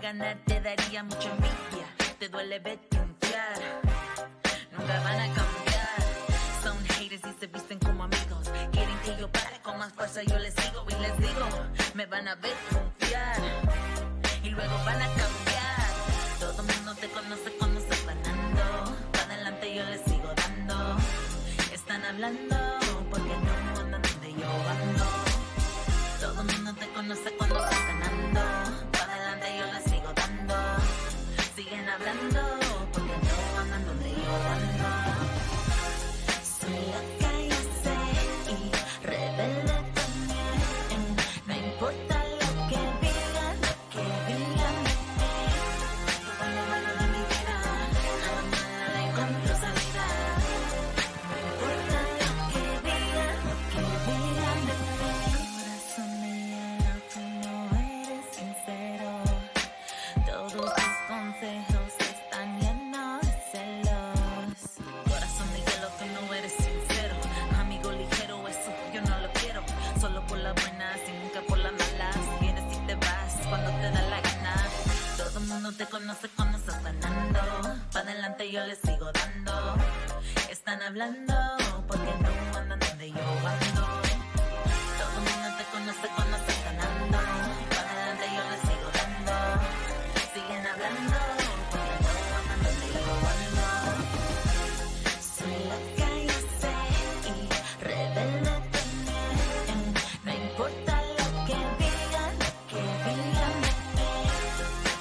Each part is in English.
ganar te daría mucha envidia. Te duele verte inflar, nunca van a cambiar. Son haters y se visten como amigos. Quieren que yo pare con más fuerza, yo les sigo y les digo, me van a ver confiar y luego van a cambiar. Todo el mundo te conoce cuando estás ganando. Para adelante yo les sigo dando. Están hablando porque no andan donde yo ando. Todo el mundo te conoce cuando estás ganando. Para adelante yo les sigo dando. Siguen hablando porque no andan donde yo ando. Soy la calle sé y rebelde también. No importa lo que digan de mí. Todo lo malo de mi vida, a lo malo le encuentro salida. No importa lo que digan de mí. Corazón me hielo, tú no eres sincero. Todos tus consejos están llenos de celos. Corazón de hielo, tú no eres sincero. Amigo ligero, eso yo no lo quiero. Solo por las buenas y nunca por las malas. Vienes y te vas cuando te da la gana. Todo el mundo te conoce cuando estás ganando. Para adelante yo les sigo dando. Están hablando porque no andan donde yo ando. Todo el mundo te conoce cuando estás ganando. Para adelante yo les sigo dando. Siguen hablando porque no andan donde yo ando. Soy la calle sé y rebelde también. No importa lo que digan de mí.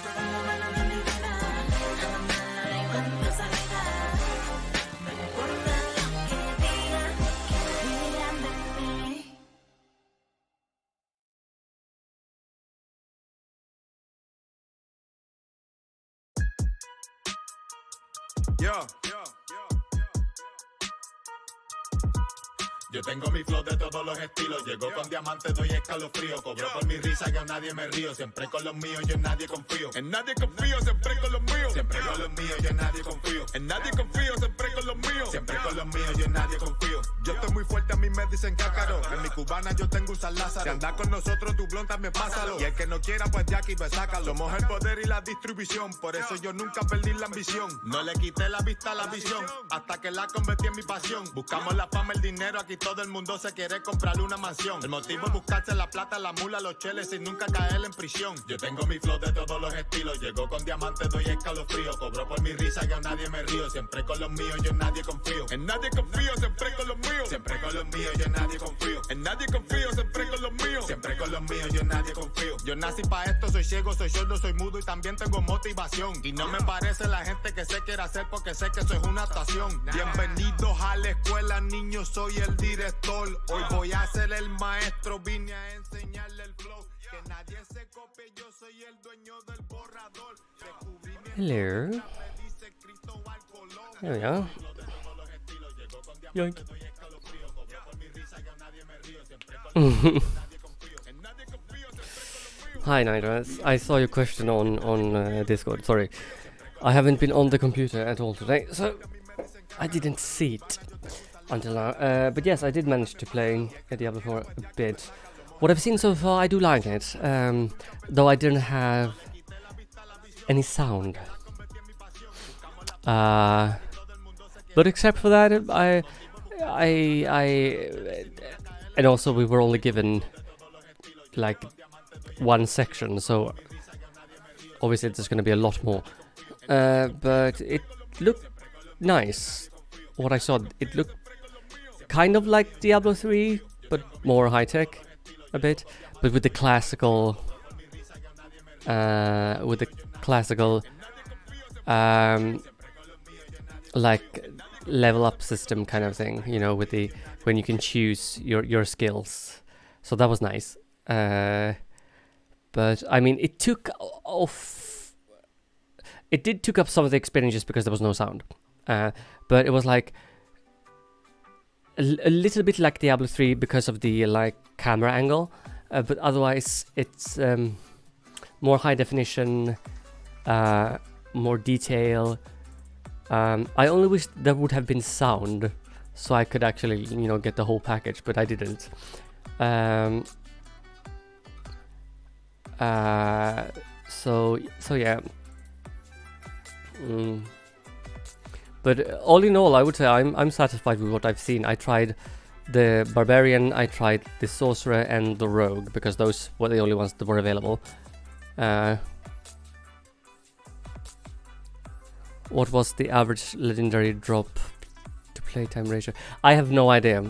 Todo lo malo de mi vida, a lo malo le encuentro salida. No importa lo que digan de mí. Yo tengo mi flow de todos los estilos. Llego con diamantes, doy escalofrío. Cobro por mi risa, yo a nadie me río. Siempre con los míos, yo en nadie confío. En nadie confío, siempre con los míos. Siempre con los míos, yo en nadie confío. En nadie confío, siempre con los míos. Siempre con los míos, yo en nadie confío. Yo estoy muy fuerte, a mí me dicen cácaro. En mi cubana yo tengo un San Lázaro. Si anda con nosotros, tu blon también pásalo. Y el que no quiera, pues ya aquí me sácalo. Somos el poder y la distribución, por eso yo nunca perdí la ambición. No le quité la vista a la visión, hasta que la convertí en mi pasión. Buscamos la fama, el dinero, aquí todo el mundo se quiere comprar una mansión. El motivo es buscarse la plata, la mula, los cheles sin nunca caer en prisión. Yo tengo mi flow de todos los estilos, llego con diamantes, doy escalofrío. Cobro por mi risa, yo a nadie me río. Siempre con los míos, yo en nadie confío. En nadie confío, siempre con los míos. Siempre con los míos, yo en nadie confío. En nadie confío, siempre con los míos. Siempre con los míos, yo en nadie confío. Yo nací pa' esto, soy ciego, soy sordo, soy mudo y también tengo motivación. Y no me parece la gente que se quiere hacer porque sé que eso es una actuación. Bienvenidos a la escuela, niños, soy el director. Hoy voy a ser el maestro, vine a enseñarle el flow. Que nadie se copie, yo soy el dueño del borrador. Hello. There we are. Yoink. Hi Nidra, I saw your question on Discord. Sorry, I haven't been on the computer at all today, so I didn't see it until now. But yes, I did manage to play Diablo 4 a bit. What I've seen so far, I do like it, though I didn't have any sound. But except for that, and also we were only given like one section, so obviously there's going to be a lot more. But it looked nice. What I saw, it looked kind of like Diablo 3, but more high tech, a bit, but with the classical, like level up system kind of thing, you know, with the when you can choose your skills. So that was nice. But I mean, it took up some of the experience just because there was no sound. But it was like a little bit like Diablo 3 because of the like camera angle. But otherwise, it's more high definition, more detail. I only wish there would have been sound, so I could actually, you know, get the whole package, but I didn't. So yeah. But all in all, I would say I'm satisfied with what I've seen. I tried the Barbarian, I tried the Sorcerer and the Rogue, because those were the only ones that were available. What was the average legendary drop to playtime ratio? I have no idea.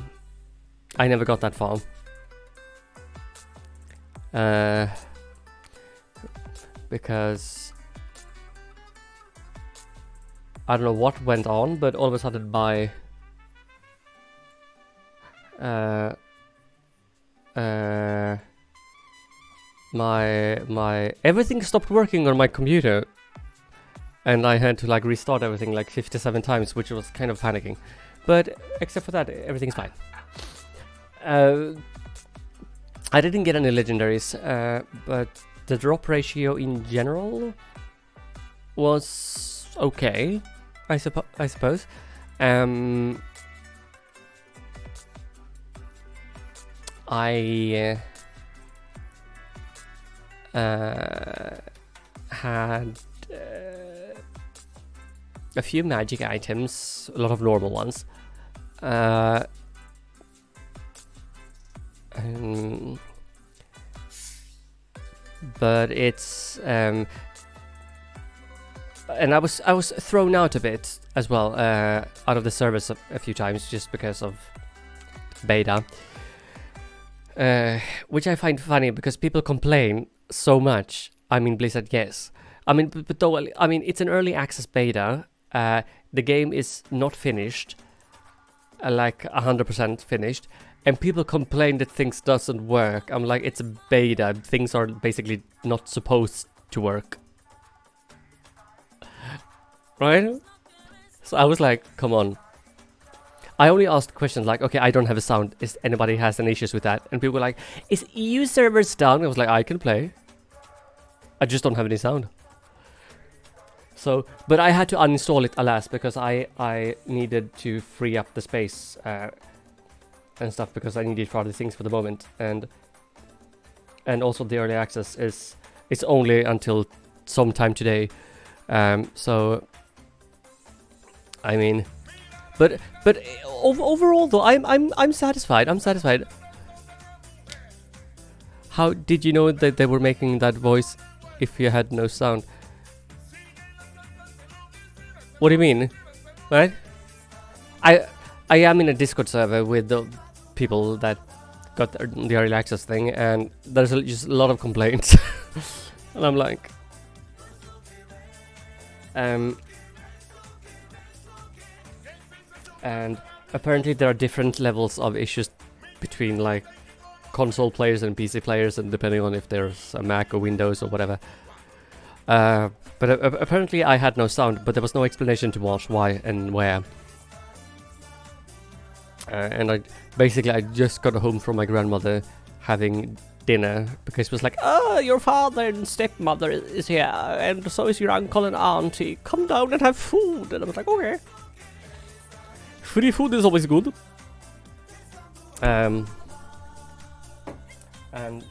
I never got that far. Because I don't know what went on, but all of a sudden my everything stopped working on my computer. And I had to like restart everything like 57 times, which was kind of panicking. But except for that, everything's fine. I didn't get any legendaries, but the drop ratio in general was okay, I suppose. I had a few magic items, a lot of normal ones. But it's and I was thrown out a bit as well, out of the service a few times just because of beta, which I find funny because people complain so much. I mean, Blizzard, yes. I mean, but though, I mean, it's an early access beta. The game is not finished, like 100% finished, and people complain that things doesn't work. I'm like, it's a beta. Things are basically not supposed to work, right? So I was like, come on. I only asked questions like, okay, I don't have a sound. Is anybody has any issues with that? And people were like, is EU servers down? I was like, I can play. I just don't have any sound. So, but I had to uninstall it, alas, because I needed to free up the space and stuff because I need it for other things for the moment, and also the early access is it's only until sometime today, so I mean, but overall though, I'm satisfied. I'm satisfied. How did you know that they were making that voice if you had no sound? What do you mean? Right? I am in a Discord server with the people that got the early access thing, and there's just a lot of complaints, and I'm like, and apparently there are different levels of issues between like console players and PC players, and depending on if there's a Mac or Windows or whatever. But apparently I had no sound, but there was no explanation to watch why and where. And I just got home from my grandmother having dinner because it was like, oh, your father and stepmother is here, and so is your uncle and auntie. Come down and have food. And I was like, okay. Free food is always good. And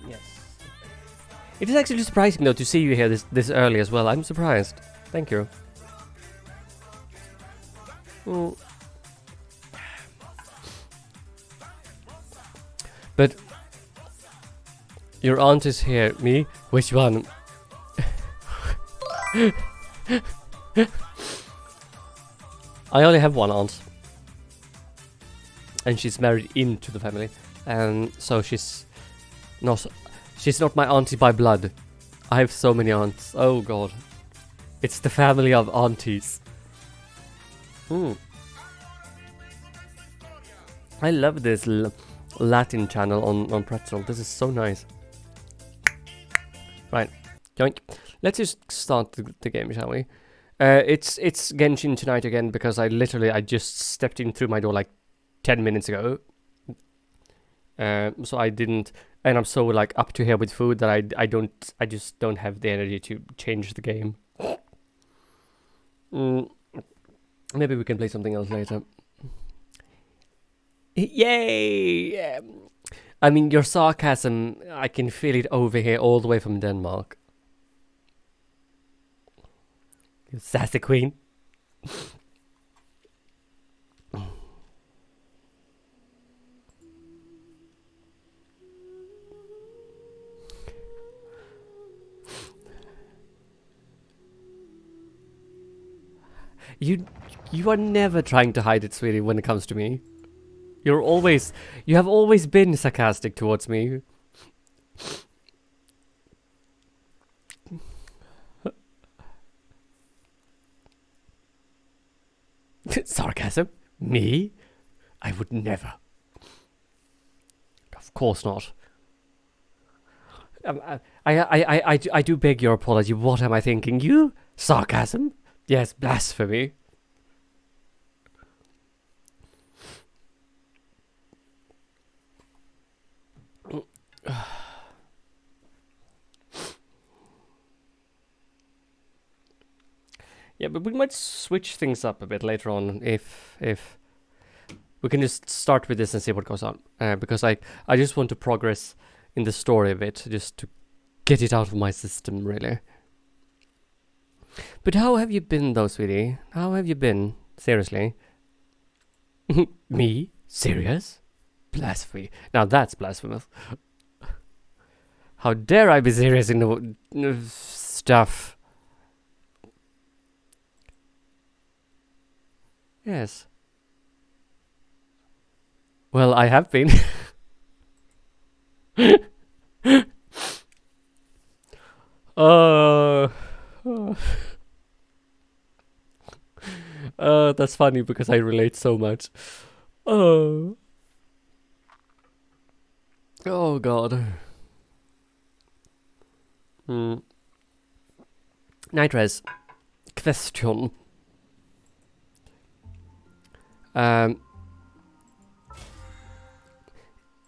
yes. It is actually surprising though to see you here this early as well. I'm surprised. Thank you. But your aunt is here. Me? Which one? I only have one aunt, and she's married into the family, and so she's not my auntie by blood. I have so many aunts. Oh god, it's the family of aunties. I love this Latin channel on Pretzel. This is so nice. Right, yoink. Let's just start the game, shall we? It's Genshin tonight again because I just stepped in through my door like 10 minutes ago. So I didn't, and I'm so like up to here with food that I just don't have the energy to change the game. Maybe we can play something else later. Yay! I mean, your sarcasm, I can feel it over here all the way from Denmark. You sassy queen. You are never trying to hide it, sweetie, when it comes to me. You have always been sarcastic towards me. Sarcasm? Me? I would never. Of course not. I do beg your apology. What am I thinking? You? Sarcasm? Yes, blasphemy. Yeah, but we might switch things up a bit later on if we can just start with this and see what goes on. Because I just want to progress in the story a bit, just to get it out of my system, really. But how have you been, though, sweetie? How have you been? Seriously? Me? Serious? Blasphemy. Now that's blasphemous. How dare I be serious in the stuff? Yes. Well, I have been. That's funny because I relate so much. Oh god. Nitres. Question.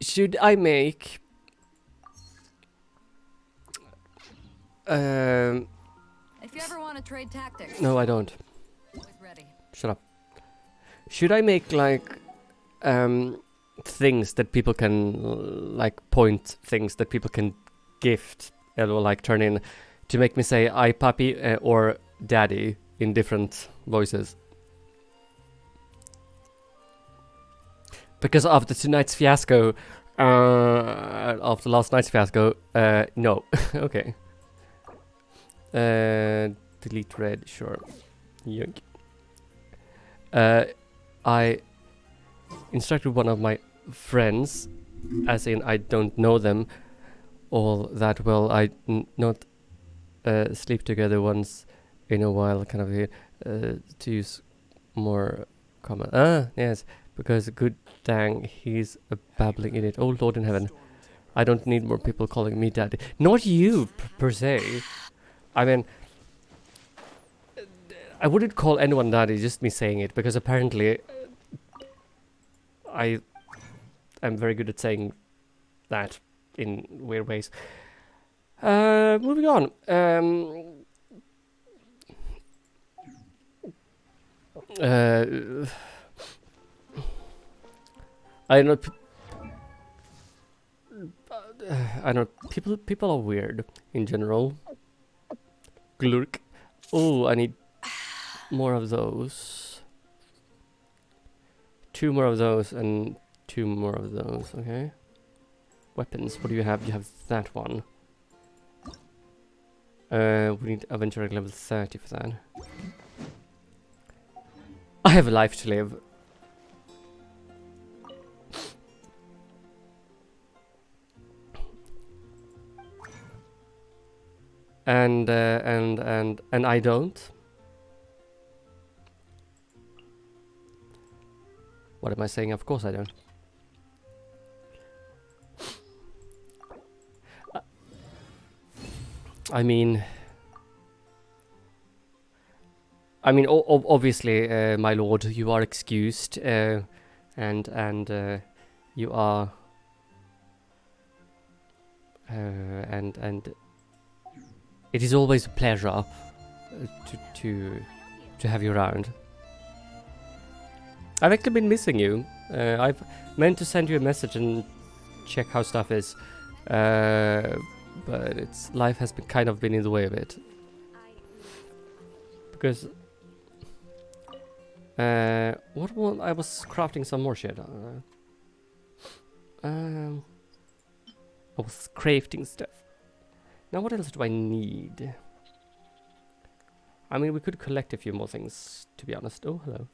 Should I make if you ever want to trade tactics. No, I don't. Always ready. Shut up. Should I make like things that people can like point things that people can gift or like turn in to make me say "I papi" or "daddy" in different voices. Because after tonight's fiasco, after last night's fiasco, no. Okay. Delete red, sure. Yoink. I instructed one of my friends, as in I don't know them all that well. I not sleep together once in a while, kind of to use more common. Yes, because good dang, he's a babbling idiot. Oh Lord in heaven, I don't need more people calling me daddy. Not you per se. I mean, I wouldn't call anyone daddy, just me saying it, because apparently I am very good at saying that in weird ways. Moving on. I know. I know people are weird in general. Glurk. Oh, I need more of those. 2 more of those and 2 more of those. Okay. Weapons. What do you have? You have that one. We need Avenger level 30 for that. I have a life to live. And I don't. What am I saying? Of course I don't. I mean, obviously, my lord, you are excused, and you are, and it is always a pleasure to have you around. I've actually been missing you. I've meant to send you a message and check how stuff is, but life has been kind of been in the way of it. Because I was crafting some more shit. I was crafting stuff. Now what else do I need? I mean, we could collect a few more things, to be honest. Oh, hello.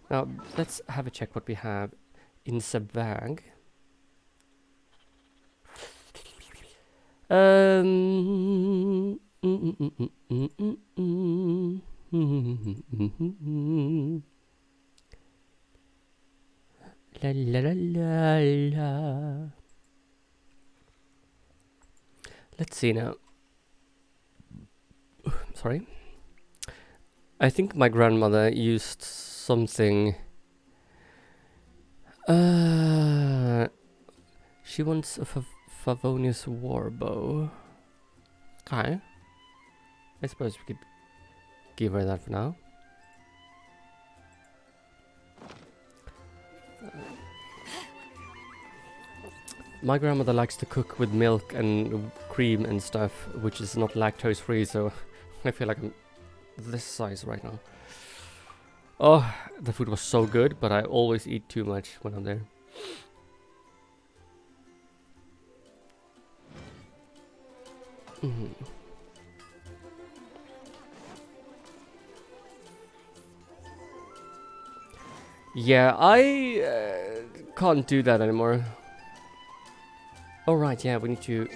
Now, let's have a check what we have in the bag. La la la la la. Let's see now. Sorry. I think my grandmother used something. She wants a Favonius warbow. Okay. I suppose we could give her that for now. My grandmother likes to cook with milk and cream and stuff, which is not lactose free, so I feel like I'm this size right now. Oh, the food was so good, but I always eat too much when I'm there. Yeah, I can't do that anymore. Oh right, yeah, we need to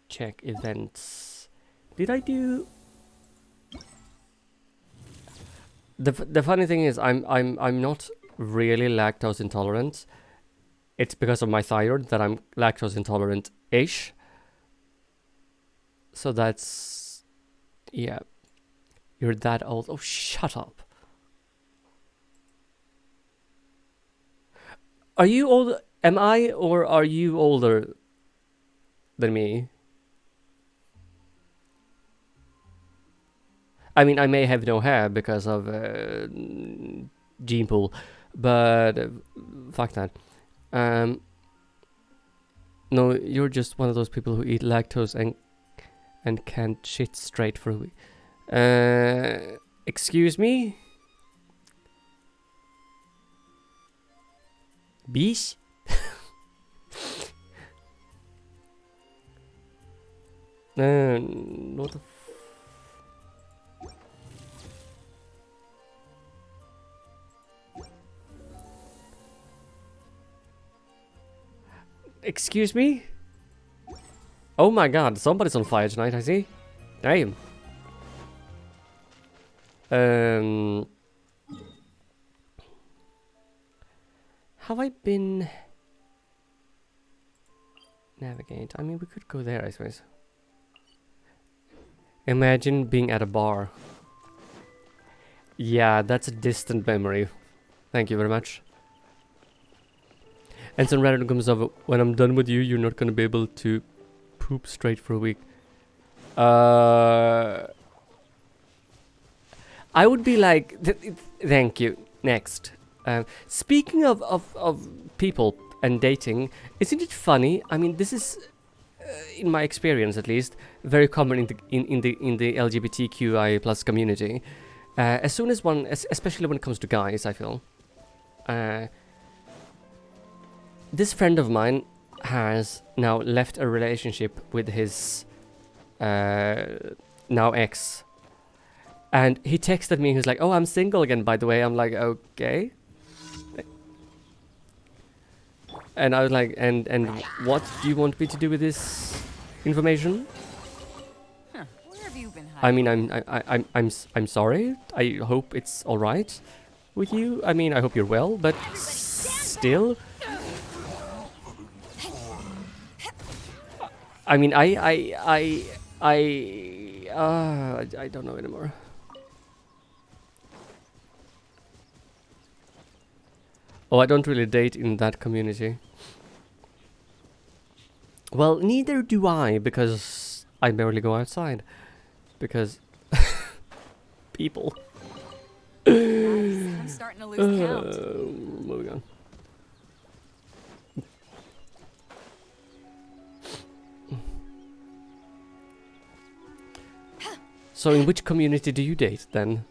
check events. Did I do? The funny thing is, I'm not really lactose intolerant. It's because of my thyroid that I'm lactose intolerant-ish. So that's, yeah. You're that old. Oh, shut up. Are you old? Am I, or are you older than me? I mean, I may have no hair because of gene pool, but fuck that. No, you're just one of those people who eat lactose and can't shit straight for a week. Excuse me? Bish? What the Excuse me? Oh my god, somebody's on fire tonight, I see. Damn. Have I been... Navigate. I mean, we could go there, I suppose. Imagine being at a bar. Yeah, that's a distant memory. Thank you very much. And some random comes over. When I'm done with you, you're not gonna be able to poop straight for a week. I would be like, thank you. Next. Speaking of people and dating, isn't it funny? I mean, this is, in my experience at least, very common in the LGBTQI plus community. As soon as one, especially when it comes to guys, I feel. This friend of mine has now left a relationship with his now ex. And he texted me, he was like, oh, I'm single again, by the way. I'm like, okay. And I was like, and what do you want me to do with this information? Huh. Where have you been I hiding? mean, I'm sorry. I hope it's all right with you. I mean, I hope you're well, but still. I mean, I don't know anymore. Oh, I don't really date in that community. Well, neither do I, because I barely go outside. Because people. I'm starting to lose count. Moving on. So in which community do you date then?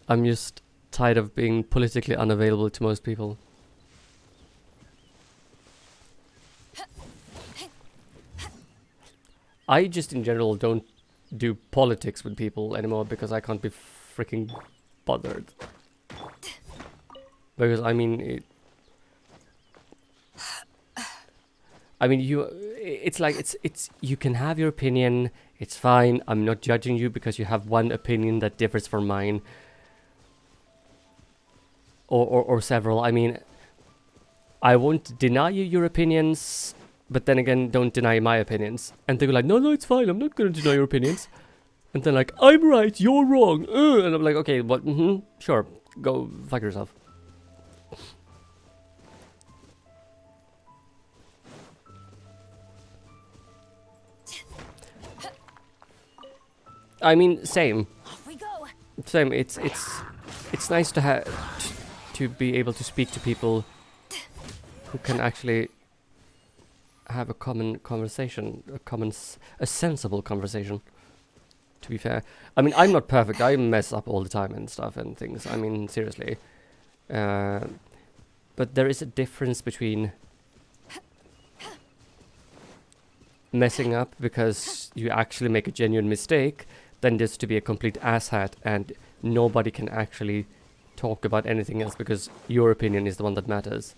I'm just tired of being politically unavailable to most people. I just in general don't do politics with people anymore because I can't be freaking bothered. Because I mean, it's like it's you can have your opinion, it's fine. I'm not judging you because you have one opinion that differs from mine. Or several. I mean, I won't deny you your opinions, but then again, don't deny my opinions. And they're like, no, it's fine. I'm not going to deny your opinions. And then like, I'm right, you're wrong. And I'm like, okay, what? Sure, go fuck yourself. I mean, same. Off we go. Same. It's nice to have to be able to speak to people who can actually have a common conversation, a sensible conversation. To be fair, I mean, I'm not perfect. I mess up all the time and stuff and things. I mean, seriously. But there is a difference between messing up because you actually make a genuine mistake than just to be a complete asshat and nobody can actually talk about anything else because your opinion is the one that matters.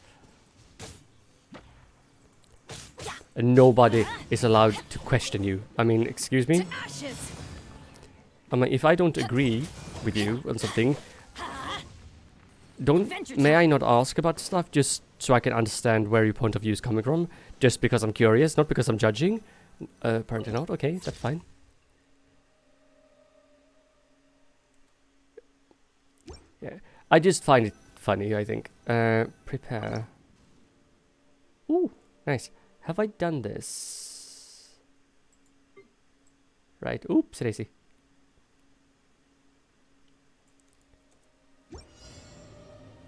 And nobody is allowed to question you. I mean, excuse me? I mean, if I don't agree with you on something, may I not ask about stuff just so I can understand where your point of view is coming from? Just because I'm curious, not because I'm judging? Apparently not. Okay, that's fine. Yeah, I just find it funny, I think. Prepare. Ooh, nice. Have I done this? Right. Oops, Daisy.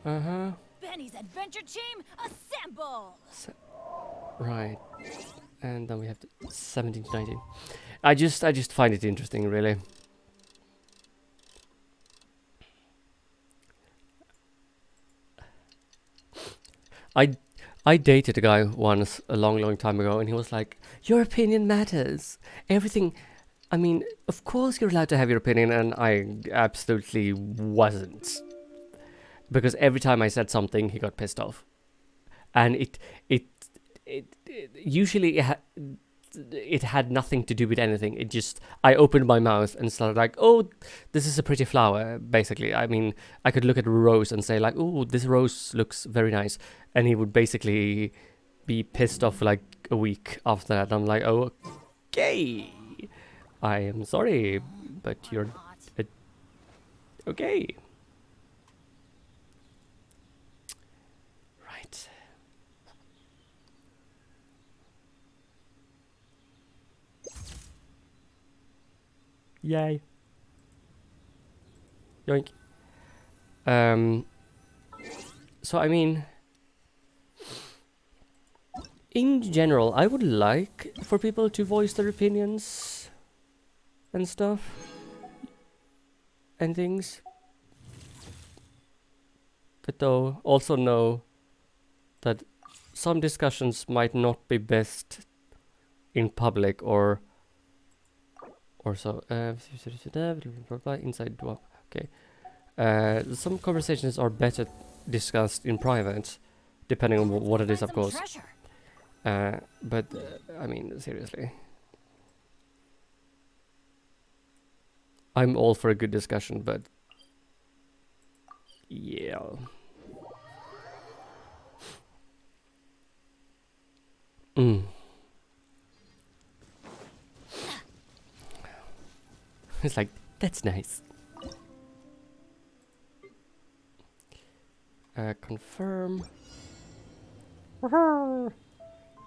Uh-huh. Benny's adventure team assemble. Right. And then we have 17 to 19. I just find it interesting, really. I dated a guy once a long time ago, and he was like, "Your opinion matters. Everything. I mean, of course you're allowed to have your opinion," and I absolutely wasn't, because every time I said something, he got pissed off, and it usually it had nothing to do with anything. It just, I opened my mouth and started like, "Oh, this is a pretty flower," basically. I mean, I could look at a rose and say like, "Oh, this rose looks very nice," and he would basically be pissed off for like a week after that. I'm like, "Oh, okay, I am sorry, but you're okay." Right. Yay. Yoink. So I mean, in general, I would like for people to voice their opinions and stuff and things, but though also know that some discussions might not be best in public or so. Inside drop. Okay. Some conversations are better discussed in private, depending on what it is, of course. But I mean, seriously, I'm all for a good discussion, but yeah. It's like, that's nice. Confirm.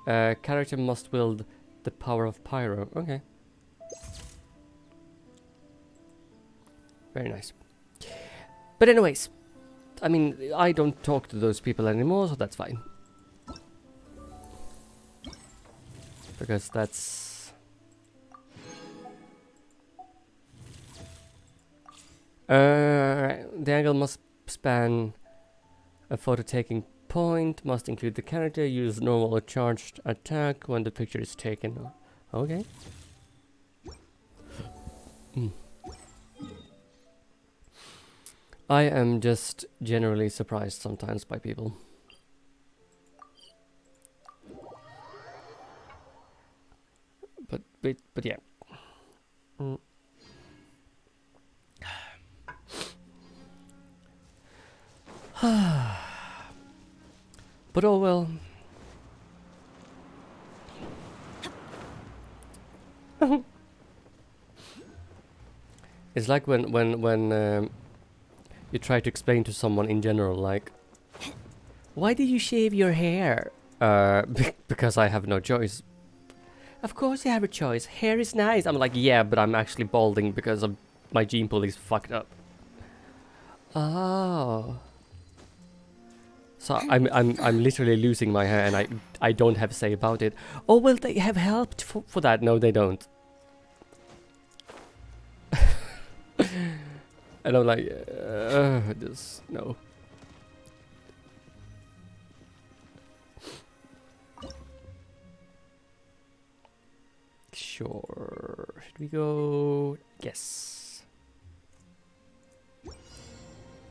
Character must wield the power of pyro. Okay. Very nice. But anyways, I mean, I don't talk to those people anymore, so that's fine. Because that's... the angle must span a photo taking point, must include the character, use normal or charged attack when the picture is taken. Okay. I am just generally surprised sometimes by people. But yeah. But oh well. It's like when you try to explain to someone in general, like, why do you shave your hair? Because I have no choice. Of course you have a choice. Hair is nice. I'm like, yeah, but I'm actually balding because of my gene pool is fucked up. Oh. So I'm literally losing my hair, and I don't have a say about it. Oh well, they have helped for that. No, they don't. And I'm like, just no. Sure. Should we go? Yes.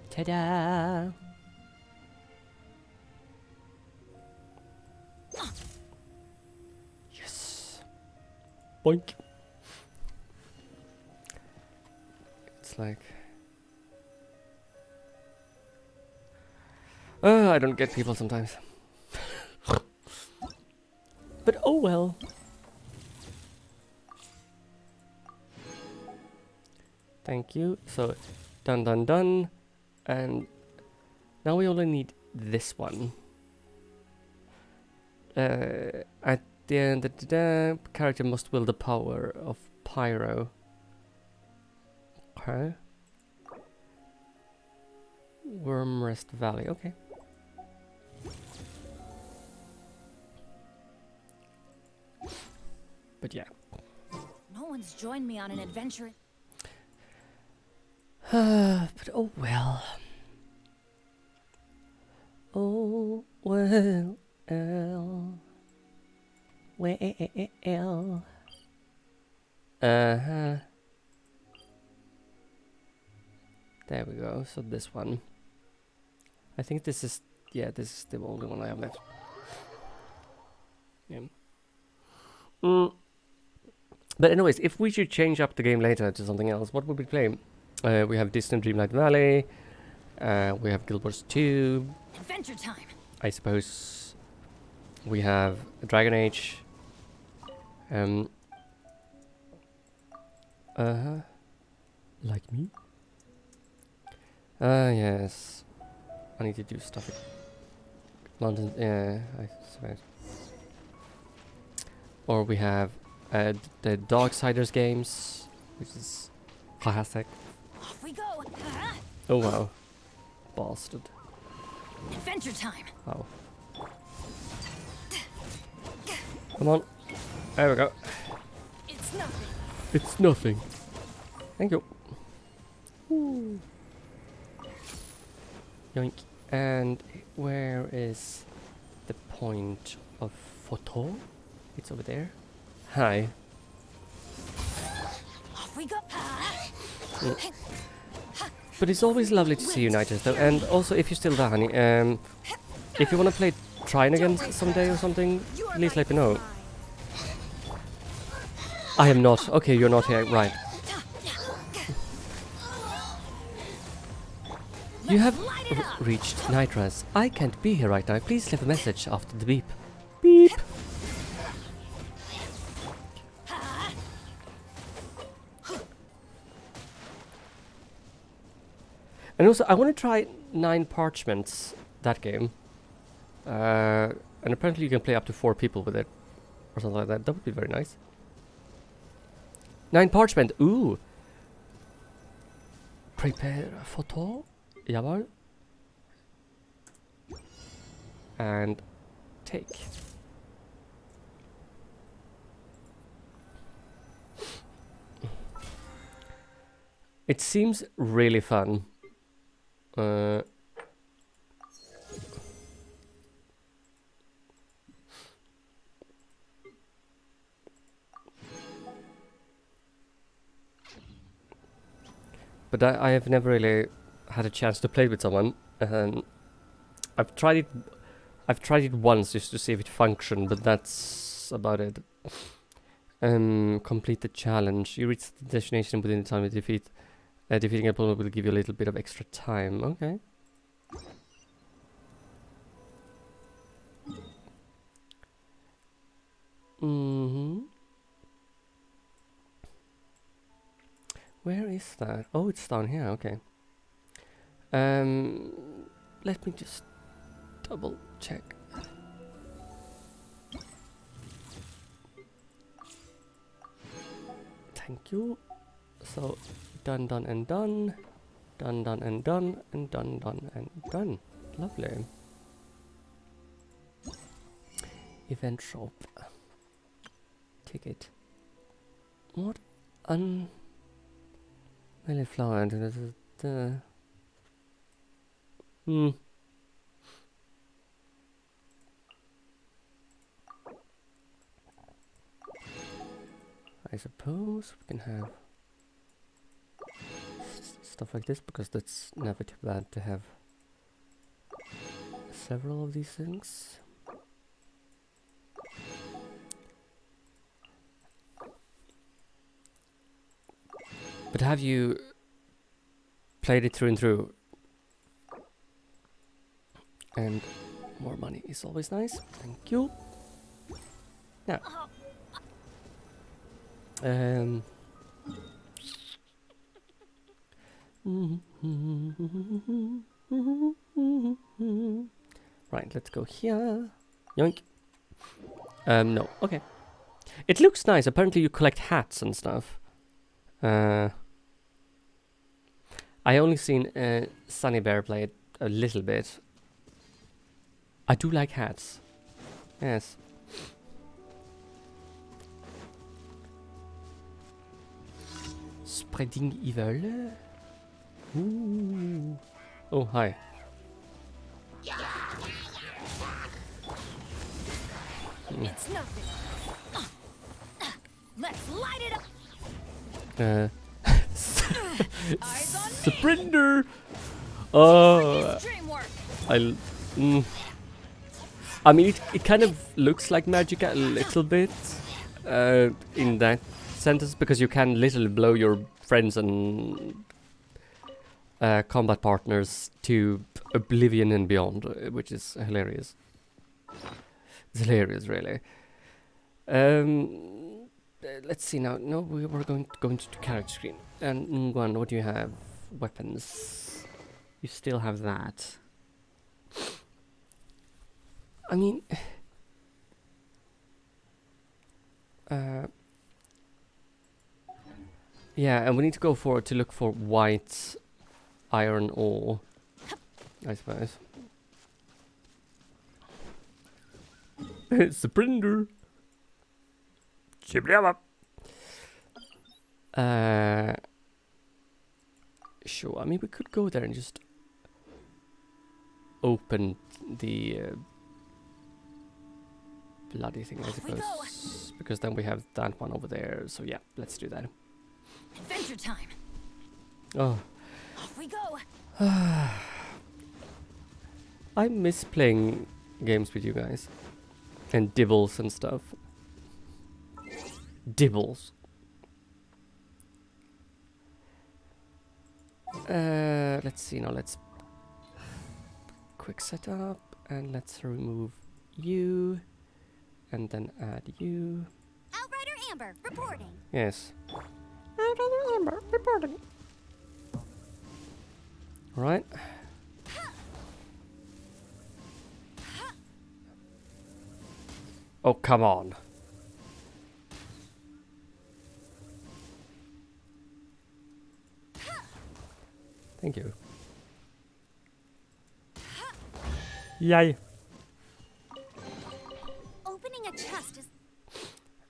Ta-da! Yes. Boink. It's like, I don't get people sometimes. But oh well. Thank you. So, done. And now we only need this one. At the end of the day, character must wield the power of Pyro. Okay. Wormrest Valley, okay. But yeah. No one's joined me on an adventure. But oh well. Oh well. Well. Uh-huh. There we go. So this one. I think this is, yeah, this is the only one I have left. Yeah. But anyways, if we should change up the game later to something else, what would we play? We have Distant Dreamlight Valley. We have Guild Wars 2. Adventure time. I suppose we have Dragon Age. Like me? Yes. I need to do stuff. London, yeah, I suppose. Or we have the Darksiders games, which is classic. Off we go. Oh wow. Bastard. Adventure time. Oh. Come on. There we go. It's nothing. It's nothing. Thank you. Woo. Yoink. And where is the point of photo? It's over there. Hi. Off we go. But it's always lovely to see you, Nighters, though. And also, if you're still there, honey, if you want to play Trine again someday or something, please let me know. I am not. Okay, you're not here. Right. You have reached Nitras. I can't be here right now. Please leave a message after the beep. Beep. And also, I want to try 9 Parchments, that game. And apparently you can play up to 4 people with it. Or something like that. That would be very nice. 9 Parchment, ooh! Prepare photo. Jawohl. And take. It seems really fun. But I have never really had a chance to play with someone. I've tried it once just to see if it functioned, but that's about it. Complete the challenge. You reach the destination within the time you defeat. Defeating an opponent will give you a little bit of extra time. Okay. Where is that? Oh, it's down here. Okay. Let me just double check. Thank you. So, done, done, and done. Done, done, and done. And done, done, and done. Lovely. Event shop. Ticket. What? Really flower. I suppose we can have stuff like this, because that's never too bad to have several of these things. But have you played it through and through? And more money is always nice. Thank you. Now. Right, let's go here. Yoink. No, okay. It looks nice. Apparently you collect hats and stuff. I only seen Sunny Bear play it a little bit. I do like hats. Yes. Spreading evil. Ooh. Oh, hi. It's nothing. Let's light it up. Eyes on me. Sprinter. Oh, Dream work. I mean, it kind of looks like Magica a little bit in that sentence, because you can literally blow your friends and combat partners to oblivion and beyond, which is hilarious. It's hilarious, really. Let's see now. No, we were going to go into the character screen. And Nguyen, what do you have? Weapons. You still have that. I mean, yeah, and we need to go forward to look for white iron ore, I suppose. It's the printer. Sure. I mean, we could go there and just open the bloody thing, I suppose, because then we have that one over there. So yeah, let's do that. Adventure time. Oh, Off we go. I miss playing games with you guys and dibbles and stuff. Dibbles. Let's see now. Let's quick setup and let's remove you and then add you. Outrider Amber reporting. Yes. Outrider Amber reporting. All right. Oh, come on. Thank you. Yay. Opening a chest is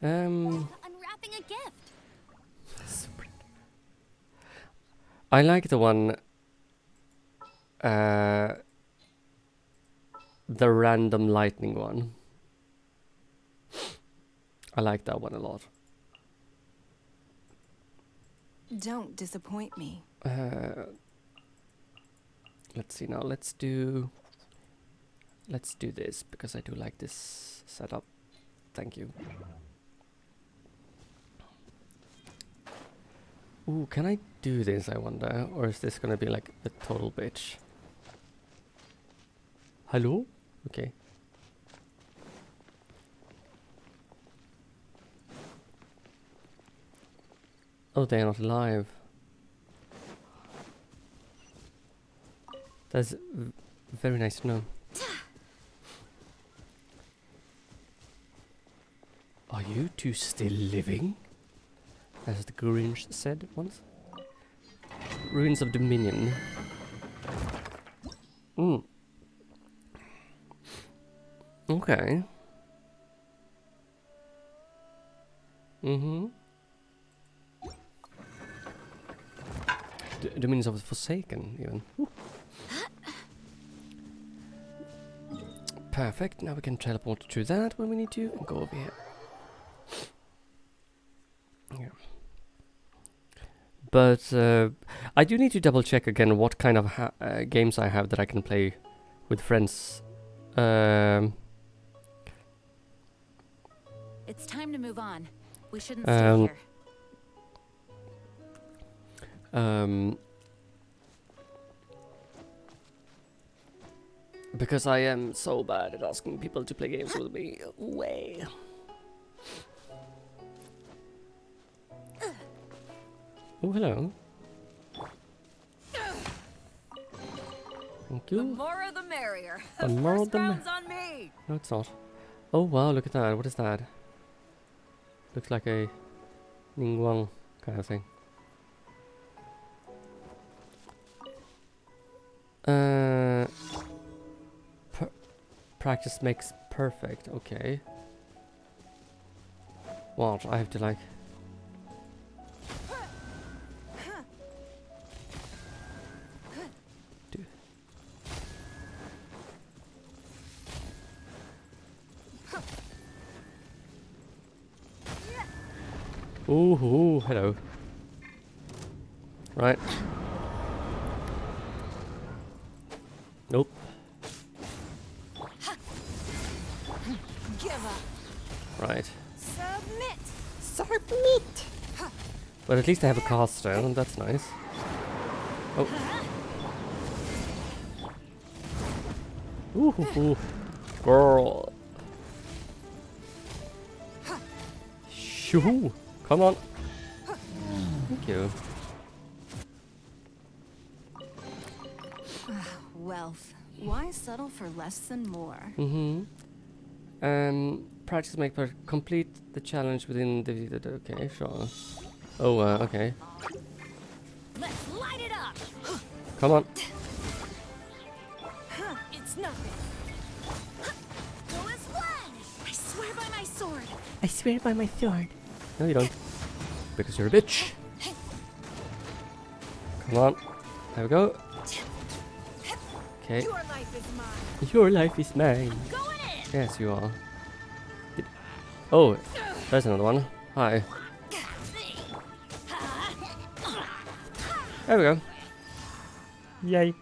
Um, unwrapping a gift. I like the one, the random lightning one. I like that one a lot. Don't disappoint me. Let's see now. Let's do this because I do like this setup. Thank you. Ooh, can I do this, I wonder? Or is this gonna be like the total bitch? Hello? Okay. Oh, they're not alive. That's very nice to know. Are you two still living? As the Grinch said once. Ruins of Dominion. Okay. Dominions of the Forsaken, even. Ooh. Perfect. Now we can teleport to that when we need to and go over here. Yeah. But I do need to double check again what kind of games I have that I can play with friends. It's time to move on. We shouldn't stay here. Because I am so bad at asking people to play games with me. Way. Oh, hello. Thank you. The more the merrier. The more First the round's on me. No, it's not. Oh, wow, look at that. What is that? Looks like a Ningguang kind of thing. Uh, practice makes perfect. Okay. What? I have to like. Do. Ooh, hello. Right. Nope. Give up. Right. Submit. But at least I have a caster, and that's nice. Oh. Ooh. Girl. Shoo. Come on. Thank you. Wealth. Why settle for less than more? Practice make complete the challenge within the. Okay, sure. Oh, okay. Let's light it up. Come on. It's nothing. Go as one. I swear by my sword. I swear by my sword. No, you don't. Because you're a bitch. Come on. There we go. Okay. Your life is mine. Your life is mine. Going in. Yes, you are. Oh, there's another one. Hi. There we go. Yay.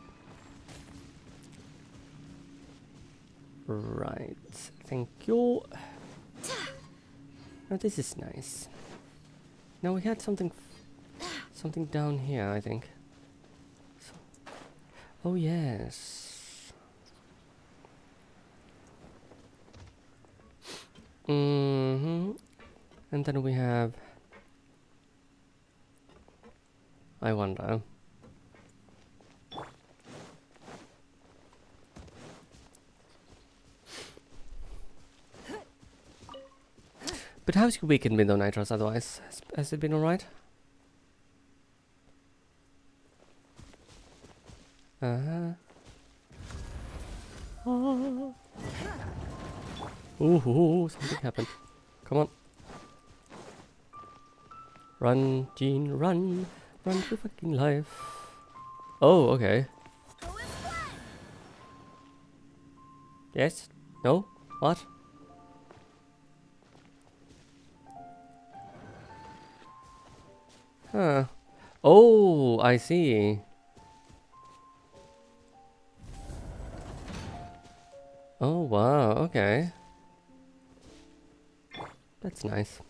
Right. Thank you. Oh, this is nice. Now we had something down here, I think. So. Oh yes. And then we have. I wonder. But how's your weekend been though, Nitros, otherwise? Has it been alright? Ooh, something happened. Come on. Run, Gene, run. Run for fucking life. Oh, okay. Yes? No? What? Huh. Oh, I see. Oh, wow, okay. That's nice.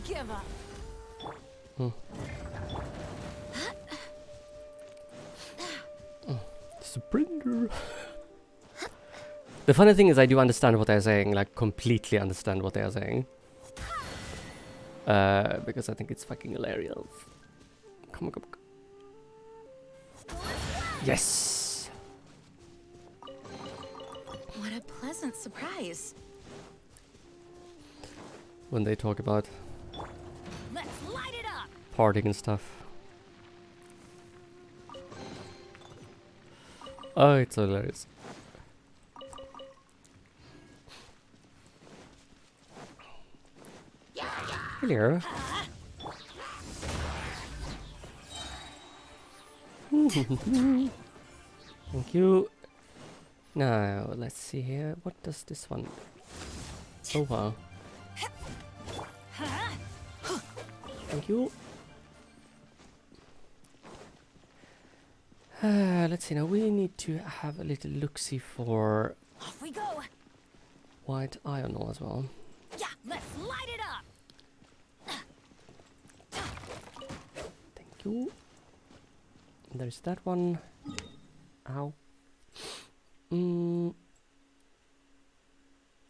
Give up. Surrender. The funny thing is I do understand what they're saying, like completely understand what they're saying. Because I think it's fucking hilarious. Come on. Yes! What a pleasant surprise. When they talk about Let's light it up. partying and stuff. Oh, it's so hilarious. Hello. Thank you. Now, let's see here. What does this one? Oh, wow. Thank you. Let's see now. We need to have a little look-see for Off we go. white iron ore as well. Yeah, let's light it up. Thank you. There's that one. Ow.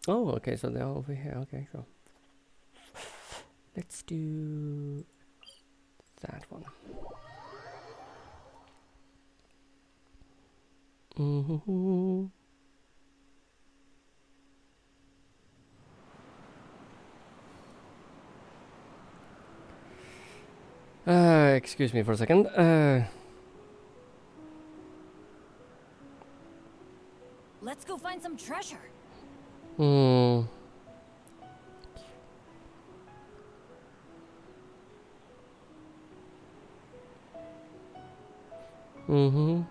Oh, okay, so they're over here. Okay, sure. Let's do that one. excuse me for a second. Let's go find some treasure. Hmm. Mm-hmm.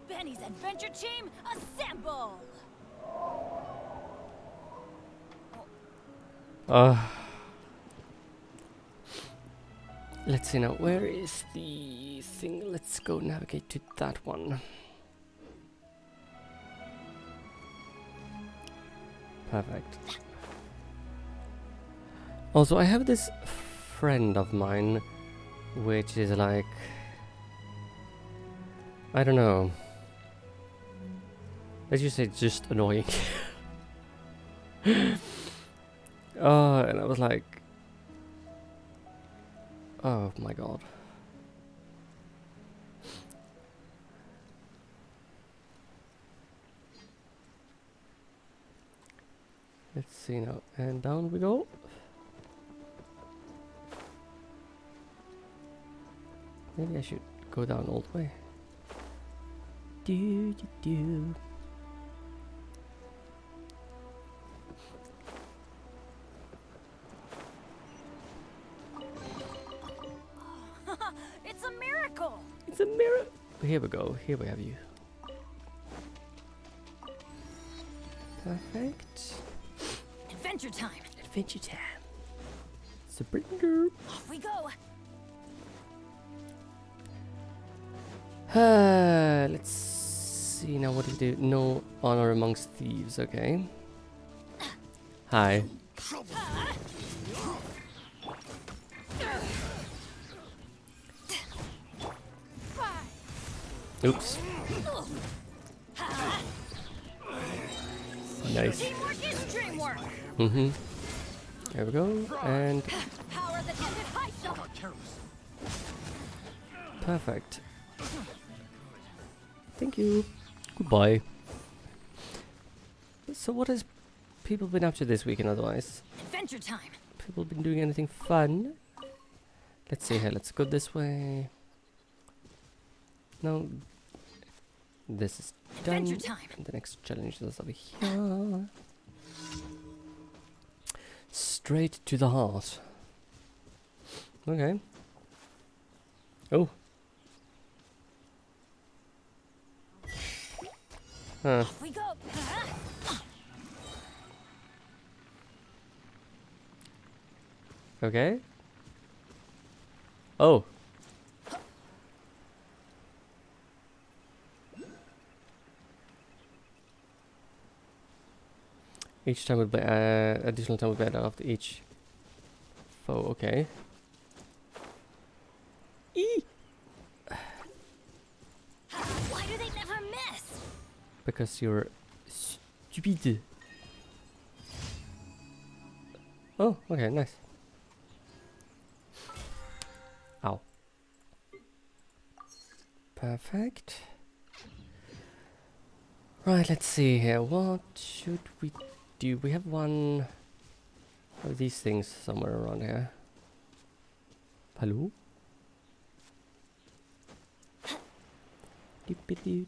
Benny's adventure team, assemble! Let's see now. Where is the thing? Let's go navigate to that one. Perfect. Also, I have this friend of mine, which is like, I don't know. Let's just say it's just annoying. And I was like, oh my god. Let's see now, and down we go. Maybe I should go down all the way. Do. It's a miracle! It's a mirror. Here we go. Here we have you. Perfect. Adventure time! Adventure time. Surrender. Off we go! Let's see now. What do we do? No honor amongst thieves. Okay. Hi. Oops. Nice. Teamwork is dreamwork! Mm-hmm. There we go. And Power that ended high shot! perfect. Thank you. Goodbye. So what has people been up to this weekend otherwise? Adventure time! People been doing anything fun? Let's see here. Let's go this way. No. This is done. Adventure time! The next challenge is over here. Straight to the heart. Okay. Oh. Huh. Off we go! Okay. Oh. Each time would be additional time would be added after each foe. Okay. Why do they never miss? Because you're stupid. Oh, okay, nice. Ow. Perfect. Right, let's see here. What should we do? We have one of these things somewhere around here. Hello? Doop-a-doop.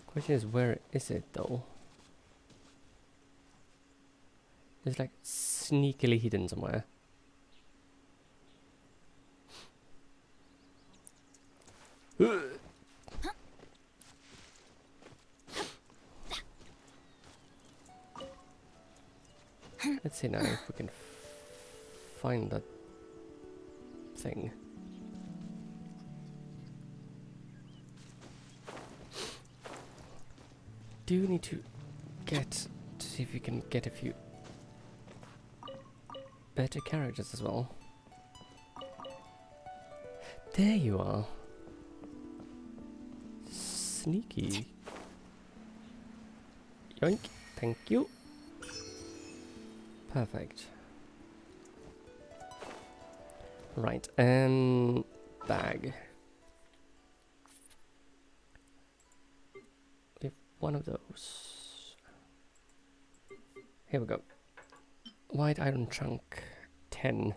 Question is, where is it though? It's like sneakily hidden somewhere. Let's see now if we can find that thing. Do need to see if we can get a few better characters as well. There you are. Sneaky. Yoink. Thank you. Perfect. Right, and bag. We have one of those. Here we go. White iron chunk 10.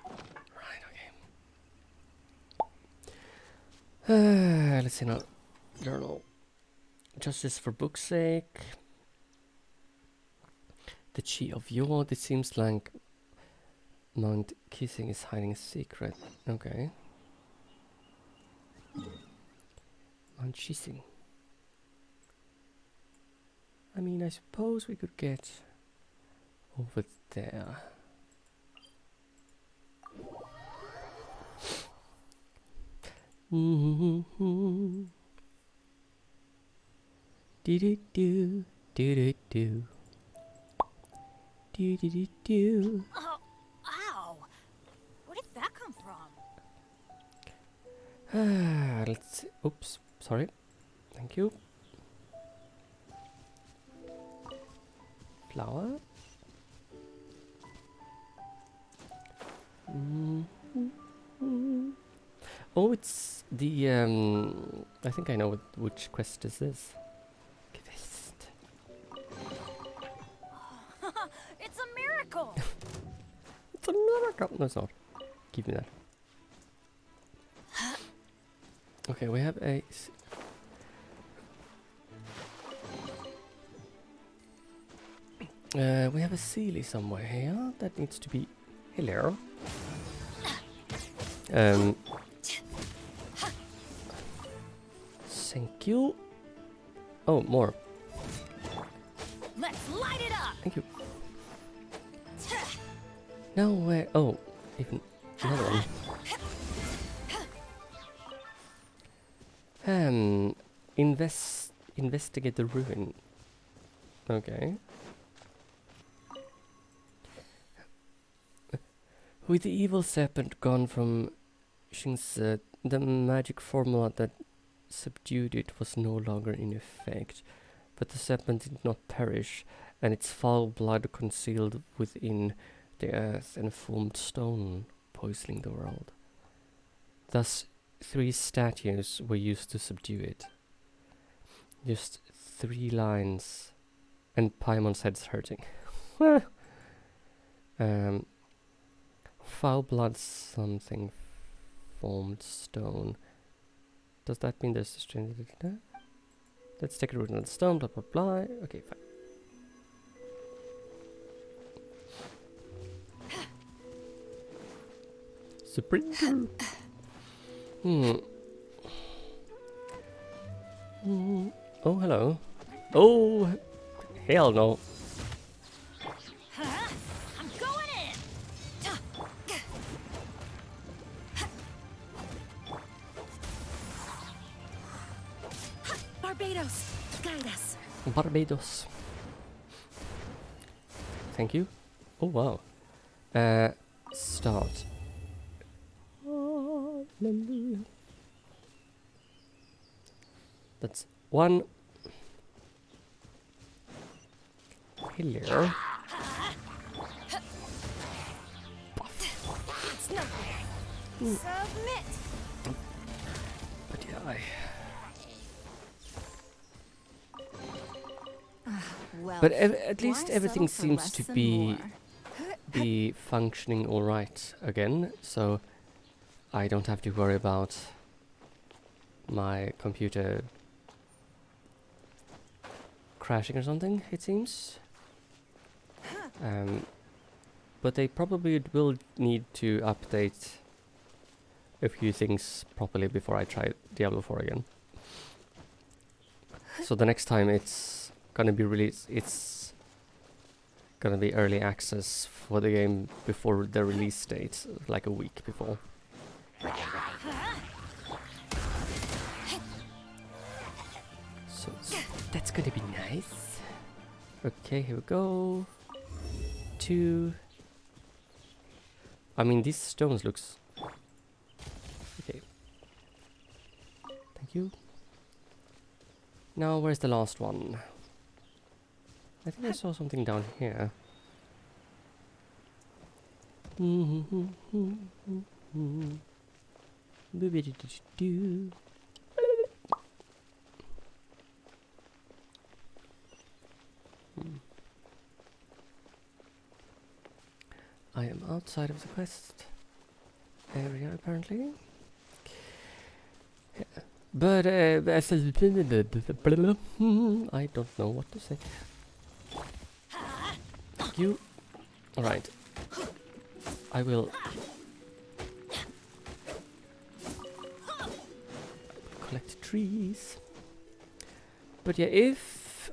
Right, okay. Let's see now. Journal. Justice for book's sake. The Chi of Yod. It seems like Mount Kissing is hiding a secret. Okay. Mount Kissing. I mean, I suppose we could get over there. Do-do-do, do-do-do. Do-do-do-do. Oh, ow! Where did that come from? Let's see. Oops, sorry. Thank you. Flower. Oh, it's the I think I know which quest this is. Quest. It's a miracle! It's a miracle. No, it's not. Give me that. Okay, we have a. We have a Sealy somewhere here that needs to be. Hello. Thank you. Oh, more. Let's light it up! Thank you. No way. Oh, even another one. Investigate the ruin. Okay. With the evil serpent gone from Xingzi, the magic formula that subdued it was no longer in effect. But the serpent did not perish, and its foul blood concealed within the earth and formed stone, poisoning the world. Thus, 3 statues were used to subdue it. Just 3 lines, and Paimon's head's hurting. Foul blood something formed stone. Does that mean there's a strange? Let's take a root on the stone, blah blah blah. Okay, fine. Sprinter. Oh, hello. Oh, hell no. I'm going in! Barbados, guide us. Barbados. Thank you. Oh, wow. Start. Hallelujah. That's 1. Hello. It's no good. Submit! But yeah, Well, But at least why everything settle for seems to less and be more? functioning all right again, so I don't have to worry about my computer crashing or something, it seems. But they probably will need to update a few things properly before I try Diablo 4 again. So the next time it's gonna be released, it's gonna be early access for the game before the release date, like a week before. So that's gonna be nice. Okay, here we go. 2. I mean, these stones looks... Okay. Thank you. Now, where's the last one? I think I saw something down here. I am outside of the quest area apparently. Yeah. But I don't know what to say. You. Alright. I will collect trees. But yeah, if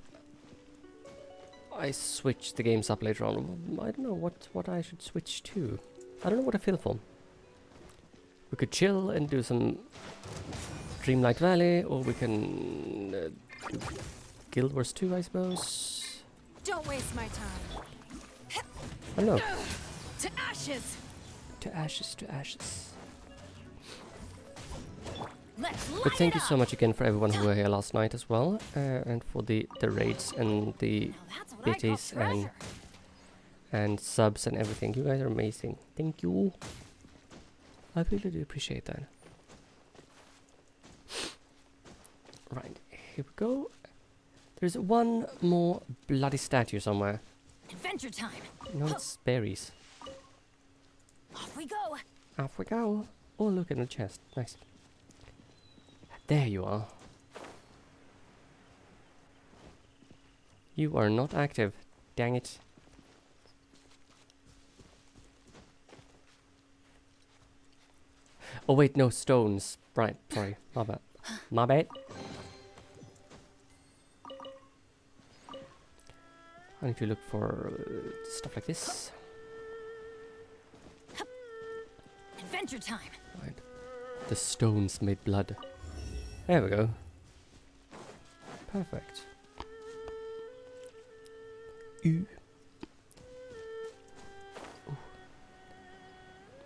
I switch the games up later on, I don't know what I should switch to. I don't know what I feel for. We could chill and do some Dreamlight Valley, or we can do Guild Wars 2, I suppose. Don't waste my time. I don't know. To ashes. To ashes, to ashes. Let's But light thank it you so up. much again for everyone who were here last night as well, and for the raids and the Now that's what I call biddies treasure. and subs and everything. You guys are amazing. Thank you. I really do appreciate that. Right, here we go. There's one more bloody statue somewhere. Adventure time. No, it's berries. Off we go. Off we go. Oh, look in the chest. Nice. There you are. You are not active. Dang it. Oh wait, no, stones. Right, sorry. My bad. My bad. I need to look for stuff like this. Adventure time. Right. The stones made blood. There we go. Perfect. Ooh.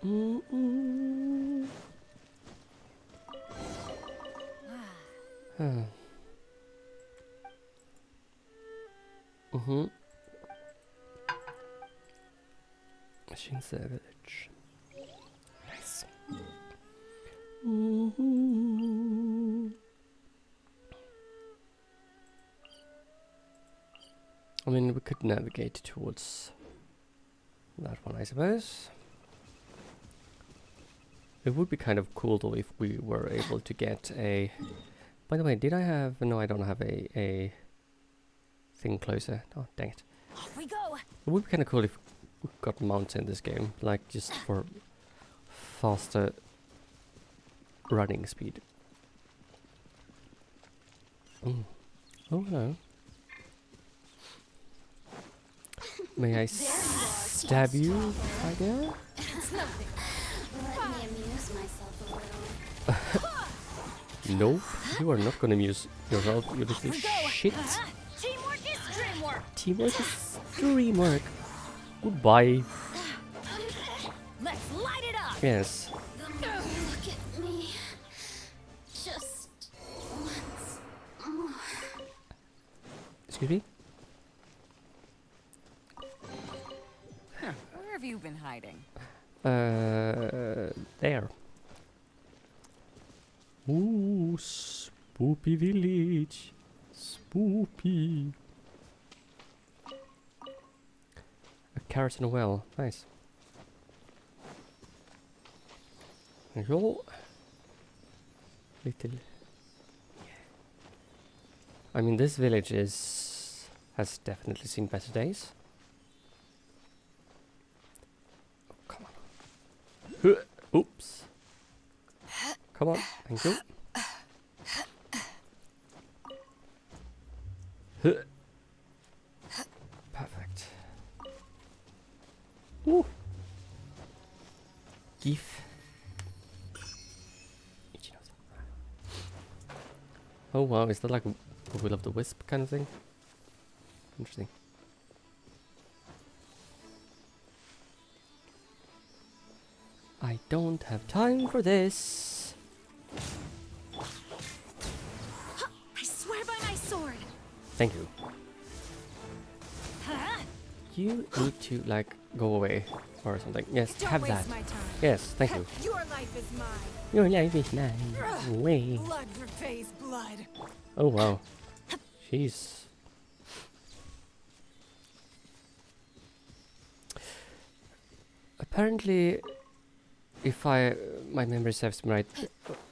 Mm-mm. Huh. Mm-hmm. Shinse village. Nice. Mm-hmm. I mean, we could navigate towards that one, I suppose. It would be kind of cool though if we were able to get a... By the way, did I have... No, I don't have a thing closer. Oh, dang it. Off we go. It would be kind of cool if we got mounts in this game, like just for faster running speed. Oh, hello. May I stab you, my dear? It's nothing. Let me amuse myself a little. Nope, you are not gonna amuse yourself, you little We go. shit. Teamwork is dreamwork. Teamwork is dreamwork. Goodbye. Let's light it up. Yes. Look at me. Just once more. Excuse me? Where have you been hiding? There. Ooh, spoopy village. Spoopy. A carrot in a well. Nice. Hello. Little. I mean, this village has definitely seen better days. Oh, come on. Oops. Come on. Thank you. Perfect. Woo. GIF. Oh wow, is that like a Will of the Wisp kind of thing? Interesting. I don't have time for this. I swear by my sword. Thank you. You need to like go away or something. Yes, Don't have waste that. my time. Yes, thank you. Your life is mine. Your life is mine. Way. Blood repays blood. Oh wow. Jeez. Apparently, if my memory serves me right,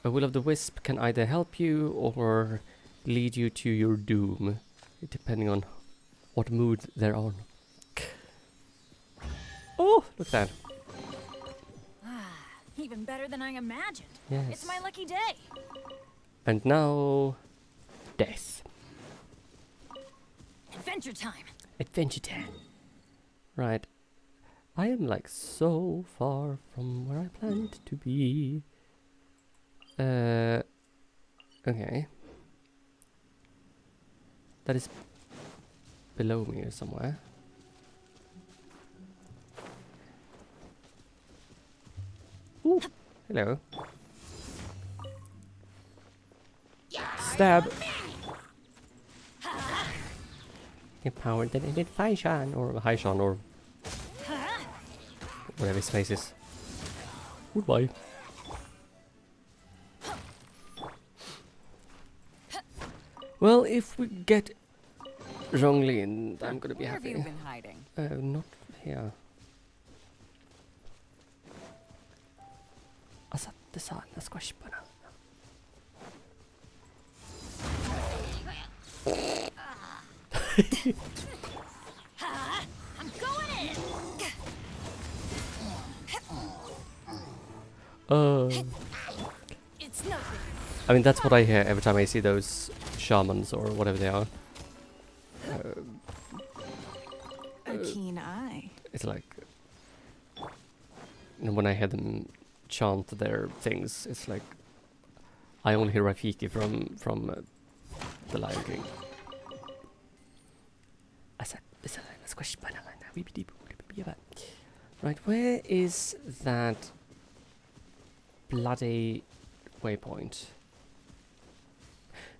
a will of the wisp can either help you or lead you to your doom, depending on what mood they're on. Oh, look at that. Even better than I imagined. Yes. It's my lucky day. And now, death. Adventure time. Adventure time. Right. I am like so far from where I planned to be. Okay. That is below me somewhere. Ooh, hello. Stab. Empowered identification or Haishan or whatever his face is. Goodbye. Well, if we get Zhonglin, I'm gonna be Where have happy. you been hiding? Not here. I satte sand, jag ska spana. I'm going in. It's nothing. I mean, that's what I hear every time I see those shamans or whatever they are. A keen eye. It's like, you know, when I hear them chant their things, it's like I only hear Rafiki from the Lion King. Right, where is that bloody waypoint?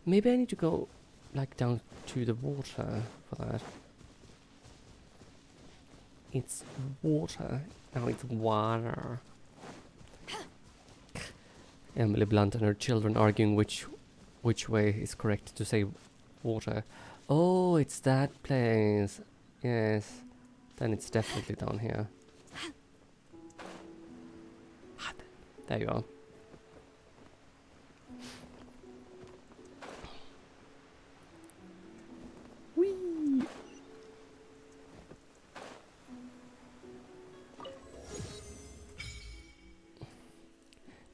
Maybe I need to go like down to the water for that. It's water. Now it's water. Emily Blunt and her children arguing which way is correct to say water. Oh, it's that place. Yes. Then it's definitely down here. There you are. Whee!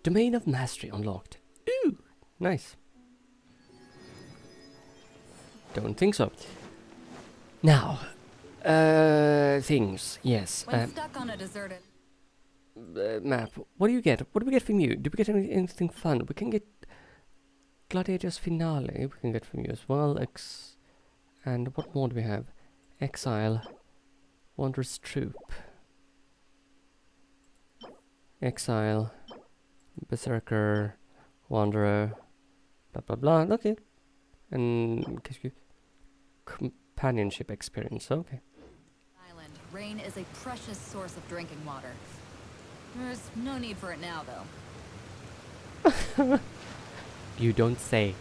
Domain of Mastery unlocked. Ooh, nice. Don't think so. Now, things. Yes. When stuck on a deserted... Map. What do you get? What do we get from you? Do we get anything fun? We can get Gladiator's Finale. We can get from you as well. And what more do we have? Exile. Wanderer's Troop. Exile. Berserker. Wanderer. Blah blah blah. Okay. And companionship experience. Okay. Island. Rain is a precious source of drinking water. There's no need for it now, though. You don't say.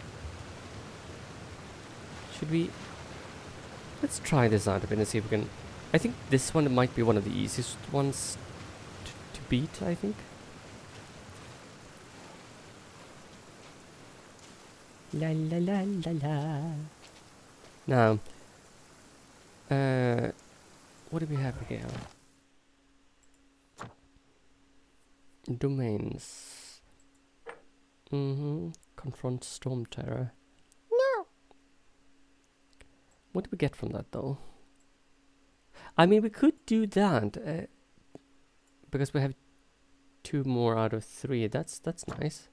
Should we... Let's try this out a bit and see if we can... I think this one might be one of the easiest ones to beat, I think. La la la la la. Now, what do we have here? Domains. Confront Storm Terror. No. What do we get from that, though? I mean, we could do that because we have 2 more out of 3. That's nice.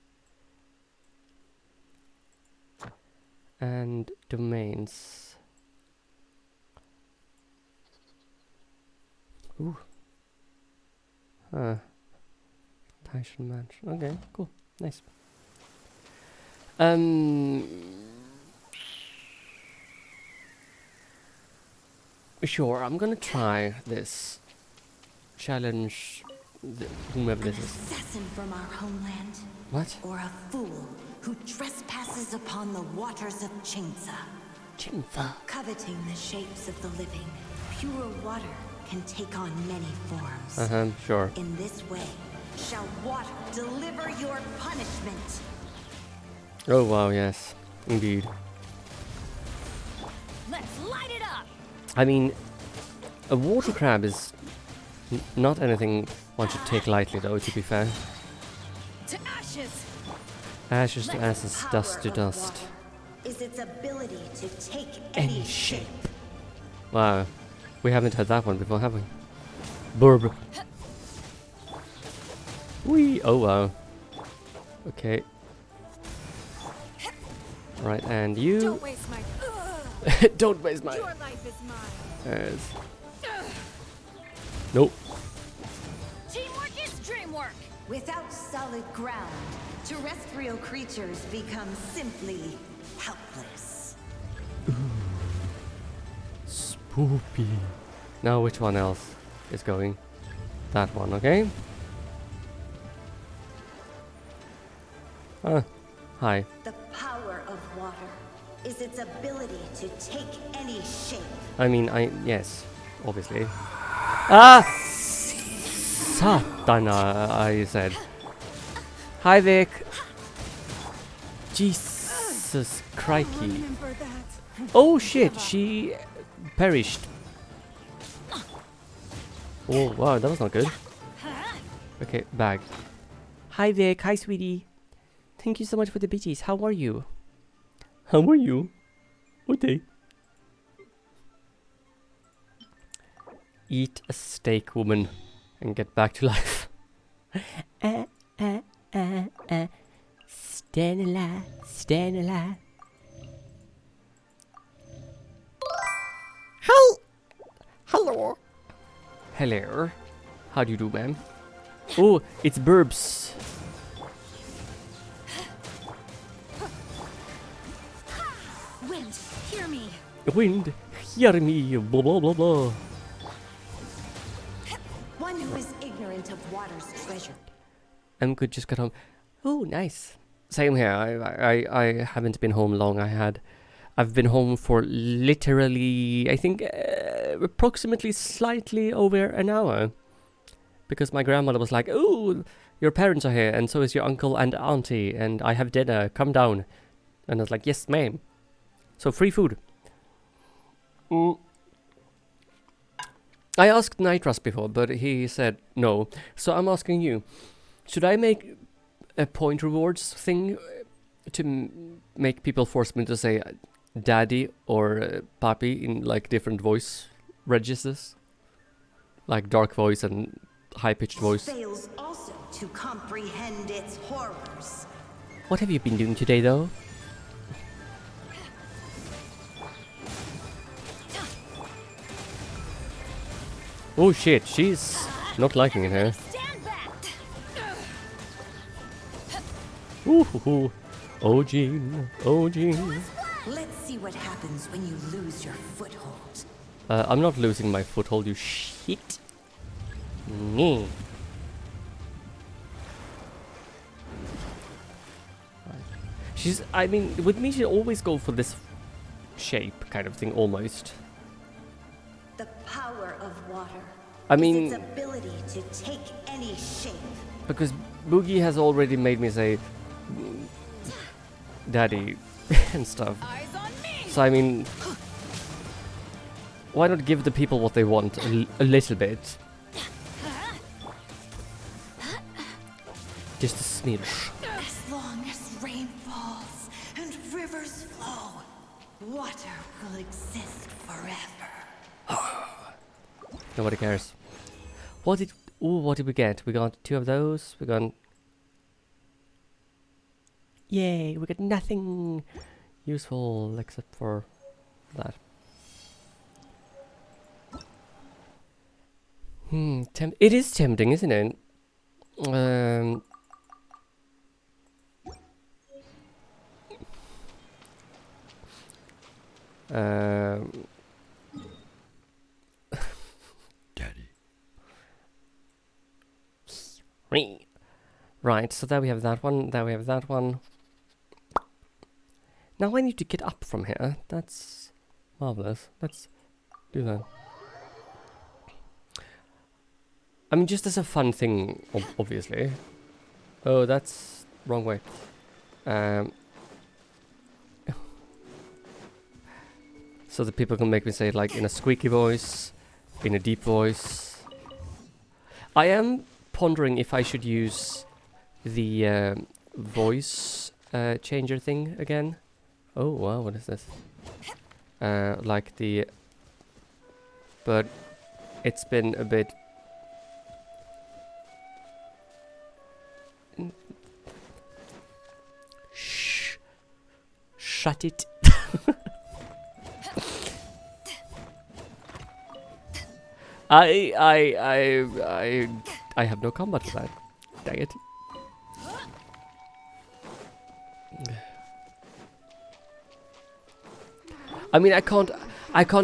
And domains. Ooh. Huh. Tyson Mansion. Okay, cool. Nice. Sure, I'm gonna try this. Challenge whomever this is. Assassin from our homeland. What? Or a fool who trespasses upon the waters of Chingsa. Chingsa. Coveting the shapes of the living, pure water can take on many forms. Sure. In this way, shall water deliver your punishment. Oh wow, yes, indeed. Let's light it up. I mean, a water crab is not anything one should take lightly, though. To be fair, To ashes. ashes to ashes, Power dust to of dust. water is its ability to take Any any shape. Wow, we haven't had that one before, have we? Burb. Wee. Oh wow. Okay. Right, and you. Don't waste my. Don't waste my. Your life is mine. Yes. Nope. Teamwork is dreamwork. Without solid ground, terrestrial creatures become simply helpless. Spoopy. Now which one else is going? That one, okay? Hi. The power of water is its ability to take any shape. I mean, yes, obviously. Ah! Satana, I said. Hi, Vic. Jesus crikey. Remember that. Oh shit, she perished. Oh wow, that was not good. Okay, bag. Hi Vic, hi sweetie. Thank you so much for the bitches. How are you? How are you? Okay. Eat a steak, woman, and get back to life. Stand alive, stand alive. Hello. Hello. How do you do, ma'am? Oh, it's Burbs. Wind, hear me. Wind, hear me, blah blah blah blah. One who is ignorant of water's treasure. Good, just got home. Oh, nice. Same here. I haven't been home long. I've been home for literally, I think, approximately slightly over an hour. Because my grandmother was like, "Oh, your parents are here, and so is your uncle and auntie, and I have dinner. Come down." And I was like, "Yes, ma'am." So free food. I asked Nitras before, but he said no. So I'm asking you, should I make a point rewards thing to make people force me to say daddy or papi in like different voice registers? Like dark voice and high-pitched voice. Fails also to comprehend its horrors. What have you been doing today, though? Oh shit, she's not liking it here. Stand back. Ooh hoo hoo. Oh Jean, oh Jean. Let's see what happens when you lose your foothold. I'm not losing my foothold, you shit. Nee. I mean, with me, she always go for this shape kind of thing, almost. The power of water I is mean, its ability to take any shape. because Boogie has already made me say daddy and stuff. Eyes on me. So I mean, why not give the people what they want a little bit? Just a smidge. As long as rain falls and rivers flow, water will exist forever. Nobody cares. What did we get? We got 2 of those. We got. Yay! We got nothing useful except for that. It is tempting, isn't it? Daddy. Right, so there we have that one, there we have that one. Now I need to get up from here. That's marvelous. Let's do that. I mean, just as a fun thing, obviously. Oh, that's wrong way. So that people can make me say it like in a squeaky voice, in a deep voice. I am pondering if I should use the voice changer thing again. Oh wow, what is this? Like the... But it's been a bit... Shh. Shut it. I have no combat for that. Dang it. I mean, I can't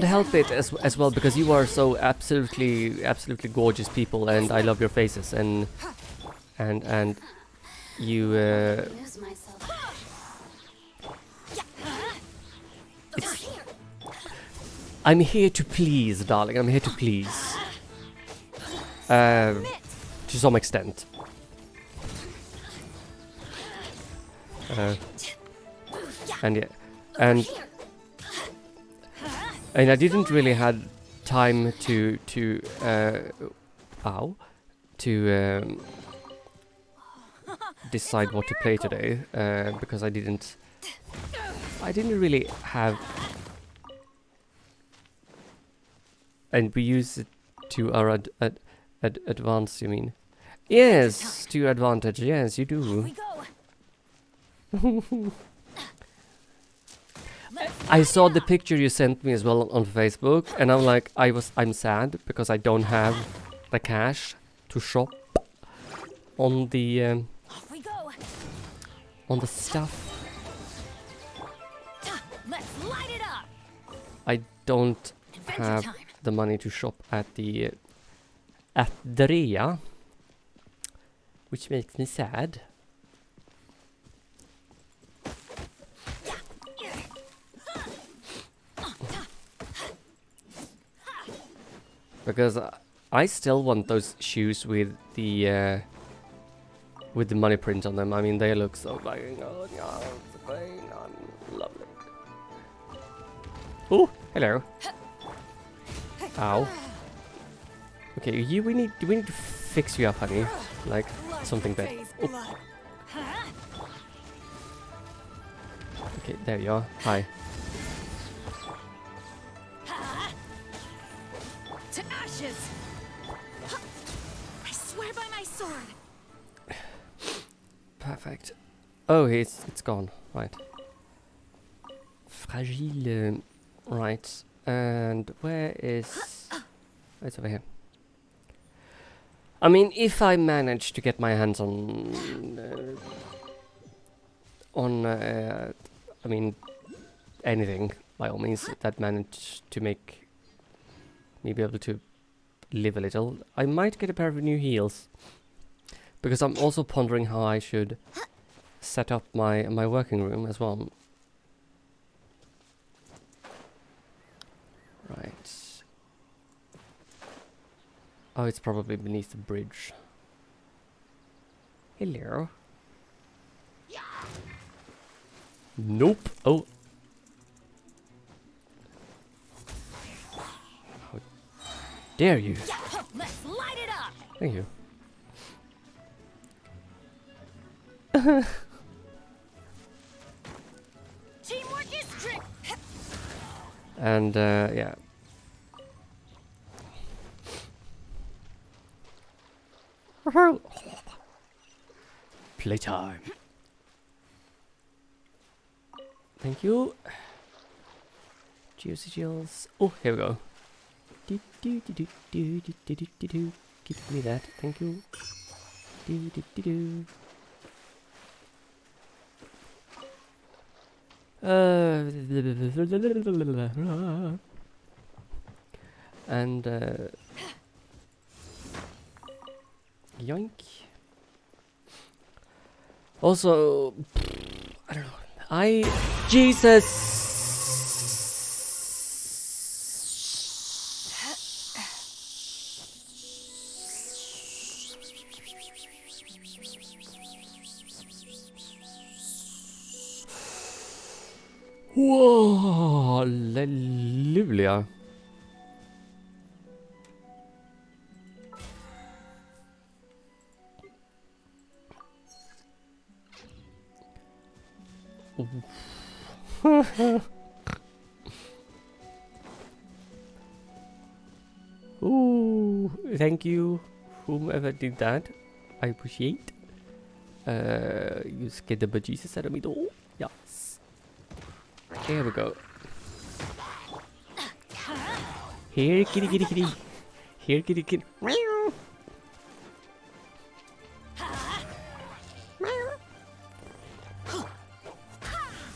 help it as well because you are so absolutely gorgeous people, and I love your faces, and you. Lose myself. I'm here to please, darling. I'm here to please. To some extent. And yeah, and I didn't really had time to decide what to play today because I didn't really have. And we use it to our advance, you mean? Yes, to your advantage. Yes, you do. I saw the picture you sent me as well on Facebook, and I'm like, I'm sad because I don't have the cash to shop on the stuff. Let's light it up. I don't have the money to shop at the rea, which makes me sad. Because I still want those shoes with the money print on them. I mean, they look so fucking lovely. Oh, hello. Ow. Okay, we need to fix you up, honey. Like something bad. Oh. Okay, there you are. Hi. To ashes. I swear by my sword. Perfect. Oh, it's gone. Right. Fragile. Right. And where is... It's over here. I mean, if I manage to get my hands on... I mean, anything, by all means, that managed to make me be able to live a little, I might get a pair of new heels. Because I'm also pondering how I should set up my working room as well. Right. Oh, it's probably beneath the bridge. Hello. Nope. Oh. How dare you? Let's light it up. Thank you. Teamwork is trick. And yeah. Playtime. Thank you. Juicy Jills. Oh, here we go. Give me that. Thank you. And yoink. Also, I don't know. Jesus. Whoa, Livlia. Ooh, thank you, whomever did that. I appreciate. You scared the bejesus out of me, though. Yes. Here we go. Here, kitty, kitty, kitty. Here, kitty, kitty. Meow.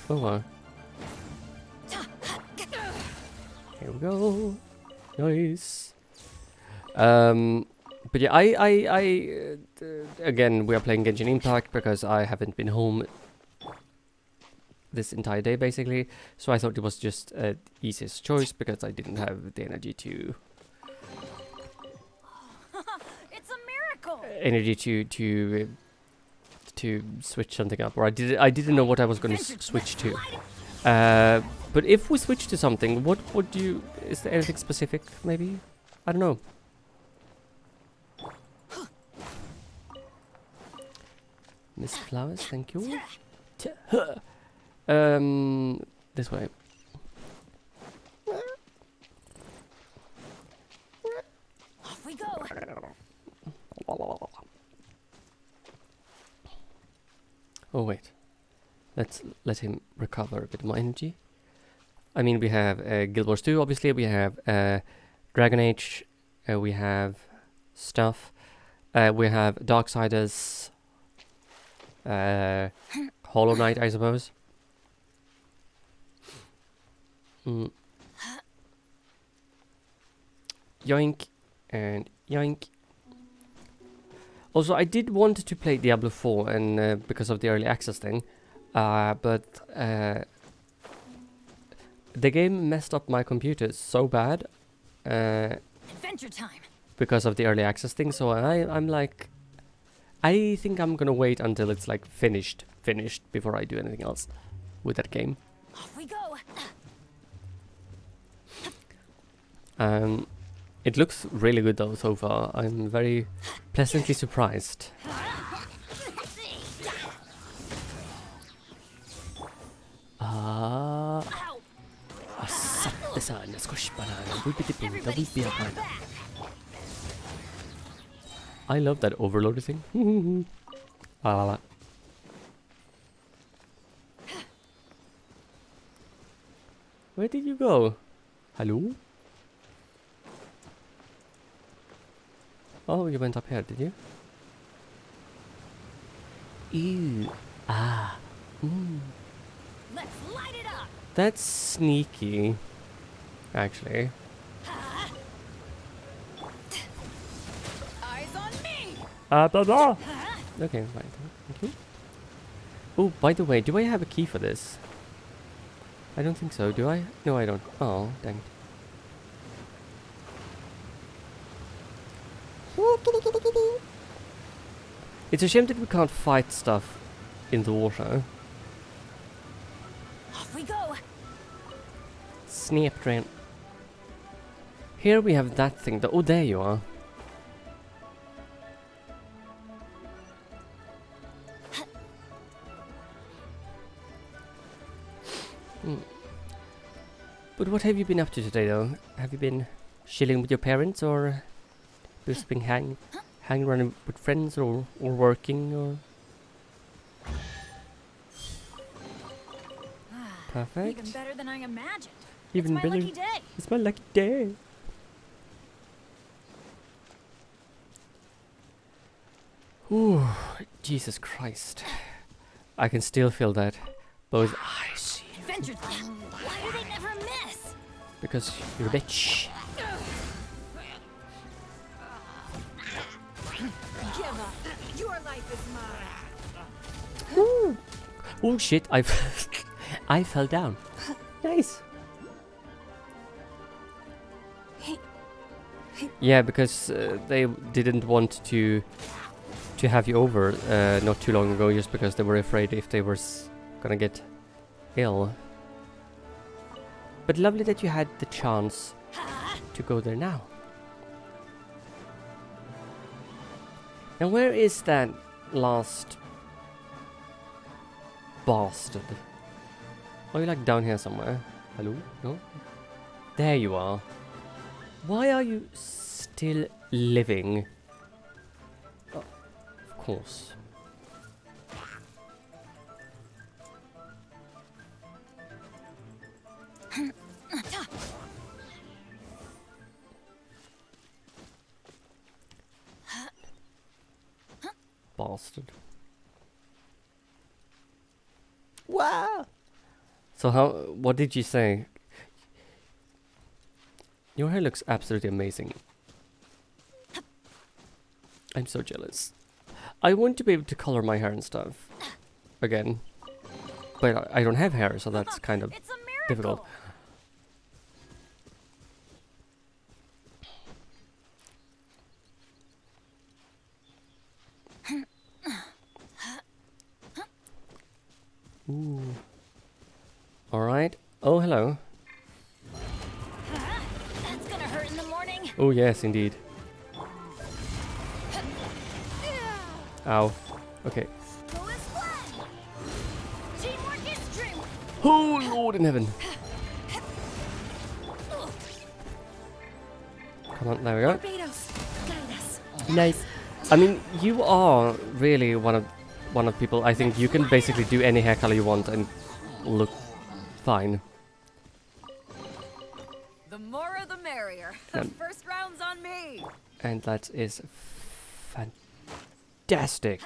Oh, wow. Here we go. Nice. But yeah, again, we are playing Genshin Impact because I haven't been home this entire day, basically. So I thought it was just the easiest choice because I didn't have the energy to... It's a miracle. Energy to switch something up, or I didn't know what I was going to switch to. But if we switch to something, what would you... Is there anything specific, maybe? I don't know. Miss Flowers, thank you. This way. Off we go. Oh wait, let's let him recover a bit more energy. I mean, we have Guild Wars 2, obviously. We have Dragon Age. We have stuff. We have Darksiders. Hollow Knight, I suppose. Yoink and yoink. Also, I did want to play Diablo 4 and because of the early access thing, but the game messed up my computer so bad Adventure time. because of the early access thing. So I'm like, I think I'm gonna wait until it's like finished before I do anything else with that game. Off we go. It looks really good though so far. I'm very pleasantly surprised. I love that overloader thing. La la la. Where did you go? Hello? Oh, you went up here, did you? Ew. Ah. Let's light it up. That's sneaky. Actually. Eyes on me. Okay, right. Thank you. Oh, by the way, do I have a key for this? I don't think so, do I? No, I don't. Oh, dang. It's a shame that we can't fight stuff in the water. Off we go. Snap train. Here we have that thing. Oh, there you are. But what have you been up to today, though? Have you been chilling with your parents, or just been hanging around with friends, or working, or? Perfect. Even better than I imagined. Even it's my better. lucky day. It's my lucky day. Ooh, Jesus Christ! I can still feel that. Both eyes. Adventure time. Why do they never miss? Because you're a bitch. Give up. Your life is mine. Ooh. Oh shit! I I fell down. Nice. Yeah, because they didn't want to to have you over not too long ago, just because they were afraid if they were gonna get ill. But lovely that you had the chance to go there now. Now where is that last bastard? Are you like down here somewhere? Hello? No? There you are. Why are you still living? Oh, of course. Bastard. Wow. So what did you say? Your hair looks absolutely amazing. I'm so jealous. I want to be able to color my hair and stuff again. But I don't have hair, so that's kind of It's a miracle. difficult. Ooh. Alright. Oh, hello. That's gonna hurt in the morning. Oh, yes, indeed. Ow. Okay. Go as planned. Teamwork is true. Oh, Lord in heaven. Come on, there we go. Barbados, guide us. Nice. I mean, you are really one of people. I think you can basically do any hair color you want and look fine. The more the merrier. First round's on me. And that is fantastic.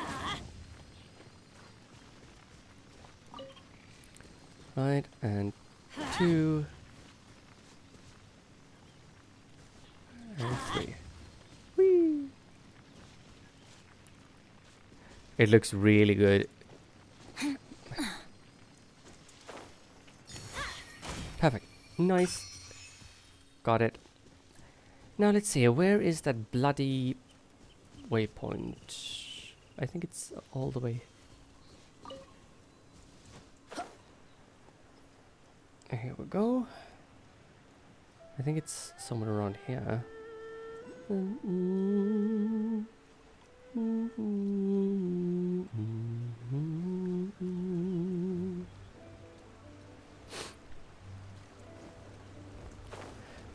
Right, and 2 and 3. Whee! It looks really good. Perfect. Nice. Got it. Now let's see, where is that bloody waypoint? I think it's all the way. Here we go. I think it's somewhere around here.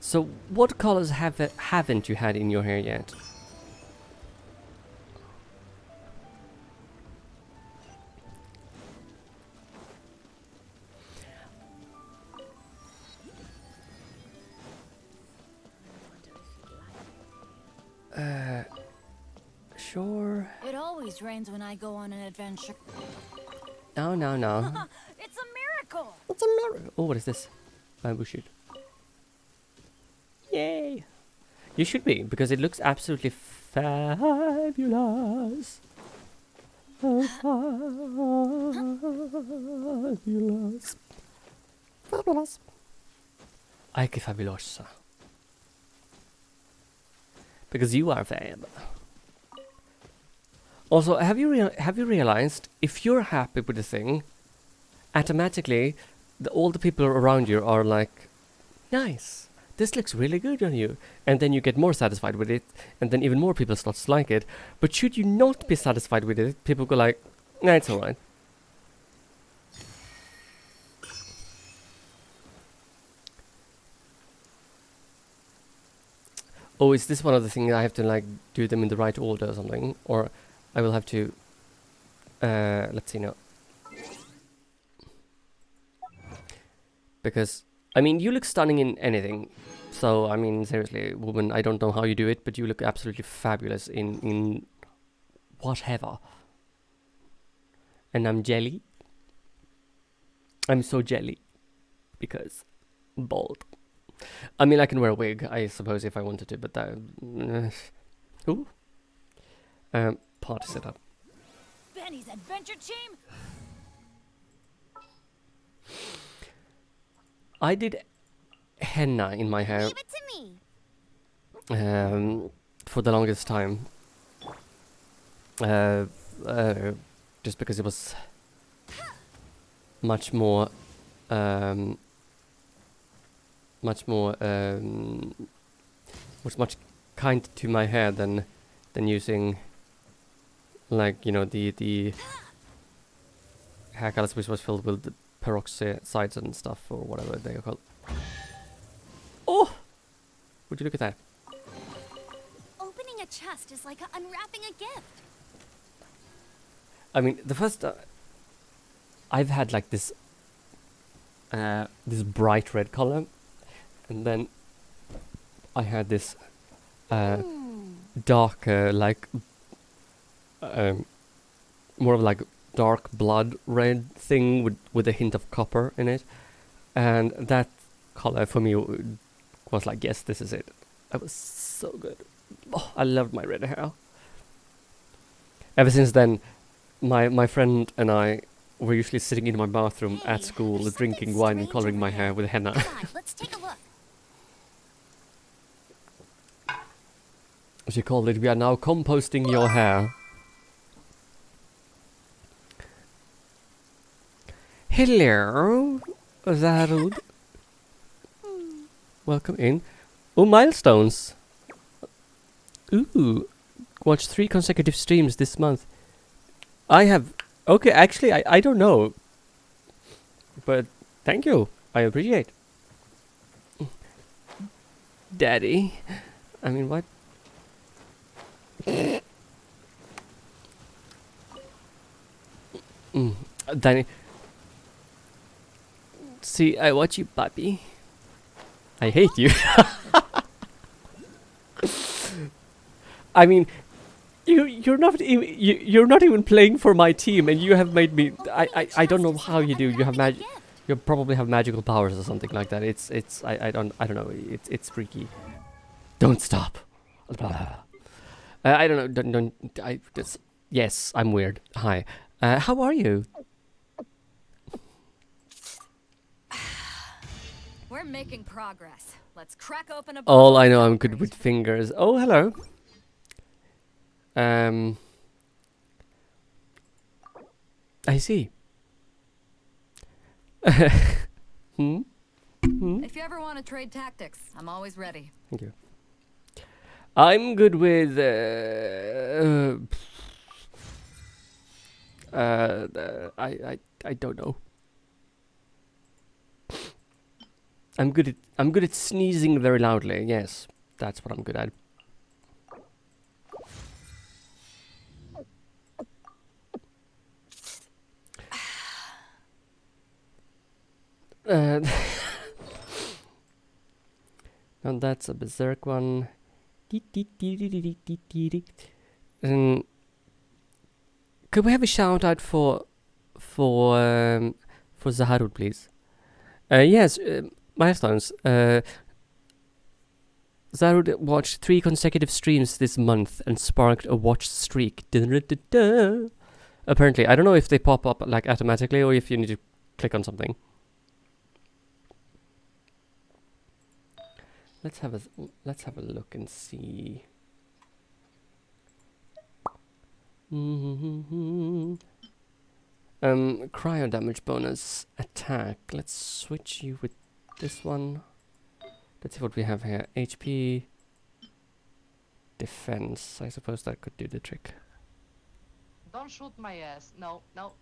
So, what colors haven't you had in your hair yet? Sure. It always rains when I go on an adventure. No, no, no. It's a miracle. It's a mirror. Oh, what is this? Bamboo shoot. Yay! You should be, because it looks absolutely fabulous. Fabulous. Fabulous. Ay, que fabulosa. Because you are fab. Also, have you realized if you're happy with the thing, automatically all the people around you are like, nice, this looks really good on you, and then you get more satisfied with it, and then even more people start to like it. But should you not be satisfied with it, people go like, nah, it's alright. Oh, is this one of the things I have to like do them in the right order or something? Or I will have to, let's see now. Because, I mean, you look stunning in anything. So, I mean, seriously, woman, I don't know how you do it, but you look absolutely fabulous in whatever. And I'm jelly. I'm so jelly. Because bald. I mean, I can wear a wig, I suppose, if I wanted to, but that... ooh. Party setup. Benny's adventure team. I did henna in my hair Leave it to me. for the longest time. uh, just because it was much more, um, was much kinder to my hair than using, like, you know, the hair colors which was filled with the peroxides and stuff, or whatever they are called. Oh, would you look at that? Opening a chest is like unwrapping a gift. I mean, the first I've had like this this bright red color, and then I had this darker, like more of like dark blood red thing with a hint of copper in it, and that color for me was like, yes, this is it. It was so good. Oh, I loved my red hair. Ever since then, my friend and I were usually sitting in my bathroom Hey, at school, there's drinking something wine and strange coloring over my here. hair with henna. Come on, let's take a look. She called it, "We are now composting your hair." Hello, Zarud. Welcome in. Oh, milestones. Ooh, watch 3 consecutive streams this month. I have... Okay, actually, I don't know. But thank you. I appreciate. Daddy. I mean, what? Danny. See, I watch you, puppy. I hate you. I mean, you're not even you're not even playing for my team, and you have made me. I don't know how you do. You have you probably have magical powers or something like that. I don't know. It's freaky. Don't stop. I don't know. Don't I just yes. I'm weird. Hi. How are you? We're making progress. Let's crack open a All bottle I and know, I'm good celebrate. with fingers. Oh, hello. I see. Hmm? If you ever want to trade tactics, I'm always ready. Thank you. I'm good with I don't know. I'm good at sneezing very loudly. Yes, that's what I'm good at. And that's a berserk one. Could we have a shout out for Zaharud, please? Yes, milestones. Zaharud watched 3 consecutive streams this month and sparked a watch streak. Dun-dun-dun-dun. Apparently, I don't know if they pop up like automatically or if you need to click on something. Let's have a look and see. Cryo damage bonus attack. Let's switch you with this one. Let's see what we have here. HP, defense. I suppose that could do the trick. Don't shoot my ass. No, no.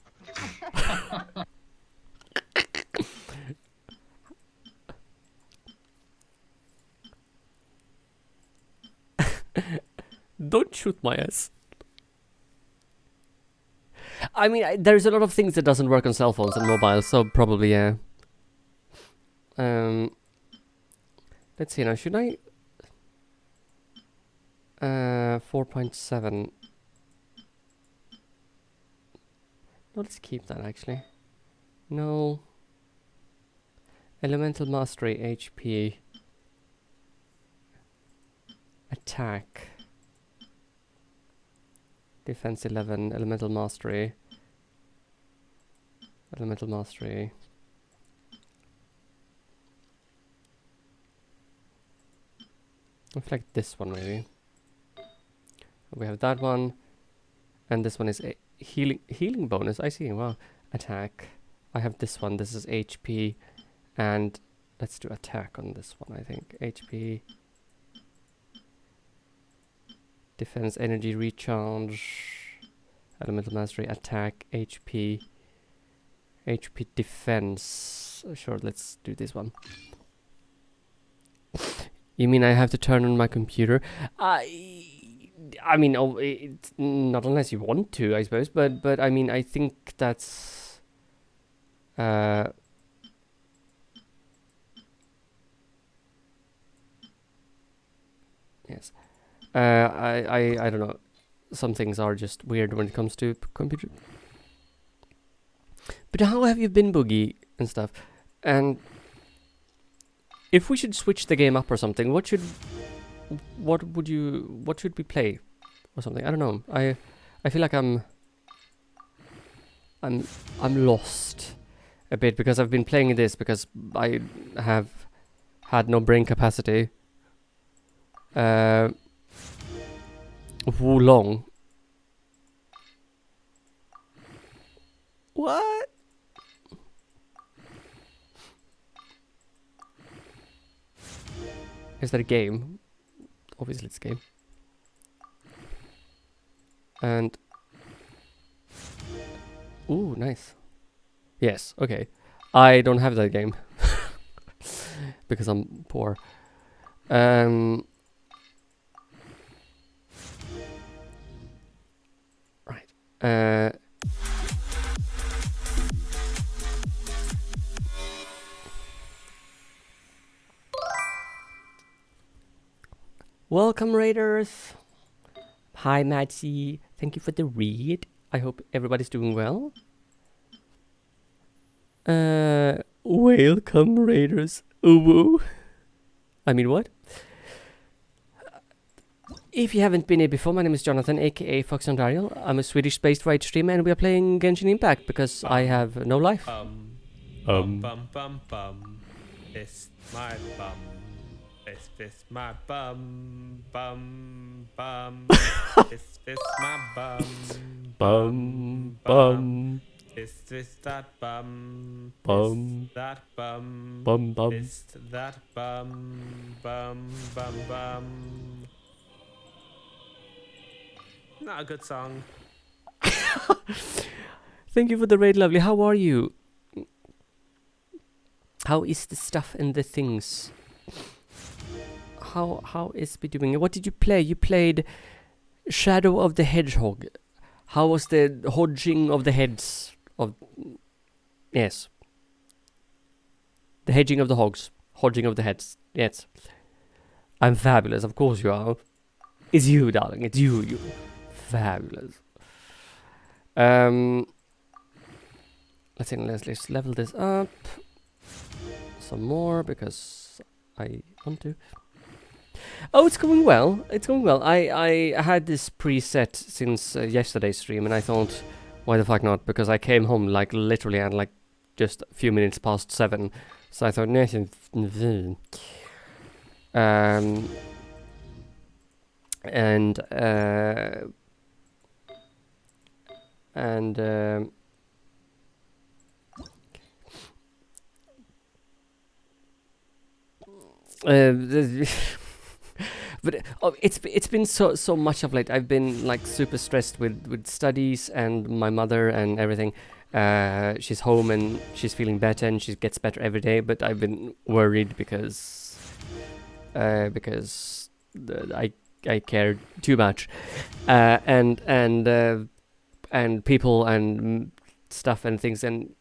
Don't shoot my ass. I mean, there's a lot of things that doesn't work on cell phones and mobiles, so probably yeah. Let's see now. Should I? 4.7. No, let's keep that actually. No. Elemental mastery, HP, attack, defense 11, elemental mastery. Reflect this one maybe. We have that one. And this one is a healing bonus. I see. Wow. Attack. I have this one. This is HP. And let's do attack on this one, I think. HP. Defense, energy, recharge. Elemental mastery, attack, HP. HP, defense. Sure, let's do this one. You mean I have to turn on my computer? I mean, oh, it's not unless you want to, I suppose. But I mean, I think that's yes. I don't know. Some things are just weird when it comes to computer. But how have you been, Boogie, and stuff? And if we should switch the game up or something, what should we play or something? I don't know. I feel like I'm lost a bit because I've been playing this because I have had no brain capacity. Wulong. What? Is that a game? Obviously it's a game. And ooh, nice. Yes, okay. I don't have that game because I'm poor. Right. Welcome, Raiders. Hi, Matsy. Thank you for the read. I hope everybody's doing well. Welcome, Raiders. Ooh. I mean, what? If you haven't been here before, my name is Jonathan, aka Fox and Daryl. I'm a Swedish-based Raid streamer, and we are playing Genshin Impact because I have no life. Bum. It's my bum. It's my bum. It's my bum. Bum. It's that bum. Bum. It's that bum. Bum. It's that bum. Bum. Not a good song. Thank you for the raid, lovely. How are you? How is the stuff and the things? How is we doing? What did you play? You played Shadow of the Hedgehog. How was the hodging of the heads of? Yes. The hedging of the hogs. Hodging of the heads. Yes. I'm fabulous. Of course you are. It's you, darling. It's you. You. Fabulous. Let's see. Let's level this up some more because I want to. Oh, it's going well. It's going well. I had this preset since yesterday's stream, and I thought, why the fuck not? Because I came home like literally at like just a few minutes past 7, so I thought, but it's been so much of late. I've been like super stressed with studies and my mother and everything. She's home and she's feeling better and she gets better every day. But I've been worried because I care too much, and people and stuff and things and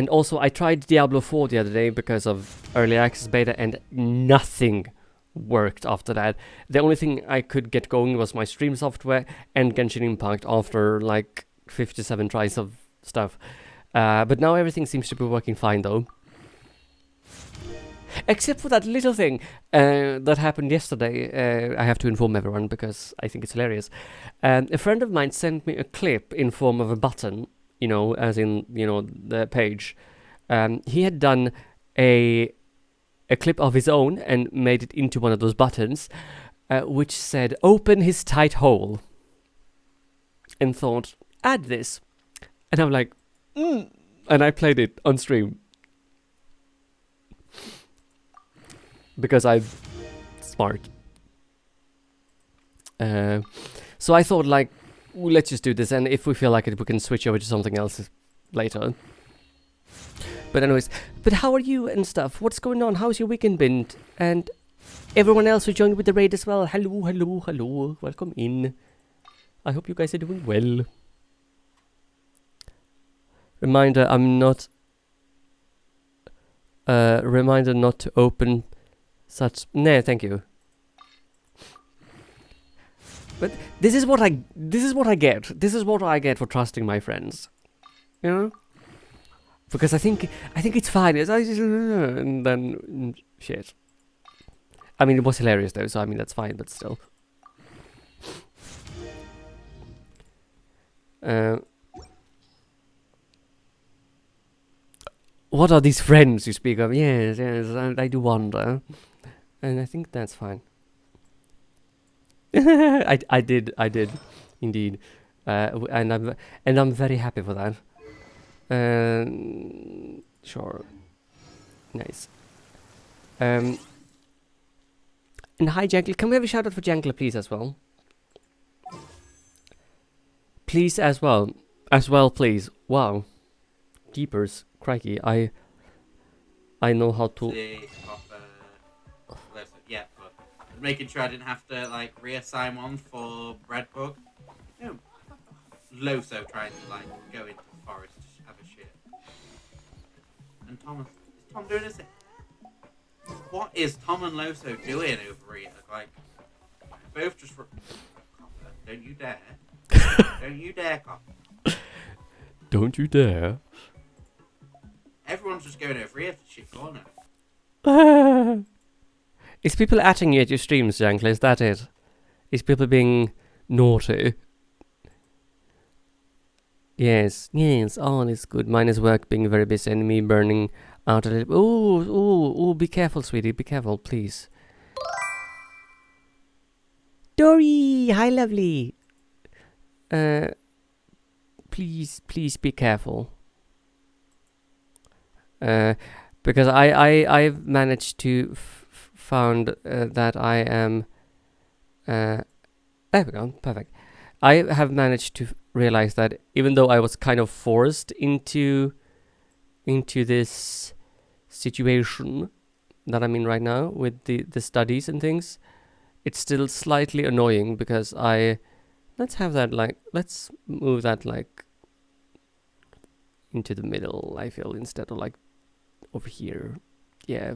also I tried Diablo 4 the other day because of early access beta and nothing worked after that. The only thing I could get going was my stream software and Genshin Impact after like 57 tries of stuff. But now everything seems to be working fine though. Except for that little thing that happened yesterday. I have to inform everyone because I think it's hilarious. A friend of mine sent me a clip in form of a button, you know, as in, you know, the page. He had done a clip of his own and made it into one of those buttons, which said, "Open his tight hole." and thought, add this. And I'm like, and I played it on stream. Because I'm smart. So I thought, like, well, let's just do this, and if we feel like it, we can switch over to something else later. But anyways, but how are you and stuff? What's going on? How's your weekend been? And everyone else who joined with the raid as well. Hello, hello, hello. Welcome in. I hope you guys are doing well. Reminder, I'm not... reminder not to open such... Nah, thank you. But this is what I get. This is what I get for trusting my friends. You know? Because I think it's fine. And then shit. I mean, it was hilarious though, so I mean that's fine, but still. What are these friends you speak of? Yes, I do wonder. And I think that's fine. I did indeed, and I'm very happy for that. Sure, nice. And hi Jankler, can we have a shout out for Jankler please as well? Please as well please. Wow, jeepers, crikey! I know how to. Yeah, but making sure I didn't have to like reassign one for Redbug. No, Loso trying to like go into the forest to have a shit. And Thomas, is Tom doing this? What is Tom and Loso doing over here? Like, both just. Don't you dare! Don't you dare, copper! Don't you dare! Everyone's just going over here for shit corner. Is people atting you at your streams, Jankler? Is that it? Is people being naughty? Yes, all is good. Mine is work being very busy and me burning out a little. Ooh, be careful, sweetie. Be careful, please. Dory! Hi, lovely! Please be careful. Because I've managed to found that I am there we go, perfect. I have managed to realize that even though I was kind of forced into this situation that I'm in right now with the studies and things, it's still slightly annoying because let's move that like into the middle, I feel, instead of like over here. Yeah,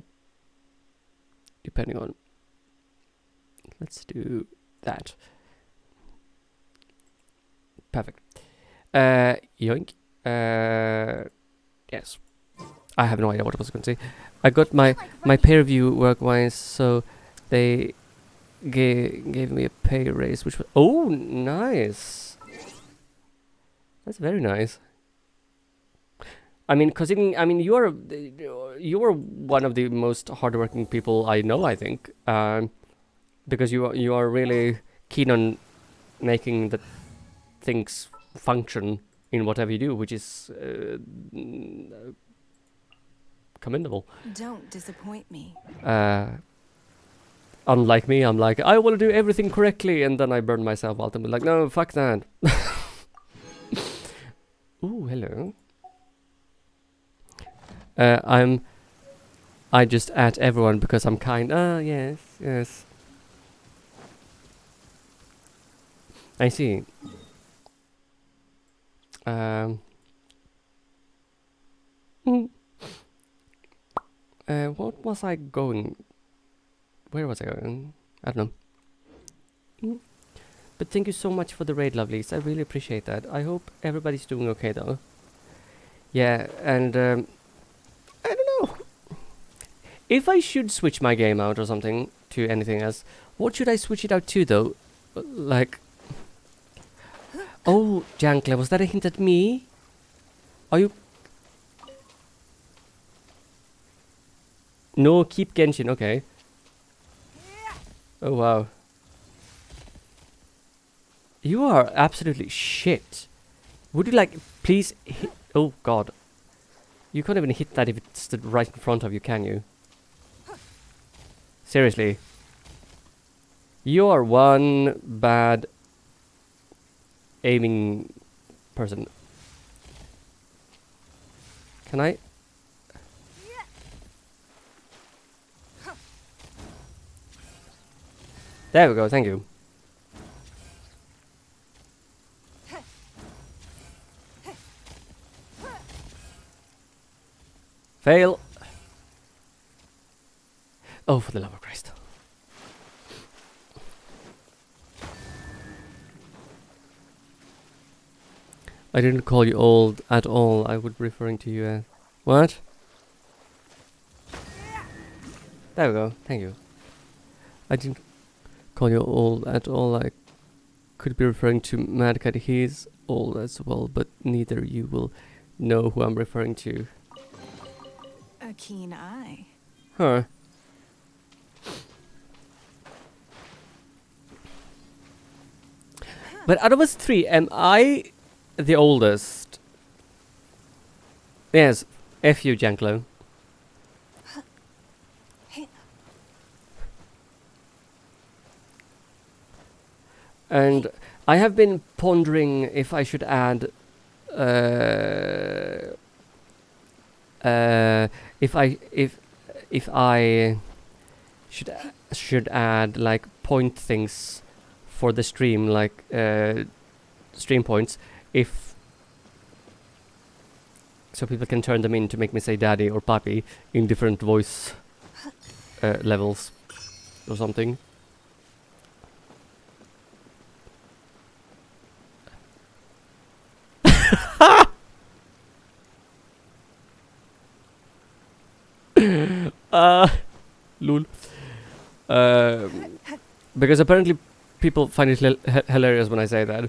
depending on, let's do that. Perfect. Yoink. Yes. I have no idea what I was going to say. I got my peer review work-wise, so they gave me a pay raise, which was... Oh, nice. That's very nice. I mean, considering... I mean, you are one of the most hardworking people I know, I think. Because you are really keen on making the things function in whatever you do, which is commendable. Don't disappoint me. Unlike me, I'm like, I want to do everything correctly, and then I burn myself out and be like, no, fuck that. Ooh, hello. I just add everyone because I'm kind. Yes. I see. What was I going? Where was I going? I don't know. But thank you so much for the raid, lovelies. I really appreciate that. I hope everybody's doing okay, though. Yeah, and I don't know. If I should switch my game out or something to anything else, what should I switch it out to, though? Like... Oh, Jankler, was that a hint at me? Are you... No, keep Genshin, okay. Oh, wow. You are absolutely shit. Would you like, please hit... Oh, God. You can't even hit that if it's right in front of you, can you? Seriously. You are one bad aiming person. Can I? There we go, thank you. Fail. Oh, for the love of Christ. I didn't call you old at all. I would be referring to you as... What? There we go. Thank you. I didn't call you old at all. I could be referring to Mad Cat. He's old as well, but neither you will know who I'm referring to. A keen eye. Huh. But out of us three, am I the oldest? Yes, F you, Janklo. And I have been pondering if I should add, if I should add like point things for the stream, like stream points, if so people can turn them in to make me say daddy or papi in different voice levels or something. Lol. Because apparently people find it hilarious when I say that.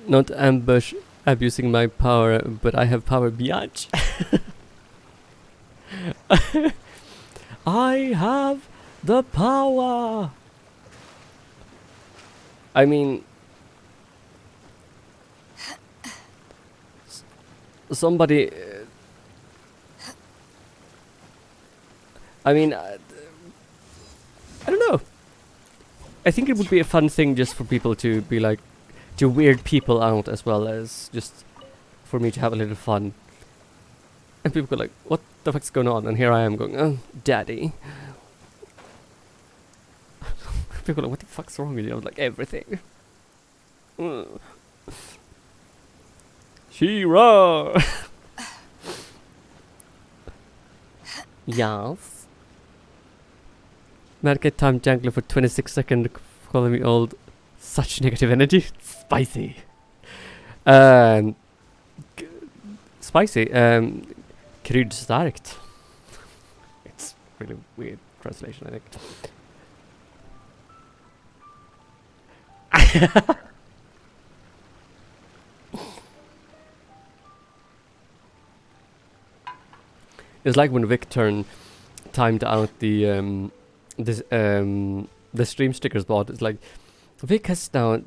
Not ambush abusing my power, but I have power, biatch. I have the power. I mean, somebody. I mean, I don't know. I think it would be a fun thing just for people to be like, to weird people out as well as just for me to have a little fun. And people go like, what the fuck's going on? And here I am going, oh, daddy. People are like, what the fuck's wrong with you? I was like, everything. She-Ra! Yes. Market time jungler for 26 seconds, calling me old. Such negative energy. Spicy. Spicy. Kryddstarkt. It's really weird translation, I think. It's like when Vic timed out the stream stickers bot. It's like Vic has now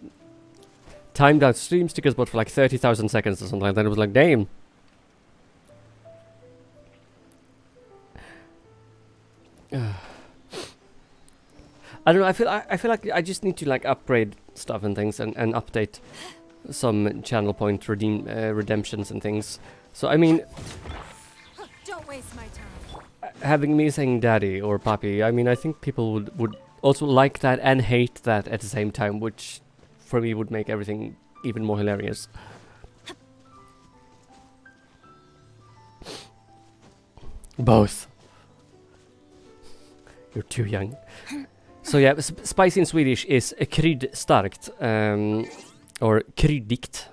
timed out stream stickers bot for like 30,000 seconds or something like that. It was like, damn. I don't know. I feel like I just need to like upgrade stuff and things and update some channel point redemptions and things. So I mean, Don't waste my time. having me saying daddy or papi, I mean, I think people would also like that and hate that at the same time, which for me would make everything even more hilarious. Both. You're too young. So yeah, spicy in Swedish is kryddstarkt, or kryddigt.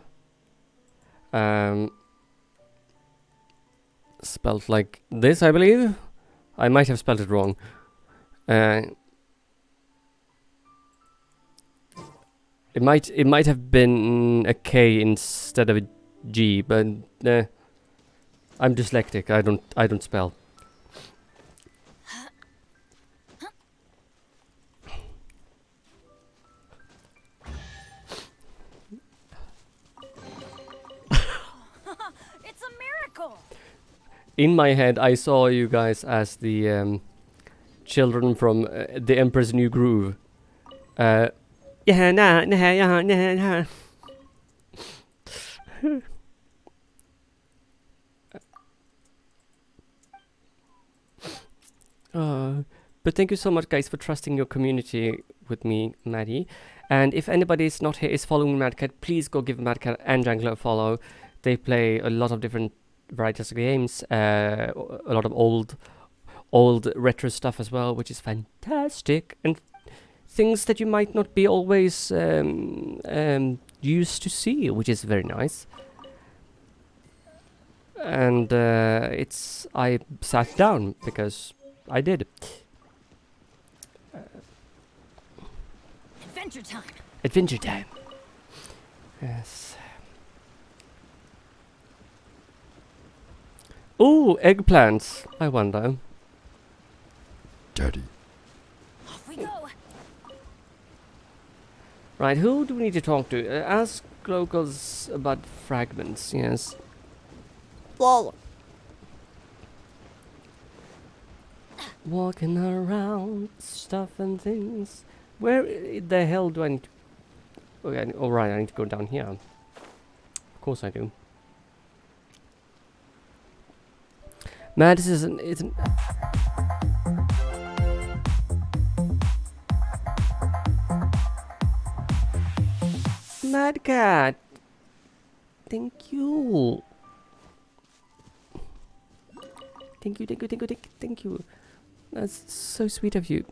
Spelled like this, I believe. I might have spelled it wrong. Uh, it might have been a K instead of a G, but I'm dyslexic. I don't spell. It's a miracle. In my head, I saw you guys as the children from the Emperor's New Groove. Yeah, nah, nah, yeah, nah, nah. But thank you so much, guys, for trusting your community with me, Maddie. And if anybody is not here is following Madcat, please go give Madcat and Jangler a follow. They play a lot of different varieties of games, a lot of old retro stuff as well, which is fantastic, and things that you might not be always used to see, which is very nice. And I sat down because I did. Adventure time. Adventure time. Yes. Ooh, eggplants. I wonder. Daddy. Off we go. Right, who do we need to talk to? Ask locals about fragments, yes. Whoa. Walking around, stuff and things. Where the hell do I need to... Okay, alright, I need to go down here. Of course I do. Man, this isn't... Mad Cat! Thank you! Thank you. That's so sweet of you.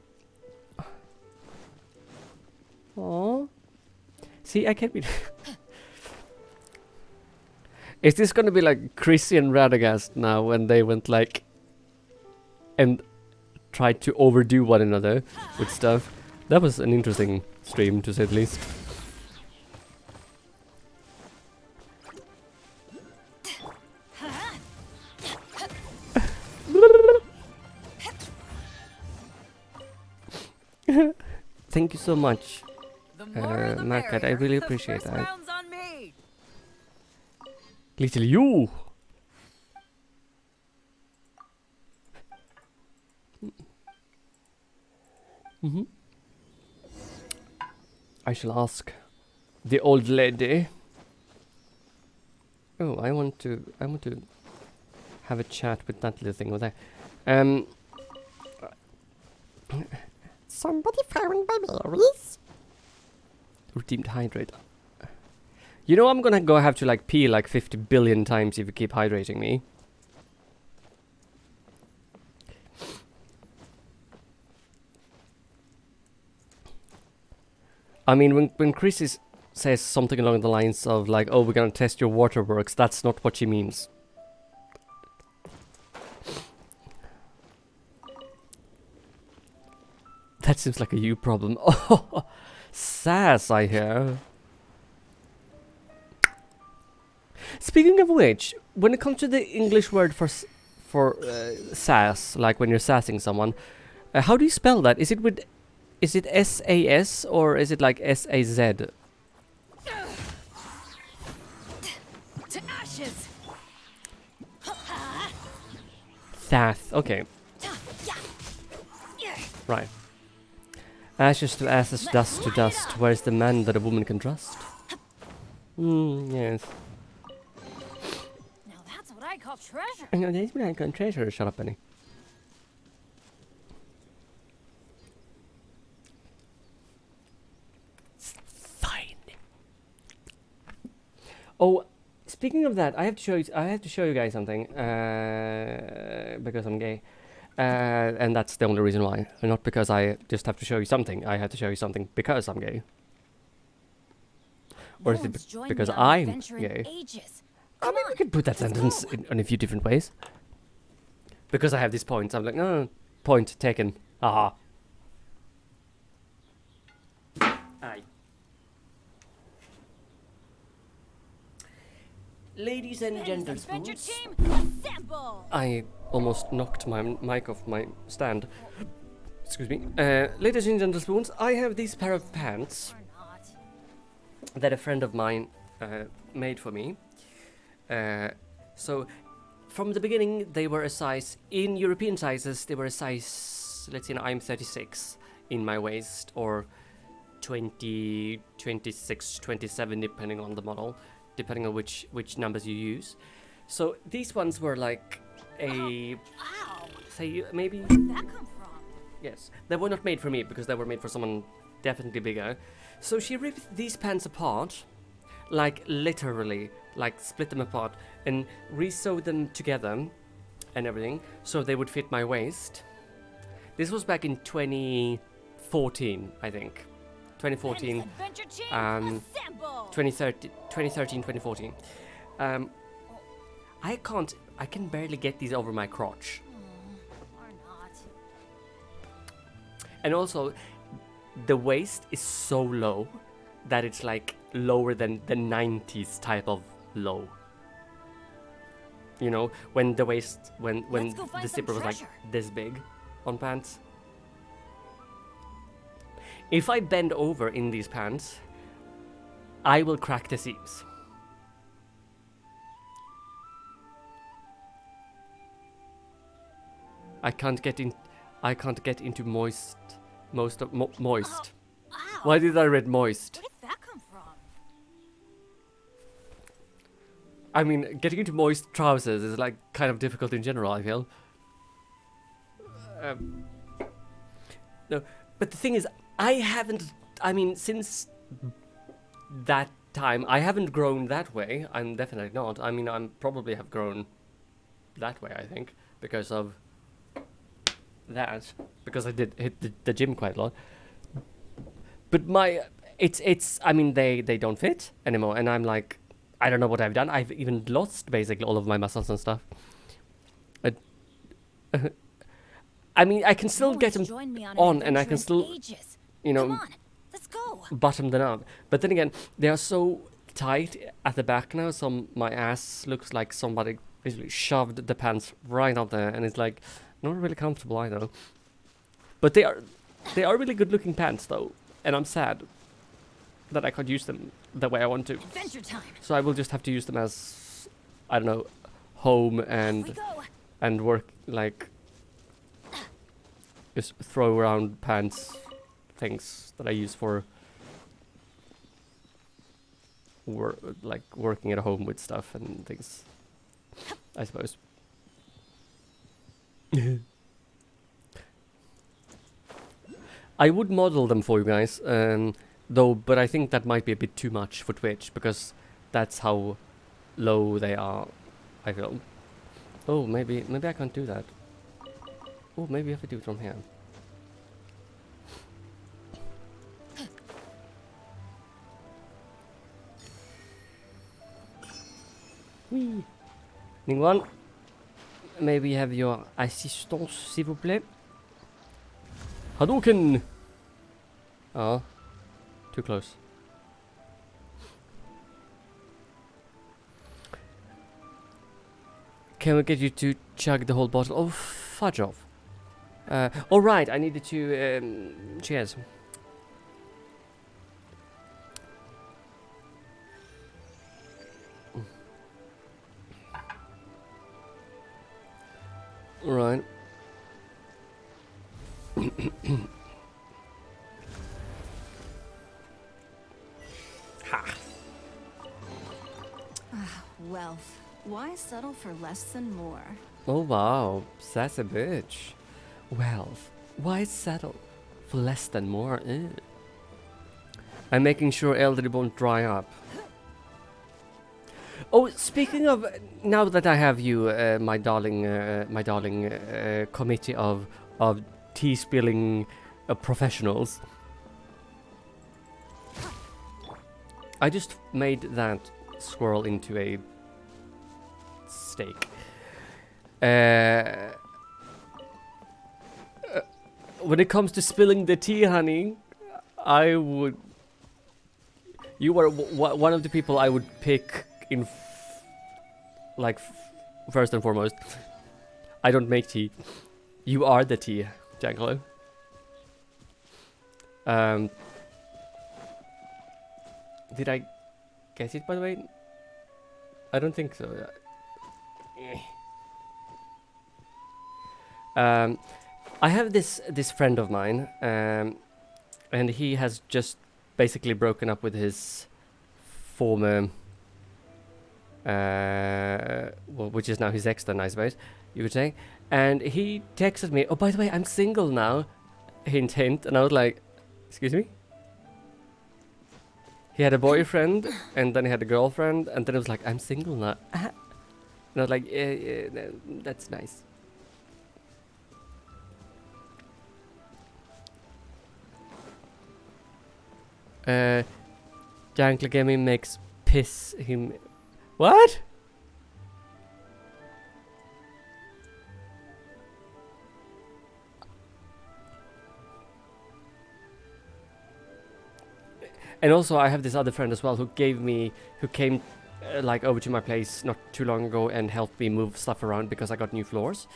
Aww. See, I can't be... Is this gonna be like Chrissy and Radagast now when they went like... and tried to overdo one another with stuff? That was an interesting stream, to say the least. Thank you so much, Market. I really appreciate that. Little you. I shall ask the old lady. Oh, I want to have a chat with that little thing over there. Somebody found my berries. Redeemed hydrate. You know I'm gonna have to like pee like 50 billion times if you keep hydrating me. I mean, when Chris says something along the lines of like, oh, we're gonna test your waterworks, that's not what she means. That seems like a you problem. Oh, sass, I hear. Speaking of which, when it comes to the English word for sass, like when you're sassing someone, how do you spell that? Is it S-A-S or is it like S-A-Z? To ashes. Sass, okay. Right. Ashes to ashes, dust to dust. Where's the man that a woman can trust? Yes. Now that's what I call treasure. I know that's what I call treasure. Shut up, Benny. Fine. Oh, speaking of that, I have to show you guys something. Because I'm gay. And that's the only reason why. Not because I just have to show you something. I have to show you something because I'm gay. Or is it because I'm gay? I mean, we could put that sentence in a few different ways. Because I have these points, I'm like, no, point taken. Aha. Ladies and Adventure gentlemen, team, assemble! I almost knocked my mic off my stand. Excuse me. Ladies and gentlemen, I have this pair of pants Or not. that a friend of mine made for me. So, from the beginning, they were a size, in European sizes, they were a size, let's say I'm 36 in my waist, or 20, 26, 27, depending on the model, depending on which numbers you use. So, these ones were like a, Ow! say, maybe, Where did that come from? yes, they were not made for me, because they were made for someone definitely bigger. So she ripped these pants apart, like literally, like split them apart, and re-sewed them together and everything, so they would fit my waist. This was back in 2014, I think. 2014, Adventure team, assemble! 2013, 2014. I can barely get these over my crotch. Or not. And also, the waist is so low that it's like lower than the 90s type of low. You know, when the waist, when Let's go find the some zipper was like treasure. this big on pants. If I bend over in these pants, I will crack the seams. I can't get into moist. Moist. Ow! Why did I read moist? Where did that come from? I mean, getting into moist trousers is like kind of difficult in general, I feel. No, but the thing is, I mean, since that time, I haven't grown that way. I'm definitely not. I mean, I'm probably have grown that way, I think, because of that, because I did hit the gym quite a lot. But I mean, they don't fit anymore, and I'm like, I don't know what I've done. I've even lost basically all of my muscles and stuff. I mean, I can still get them Join me on, an and I adventure can in still, ages. you know, Come on, let's go. bottom them up. But then again, they are so tight at the back now, so my ass looks like somebody basically shoved the pants right up there, and it's like not really comfortable either. But they are really good looking pants though, and I'm sad that I can't use them the way I want to. Adventure time. So I will just have to use them as, I don't know, home Off we and go. work, like just throw around pants things that I use for like working at home with stuff and things, I suppose. I would model them for you guys, though, but I think that might be a bit too much for Twitch, because that's how low they are, I feel. Oh, maybe I can't do that. Oh, maybe I have to do it from here. Oui. Anyone? Maybe have your assistance, s'il vous plaît. Hadouken! Oh, too close. Can we get you to chug the whole bottle? Oh, fudge off. Alright, I needed to, cheers. Right. Wealth. Why settle for less than more? Oh wow, that's a bitch. Wealth. Why settle for less than more? Ew. I'm making sure elderly won't dry up. Oh, speaking of, now that I have you, my darling committee of tea spilling professionals, I just made that squirrel into a steak. When it comes to spilling the tea, honey, I would. You were one of the people I would pick in like, first and foremost, I don't make tea. You are the tea, Janklo. Did I get it, by the way? I don't think so. I have this friend of mine, and he has just basically broken up with his former, well, which is now his ex, then I suppose you could say. And he texted me, "Oh, by the way, I'm single now." Hint, hint. And I was like, "Excuse me?" He had a boyfriend, and then he had a girlfriend, and then it was like, "I'm single now." And I was like, yeah, that's nice. Janklo Gaming makes piss him. What? And also, I have this other friend as well who came like over to my place not too long ago and helped me move stuff around because I got new floors.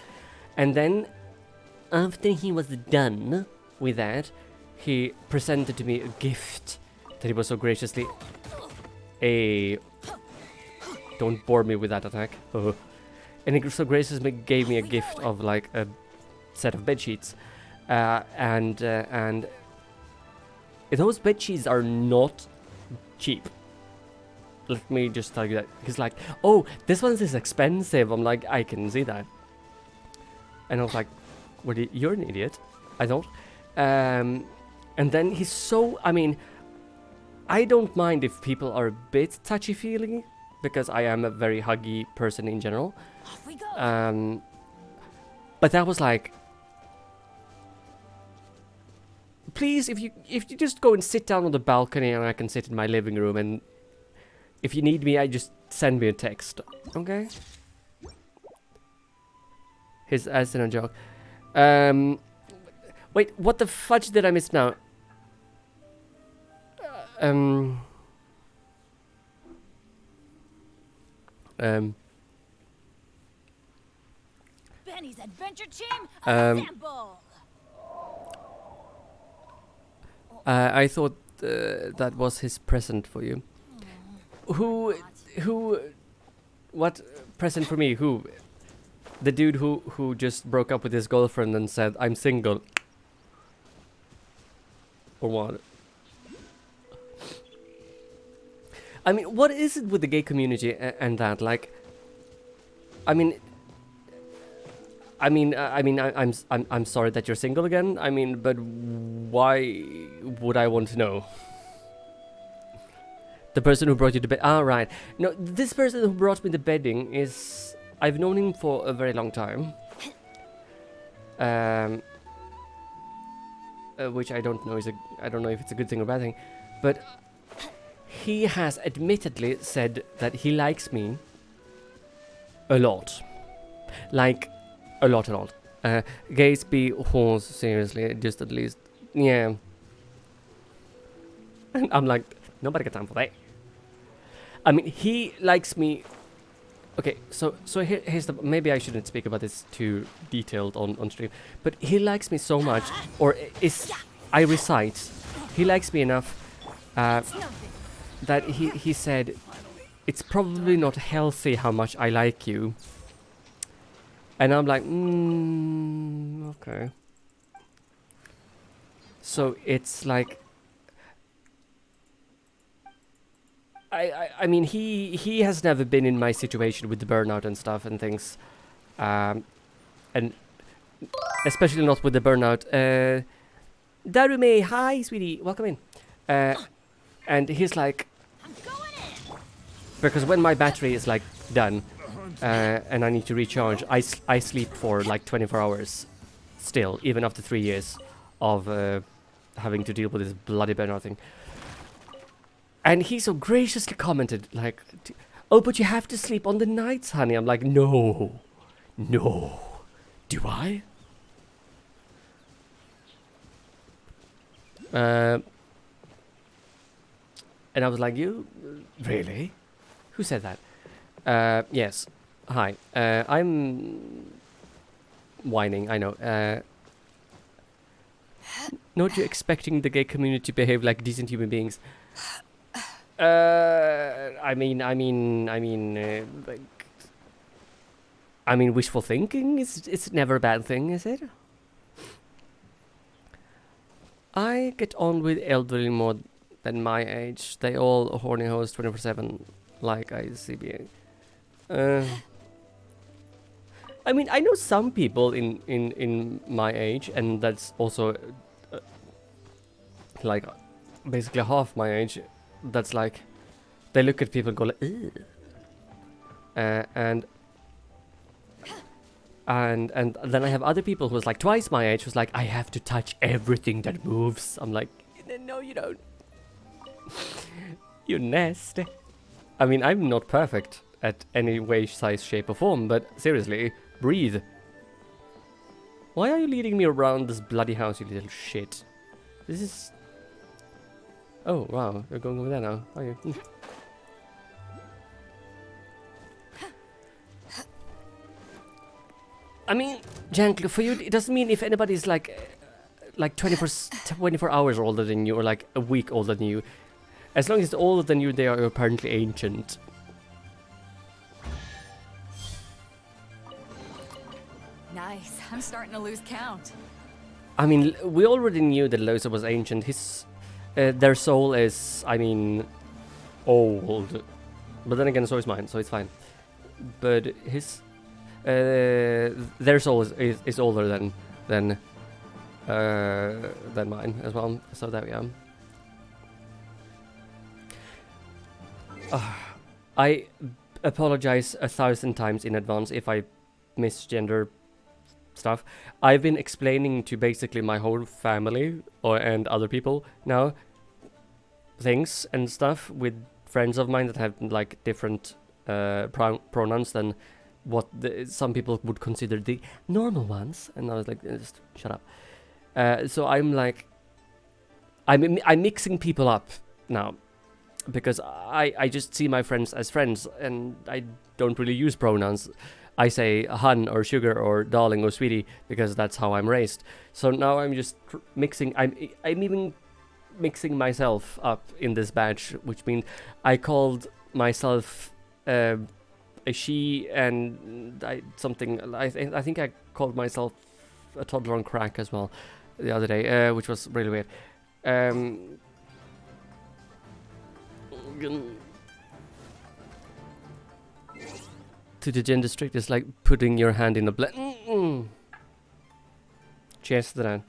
And then, after he was done with that, he presented to me a gift that he was so graciously. Don't bore me with that attack. And he so graciously gave me a gift of like a set of bed sheets, and those bed sheets are not cheap. Let me just tell you that. He's like, "Oh, this one is expensive." I'm like, "I can see that." And I was like, "Well, you're an idiot." I thought. And then he's so, I mean, I don't mind if people are a bit touchy-feely, because I am a very huggy person in general. Off we go. But that was like, please, if you just go and sit down on the balcony and I can sit in my living room, and if you need me, I just send me a text, okay? His as in a joke. Wait, what the fudge did I miss now? Benny's adventure team assemble. I thought that was his present for you. What present for me? Who? The dude who just broke up with his girlfriend and said, "I'm single." Or what? I mean, what is it with the gay community and that? Like, I'm sorry that you're single again. I mean, but why would I want to know? The person who brought you to bed. Ah, right. No, this person who brought me the bedding is, I've known him for a very long time. Which I don't know I don't know if it's a good thing or bad thing, but he has admittedly said that he likes me a lot. Like, a lot. Gays be whores, seriously, just at least. Yeah. And I'm like, nobody got time for that. I mean, he likes me. Okay, so here's the. Maybe I shouldn't speak about this too detailed on stream, but he likes me so much, or I recite. He likes me enough that he said, "It's probably not healthy how much I like you." And I'm like, okay. So it's like, I mean, he has never been in my situation with the burnout and stuff and things, and especially not with the burnout. Darume, hi, sweetie, welcome in. And he's like, because when my battery is like done, and I need to recharge, I sleep for like 24 hours still, even after 3 years of having to deal with this bloody burnout thing. And he so graciously commented, like, "Oh, but you have to sleep on the nights, honey." I'm like, no. Do I? And I was like, "You really? Who said that?" Yes. Hi. I'm whining, I know. Not you expecting the gay community to behave like decent human beings. I mean, wishful thinking it's never a bad thing, is it? I get on with elderly more than my age. They all horny hoes 24/7, like I see being. I mean, I know some people in my age, and that's also like basically half my age. That's like they look at people and go like, ew. And then I have other people who's like twice my age who's like, I have to touch everything that moves. I'm like, no, you don't. You're nasty. I mean, I'm not perfect at any way, size, shape, or form, but seriously, breathe. Why are you leading me around this bloody house, you little shit? This is... Oh, wow, you're going over there now, are you? I mean, Jankler, for you, it doesn't mean if anybody's like 24 hours older than you or like a week older than you. As long as it's older than you, they are apparently ancient. Nice. I'm starting to lose count. I mean, we already knew that Losa was ancient. Their soul is, I mean, old. But then again, so is mine, so it's fine. But their soul is older than mine as well. So there we are. I apologize 1,000 times in advance if I misgender stuff. I've been explaining to basically my whole family and other people now things and stuff with friends of mine that have like different pronouns than what some people would consider the normal ones, and I was like, just shut up. So I'm like, I'm mixing people up now, because I just see my friends as friends, and I don't really use pronouns. I say hun or sugar or darling or sweetie because that's how I'm raised. So now I'm just mixing. I'm even mixing myself up in this batch, which means I called myself a she, and I think I called myself a toddler on crack as well the other day, which was really weird. To the gender strict is like putting your hand in a blender. Cheers to that.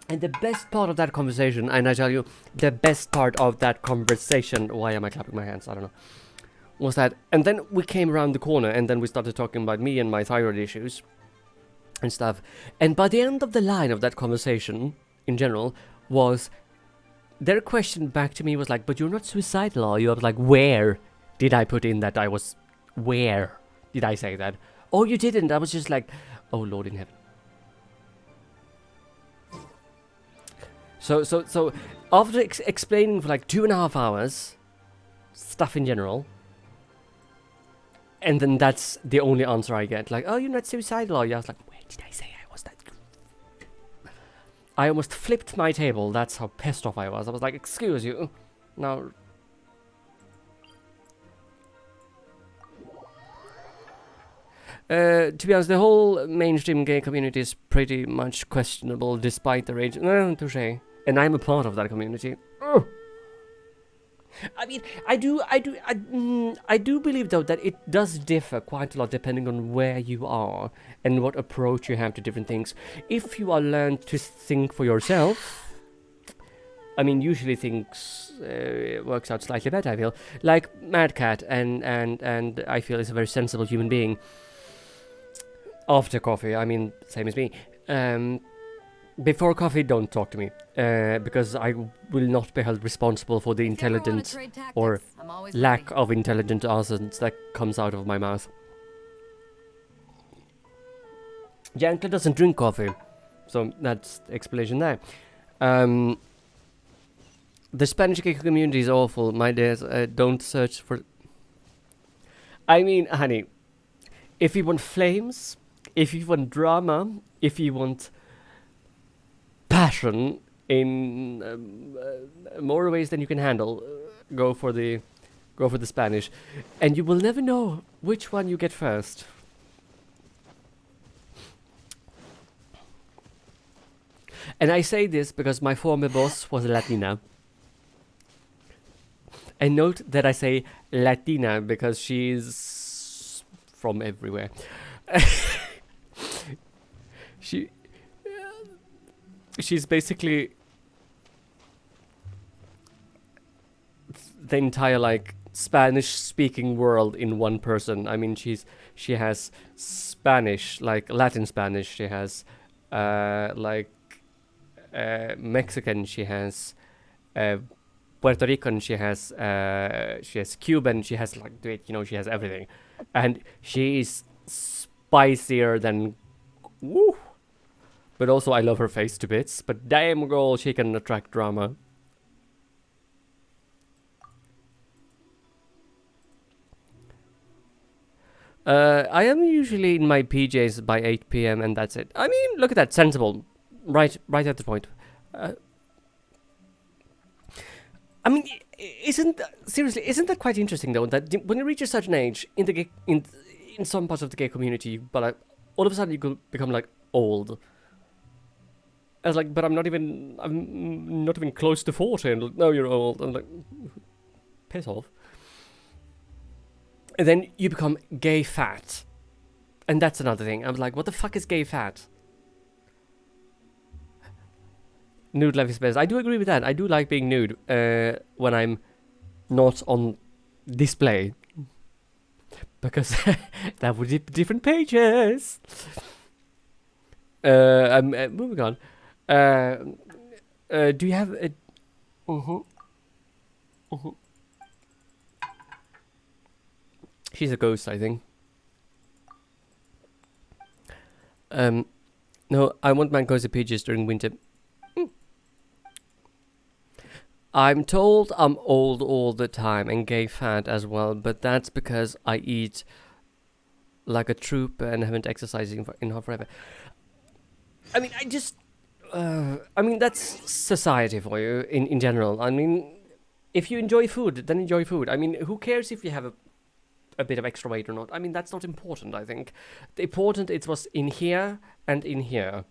And the best part of that conversation, and I tell you, the best part of that conversation, why am I clapping my hands? I don't know. Was that, and then we came around the corner, and then we started talking about me and my thyroid issues and stuff. And by the end of the line of that conversation, in general, was their question back to me was like, but you're not suicidal, are you? I was like, where did I put in that I was, where did I say that? Oh, you didn't. I was just like, oh, Lord in heaven. So after explaining for like 2.5 hours, stuff in general, and then that's the only answer I get. Like, oh, you're not suicidal, are you? I was like, where did I say I was that? I almost flipped my table. That's how pissed off I was. I was like, excuse you. Now... to be honest, the whole mainstream gay community is pretty much questionable despite their age. Touché. And I'm a part of that community. Ugh. I mean, I do believe though that it does differ quite a lot depending on where you are and what approach you have to different things. If you are learned to think for yourself, I mean, usually things works out slightly better. I feel like Mad Cat, and I feel is a very sensible human being. After coffee, I mean, same as me. Before coffee, don't talk to me, because I will not be held responsible for the intelligent or lack of intelligent answers that comes out of my mouth. Jankler doesn't drink coffee, so that's the explanation there. The Spanish gay community is awful, my dears. Don't search for... I mean, honey, if you want flames, if you want drama, if you want passion in more ways than you can handle, go for the Spanish, and you will never know which one you get first. And I say this because my former boss was a Latina. And note that I say Latina because she's from everywhere. She's basically the entire like Spanish-speaking world in one person. I mean, she has Spanish, like Latin Spanish. She has Mexican. She has Puerto Rican. She has Cuban. She has she has everything, and she is spicier than woo. But also, I love her face to bits. But damn girl, she can attract drama. I am usually in my PJs by 8 p.m. and that's it. I mean, look at that, sensible. Right at the point. I mean, isn't that quite interesting though? That when you reach a certain age in the gay, in some parts of the gay community, but like, all of a sudden you could become like old. I was like, but I'm not even close to 40. And like, no, you're old. I'm like, piss off. And then you become gay fat. And that's another thing. I was like, what the fuck is gay fat? Nude life is best. I do agree with that. I do like being nude when I'm not on display. Because that would be different pages. I'm moving on. Do you have a... She's a ghost, I think. No, I want my cozy pages during winter. I'm told I'm old all the time and gay fat as well, but that's because I eat like a troop and haven't exercised in forever. I mean, I mean, that's society for you in general. I mean, if you enjoy food, then enjoy food. I mean, who cares if you have a bit of extra weight or not? I mean, that's not important, I think. The important it was in here and in here.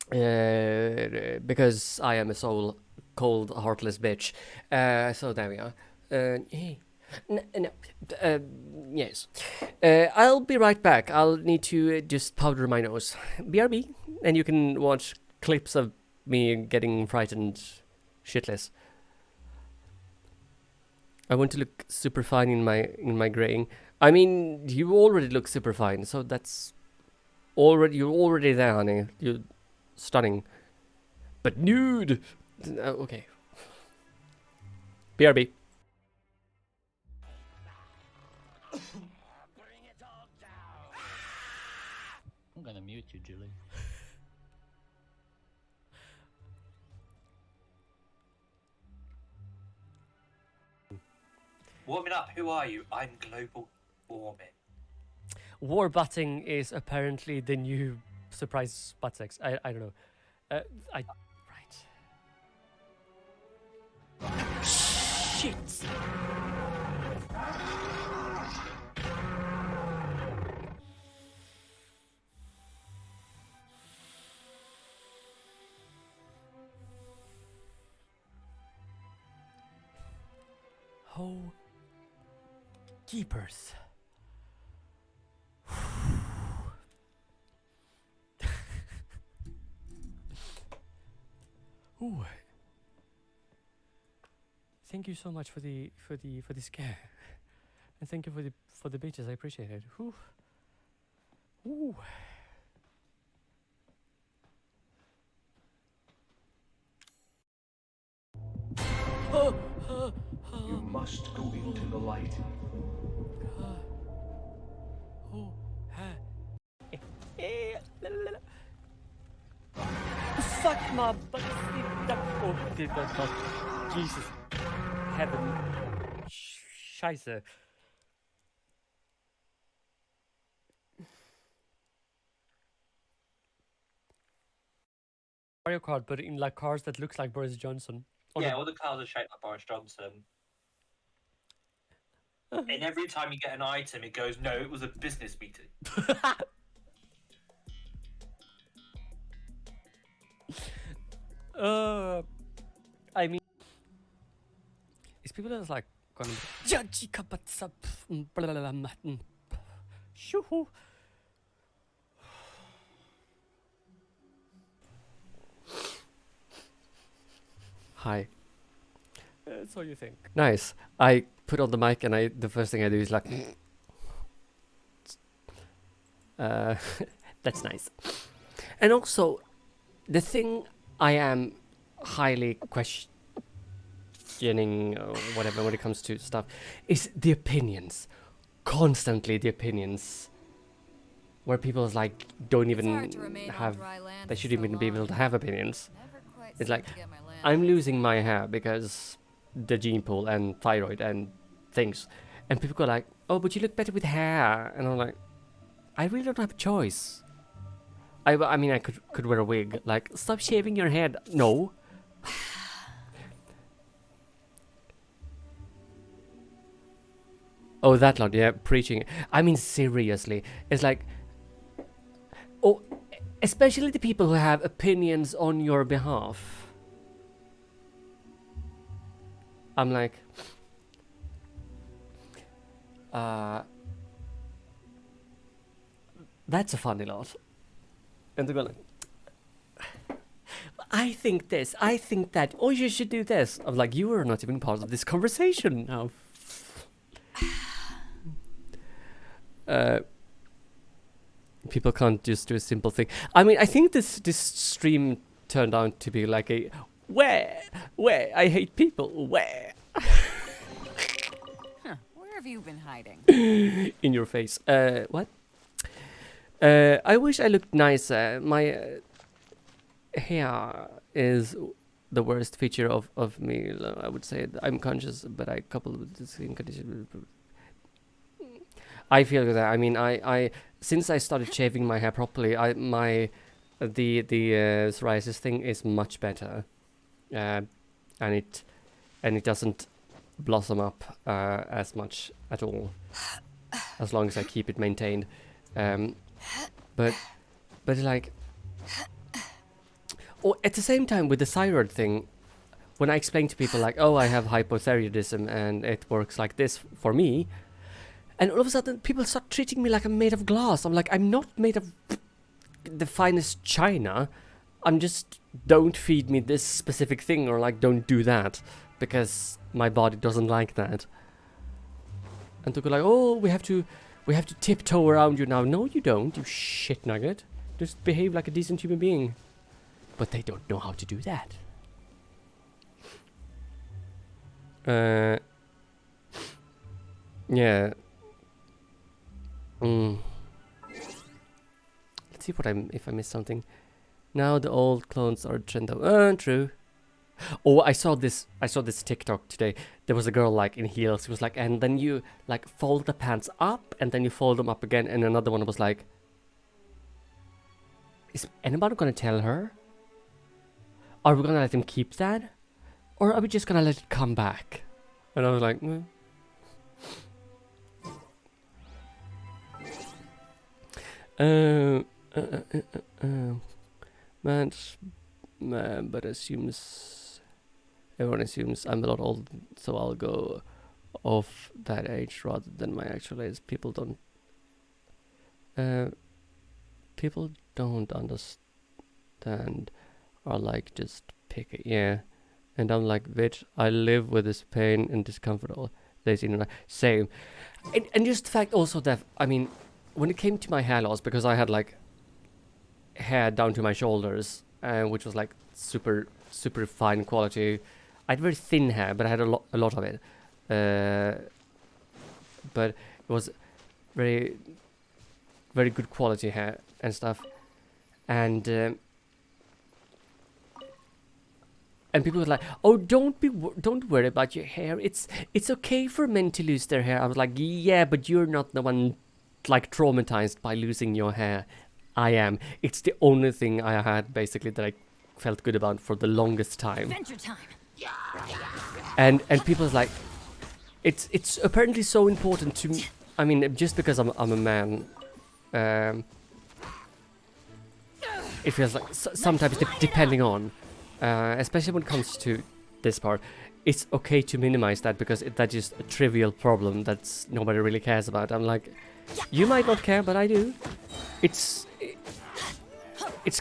Because I am a cold, heartless bitch. So there we are. Yes. I'll be right back. I'll need to just powder my nose. BRB. And you can watch clips of me getting frightened shitless. I want to look super fine in my graying. I mean, you already look super fine, so that's you're already there, honey. You're stunning. But nude! Okay. BRB. I'm gonna mute you, Julie. Warming up, who are you? I'm global warming. Warbutting is apparently the new surprise butt sex. I don't know. Right. Shit! Oh, keepers. Ooh. Thank you so much for the scare, and thank you for the bitches. I appreciate it. Ooh. Ooh. You must go into the light. Fuck my butt. Oh, Jesus. Heaven. Scheiße. Mario Kart, but in like cars that looks like Boris Johnson. Yeah, all the cars are shaped like Boris Johnson. And every time you get an item, it goes, no, it was a business meeting. I mean, is people just like going Shoo-hoo. Hi. That's what you think. Nice. I put on the mic and the first thing I do is like that's nice. And also the thing I am highly questioning or whatever when it comes to stuff is the opinions. Constantly the opinions. Where people like don't even have, they shouldn't even be able to have opinions. It's like, I'm losing my hair because the gene pool and thyroid and things. And people go like, oh, but you look better with hair. And I'm like, I really don't have a choice. I mean, I could wear a wig. Like, stop shaving your head. No. Oh, that lot, yeah, preaching. I mean, seriously. It's like, oh, especially the people who have opinions on your behalf. I'm like, that's a funny lot. And they're going like, I think this, I think that, oh, you should do this. I'm like, you are not even part of this conversation now. People can't just do a simple thing. I mean, I think this stream turned out to be like a where I hate people where. Huh, where have you been hiding? In your face. What? I wish I looked nicer. My hair is the worst feature of me. I would say I'm conscious, but I couple with the skin condition. I feel that. I mean, I since I started shaving my hair properly, the psoriasis thing is much better, and it doesn't blossom up as much at all, as long as I keep it maintained. But like, or at the same time with the thyroid thing, when I explain to people like, oh, I have hypothyroidism and it works like this for me. And all of a sudden, people start treating me like I'm made of glass. I'm like, I'm not made of the finest china. I'm just, don't feed me this specific thing, or like, don't do that, because my body doesn't like that. And they go like, oh, we have to tiptoe around you now. No, you don't, you shit nugget. Just behave like a decent human being. But they don't know how to do that. Yeah. Let's see if I missed something. Now the old clones are trend of true. Oh, I saw this TikTok today. There was a girl like in heels. It was like, and then you like fold the pants up and then you fold them up again, and another one was like, is anybody gonna tell her? Are we gonna let him keep that? Or are we just gonna let it come back? And I was like, man, but everyone assumes I'm a lot old, so I'll go off that age rather than my actual age. People don't understand, or like just pick it. Yeah, and I'm like, bitch, I live with this pain and discomfort all days in a same. And just the fact also that, I mean, when it came to my hair loss, because I had like hair down to my shoulders, which was like super fine quality. I had very thin hair, but I had a lot of it. But it was very good quality hair and stuff. And and people were like, "Oh, don't worry about your hair. It's okay for men to lose their hair." I was like, "Yeah, but you're not the one like traumatized by losing your hair. I am. It's the only thing I had basically that I felt good about for the longest time." Adventure time. And people was like, it's apparently so important to me. I mean, just because I'm a man, it feels like sometimes depending on, especially when it comes to this part, it's okay to minimize that because that's just a trivial problem that's nobody really cares about. I'm like, you might not care, but I do. It's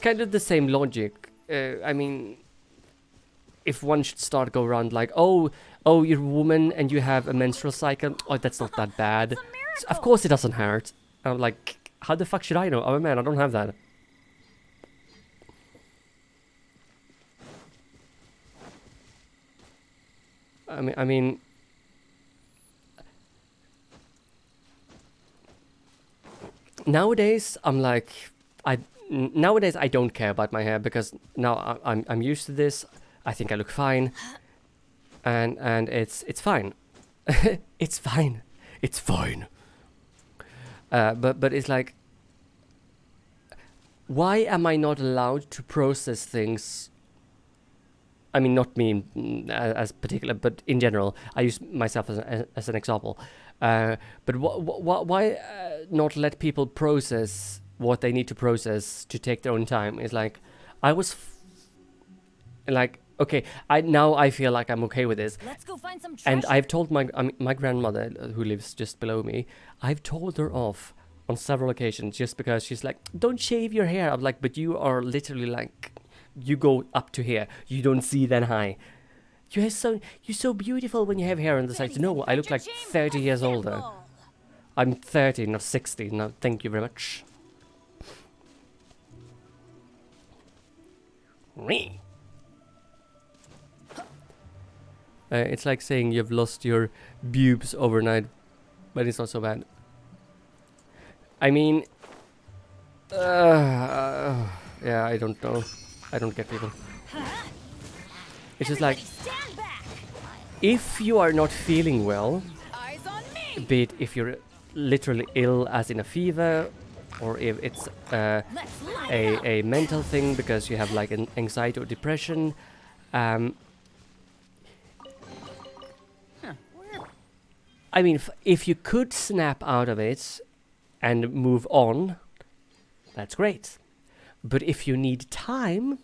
kind of the same logic. I mean, if one should start go around like, oh, you're a woman and you have a menstrual cycle. Oh, that's not that bad. Of course it doesn't hurt. I'm like, how the fuck should I know? I'm a man. I don't have that. I mean, nowadays I'm like, nowadays I don't care about my hair because now I'm used to this. I think I look fine, and it's fine. It's fine. It's fine. But it's like, why am I not allowed to process things? I mean, not me as particular, but in general. I use myself as an example. But why not let people process what they need to process to take their own time? It's like, I was like, okay, now I feel like I'm okay with this. Let's go find some And treasure. I've told my grandmother, who lives just below me, I've told her off on several occasions just because she's like, don't shave your hair. I'm like, but you are literally like, you go up to here. You don't see that high. You're so beautiful when you have hair on the sides. No, I look like 30 years older. I'm 30, not 60. No, thank you very much. Me. It's like saying you've lost your pubes overnight, but it's not so bad. I mean, yeah, I don't know. I don't get people. It's just like, if you are not feeling well, be it if you're literally ill as in a fever, or if it's a mental thing because you have like an anxiety or depression, I mean, if you could snap out of it and move on, that's great. But if you need time,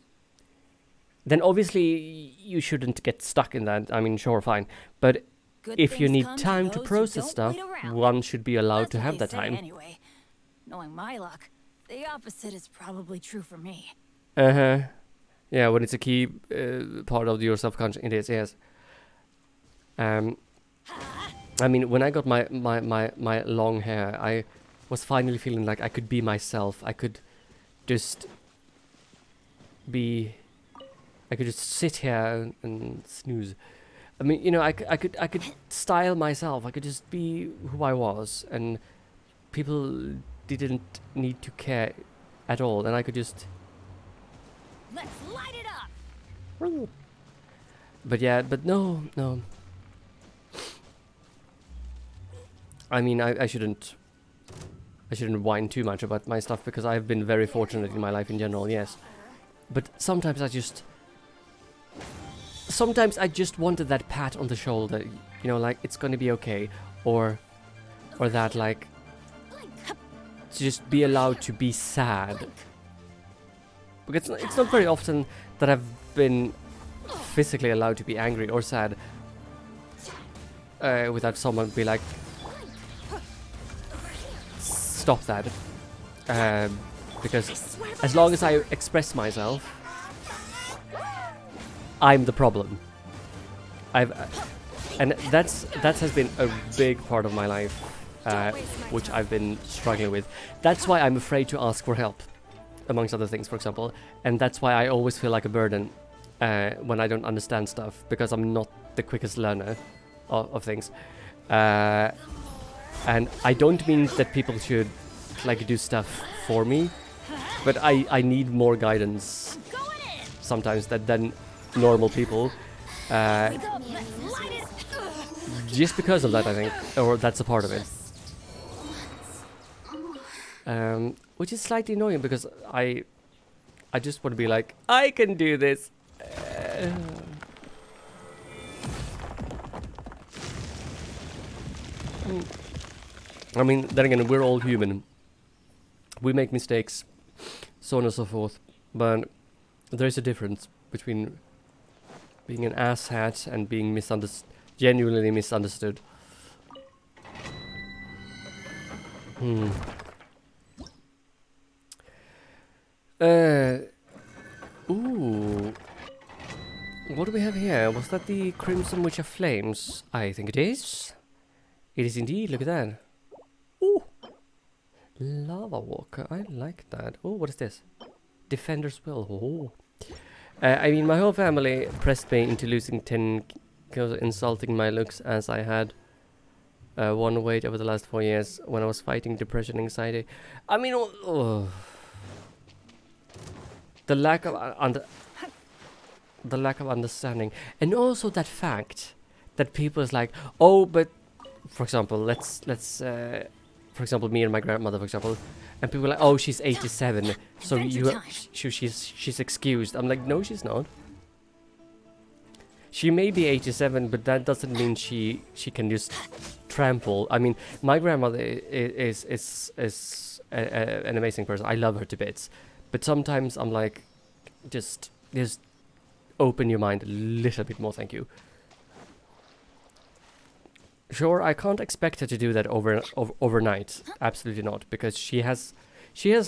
then obviously you shouldn't get stuck in that. I mean, sure, fine. But if you need time to process stuff, one should be allowed to have that time. Anyway, knowing my luck, the opposite is probably true for me. Uh-huh. Yeah, when it's a key part of your subconscious, it is, yes. I mean, when I got my long hair, I was finally feeling like I could be myself. I could just sit here and snooze. I mean, you know, I could style myself. I could just be who I was, and people didn't need to care at all, and I could just. Let's light it up. But yeah, but no. I mean, I shouldn't whine too much about my stuff because I've been very fortunate in my life in general, yes. But sometimes I just wanted that pat on the shoulder, you know, like it's gonna be okay, or that like to just be allowed to be sad. Because it's not very often that I've been physically allowed to be angry or sad without someone be like, stop that. Because as long as I express myself, I'm the problem. And that has been a big part of my life, which I've been struggling with. That's why I'm afraid to ask for help, amongst other things, for example. And that's why I always feel like a burden when I don't understand stuff, because I'm not the quickest learner of things. And I don't mean that people should like do stuff for me, but I need more guidance sometimes than normal people. Just because of that, I think, or that's a part of it. Which is slightly annoying because I just want to be like, I can do this. I mean, then again, we're all human. We make mistakes, so on and so forth. But there is a difference between being an asshat and being genuinely misunderstood. Ooh. What do we have here? Was that the Crimson Witch of Flames? I think it is. It is indeed, look at that. Ooh! Lava Walker, I like that. Oh, what is this? Defender's Will. Oh. I mean, my whole family pressed me into losing 10 kilos, insulting my looks as I had one weight over the last 4 years when I was fighting depression and anxiety. I mean, the lack of understanding, and also that fact that people is like, oh, but for example, let's for example, me and my grandmother, for example, and people are like, oh, she's 87, so she's excused. I'm like, no, she's not. She may be 87, but that doesn't mean she can just trample. I mean, my grandmother is an amazing person. I love her to bits, but sometimes I'm like, just open your mind a little bit more, thank you. Sure, I can't expect her to do that overnight. Absolutely not, because she has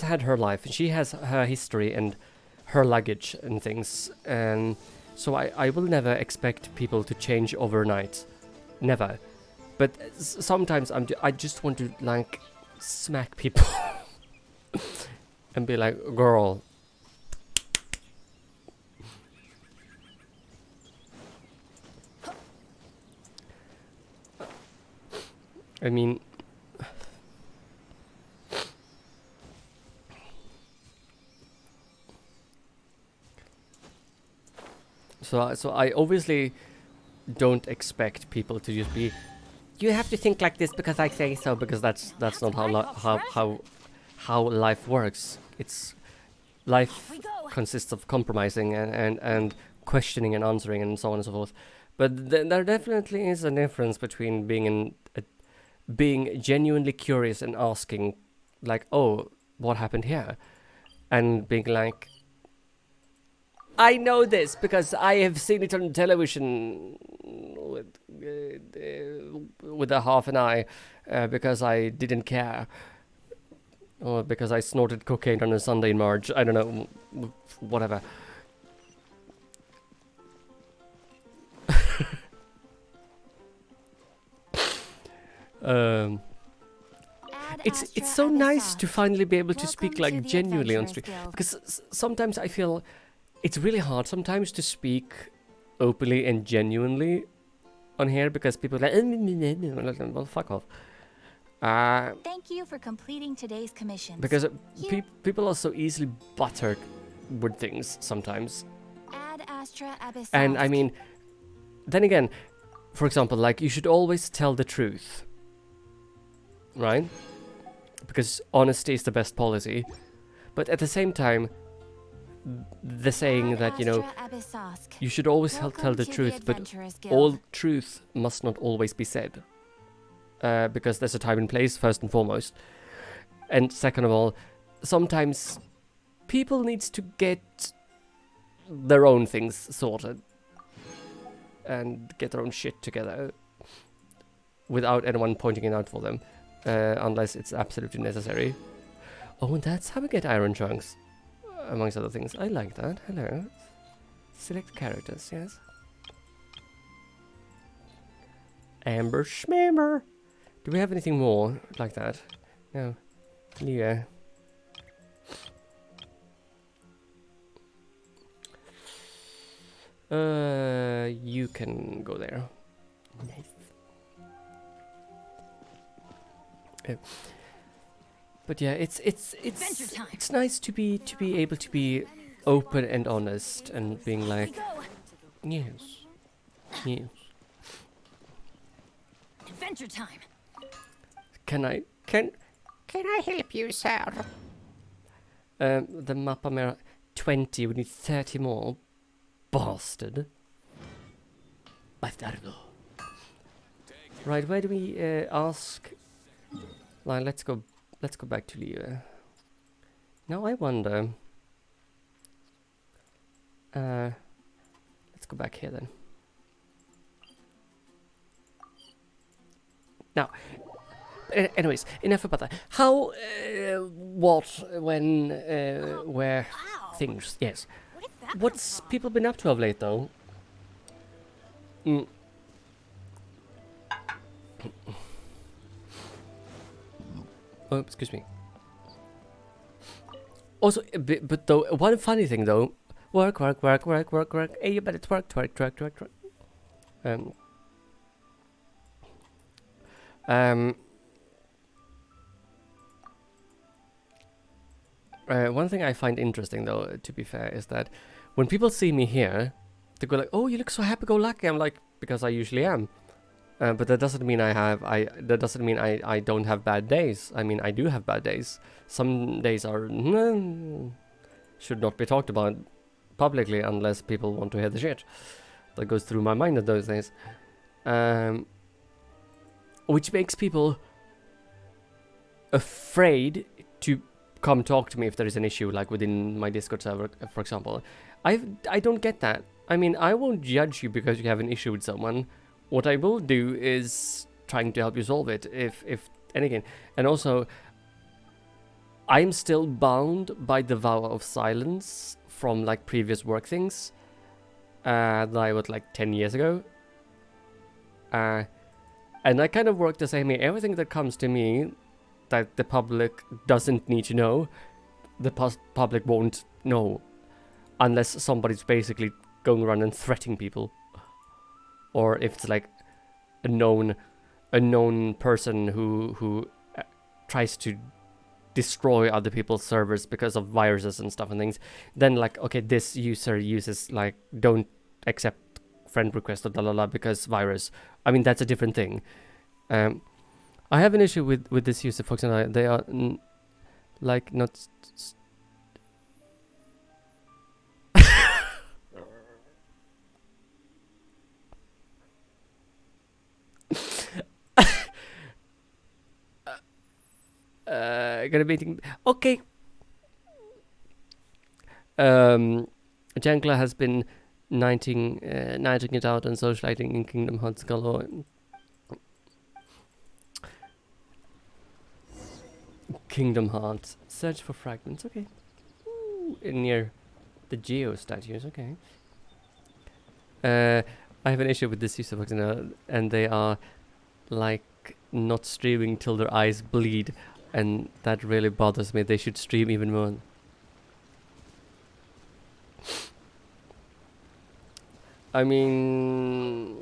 had her life, she has her history and her luggage and things, and so I will never expect people to change overnight, never. But sometimes I just want to like smack people and be like, girl. I mean, so I obviously don't expect people to just be, you have to think like this because I say so, because that's not how life works. It's life consists of compromising and questioning and answering and so on and so forth. But there definitely is a difference between being genuinely curious and asking, like, oh, what happened here? And being like, I know this because I have seen it on television with a half an eye because I didn't care. Or because I snorted cocaine on a Sunday in March. I don't know, whatever. It's so nice to finally be able to speak like genuinely on stream, because sometimes I feel it's really hard sometimes to speak openly and genuinely on here because people are like, well, fuck off. Thank you for completing today's commission. Because people are so easily buttered with things sometimes. Ad Astra Abyssal. And I mean, then again, for example, like, you should always tell the truth. Right? Because honesty is the best policy. But at the same time, the saying that, you know, you should always tell the truth, but all truth must not always be said. Because there's a time and place, first and foremost. And second of all, sometimes people need to get their own things sorted. And get their own shit together. Without anyone pointing it out for them. Unless it's absolutely necessary. Oh, and that's how we get iron chunks. Amongst other things. I like that. Hello. Select characters, yes. Amber Schmammer. Do we have anything more like that? No. Leah. You can go there. Nice. But yeah, it's nice to be able to be open and honest and being like, Yes. Yes. Adventure time. Can I help you, sir? The map are 20, we need 30 more. Bastard. Bastardo. Right, where do we ask? Like, let's go back to Leo. Now I wonder. Let's go back here then. Now, anyways, enough about that. How, what, when, where, things, yes. What's people been up to of late, though? Oh, excuse me. Also, but though, one funny thing, though, work. Hey, you better twerk. One thing I find interesting, though, to be fair, is that when people see me here, they go like, "Oh, you look so happy-go-lucky." I'm like, because I usually am, but that doesn't mean I don't have bad days. I mean, I do have bad days. Some days are should not be talked about publicly unless people want to hear the shit that goes through my mind at those days, which makes people afraid to come talk to me if there is an issue, like within my Discord server, for example. I don't get that. I mean, I won't judge you because you have an issue with someone. What I will do is trying to help you solve it, if anything. And also, I'm still bound by the vow of silence from like previous work things that I was like 10 years ago. And I kind of work the same way. Everything that comes to me that the public doesn't need to know, the public won't know unless somebody's basically going around and threatening people, or if it's like a known person who tries to destroy other people's servers because of viruses and stuff and things. Then like, okay, this user uses like don't accept friend request or blah because virus. I mean, that's a different thing. I have an issue with this user, Fox and I. They are like not. Gonna meeting. Okay. Jankla has been nighting it out and socializing in Kingdom Hearts galore. Kingdom Hearts. Search for fragments. Okay. Ooh, near the Geo statues. Okay. I have an issue with this user, and they are like not streaming till their eyes bleed, and that really bothers me. They should stream even more. I mean,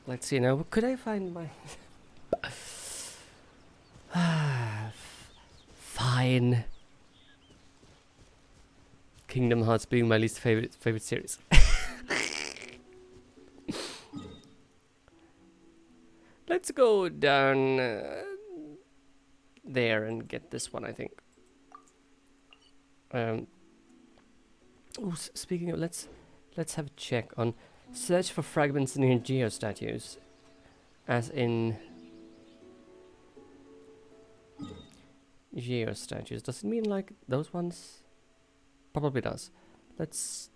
let's see now. Could I find my? Fine. Kingdom Hearts being my least favorite series. Let's go down there and get this one, I think. Speaking of, let's have a check on search for fragments near Geo statues, as in Geo statues. Does it mean like those ones? Probably does. Let's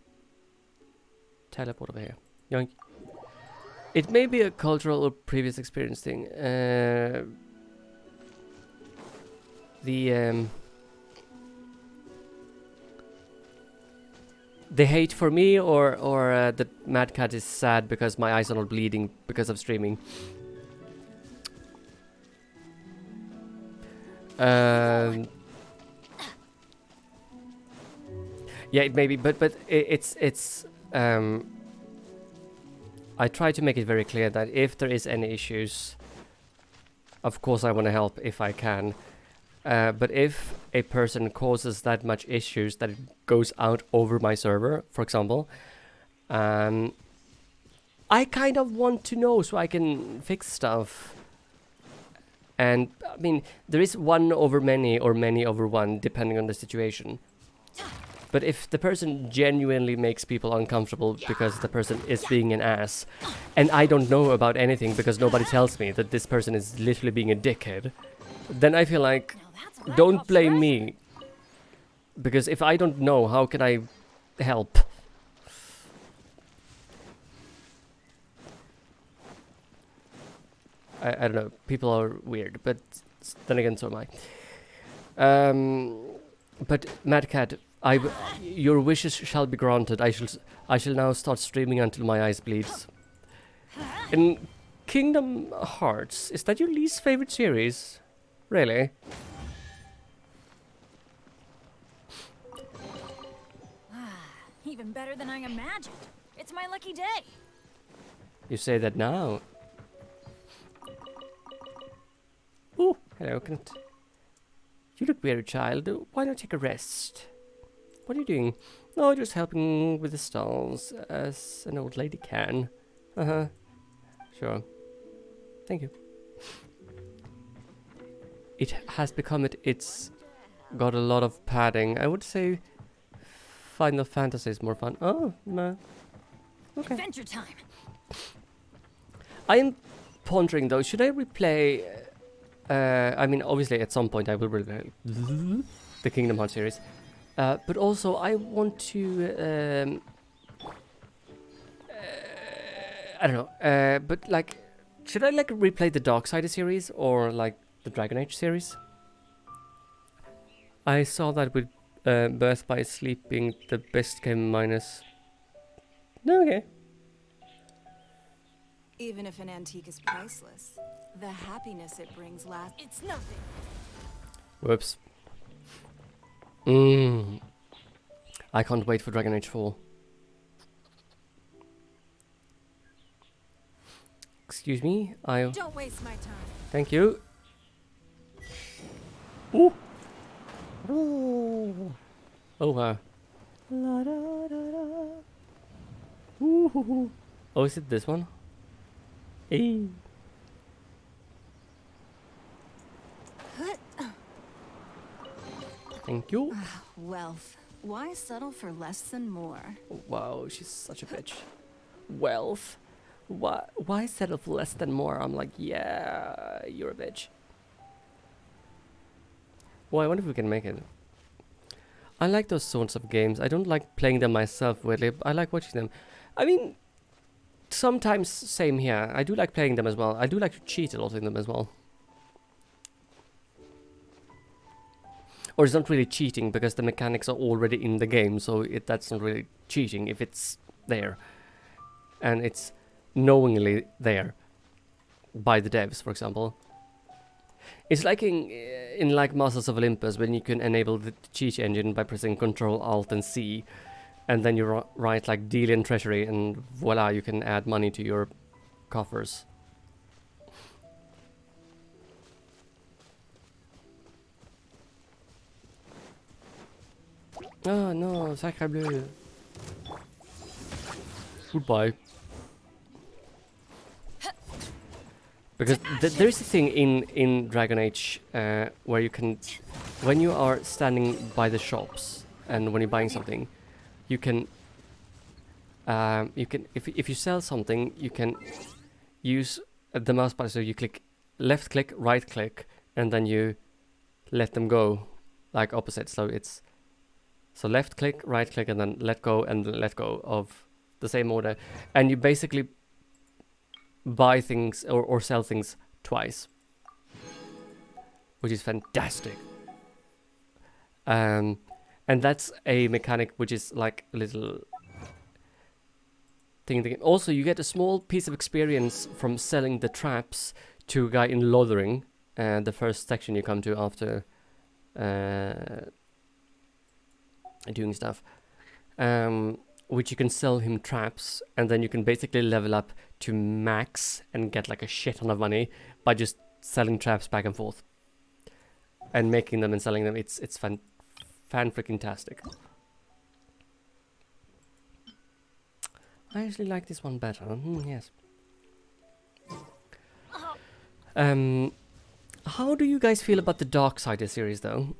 teleport over here. Yoink. It may be a cultural or previous experience thing. The hate for me, or the Mad Cat is sad because my eyes are not bleeding because of streaming. Yeah, it may be, but it's I try to make it very clear that if there is any issues, of course I want to help if I can. But if a person causes that much issues that it goes out over my server, for example, I kind of want to know so I can fix stuff. And I mean, there is one over many or many over one, depending on the situation. But if the person genuinely makes people uncomfortable because the person is being an ass, and I don't know about anything because nobody tells me that this person is literally being a dickhead, then I feel like, don't blame me. Because if I don't know, how can I help? I don't know, people are weird, but then again, so am I. But Mad Cat, your wishes shall be granted. I shall now start streaming until my eyes bleeds. In Kingdom Hearts, is that your least favorite series? Really? Even better than I imagined. It's my lucky day. You say that now. Ooh, hello, you look weary, child. Why not take a rest? What are you doing? No, just helping with the stalls, as an old lady can. Uh-huh. Sure. Thank you. It has become it's got a lot of padding. I would say Final Fantasy is more fun. Oh, no. Okay. Adventure time. I am pondering though, should I replay... I mean, obviously at some point I will replay the Kingdom Hearts series. But also I want to... I don't know. But like, should I like replay the Darksider series or like the Dragon Age series? I saw that with Birth by Sleeping, the best game minus... No, okay. Even if an antique is priceless, the happiness it brings lasts. It's nothing. Whoops. I can't wait for Dragon Age 4. Excuse me, Don't waste my time. Thank you. Ooh. Ooh. Oh wow. La, da, da, da. Ooh. Oh, is it this one? Hey. Thank you. Wealth. Why settle for less than more? Wow, she's such a bitch. Wealth. Why settle for less than more? I'm like, yeah, you're a bitch. Well, I wonder if we can make it. I like those sorts of games. I don't like playing them myself, weirdly. I like watching them. I mean, sometimes same here. I do like playing them as well. I do like to cheat a lot in them as well. Or it's not really cheating because the mechanics are already in the game, so that's not really cheating if it's there. And it's knowingly there by the devs, for example. It's like in like Masters of Olympus when you can enable the cheat engine by pressing Ctrl Alt and C, and then you write like deal in treasury, and voila, you can add money to your coffers. Oh no, sacre bleu. Goodbye. Because there is a thing in Dragon Age where you can, when you are standing by the shops and when you're buying something, you can if you sell something, you can use the mouse button. So you click left click, right click, and then you let them go, like opposite. So it's left click, right click, and then let go and let go of the same order, and you basically buy things or sell things twice, which is fantastic. And that's a mechanic which is like a little thing. Also, you get a small piece of experience from selling the traps to a guy in Lothering, the first section you come to after doing stuff, which you can sell him traps, and then you can basically level up to max and get like a shit ton of money by just selling traps back and forth and making them and selling them. It's fan freaking tastic. I actually like this one better. Yes. How do you guys feel about the Darksiders series, though?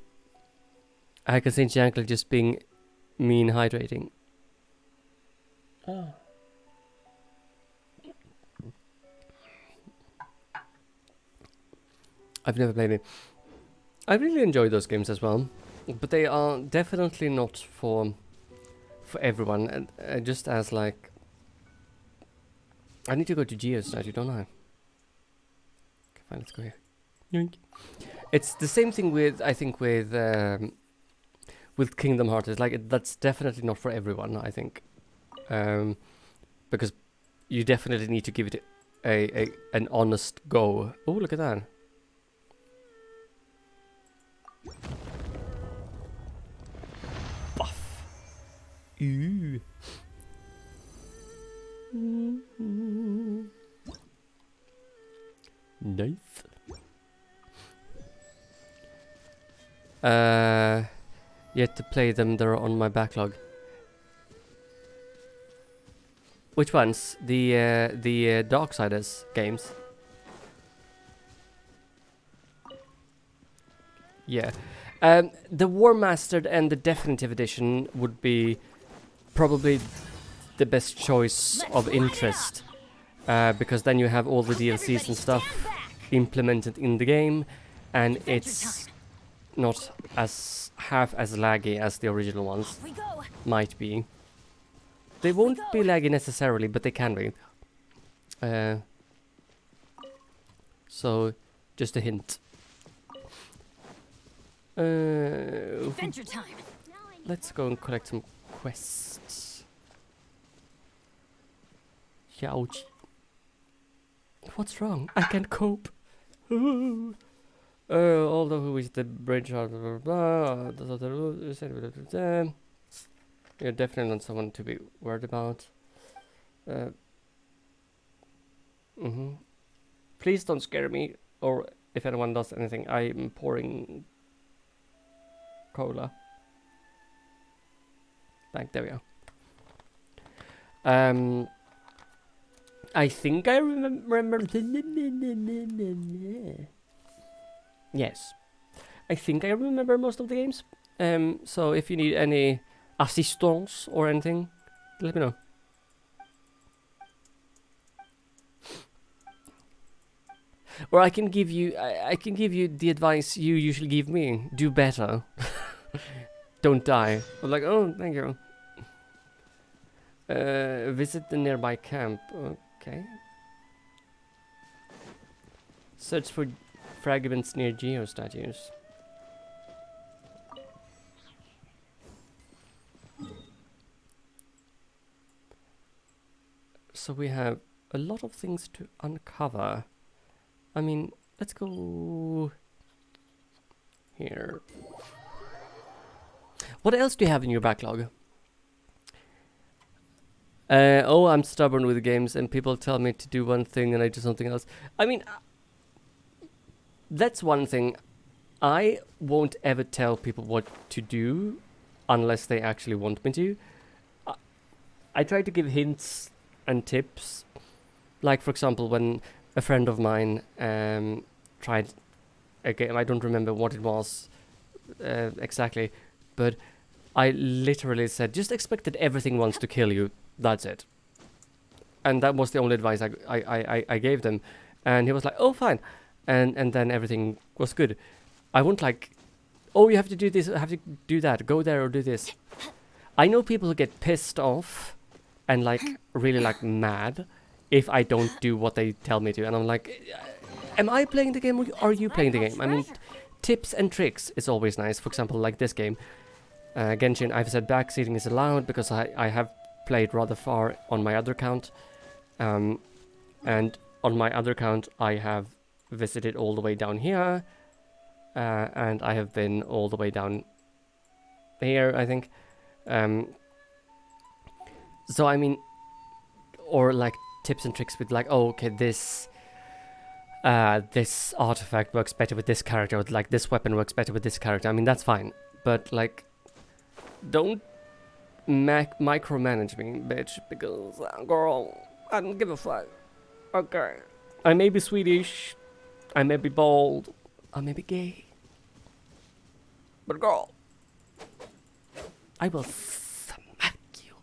I can see Jankle just being mean hydrating. Oh. I've never played it. I really enjoy those games as well, but they are definitely not for everyone. And just as like, I need to go to Geostatue, don't I? Okay, fine, let's go here. Yoink. It's the same thing with, I think, with Kingdom Hearts. It's like that's definitely not for everyone, I think, because you definitely need to give it an honest go. Oh, look at that. Buff. Ooh. Nice. Yet to play them, they're on my backlog. Which ones? The Darksiders games? Yeah. The War Mastered and the Definitive Edition would be probably the best choice of interest. Because then you have all the DLCs and stuff implemented in the game, and it's not as half as laggy as the original ones might be. They won't be laggy necessarily, but they can be. So, just a hint. Adventure time. Let's go and collect some quests. Ouch. What's wrong? I can't cope. Although who is the bridge? Blah, blah, blah, blah. You're definitely not someone to be worried about. Please don't scare me, or if anyone does anything, I'm pouring cola. There we go. I think I remember. Yes, I think I remember most of the games. So if you need any assistance or anything, let me know. Or I can give you, I can give you the advice you usually give me. Do better. Don't die. I'm like, oh, thank you. Visit the nearby camp. Okay. Search for fragments near geostatues. So we have a lot of things to uncover. I mean, let's go here. What else do you have in your backlog? Oh, I'm stubborn with games and people tell me to do one thing and I do something else. I mean, that's one thing. I won't ever tell people what to do unless they actually want me to. I try to give hints and tips. Like, for example, when a friend of mine tried a game, I don't remember what it was exactly, but I literally said, just expect that everything wants to kill you. That's it. And that was the only advice I gave them. And he was like, oh, fine. And then everything was good. I won't like, oh, you have to do this, have to do that, go there or do this. I know people who get pissed off and like really like mad if I don't do what they tell me to. And I'm like, am I playing the game or are you playing the game? I mean, tips and tricks is always nice. For example, like this game. Genshin, I've said backseating is allowed because I have played rather far on my other account. And on my other account, I have visited all the way down here. And I have been all the way down here, I think. So, I mean, or like tips and tricks with like, oh, okay, this artifact works better with this character, or like this weapon works better with this character. I mean, that's fine. But like, don't micromanage me, bitch, because, girl, I don't give a fuck. Okay. I may be Swedish, I may be bald, I may be gay. But girl, I will smack you.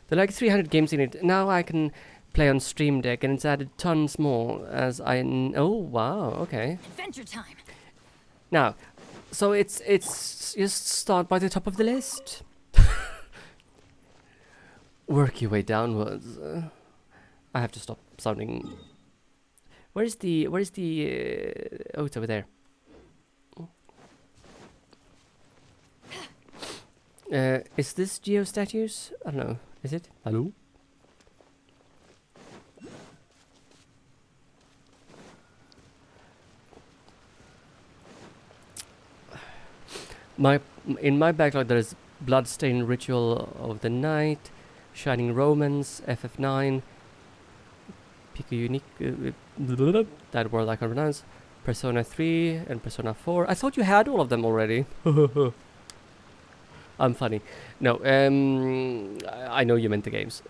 There are like 300 games in it. Now I can play on Stream Deck, and it's added tons more as oh wow, okay. Adventure time. Now, so it's just start by the top of the list. Work your way downwards. I have to stop sounding. Where's the oh, it's over there. Is this geostatues? I don't know. Is it? Hello? In my backlog there is Bloodstained Ritual of the Night, Shining Romance, FF9, Pico Unique, that word I can't pronounce, Persona 3 and Persona 4. I thought you had all of them already. I'm funny. No, I know you meant the games.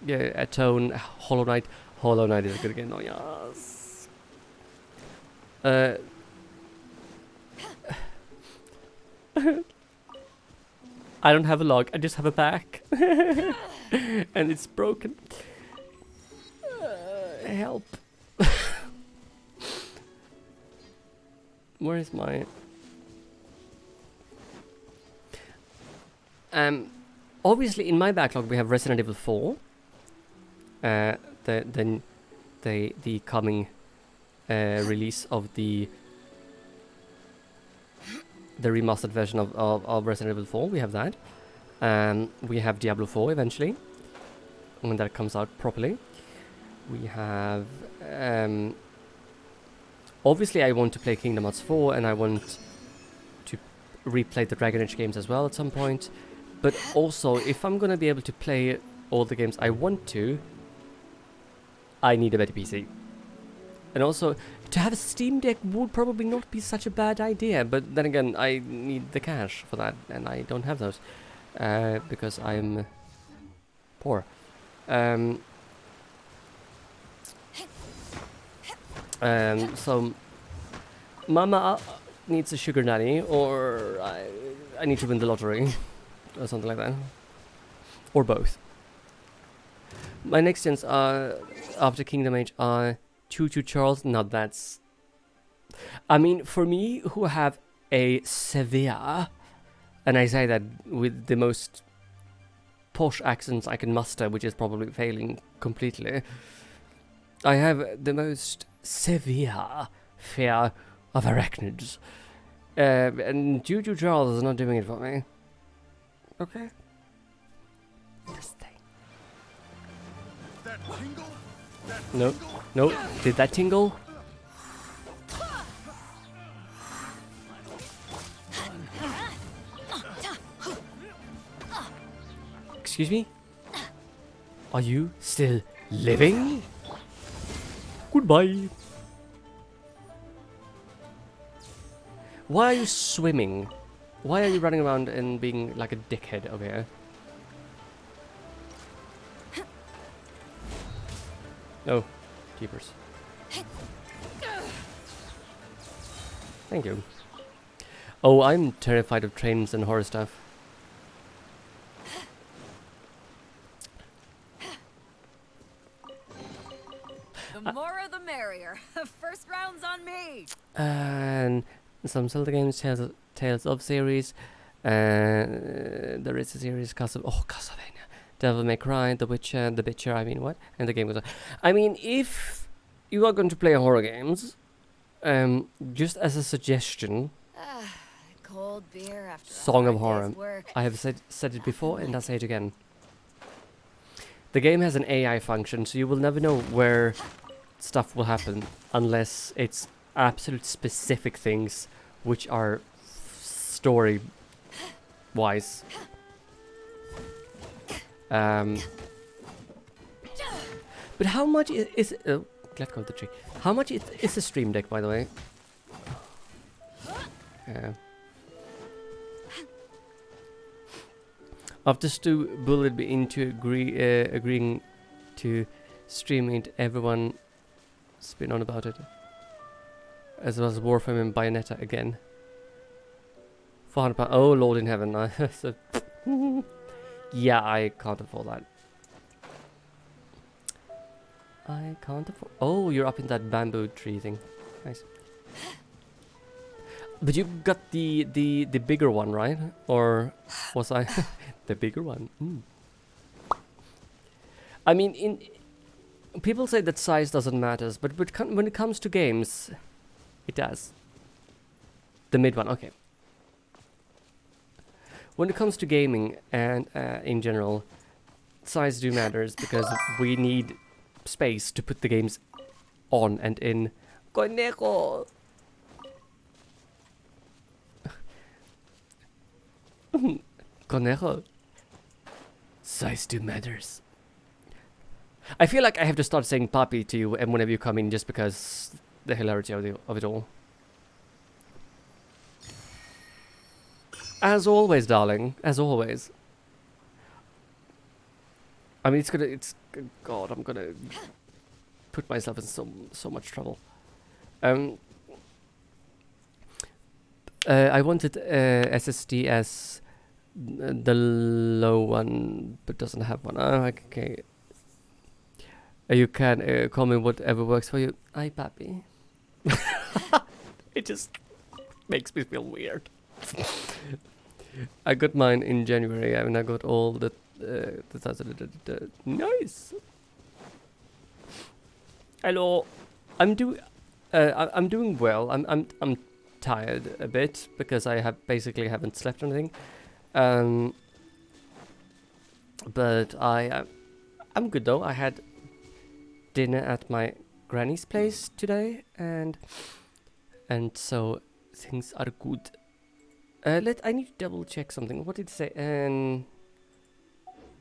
Yeah, Atone, Hollow Knight. Hollow Knight is a good game. Oh yes. I don't have a log, I just have a back. And it's broken. Help. Where is my... obviously in my backlog we have Resident Evil 4. The coming release of the remastered version of Resident Evil 4, we have that. We have Diablo 4 eventually, when that comes out properly. We have... obviously I want to play Kingdom Hearts 4, and I want to replay the Dragon Age games as well at some point. But also, if I'm gonna be able to play all the games I want to, I need a better PC. And also, to have a Steam Deck would probably not be such a bad idea, but then again, I need the cash for that, and I don't have those, because I'm poor. So, Mama needs a sugar daddy, or I need to win the lottery, or something like that, or both. My next gens are, after Kingdom Age, are Choo Choo Charles. Now that's... I mean, for me, who have a severe, and I say that with the most posh accents I can muster, which is probably failing completely, I have the most severe fear of arachnids. And Choo Choo Charles is not doing it for me. Okay? Just stay. No, no, did that tingle? Excuse me? Are you still living? Goodbye. Why are you swimming? Why are you running around and being like a dickhead over here? Oh, keepers. Thank you. Oh, I'm terrified of trains and horror stuff. The more the merrier. First round's on me. And some Zelda games, Tales of series. There is a series, Castlevania. Devil May Cry, The Witcher, I mean, what? And the game goes on. I mean, if you are going to play horror games, just as a suggestion, Cold beer after Song of Horror. I have said it before, and I'll say it again. The game has an AI function, so you will never know where stuff will happen, unless it's absolute specific things, which are story-wise. But how much is let go of the tree. How much is a Stream Deck, by the way? After Stu bullied me into agreeing to stream it, everyone's been on about it. As well as Warframe and Bayonetta again. £400. Oh, Lord in heaven. So yeah, I can't afford that. I can't afford... Oh, you're up in that bamboo tree thing. Nice. But you got the bigger one, right? Or was I... the bigger one? Mm. I mean, people say that size doesn't matter, but when it comes to games, it does. The mid one, okay. When it comes to gaming and in general, size do matters because we need space to put the games on and in. Conejo! Conejo. Size do matters. I feel like I have to start saying papi to you and whenever you come in just because the hilarity of it all. As always, darling. As always. I mean, God, I'm gonna put myself in so much trouble. I wanted SSD as the low one, but doesn't have one. Oh, okay. You can call me whatever works for you. Ay, papi. It just makes me feel weird. I got mine in January and I got all the nice. Hello. I'm doing well. I'm tired a bit because I basically haven't slept or anything. But I'm good though. I had dinner at my granny's place today and so things are good. I need to double check something. What did it say?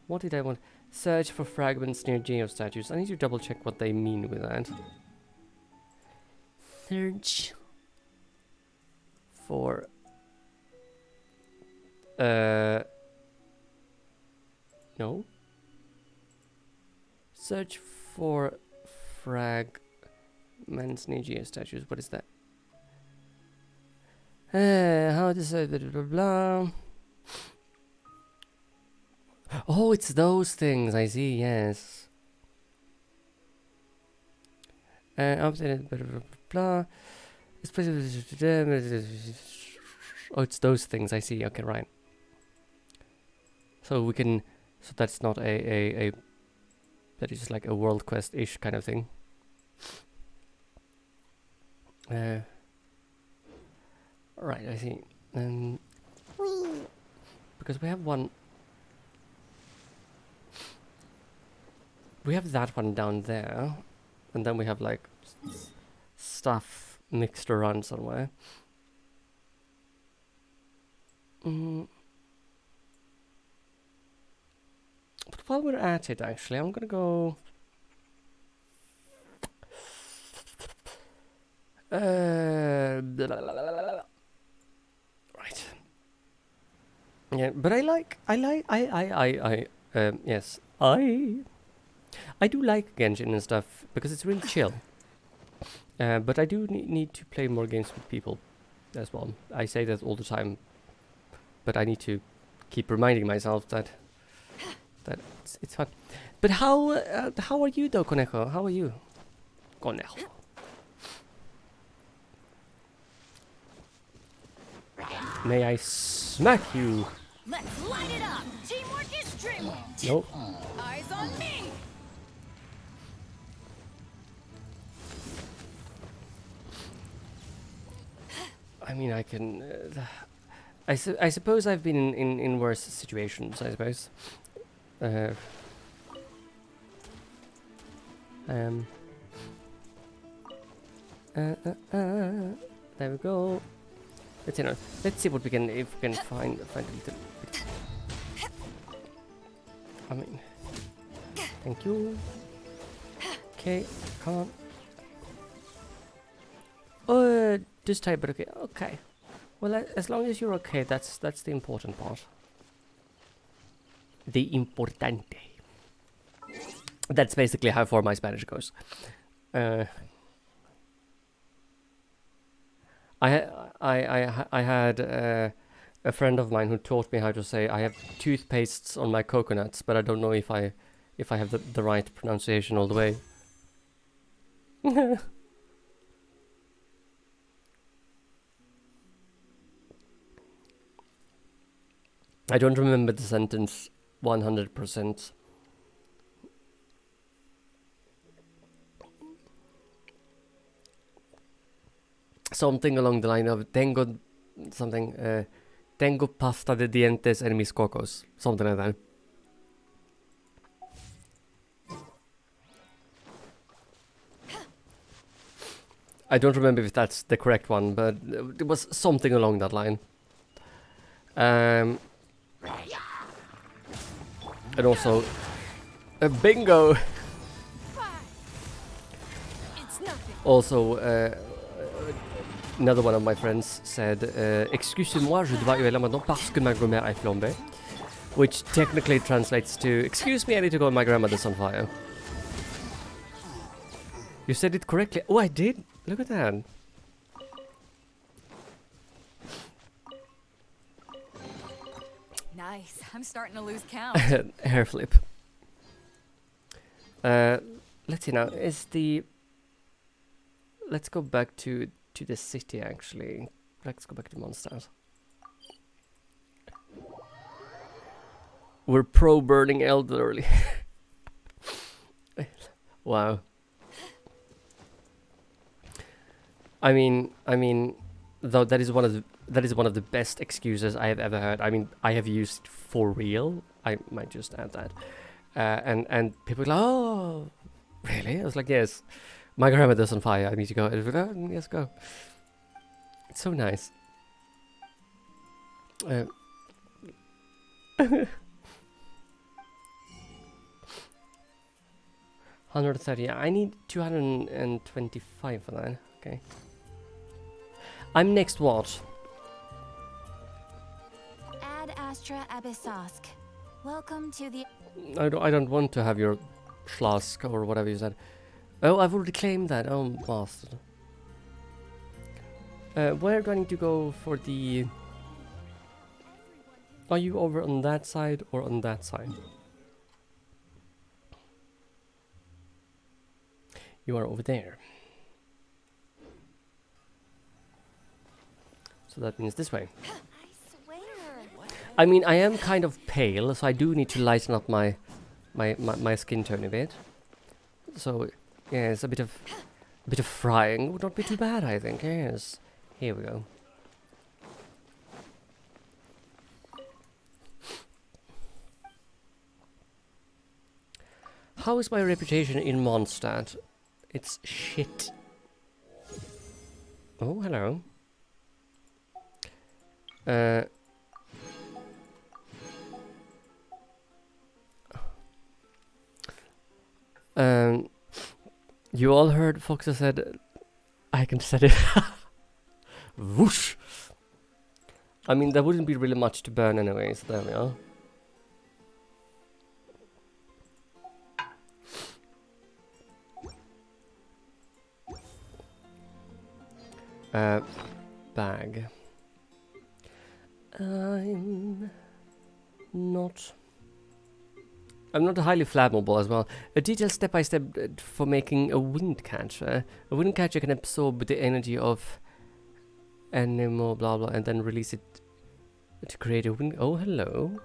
What did I want? Search for fragments near geostatues. I need to double check what they mean with that. Search for no. Search for fragments near geostatues. What is that? How to say blah blah blah. Oh, it's those things. I see. Yes. Updated blah blah blah. Oh, it's those things. I see. Okay, right. So we can. So that's not a that is just like a world quest-ish kind of thing. Right, I see. Because we have one. We have that one down there, and then we have like stuff mixed around somewhere. But while we're at it, actually, I'm gonna go. Right. Yeah, but yes, I do like Genshin and stuff because it's really chill. But I do need to play more games with people as well. I say that all the time, but I need to keep reminding myself that it's fun. But how are you though, Conejo? How are you, Conejo? May I smack you? Let's light it up. Teamwork is dreamwork. Nope. Eyes on me. I mean, I can. I suppose I've been in worse situations. I suppose. There we go. Let's see what we can find a little bit. I mean, thank you. Okay, come on. Just type, but okay. Okay. Well, as long as you're okay, that's the important part. De importante. That's basically how far my Spanish goes. I had a friend of mine who taught me how to say I have toothpastes on my coconuts, but I don't know if I have the right pronunciation all the way. I don't remember the sentence 100%. Something along the line of tengo something tengo pasta de dientes en mis cocos, something like that. I don't remember if that's the correct one, but it was something along that line. And also bingo. Also another one of my friends said, excusez-moi, je dois y aller maintenant parce que ma grand-mère est flambée. Which technically translates to, excuse me, I need to go, my grandmother's on fire. You said it correctly. Oh, I did? Look at that. Nice. I'm starting to lose count. Hair flip. Let's see now. Let's go back to the city, actually. Let's go back to Mondstadt. We're pro burning elderly. Wow. I mean, though that is one of the best excuses I have ever heard. I mean, I have used for real. I might just add that. And people are like, oh, really? I was like, yes. My grandmother's on fire. I need to go. And like, oh, yes, go. It's so nice. 130. I need 225 for that. Okay. I'm next what? Ad Astra Abyssosk. Welcome to the... I don't want to have your flask or whatever you said. Oh, I've already claimed that. Oh, bastard. Where do I need to go for the... Are you over on that side or on that side? You are over there. So that means this way. I mean, I am kind of pale, so I do need to lighten up my skin tone a bit. So yes, a bit of frying would not be too bad, I think. Yes. Here we go. How is my reputation in Mondstadt? It's shit. Oh, hello. You all heard Foxa said, I can set it. Whoosh! I mean, there wouldn't be really much to burn anyway, so there we are. Bag. I'm not highly flammable as well. A detailed step-by-step for making a wind catcher. A wind catcher can absorb the energy of animal, blah blah, and then release it to create a wind. Oh, hello.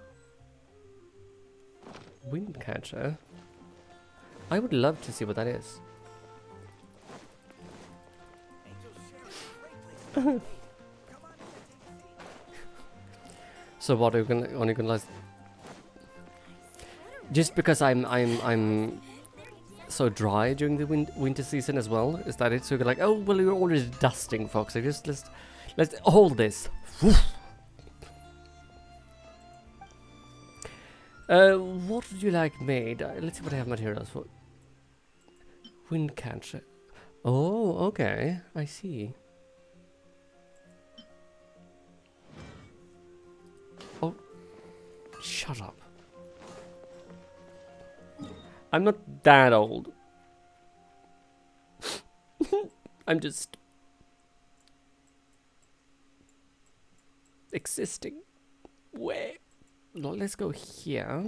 Wind catcher. I would love to see what that is. So what are you gonna just because I'm so dry during the winter season as well? Is that it? So you're like, oh well, you're already dusting, folks. So just let's hold this. What would you like made? Let's see what I have materials for. Wind catcher. Oh, okay. I see. Oh, shut up. I'm not that old. I'm just existing. Where? No, let's go here.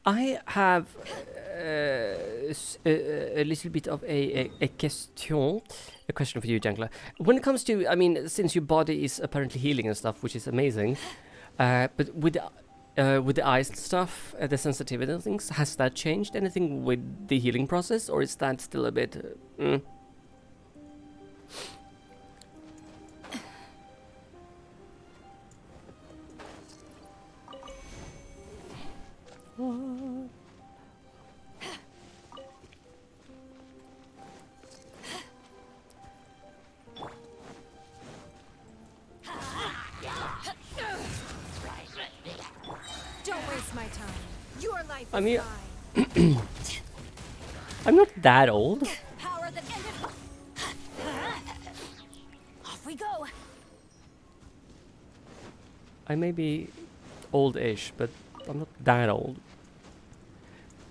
I have a little bit of a question for you, Jangler. When it comes to, I mean, since your body is apparently healing and stuff, which is amazing, but with the eyes stuff, the sensitivity and things, has that changed anything with the healing process, or is that still a bit? Don't waste my time. Your life I is mean, mine. I'm not that old. Power that ended. Off we go. I may be old-ish, but I'm not that old.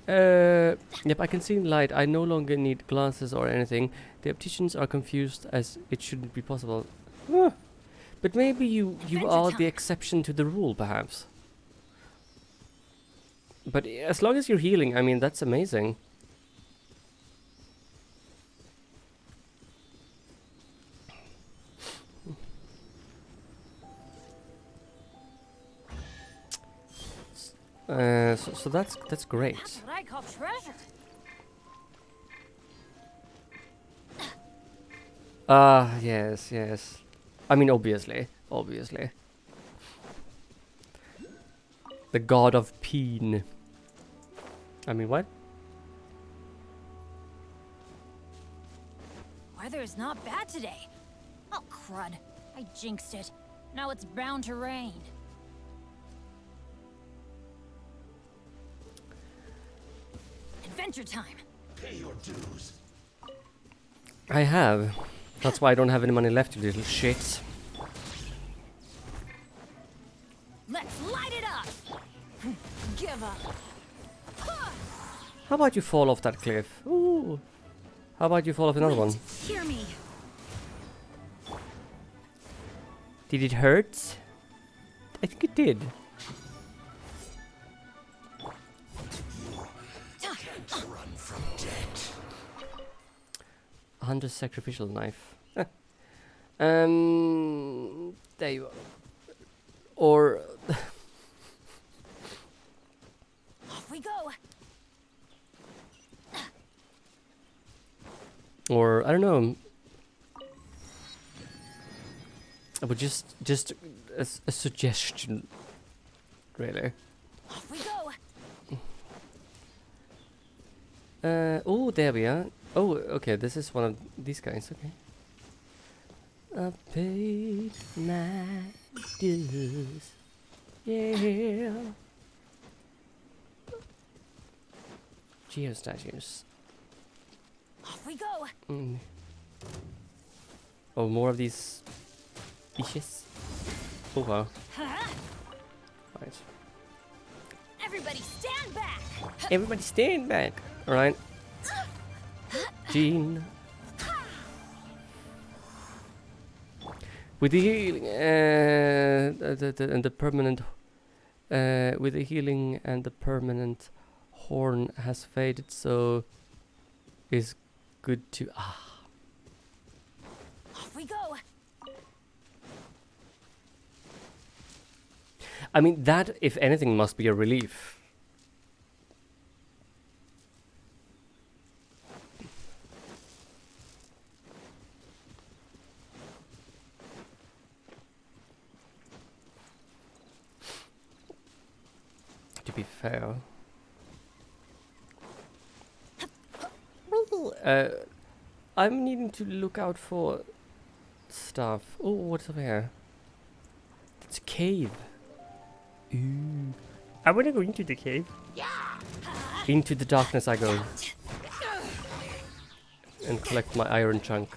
Yep, I can see in light. I no longer need glasses or anything. The opticians are confused as it shouldn't be possible. But maybe you are the exception to the rule, perhaps. But as long as you're healing, I mean, that's amazing. So that's great. That's what I call treasure. Yes, yes. I mean, obviously. The god of peen. I mean, what? Weather is not bad today. Oh, crud. I jinxed it. Now it's bound to rain. Adventure time. Pay your dues. I have. That's why I don't have any money left, you little shit. Let's light it up. Give up. How about you fall off that cliff? Ooh. How about you fall off another one? Hear me. Did it hurt? I think it did. Can't run from death. Hunter's sacrificial knife. There you are. Or Off we go. or I don't know. But just a suggestion, really. Off we go. Oh, there we are. Oh, okay, this is one of these guys, okay. I paid my dues. Yeah. Geostatues. Off we go. Oh, more of these fishes. Oh, wow. Right. Everybody stand back. Everybody stand back. Alright. Jean. With the healing and the permanent with the healing and the permanent horn has faded, so is good to Off we go. I mean, that, if anything, must be a relief. To be fair. Well, I'm needing to look out for stuff. Oh, what's up here? It's a cave. Ooh. I want to go into the cave. Into the darkness I go. And collect my iron chunk.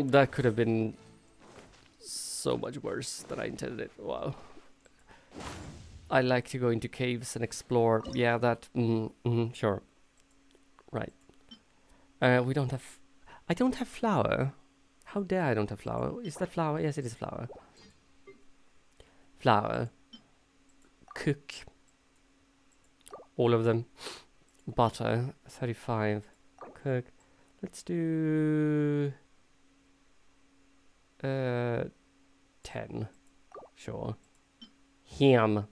That could have been so much worse than I intended it. Wow. I like to go into caves and explore. Yeah, that. Sure. Right. We don't have. I don't have flour. How dare I don't have flour? Is that flour? Yes, it is flour. Flour. Cook. All of them. Butter. 35. Cook. Let's do 10. Sure. Ham.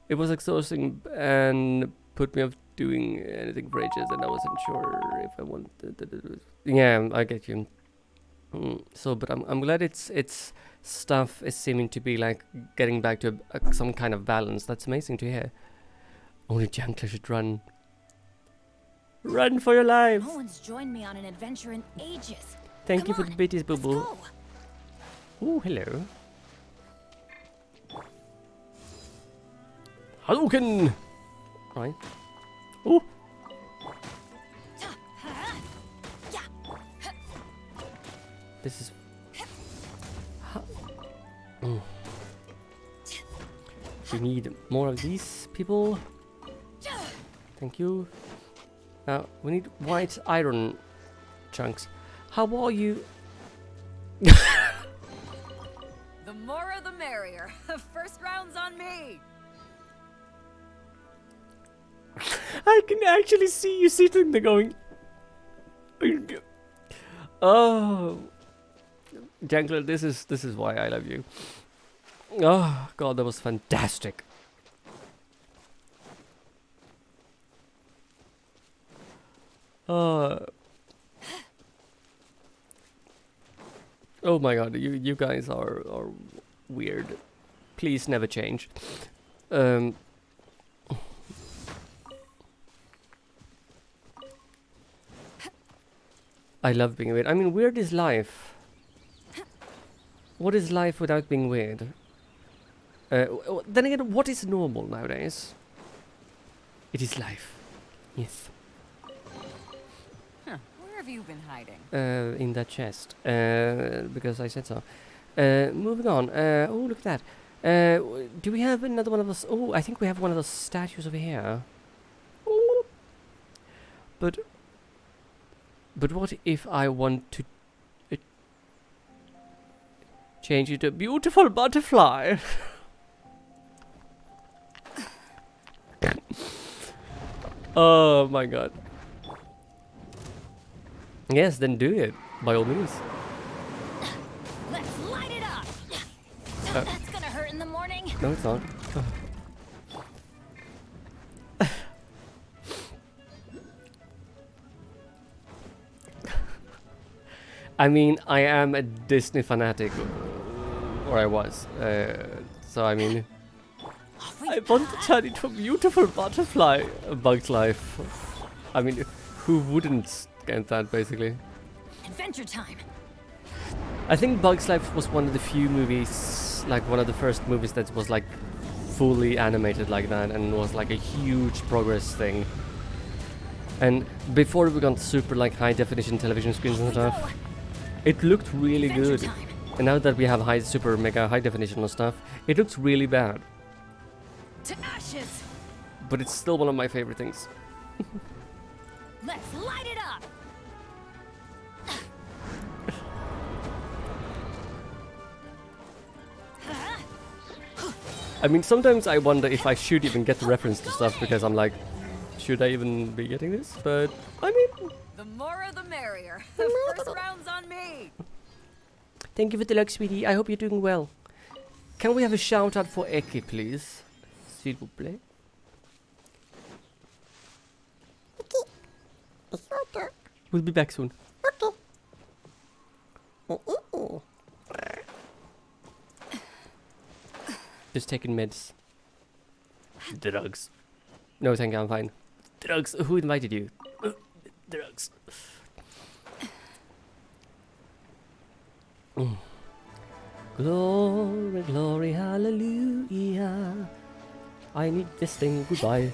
It was exhausting and put me off doing anything for ages, and I wasn't sure if I wanted. Yeah, I get you. So, but I'm glad its stuff is seeming to be like getting back to some kind of balance. That's amazing to hear. Only Jankler should run. Run for your life! No one's joined me on an adventure in ages. Thank you for the bitties, boo boo. Oh, hello. Hadouken! Right. Oh! This is... We need more of these people. Thank you. We need white iron chunks. How are you? The more the merrier. First round's on me. I can actually see you sitting there going. Oh, Jankler, this is why I love you. Oh God, that was fantastic. Oh my God, you guys are weird. Please never change. I love being weird. I mean, weird is life. What is life without being weird? Then again, what is normal nowadays? It is life. Yes. Huh. Where have you been hiding? In that chest. Because I said so. Moving on. Oh, look at that. Do we have another one of those? Oh, I think we have one of those statues over here. Ooh. But what if I want to change it to a beautiful butterfly? Oh my God. Yes, then do it, by all means. Let's light it up. That's gonna hurt in the morning. No, it's not. I mean, I am a Disney fanatic, or I was. So I mean, I want to turn into a beautiful butterfly. A Bug's Life. I mean, who wouldn't get that, basically? Adventure time. I think Bug's Life was one of the few movies, like one of the first movies that was like fully animated like that, and was like a huge progress thing. And before we got super like high definition television screens and stuff, it looked really good. And now that we have super mega high definition and stuff, it looks really bad. To ashes. But it's still one of my favorite things. Let's light it up. I mean, sometimes I wonder if I should even get the reference to stuff, because I'm like, should I even be getting this? But I mean, the more the merrier. The first round's on me. Thank you for the luck, sweetie. I hope you're doing well. Can we have a shout out for Eki, please? S'il vous plaît. We'll be back soon. just taking meds. Drugs. No, thank you, I'm fine. Drugs. Who invited you? Drugs. Glory, glory, hallelujah. I need this thing. Goodbye.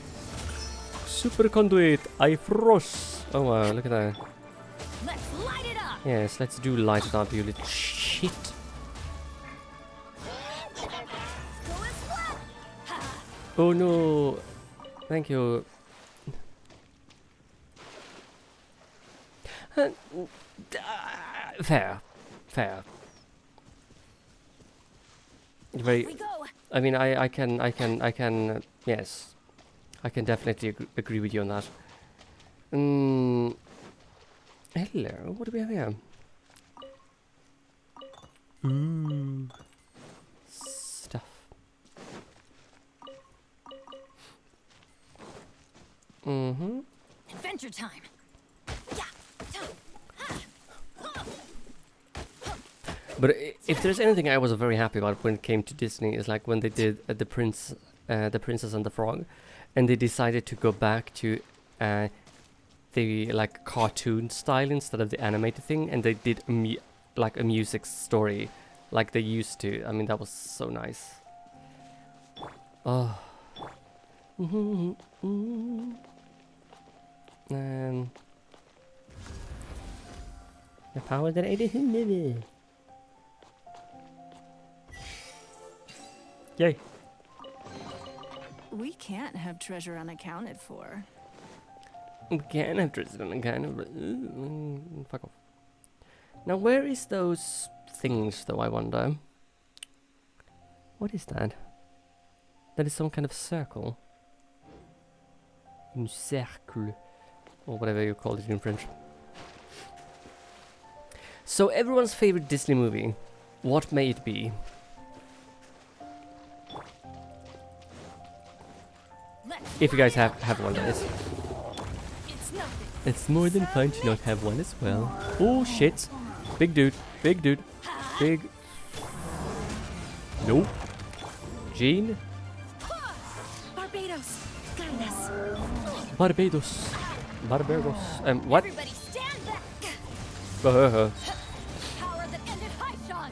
Super conduit. I froze. Oh wow, look at that. Let's light it up. Yes, let's do light it up, you little shit. Oh no. Thank you. Fair. Fair. Very. I mean, I can, yes. I can definitely agree with you on that. Hello, what do we have here? Ooh. Stuff. Mm-hmm. Adventure time. But if there's anything I was very happy about when it came to Disney is like when they did the Princess and the Frog, and they decided to go back to the like cartoon style instead of the animated thing, and they did like a music story like they used to. I mean, that was so nice. Oh. The power that I didn't. Yay. We can't have treasure unaccounted for. We can't have treasure unaccounted. Fuck off. Now, where is those things, though, I wonder? What is that? That is some kind of circle. Un cercle. Or whatever you call it in French. So, everyone's favorite Disney movie. What may it be? If you guys have one, that is. It's more than fun to not have one as well. Oh shit! Big dude, big dude, big. Nope. Jean. Barbados, guide us. Barbados. Barbados. What? Everybody stand back. Power that ended high shot.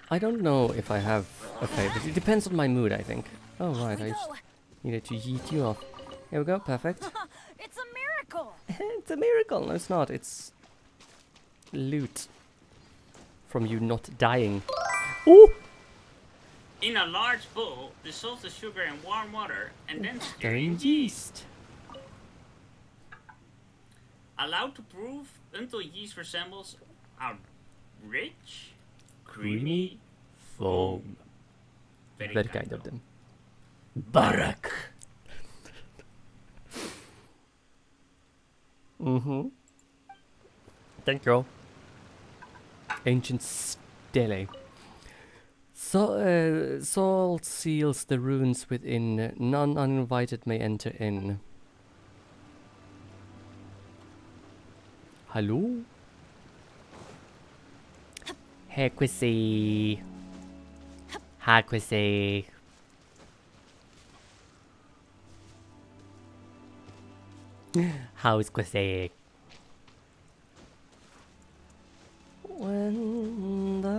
I don't know if I have a favorite. It depends on my mood, I think. Oh, right. I just needed to yeet you off. Here we go. Perfect. It's a miracle. It's a miracle. No, it's not. It's loot from you not dying. Ooh! In a large bowl, dissolve the sugar in warm water and then stir in in yeast. Allowed to prove until yeast resembles a rich, creamy foam. Very kind of them. Barak. Thank you. Ancient stele. So, salt seals the runes within. None uninvited may enter in. Hello? Hequissy. Hequissy. How's Quissy? When the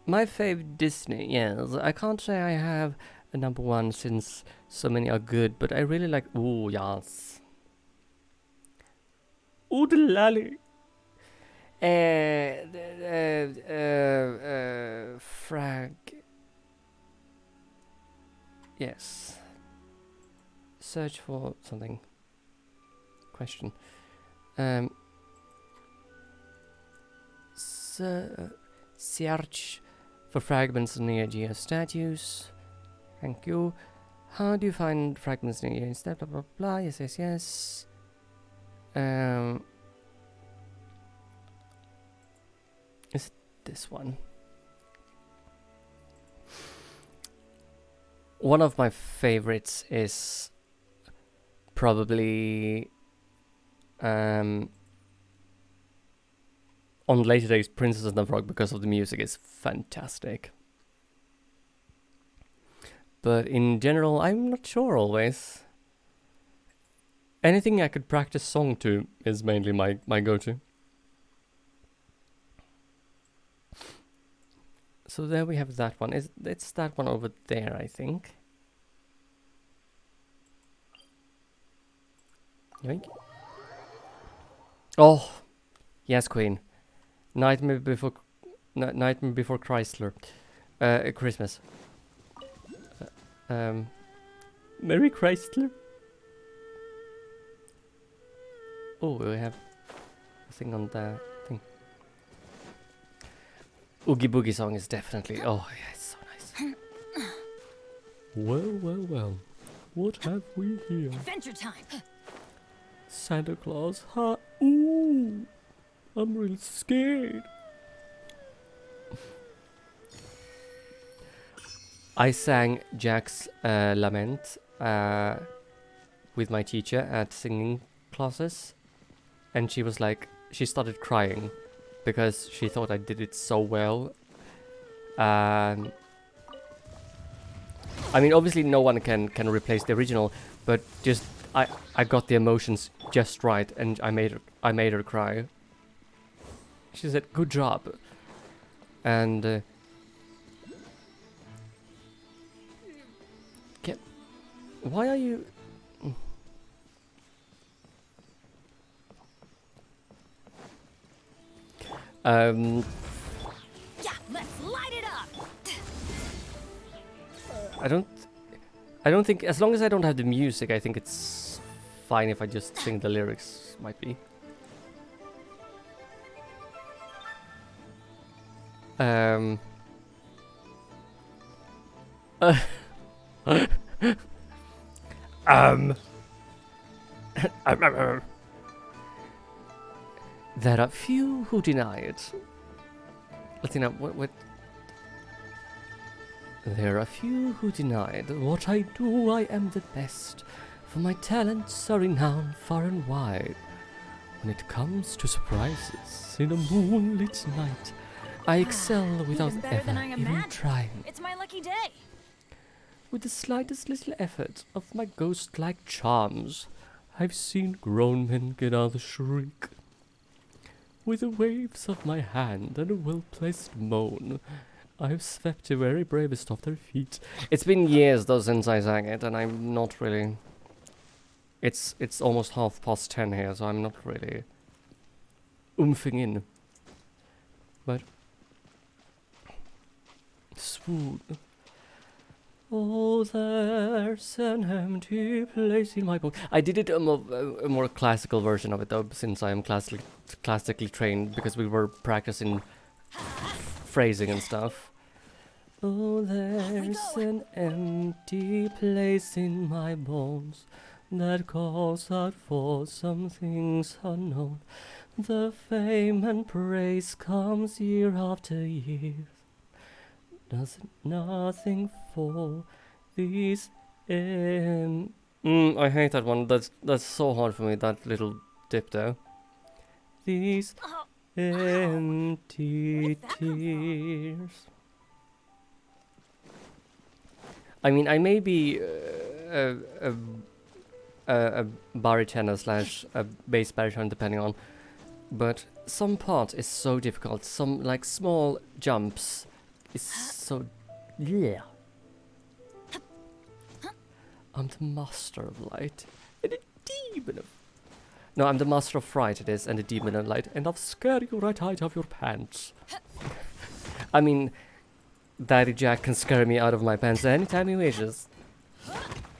my fave Disney, yes. I can't say I have a number one since so many are good, but I really like. Ooh, yes. Ooh, the lolly. Frag. Yes. Search for something. Question. Search for fragments near geo statues. Thank you. How do you find fragments near you? Blah blah blah blah. Yes, yes, yes. Is it this one? one of my favorites is probably on later days Princess and the Frog, because of the music is fantastic. But in general, I'm not sure always. Anything I could practice song to is mainly my go-to. So there we have that one. It's that one over there, I think. Yoink. Oh, yes, Queen. Nightmare Before Chrysler. Christmas. Merry Chrysler. Oh, we have a thing on the thing. Oogie Boogie song is definitely... Oh, yeah, it's so nice. Well. What have we here? Adventure time. Santa Claus. Ha! Ooh! I'm really scared. I sang Jack's Lament with my teacher at singing classes. And she was like, she started crying because she thought I did it so well. I mean, obviously no one can replace the original, but just I got the emotions just right, and I made her cry. She said, "Good job." And why are you? Yeah, let's light it up. I don't think, as long as I don't have the music, I think it's fine if I just sing the lyrics, might be. There are few who deny it. Let's see now, what? There are few who deny it. What I do, I am the best. For my talents are renowned far and wide. When it comes to surprises in a moonlit night, I excel without ever even trying. It's my lucky day. With the slightest little effort of my ghost-like charms, I've seen grown men get out the shriek. With the waves of my hand and a well-placed moan, I've swept the very bravest off their feet. It's been years though since I sang it, and I'm not really... It's almost 10:30 here, so I'm not really oomping in. But... Swoon. Oh, there's an empty place in my book. I did it a more classical version of it though, since I am classically trained, because we were practicing phrasing and stuff. Oh, there's an empty place in my bones that calls out for some things unknown. The fame and praise comes year after year. Does nothing for these I hate that one. That's so hard for me, that little dip there. These empty tears. I mean, I may be a baritone slash a bass baritone, depending on, but some part is so difficult. Some like small jumps is so yeah. I'm the master of light and a demon of... No, I'm the master of fright, it is, and a demon of light, and I'll scare you right out of your pants. I mean, Daddy Jack can scare me out of my pants anytime he wishes.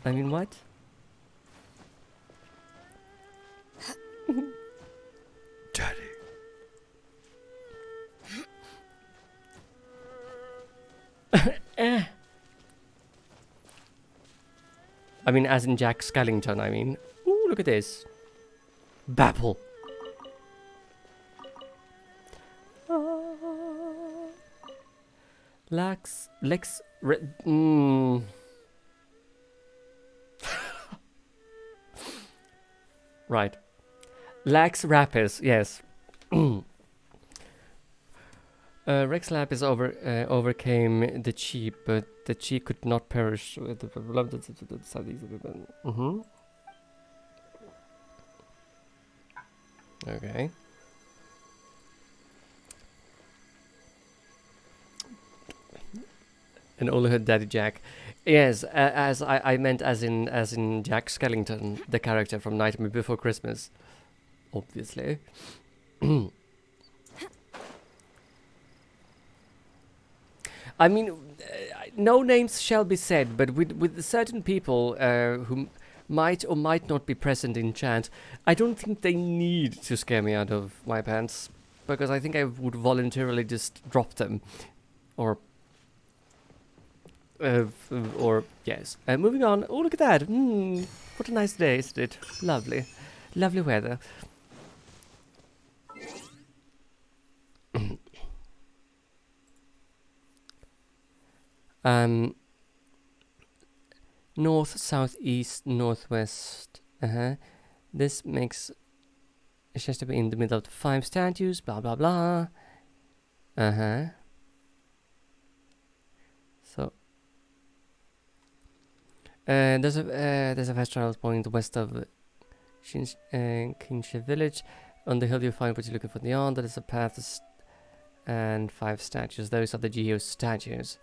I mean, what? Daddy. I mean, as in Jack Skellington, I mean. Ooh, look at this. Babble. Right. Lax Rapis, yes. Rex Lapis overcame the cheap, but the cheap could not perish with the Okay. And only her daddy Jack. Yes, as I meant as in Jack Skellington, the character from Nightmare Before Christmas. Obviously. I mean, no names shall be said, but with certain people who might or might not be present in chat, I don't think they need to scare me out of my pants, because I think I would voluntarily just drop them, or yes. Moving on. Oh, look at that! What a nice day, isn't it? Lovely, lovely weather. North, south, east, northwest. This makes it has to be in the middle of the 5 statues. Blah blah blah. So there's a fast travel point west of Kinshe village. On the hill you find what you're looking for beyond. There is a path and 5 statues. Those are the Geo statues.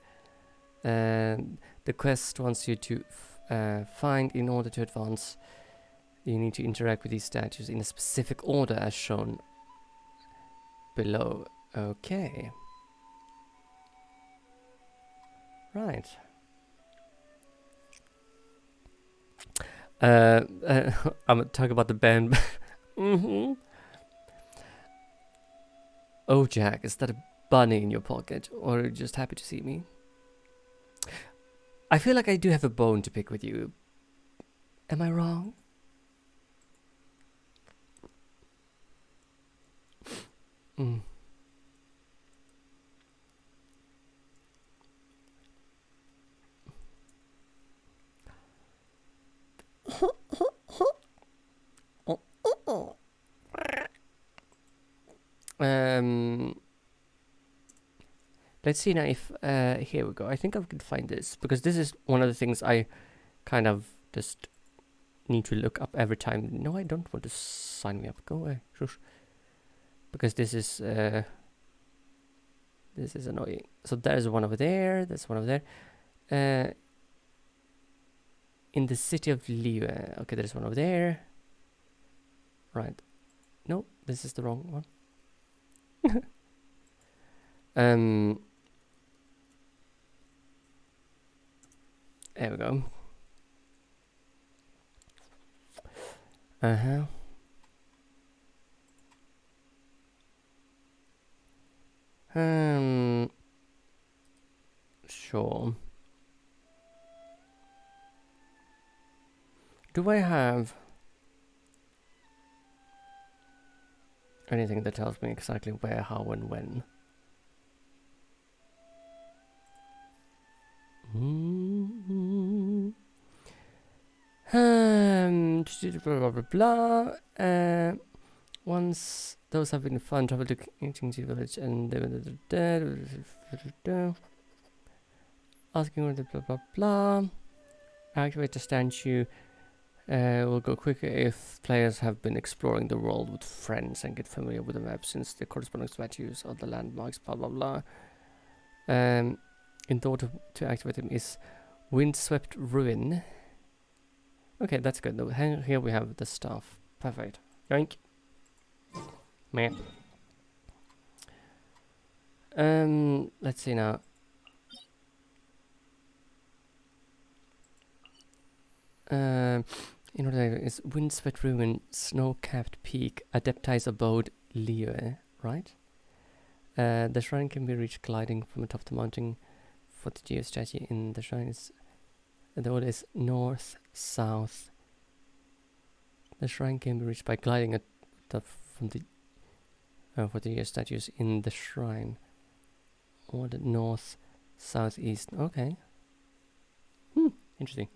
The quest wants you to find, in order to advance, you need to interact with these statues in a specific order as shown below. Okay. Right. I'm talking about the band. Oh, Jack, is that a bunny in your pocket, or are you just happy to see me? I feel like I do have a bone to pick with you. Am I wrong? Let's see now if here we go. I think I can find this, because this is one of the things I kind of just need to look up every time. No, I don't want to sign me up. Go away. Shush. Because this is annoying. So there's one over there. There's one over there. In the city of Liu. Okay, there's one over there. Right. No, this is the wrong one. There we go. Sure. Do I have anything that tells me exactly where, how, and when? Blah blah blah. Once those have been fun, travel to King's village and asking where the blah blah blah. Activate the statue. Will go quicker if players have been exploring the world with friends and get familiar with the map, since the corresponding statues are the landmarks. Blah blah blah. In order to activate them is Windswept Ruin. Okay, that's good. Here we have the stuff. Perfect. Yoink. Meh. Let's see now. In order is Windswept Ruin, Snow-Capped Peak, Adepti's Abode, Liyue, right? The shrine can be reached gliding from atop the mountain. For the geostrategy in the shrine is the order is north, south. The shrine can be reached by gliding from the for the statues in the shrine. Order north, southeast. Okay. Interesting.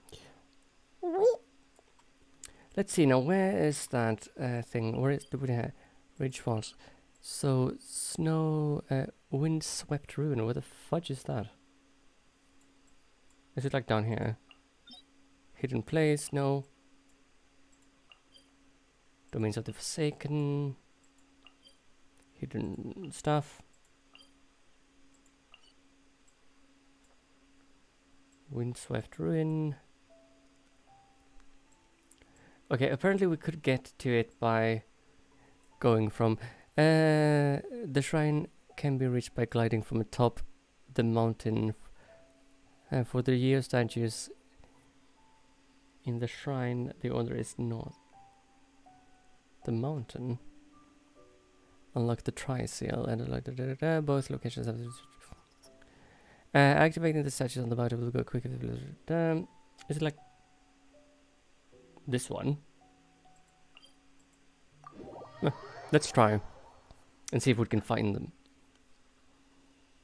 Let's see now. Where is that thing? Where is the ridge falls? So snow, wind-swept ruin. Where the fudge is that? Is it like down here? Hidden place? No. Domains of the Forsaken. Hidden stuff. Windswept ruin. Okay, apparently we could get to it by going from... the shrine can be reached by gliding from atop the mountain. For the year statues in the shrine, the order is north. The mountain. Unlock the tri-seal and like both locations have... activating the statues on the mountain will go quicker. Is it like this one? Let's try and see if we can find them.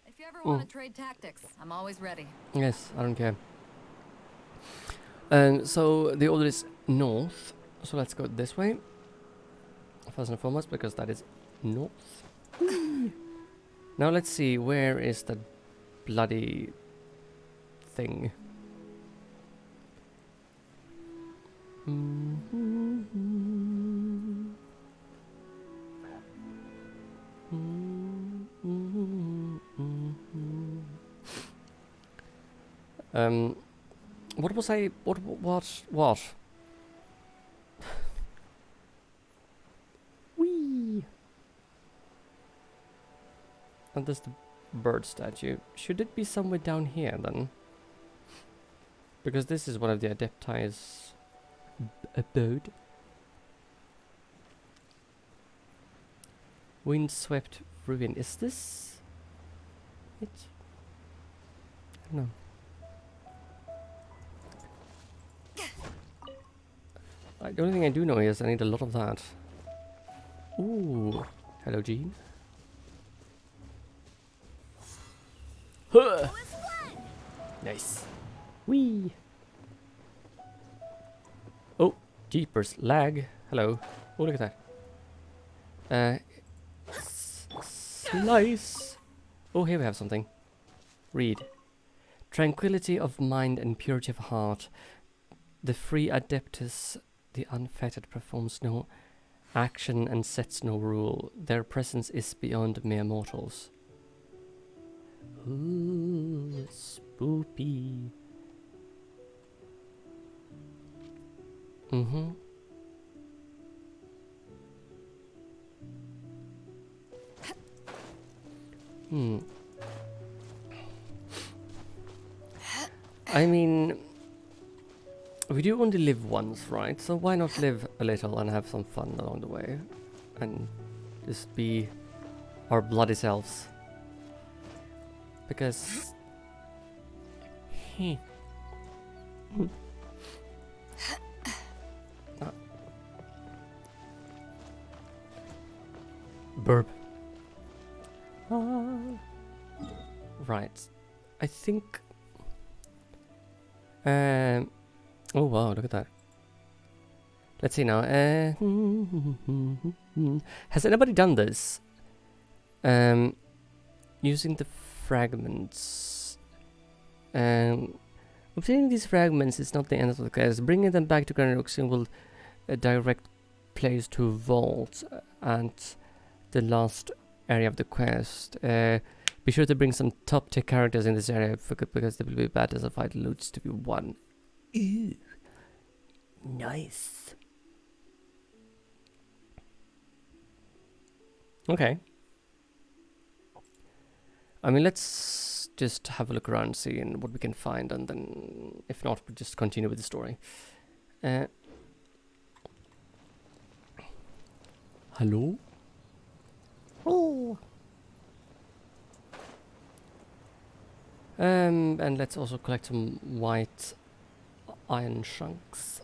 If you ever want to trade tactics, I'm always ready. Yes, I don't care. So the order is north. So let's go this way. First and foremost, because that is north. Now let's see, where is the bloody thing? What was I... What? Whee! And there's the bird statue. Should it be somewhere down here then? Because this is one of the Adepti's abode. Windswept ruin. Is this it? I don't know. The only thing I do know is I need a lot of that. Ooh. Hello, Jean. Huh. Nice. Whee! Oh, jeepers. Lag. Hello. Oh, look at that. Slice. Oh, here we have something. Read. Tranquility of mind and purity of heart. The free Adeptus, the unfettered, performs no action and sets no rule. Their presence is beyond mere mortals. Ooh, spoopy. Mm-hmm. I mean, we do only live once, right? So why not live a little and have some fun along the way? And just be our bloody selves. Because... Burp. Right. I think... oh wow, look at that. Let's see now. Has anybody done this? Using the fragments. Obtaining these fragments is not the end of the quest. Bringing them back to Grand Oxen will direct players to Vault and the last area of the quest. Be sure to bring some top tier characters in this area because there will be battles and fight loots to be won. Ooh, nice. Okay. I mean, let's just have a look around, see what we can find, and then, if not, we'll just continue with the story. Hello? Oh. And let's also collect some white iron chunks,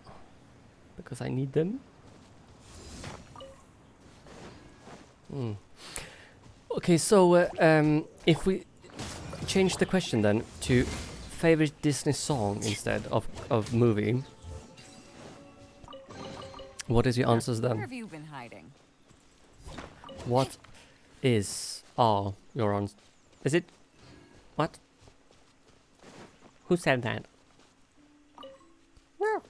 because I need them. Okay, so if we change the question then to favorite Disney song instead of movie, What is your answers Where then? have you been hiding? What are your answers? Is it... What? Who said that? No.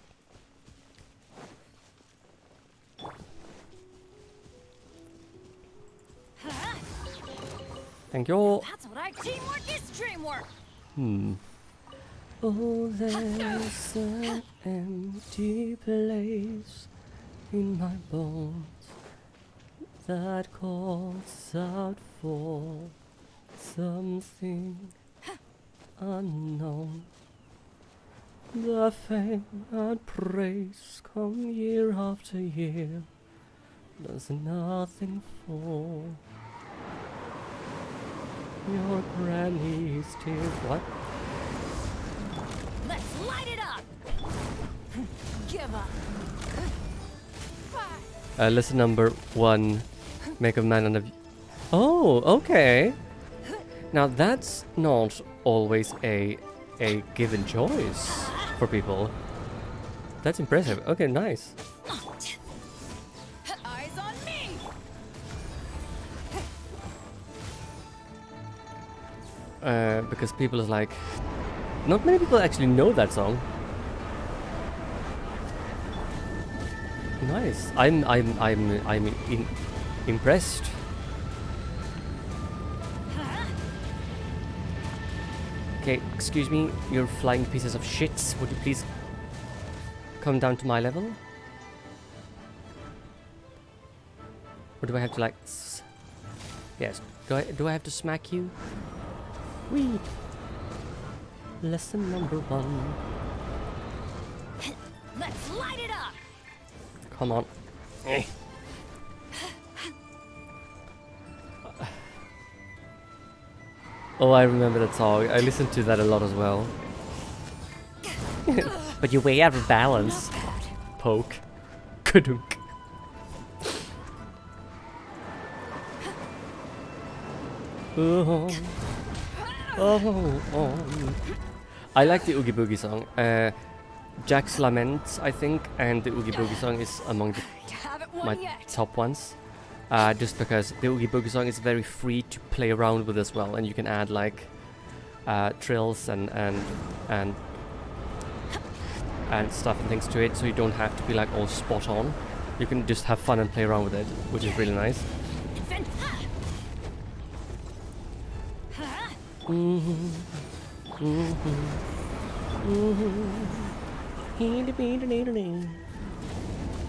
Thank you. That's what I teamwork is dreamwork. Oh, there's an empty place in my bones that calls out for something unknown. The fame and praise come year after year. There's nothing for your granny's tears. What? Let's light it up. Give up. Lesson number 1. Make a man on a... Oh, okay. Now that's not always a given choice for people. That's impressive. Okay, nice. Eyes on me. Because people is like... Not many people actually know that song. Nice. I'm impressed. Okay, excuse me, you flying pieces of shits. Would you please come down to my level? Or do I have to like... Yes. Do I have to smack you? Wee. Lesson number 1. Let's light it up. Come on. Oh, I remember that song. I listened to that a lot as well. But you're way out of balance. Poke. Kadunk. Oh. Oh. I like the Oogie Boogie song. Jack's Lament, I think, and the Oogie Boogie song is among my top ones. Just because the Oogie Boogie song is very free to play around with as well, and you can add like trills and stuff and things to it, so you don't have to be like all spot on. You can just have fun and play around with it, which is really nice.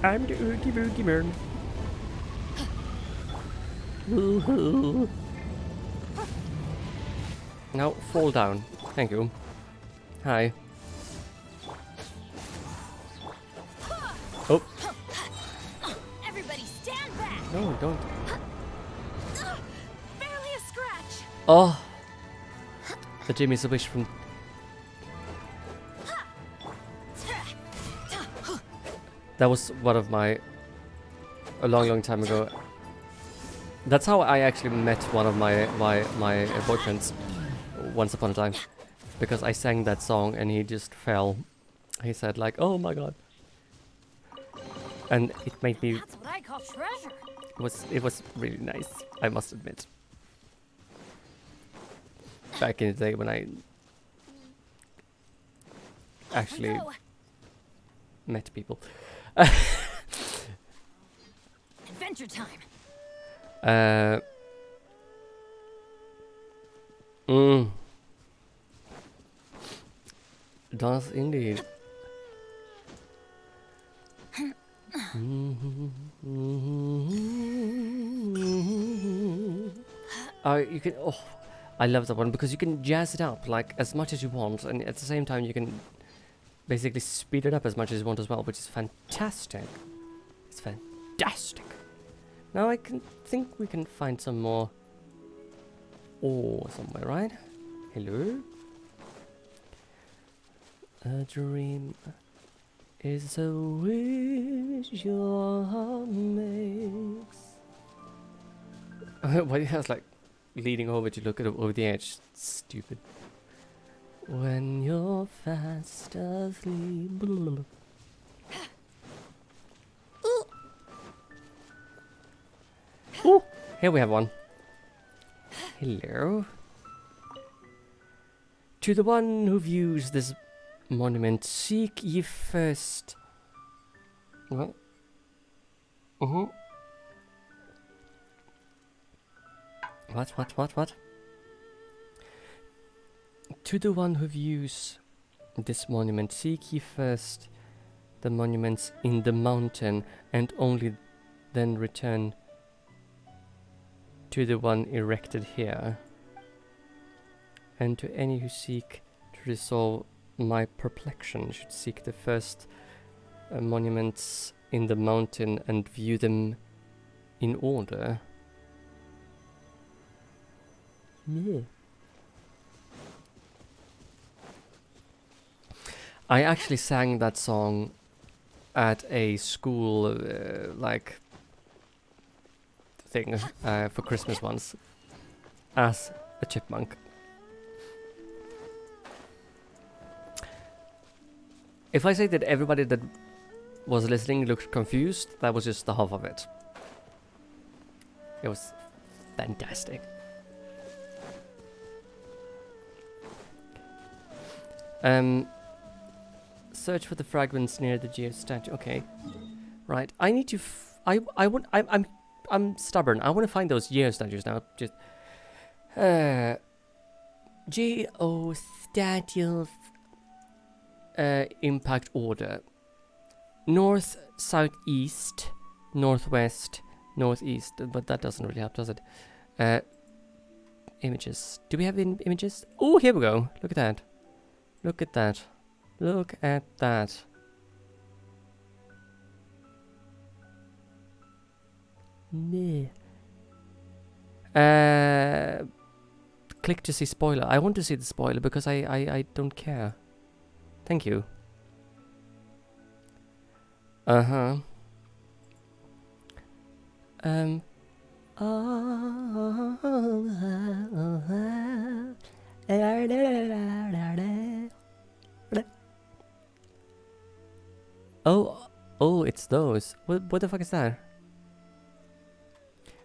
I'm the Oogie Boogie Man. Woohoo! Now fall down. Thank you. Hi. Oh. Everybody stand back. No, don't. Barely a scratch. Oh. The Jimmy's a wish from... That was one of my... A long time ago. That's how I actually met one of my boyfriends once upon a time. Because I sang that song and he just fell. He said like, oh my god. And it made me... That's what I call treasure. It was really nice, I must admit. Back in the day when I actually met people. Adventure time. Does indeed. You can. Oh, I love that one because you can jazz it up like as much as you want, and at the same time you can basically speed it up as much as you want as well, which is fantastic. It's fantastic. Now I think we can find some more ore somewhere, right? Hello? A dream is a wish your heart makes. Why he has like leaning over to look at over the edge? Stupid. When you're fast asleep. Ooh. Here we have one. Hello. To the one who views this monument, seek ye first. What? What? To the one who views this monument, seek ye first the monuments in the mountain, and only then return to the one erected here. And to any who seek to resolve my perplexion should seek the first monuments in the mountain and view them in order. Yeah. I actually sang that song at a school like thing for Christmas once as a chipmunk. If I say that everybody that was listening looked confused, that was just the half of it. It was fantastic. Search for the fragments near the Geo statue. Okay, right. I need to. I'm stubborn. I want to find those Geo statues now. Just Geo statue impact order: north, southeast, northwest, northeast. But that doesn't really help, does it? Images. Do we have images? Oh, here we go. Look at that. Look at that. Look at that. Yeah. Click to see spoiler. I want to see the spoiler because I don't care. Thank you. Uh-huh. Oh, it's those. What the fuck is that?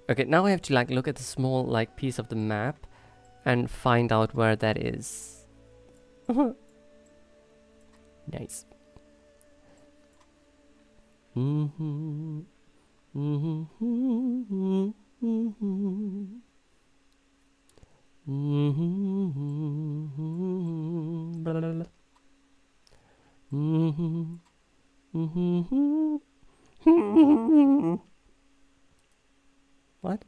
Okay, now I have to like look at the small like piece of the map and find out where that is. Nice. What?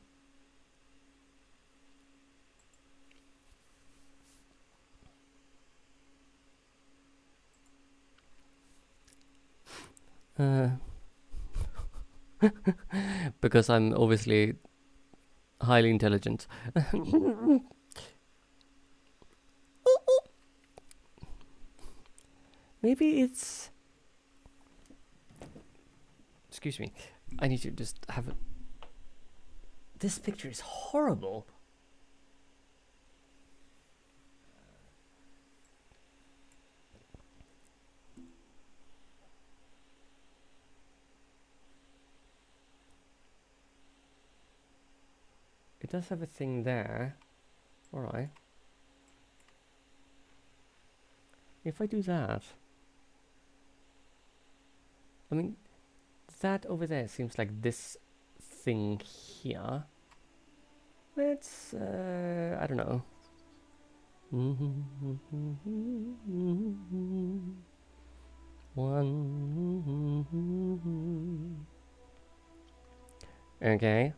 Because I'm obviously highly intelligent. Maybe it's... Excuse me. I need to just have a... This picture is horrible. It does have a thing there. Alright. If I do that... I mean, that over there seems like this thing here. Let's, I don't know. One. Okay.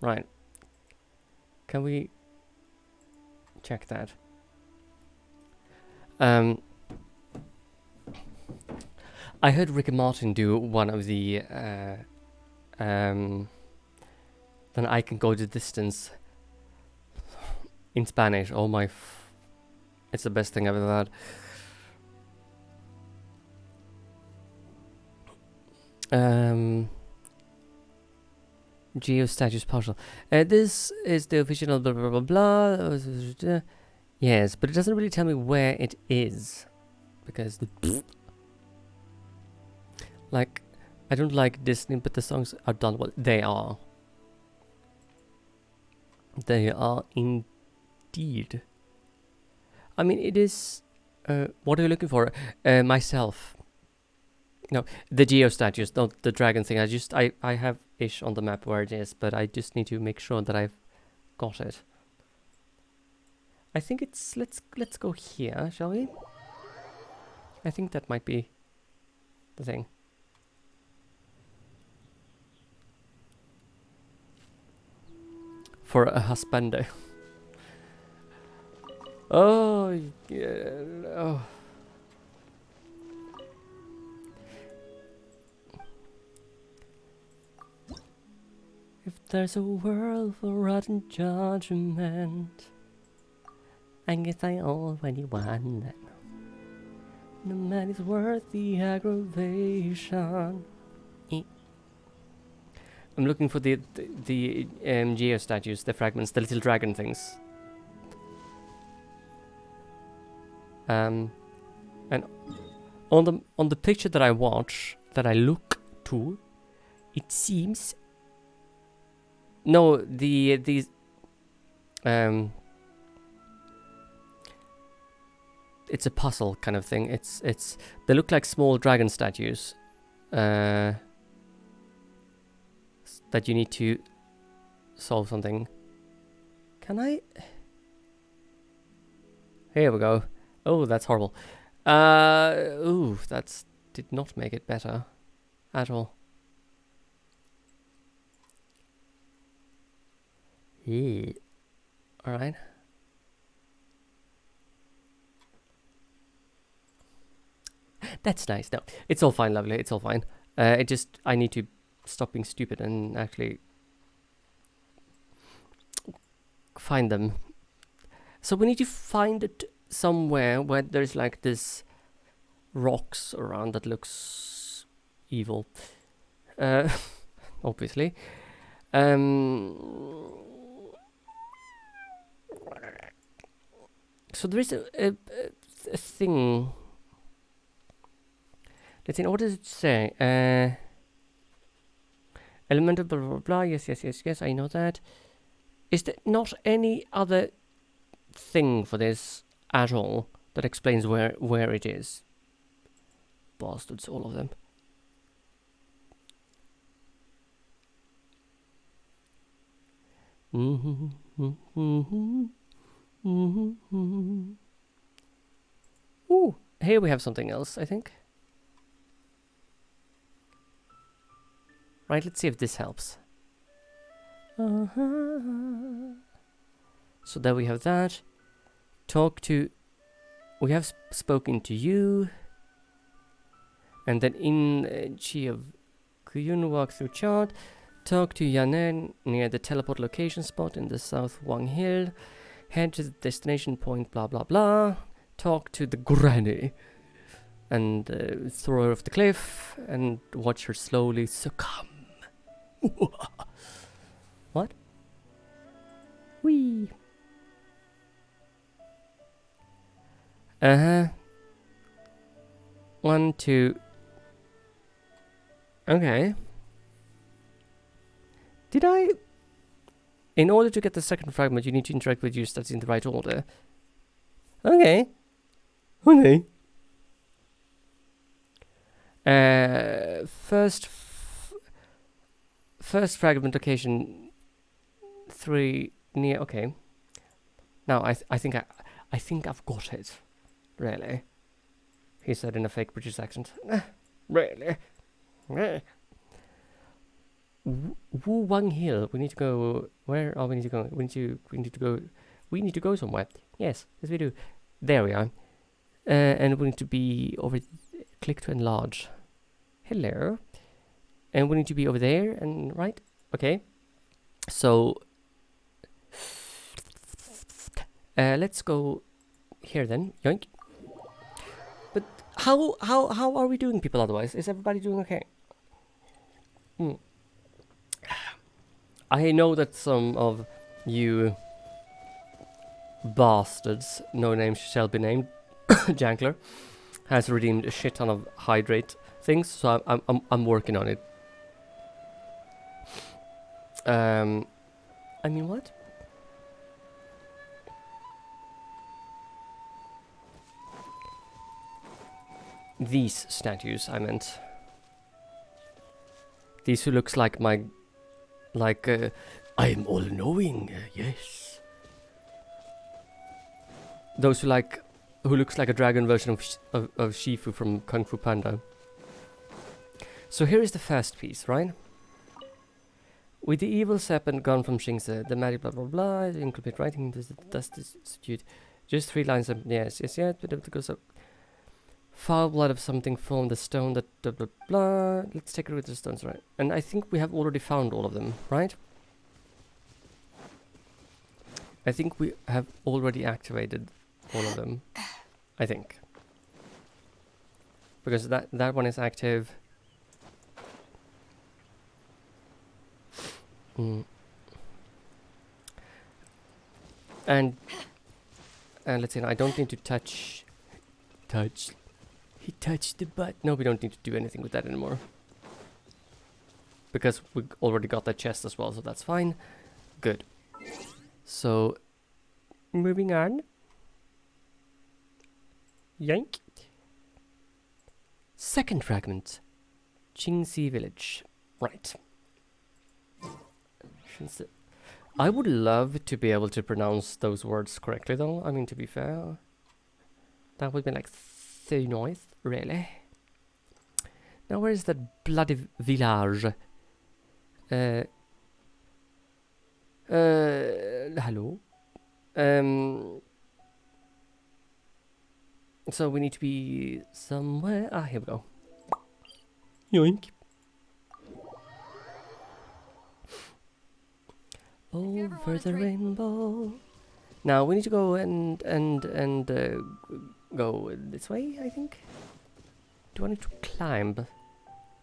Right. Can we check that? I heard Rick and Martin do one of the then I can go the distance in Spanish. Oh my it's the best thing I've ever had. Geo status partial. This is the official blah blah blah blah. Yes, but it doesn't really tell me where it is. Because the like, I don't like Disney, but the songs are done well. They are. They are indeed. I mean, it is. What are you looking for? Myself. No, the geo statues, not the dragon thing. I have ish on the map where it is, but I just need to make sure that I've got it. I think it's let's go here, shall we? I think that might be the thing. For a husbando. Oh, yeah. Oh. If there's a world for rotten judgment, I guess I already won that. No man is worth the aggravation. I'm looking for the geo statues, the fragments, the little dragon things. And on the picture that I watch, that I look to, it seems. No, these it's a puzzle kind of thing. It's they look like small dragon statues. That you need to solve something. Can I? Here we go. Oh, that's horrible. Ooh, that did not make it better at all. Yeah. All right. That's nice. No, it's all fine, lovely. It's all fine. I need to stop being stupid and actually find them. So we need to find it somewhere where there's like this rocks around that looks evil. Obviously. So there is a thing that in order to say elemental blah blah blah, yes, I know that. Is there not any other thing for this at all that explains where it is? Bastards, all of them. Ooh, here we have something else, I think. Right, let's see if this helps. So there we have that. Talk to... We have spoken to you. And then in Chi of Kuyun walk through chart. Talk to Yanen near the teleport location spot in the South Wang Hill. Head to the destination point, blah blah blah. Talk to the granny. And throw her off the cliff. And watch her slowly succumb. What? Wee. 1, 2. Okay. Did I... In order to get the second fragment, you need to interact with your stats in the right order. Okay. Okay. First fragment location 3 near. Okay. Now I think I've got it. Really? He said in a fake British accent. Really? Wu Wang Hill. We need to go. Where are we need to go? We need to go. We need to go somewhere. Yes, we do. There we are. And we need to be over. Click to enlarge. Hello. And we need to be over there and right. Okay. So let's go here then. Yoink. But how are we doing, people? Otherwise, is everybody doing okay? I know that some of you bastards, no names shall be named, Jankler, has redeemed a shit ton of hydrate things, so I'm working on it. I mean, what? These statues, I meant. These who looks like my... Like, I am all-knowing, yes. Those who like... Who looks like a dragon version of Shifu from Kung Fu Panda. So here is the first piece, right? With the evil serpent gone from Xingzi, the magic blah blah blah, incomplete writing, does institute. Just 3 lines of yes, but it goes up. Foul blood of something formed the stone that blah blah blah. Let's take a look at the stones, right? And I think we have already found all of them, right? I think we have already activated all of them. I think. Because that one is active. And let's see, I don't need to touch. He touched the butt. No, we don't need to do anything with that anymore. Because we already got that chest as well, so that's fine. Good. So, moving on. Yank. Second fragment. Qingxi village. Right. I would love to be able to pronounce those words correctly, though. I mean, to be fair. That would be like so nice, really. Now, where is that bloody village? Hello? So we need to be somewhere. Ah, here we go. Yoink. Over the rainbow. Now we need to go and go this way, I think. Do I need to climb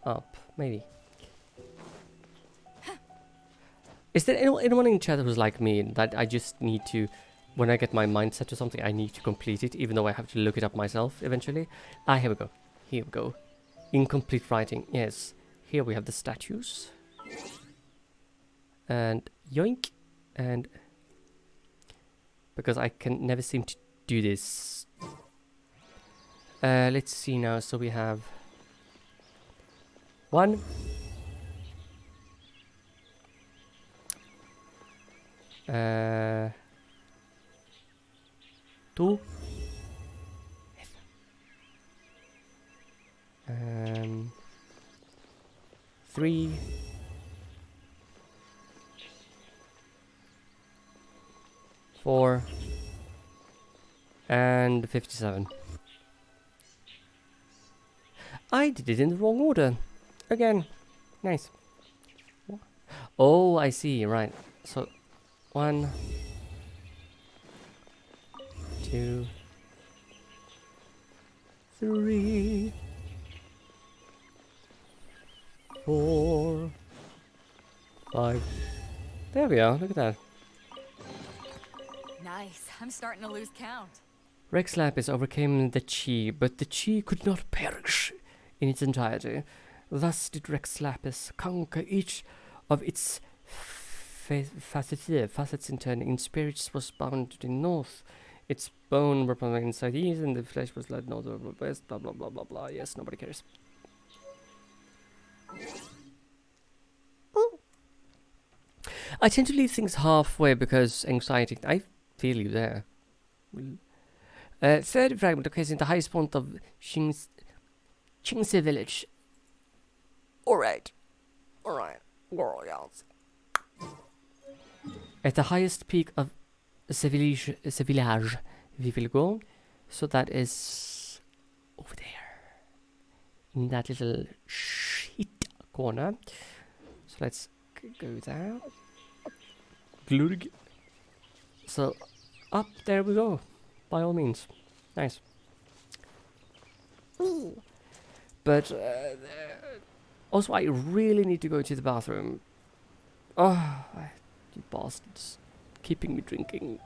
up? Maybe. Is there anyone in chat who's like me that I just need to, when I get my mind set to something, I need to complete it, even though I have to look it up myself eventually? Ah, here we go. Here we go. Incomplete writing. Yes. Here we have the statues. And yoink. And because I can never seem to do this. Let's see now. So we have 1. Two. 3. 4. And 57. I did it in the wrong order. Again. Nice. Oh, I see. Right. So, 1, 2, 3, 4, 5. There we are. Look at that. Nice. I'm starting to lose count. Rex Lapis overcame the chi, but the chi could not perish in its entirety. Thus did Rex Lapis conquer each of its facets in turn. In spirits was bound to the north. Its bone were from inside east, and the flesh was led north over west. Blah blah blah blah blah. Yes, nobody cares. I tend to leave things halfway because anxiety. I feel you there. Third fragment occurs in the highest point of Qingxi village. Alright. Girls. At the highest peak of the village, we will go. So that is over there. In that little shit corner. So let's go there. Glurg. So up there we go. By all means. Nice. Ooh. But also I really need to go to the bathroom. Oh, you bastards. Keeping me drinking.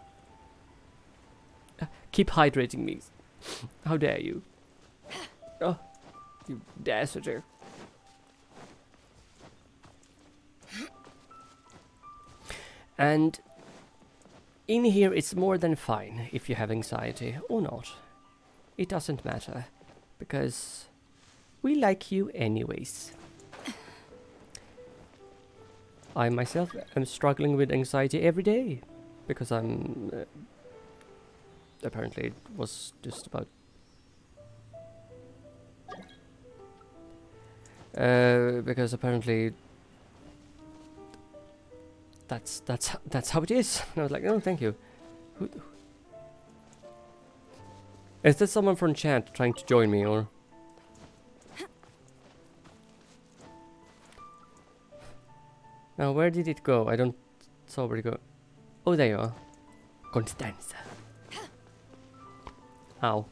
Keep hydrating me. How dare you? Oh, you dastard. And in here it's more than fine if you have anxiety or not. It doesn't matter. because we like you anyways. I myself am struggling with anxiety every day because I'm apparently it was just about because apparently that's how it is. And I was like, oh, thank you. Is there someone from chat trying to join me, or? Now, where did it go? I don't saw where it go. Oh, there you are. Constanza. Ow.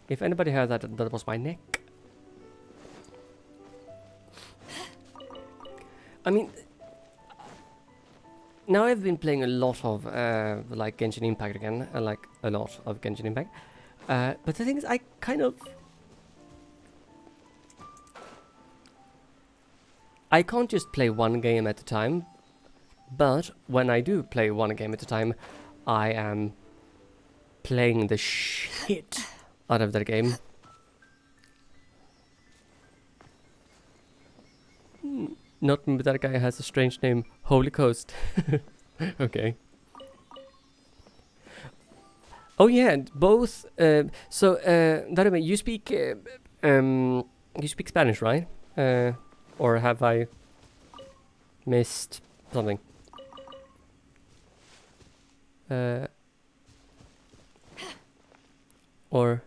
If anybody heard that, that was my neck. I mean, now I've been playing a lot of like Genshin Impact again, like a lot of Genshin Impact. But the thing is, I kind of I can't just play one game at a time. But when I do play one game at a time, I am playing the shit out of that game. Not that guy has a strange name, Holy Coast. Okay. Oh yeah, both. So, Darame, you speak Spanish, right? Or have I missed something? Or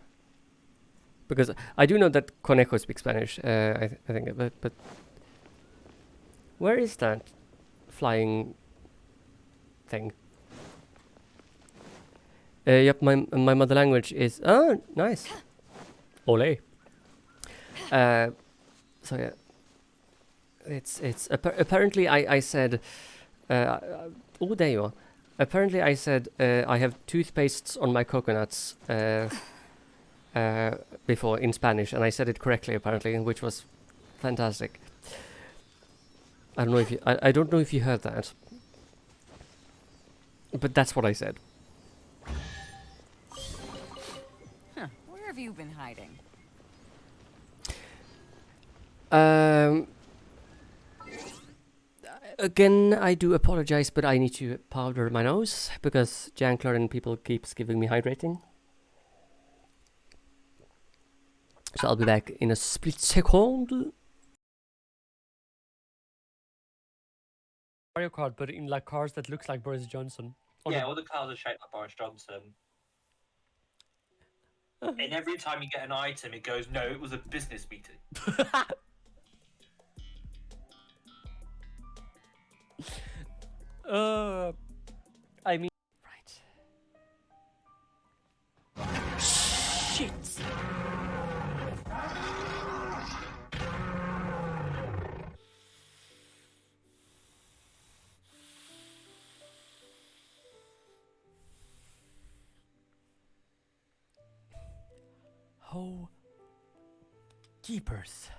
because I do know that Conejo speaks Spanish. I think, but where is that flying thing? Yep, my mother language is nice. Ole. So yeah, it's apparently I said oh, there you are. Apparently I said I have toothpastes on my coconuts before in Spanish, and I said it correctly apparently, which was fantastic. I don't know if you I don't know if you heard that, but that's what I said. Huh. Where have you been hiding? Again, I do apologize, but I need to powder my nose because Jankler and people keeps giving me hydrating. So I'll be back in a split second. Mario Kart, but in like cars that looks like Boris Johnson. Yeah, all the cars are shaped like Boris Johnson. And every time you get an item, it goes, no, it was a business meeting. I mean, right. Shit. Oh, keepers.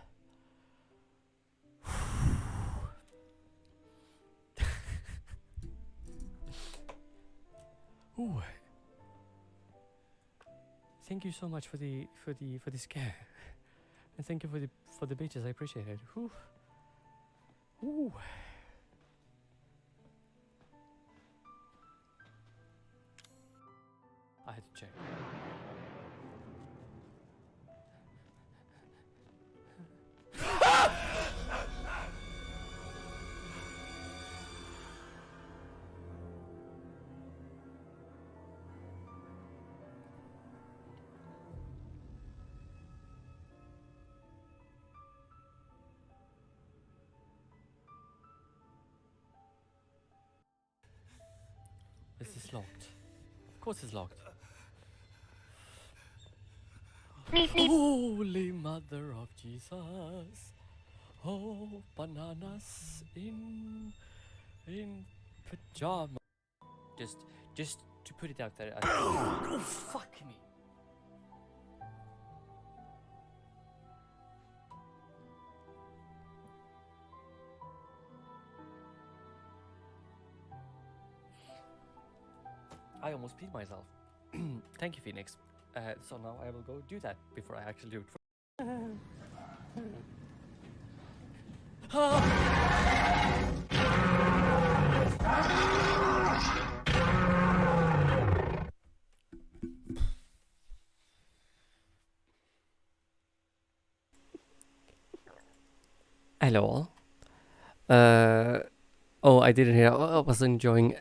Ooh. Thank you so much for the scare, and thank you for the bitches. I appreciate it. Ooh. Ooh. I had to check. This is locked. Of course it's locked. Holy Mother of Jesus. Oh, bananas in pajama. Just to put it out there. Oh, fuck me. I almost peed myself. Thank you, Phoenix. So now I will go do that before I actually do it. Hello. Oh, I didn't hear. I was enjoying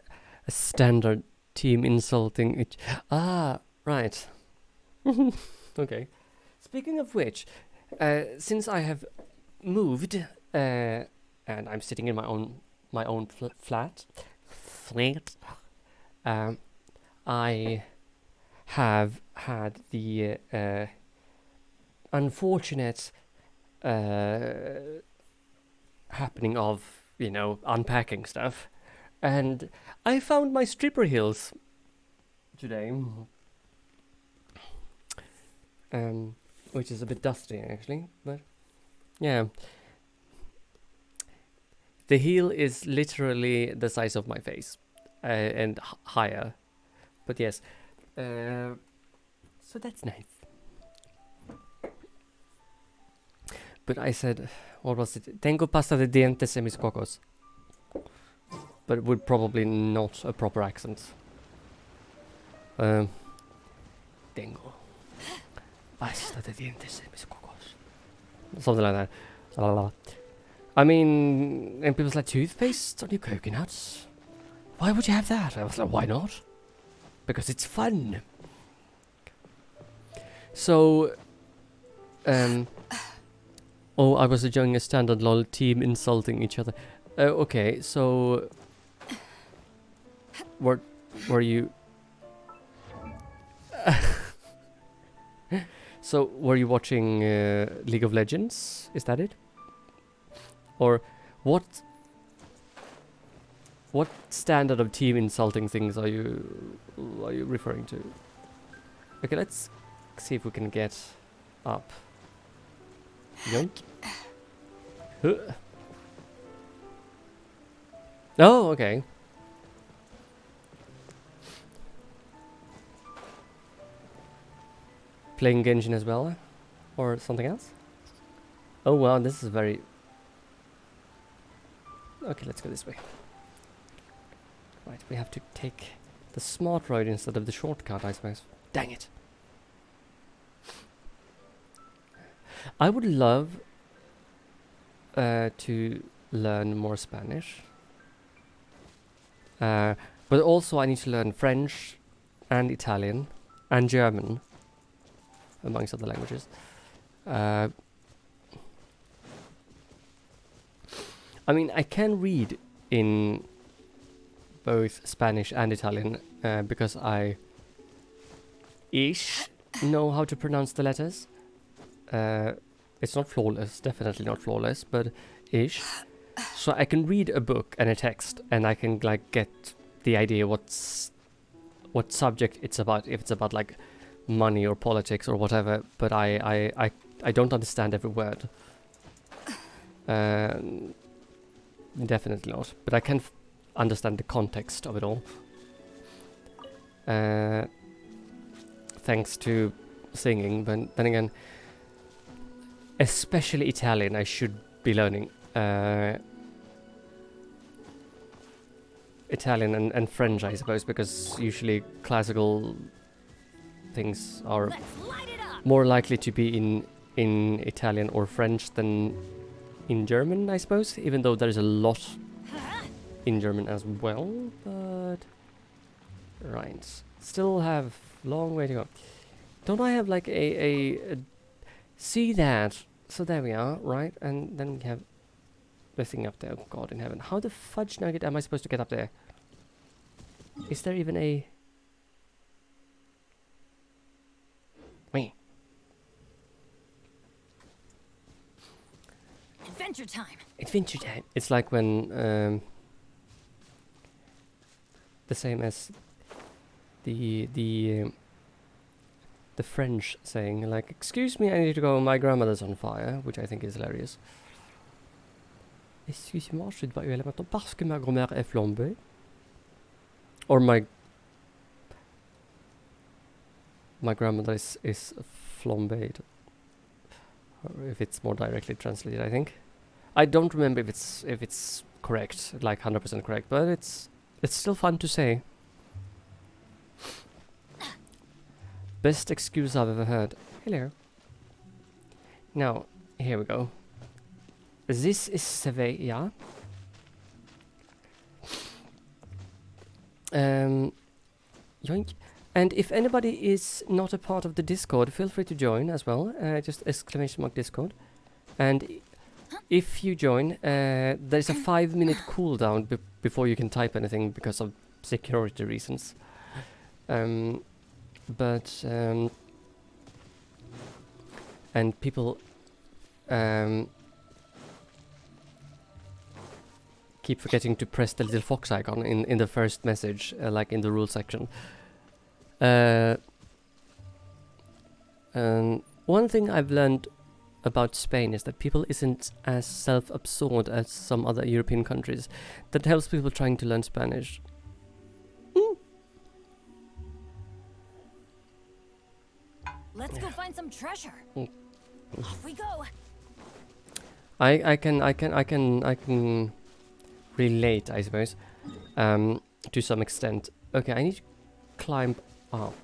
a standard team insulting each. Ah, right. Okay. Speaking of which, since I have moved, and I'm sitting in my own flat, I have had the unfortunate happening of, you know, unpacking stuff, and I found my stripper heels today, which is a bit dusty actually, but yeah, the heel is literally the size of my face, and higher, but yes, so that's nice. But I said, what was it? Tengo pasta de dientes en mis cocos. But with probably not a proper accent. Tengo pasta de dientes en mis cocos. Something like that. I mean, and people's like, toothpaste on your coconuts? Why would you have that? I was like, why not? Because it's fun. So, oh, I was enjoying a standard lol team insulting each other. Okay, so were you? So were you watching League of Legends? Is that it? Or what standard of team insulting things are you referring to? Okay, let's see if we can get up. Yoink. Oh, okay. Playing Genshin as well? Or something else? Oh wow, this is very... Okay, let's go this way. Right, we have to take the smart road instead of the shortcut, I suppose. Dang it. I would love to learn more Spanish. But also I need to learn French and Italian and German, amongst other languages. I mean, I can read in both Spanish and Italian because I-ish know how to pronounce the letters. It's not flawless, definitely not flawless, but ish. So I can read a book and a text, and I can like get the idea what subject it's about, if it's about like money or politics or whatever. But I don't understand every word. Definitely not. But I can understand the context of it all. Thanks to singing, but then again, especially Italian, I should be learning. Italian and French, I suppose, because usually classical things are more likely to be in Italian or French than in German, I suppose, even though there's a lot in German as well, but... Right. Still have long way to go. Don't I have like a see that? So there we are, right? And then we have the thing up there. Oh God in heaven. How the fudge nugget am I supposed to get up there? Is there even a... Wait. Adventure time. Adventure time. It's like when the same as the French saying like, "Excuse me, I need to go. My grandmother's on fire," which I think is hilarious. Excusez-moi, je dois aller maintenant parce que ma grand-mère est flambée. Or my... my grandmother is flambéed. Or if it's more directly translated, I think. I don't remember if it's correct, like 100% correct, but it's still fun to say. Best excuse I've ever heard. Hello. Now, here we go. This is Sevilla. Yoink. And if anybody is not a part of the Discord, feel free to join as well. Just ! Discord. And if you join, there's a 5-minute cooldown before you can type anything because of security reasons. And people keep forgetting to press the little fox icon in the first message, like in the rule section. One thing I've learned about Spain is that people isn't as self-absorbed as some other European countries. That helps people trying to learn Spanish. Let's go find some treasure. Off we go. I can relate, I suppose, to some extent. Okay, I need to climb up.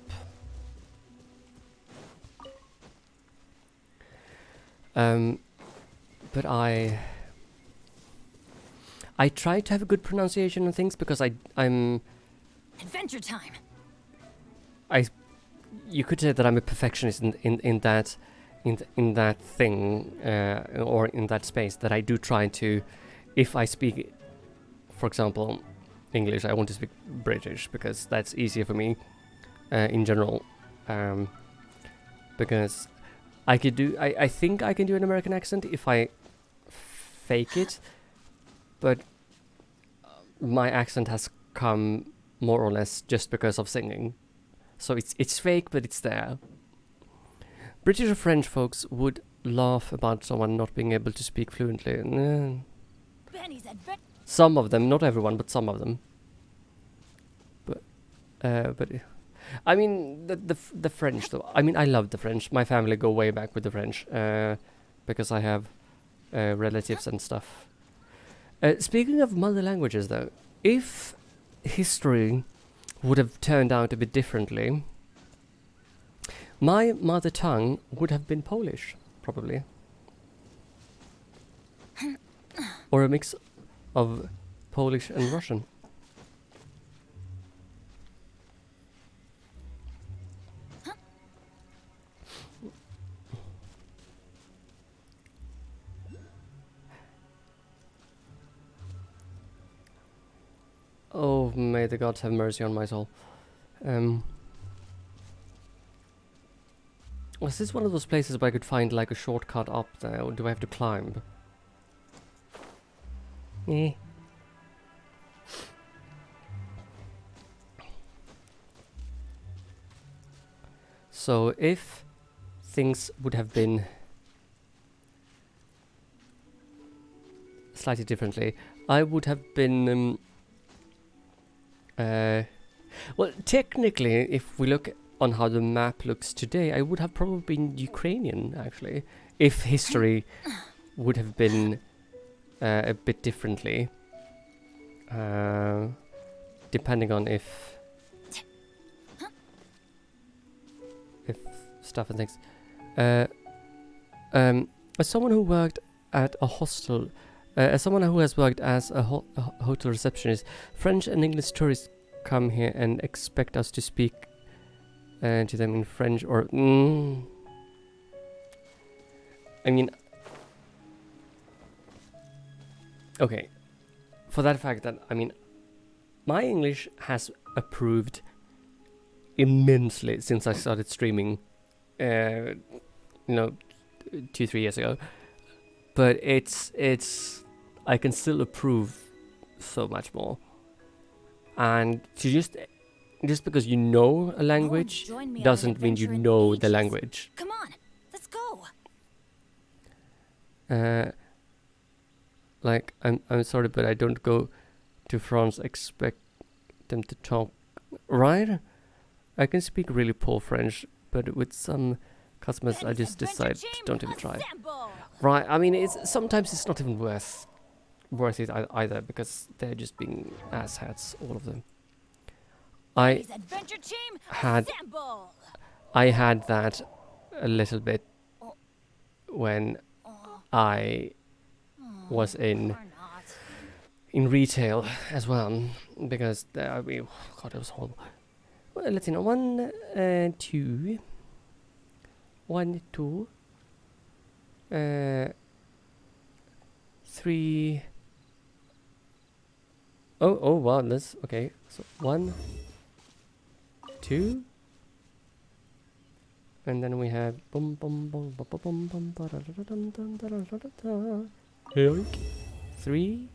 But I try to have a good pronunciation of things because I'm Adventure time. You could say that I'm a perfectionist in that thing, or in that space, that I do try to, if I speak, for example, English, I want to speak British because that's easier for me in general, because I think I can do an American accent if I fake it, but my accent has come more or less just because of singing. So it's fake, but it's there. British or French folks would laugh about someone not being able to speak fluently. Some of them, not everyone, but some of them. But I mean the French though. I mean I love the French. My family go way back with the French because I have relatives and stuff. Speaking of mother languages though, if history would have turned out a bit differently, my mother tongue would have been Polish, probably. Or a mix of Polish and Russian. Oh, may the gods have mercy on my soul. Was this one of those places where I could find like a shortcut up there, or do I have to climb? Eh. So if things would have been slightly differently, I would have been well, technically, if we look on how the map looks today, I would have probably been Ukrainian, actually, if history would have been a bit differently, depending on if stuff and things. As someone who worked at a hostel, as someone who has worked as a hotel receptionist, French and English tourists come here and expect us to speak to them in French or... I mean... Okay. For that fact that, I mean, my English has improved immensely since I started streaming, 2-3 years ago. But it's I can still improve so much more. And to just because you know a language doesn't mean you know the language. Come on, let's go. Like I'm sorry, but I don't go to France expect them to talk right. I can speak really poor French, but with some customers I just decide don't even try. Right, I mean, sometimes it's not even worth it either, because they're just being asshats, all of them. I had that a little bit when I was in retail as well, because I mean, God, it was horrible. Well, let's see now. 1, 2, 1, 2, 3. Oh wow, that's okay. So 1, 2, and then we have bum bum bum bum bum bum bum 3,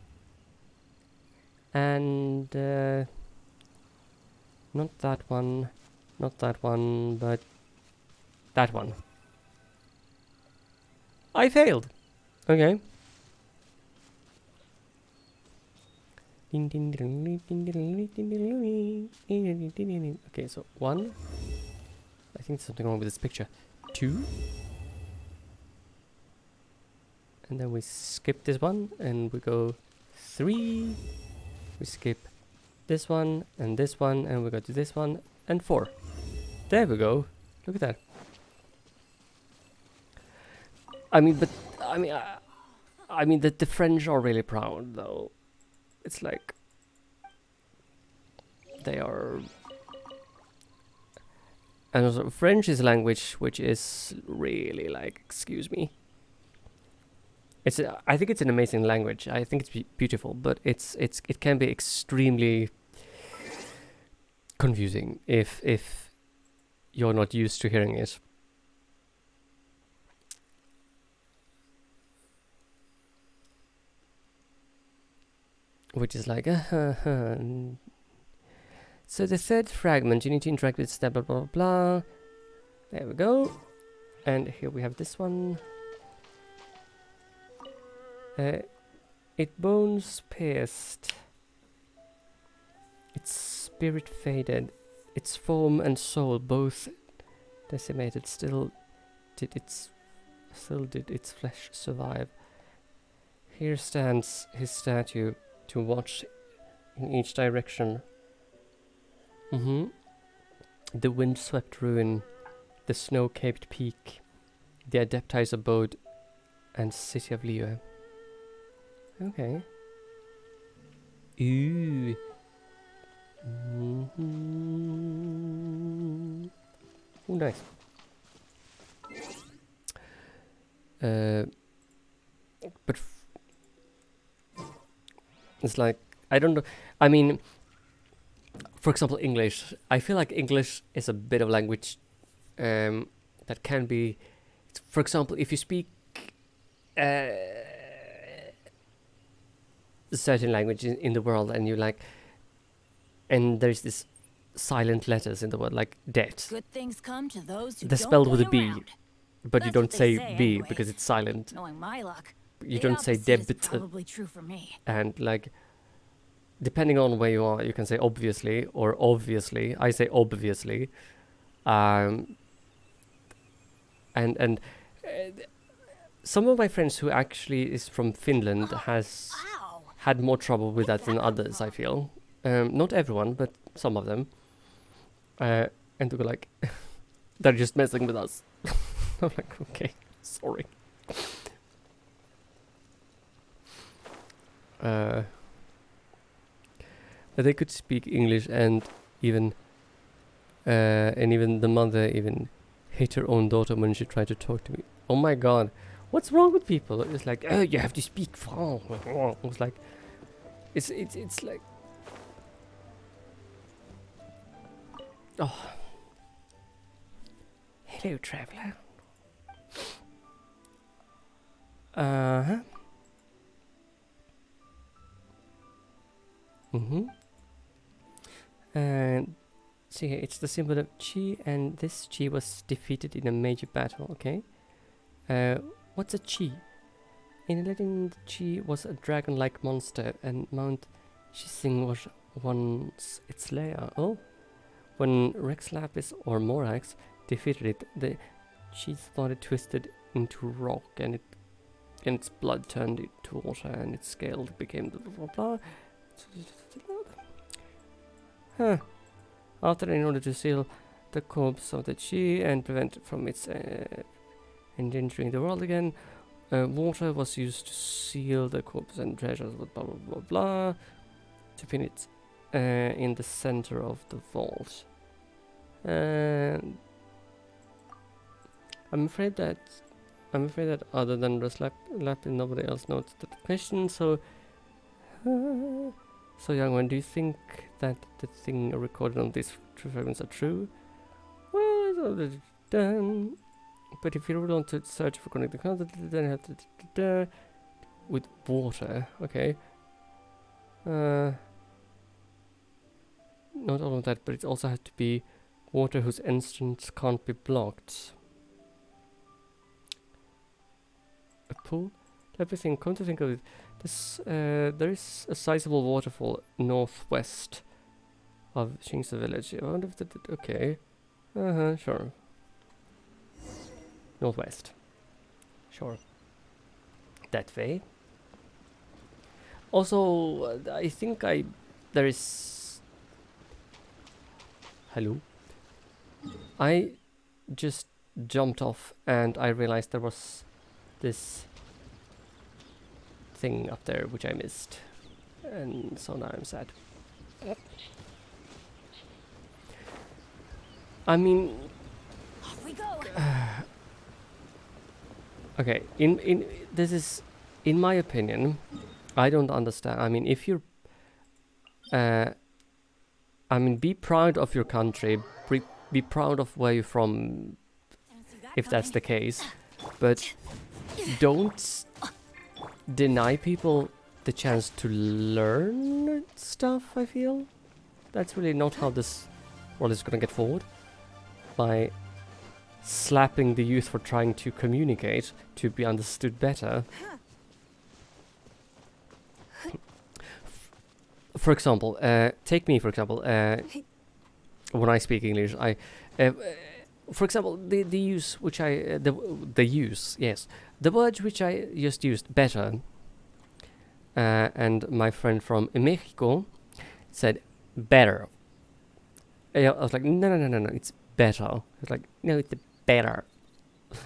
and not that one, but that one. I failed. Okay. Okay, so 1. I think there's something wrong with this picture. 2. And then we skip this one and we go 3. We skip this one, and we go to this one, and 4. There we go. Look at that. I mean, but I mean that the French are really proud, though. It's like they are, and also French is a language which is really like, excuse me. I think it's an amazing language. I think it's beautiful, but it can be extremely confusing if you're not used to hearing it. Which is like, So the third fragment, you need to interact with step blah blah blah. There we go. And here we have this one. It bones pierced. Its spirit faded. Its form and soul both decimated. Still did its flesh survive. Here stands his statue to watch in each direction. The wind-swept ruin, the snow-capped peak, the Adepti's abode, and city of Liyue. Okay. Ooh. Ooh, nice. But it's like, I don't know. I mean, for example, English. I feel like English is a bit of language that can be, for example, if you speak certain language in the world, and you like, and there's this silent letters in the word, like det. Good things come to those who They're don't spelled with a play B, around. but you That's don't what say they say B anyway. because it's silent. Knowing my luck, You the don't say opposite is debit. probably true for me. And like, depending on where you are, you can say obviously or obviously. I say obviously. And some of my friends who actually is from Finland has had more trouble with that than others, I feel. Not everyone, but some of them. And they go like, they're just messing with us. I'm like, okay, sorry. They could speak English, and even the mother even hit her own daughter when she tried to talk to me. Oh my god, what's wrong with people? It's like, oh, you have to speak French. It's like, it's like, oh, hello, traveler. And see here, it's the symbol of chi, and this chi was defeated in a major battle. Okay. What's a chi? In Latin, chi was a dragon-like monster, and Mount Shising was once its lair. Oh, when Rex Lapis or Morax defeated it, the cheese started twisted into rock, and its blood turned into water, and its scale became blah blah blah. Huh. After, in order to seal the corpse of the chi and prevent it from its endangering the world again, water was used to seal the corpse and treasures with blah blah blah blah to pin it in the center of the vault. And I'm afraid that other than Lapin, nobody else noticed the question. So young one, do you think that the thing recorded on these true fragments are true? Well, it's already done. But if you really want to search for connecting content, then you have to with water. Okay. Not all of that, but it also has to be water whose entrance can't be blocked. A pool? Everything. Come to think of it, this there is a sizable waterfall northwest of Qingsu village. I wonder if that. Okay. Sure. Northwest. Sure. That way. Also, I think there is. Hello. I just jumped off and I realized there was this thing up there which I missed, and so now I'm sad. I mean, Off we go. Okay, this is, in my opinion, I don't understand. I mean, if you're, be proud of your country, be proud of where you're from, if that's the case, but don't deny people the chance to learn stuff. I feel that's really not how this world is gonna get forward, by slapping the youth for trying to communicate to be understood better. For example, take me for example. When I speak English, for example, the use which the use, yes, the words which I just used, better, and my friend from Mexico said better. I was like, no, it's better. It's like, no, it's better. I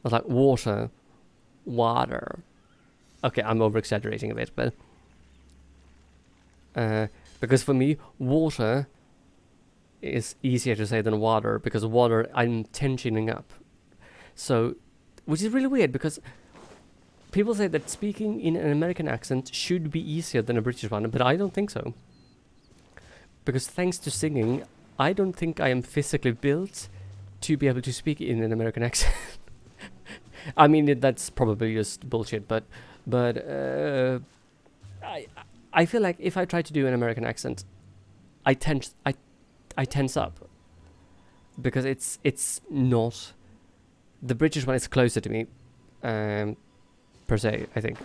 was like, water. Okay, I'm over exaggerating a bit, but because for me, water is easier to say than water, because water I'm tensioning up. So, which is really weird, because people say that speaking in an American accent should be easier than a British one, but I don't think so. Because thanks to singing, I don't think I am physically built to be able to speak in an American accent. I mean, that's probably just bullshit, but I feel like if I try to do an American accent, I tense up, because it's not, the British one is closer to me, per se, I think.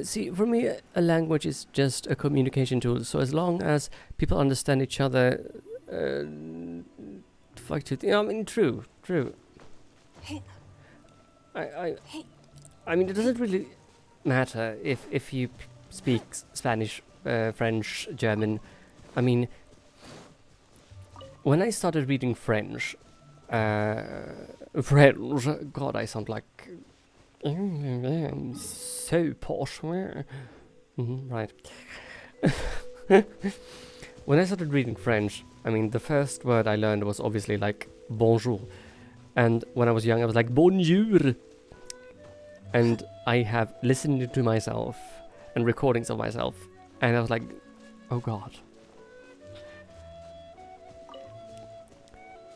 See, for me, a language is just a communication tool. So as long as people understand each other, I mean, true. I mean, it doesn't really matter if you speak Spanish, French, German. I mean, when I started reading French, God, I sound like so posh. Right. When I started reading French, I mean, the first word I learned was obviously like bonjour, and when I was young, I was like bonjour. And I have listened to myself and recordings of myself, and I was like, oh God.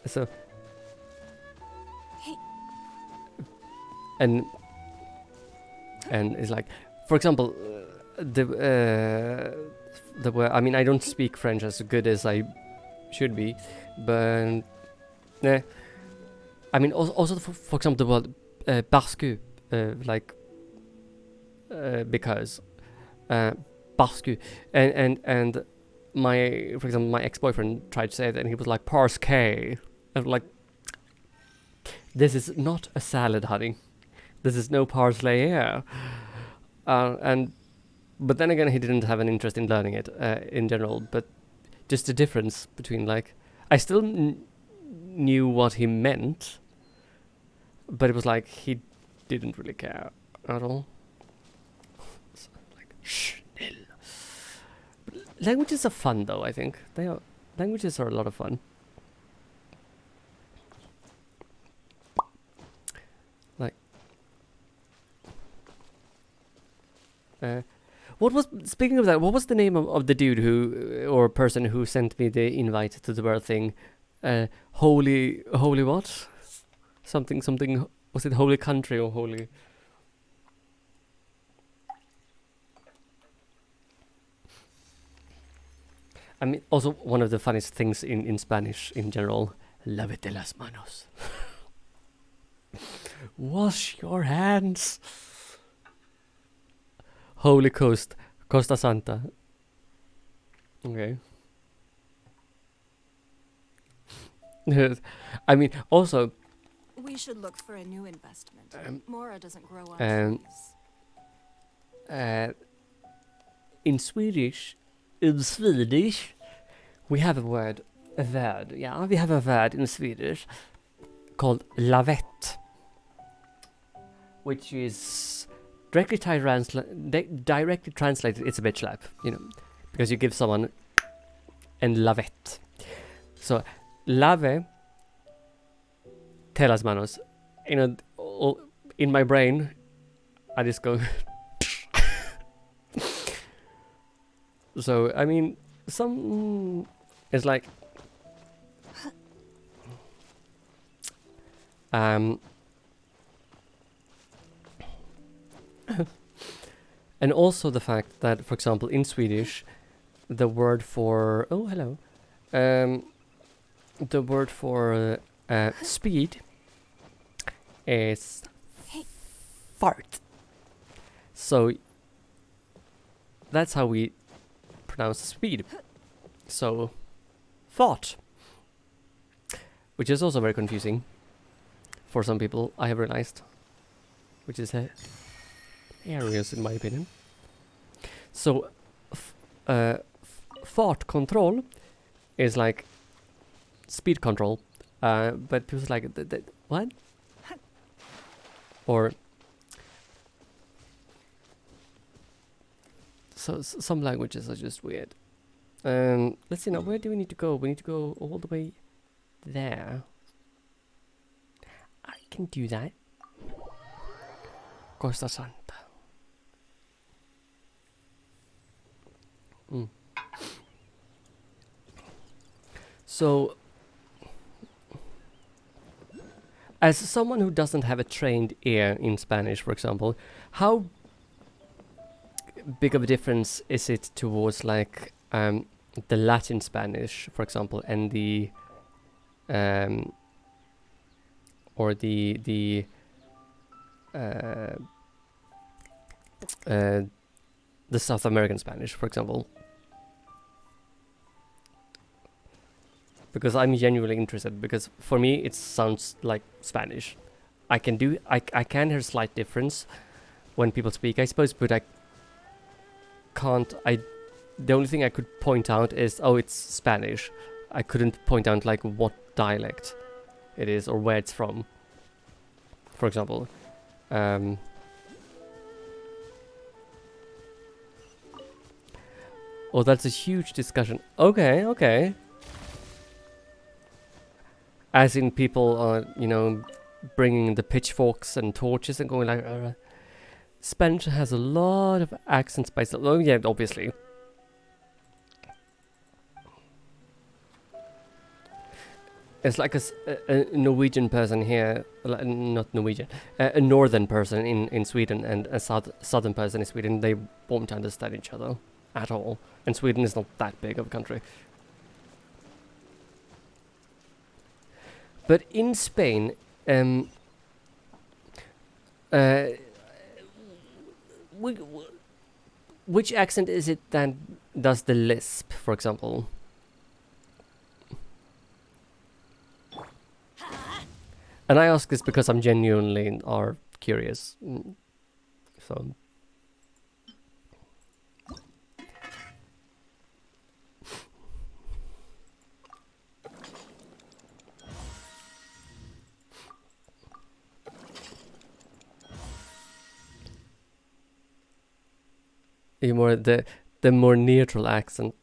So, and it's like, for example, the word, I mean, I don't speak French as good as I should be, but I mean, also for example, the word parce que, like because parce que, and for example, my ex-boyfriend tried to say that, and he was like, parse-K. I was like, this is not a salad, honey. This is no parsley here. But then again, he didn't have an interest in learning it in general. But just the difference between, like, I still knew what he meant, but it was like he didn't really care at all. So, like, schnell. Languages are fun, though. I think languages are a lot of fun. Like, speaking of that, what was the name of the dude who, or person who sent me the invite to the bird thing? Holy what? Something, was it holy country or holy? I mean, also one of the funniest things in Spanish in general, lávete las manos. Wash your hands. Holy Coast, Costa Santa. Okay. I mean, also... We should look for a new investment. Mora doesn't grow on trees. In Swedish, we have a word, yeah, we have a word in Swedish called lavett, which is directly translated, it's a bitch slap, you know, because you give someone and lavett. So, lave, te las manos. You know, in my brain, I just go... So, I mean, some... it's like... and also the fact that, for example, in Swedish, the word for... Oh, hello. The word for speed is fart. So, that's how we pronounce speed. So, thought. Which is also very confusing for some people, I have realized. Which is areas, in my opinion. So, thought control is like speed control. But people like, what? Or... So some languages are just weird. Let's see now, where do we need to go? We need to go all the way there. I can do that. Costa Santa. So, as someone who doesn't have a trained ear in Spanish, for example, how big of a difference is it towards like the Latin Spanish, for example, and the or the South American Spanish, for example? Because I'm genuinely interested, because for me it sounds like Spanish. I can hear a slight difference when people speak, I suppose, but I can't. The only thing I could point out is, oh, it's Spanish. I couldn't point out like what dialect it is or where it's from, for example. Oh, that's a huge discussion. Okay. As in people are, you know, bringing the pitchforks and torches and going like... Spanish has a lot of accents by... Oh yeah, obviously. It's like a Norwegian person here, not Norwegian, a northern person in Sweden and a southern person in Sweden. They won't understand each other at all. And Sweden is not that big of a country. But in Spain, which accent is it that does the lisp, for example. And I ask this because I'm genuinely are curious. So. The more neutral accent.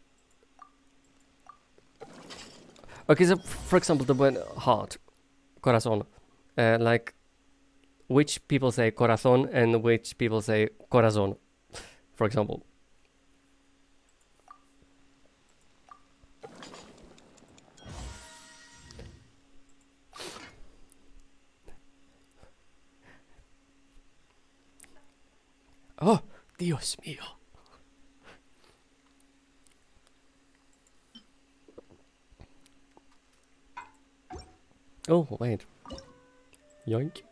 Okay, so for example, the word heart, corazón, like which people say corazón and which people say corazón, for example. Oh, Dios mío. Oh, wait. Yoink.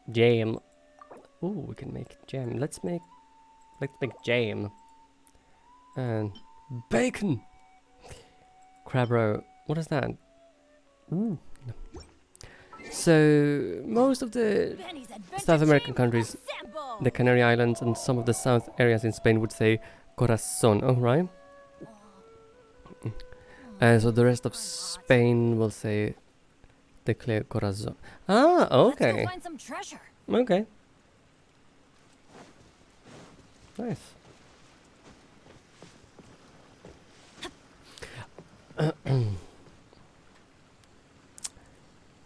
Jam. Oh, we can make jam. Let's make jam. And bacon. Crab roe. What is that? Ooh. So most of the South American countries, the Canary Islands and some of the south areas in Spain would say corazón. Oh, right. So the rest of Spain will say declare corazón. Ah, okay. Let's go find some treasure. Okay. Nice.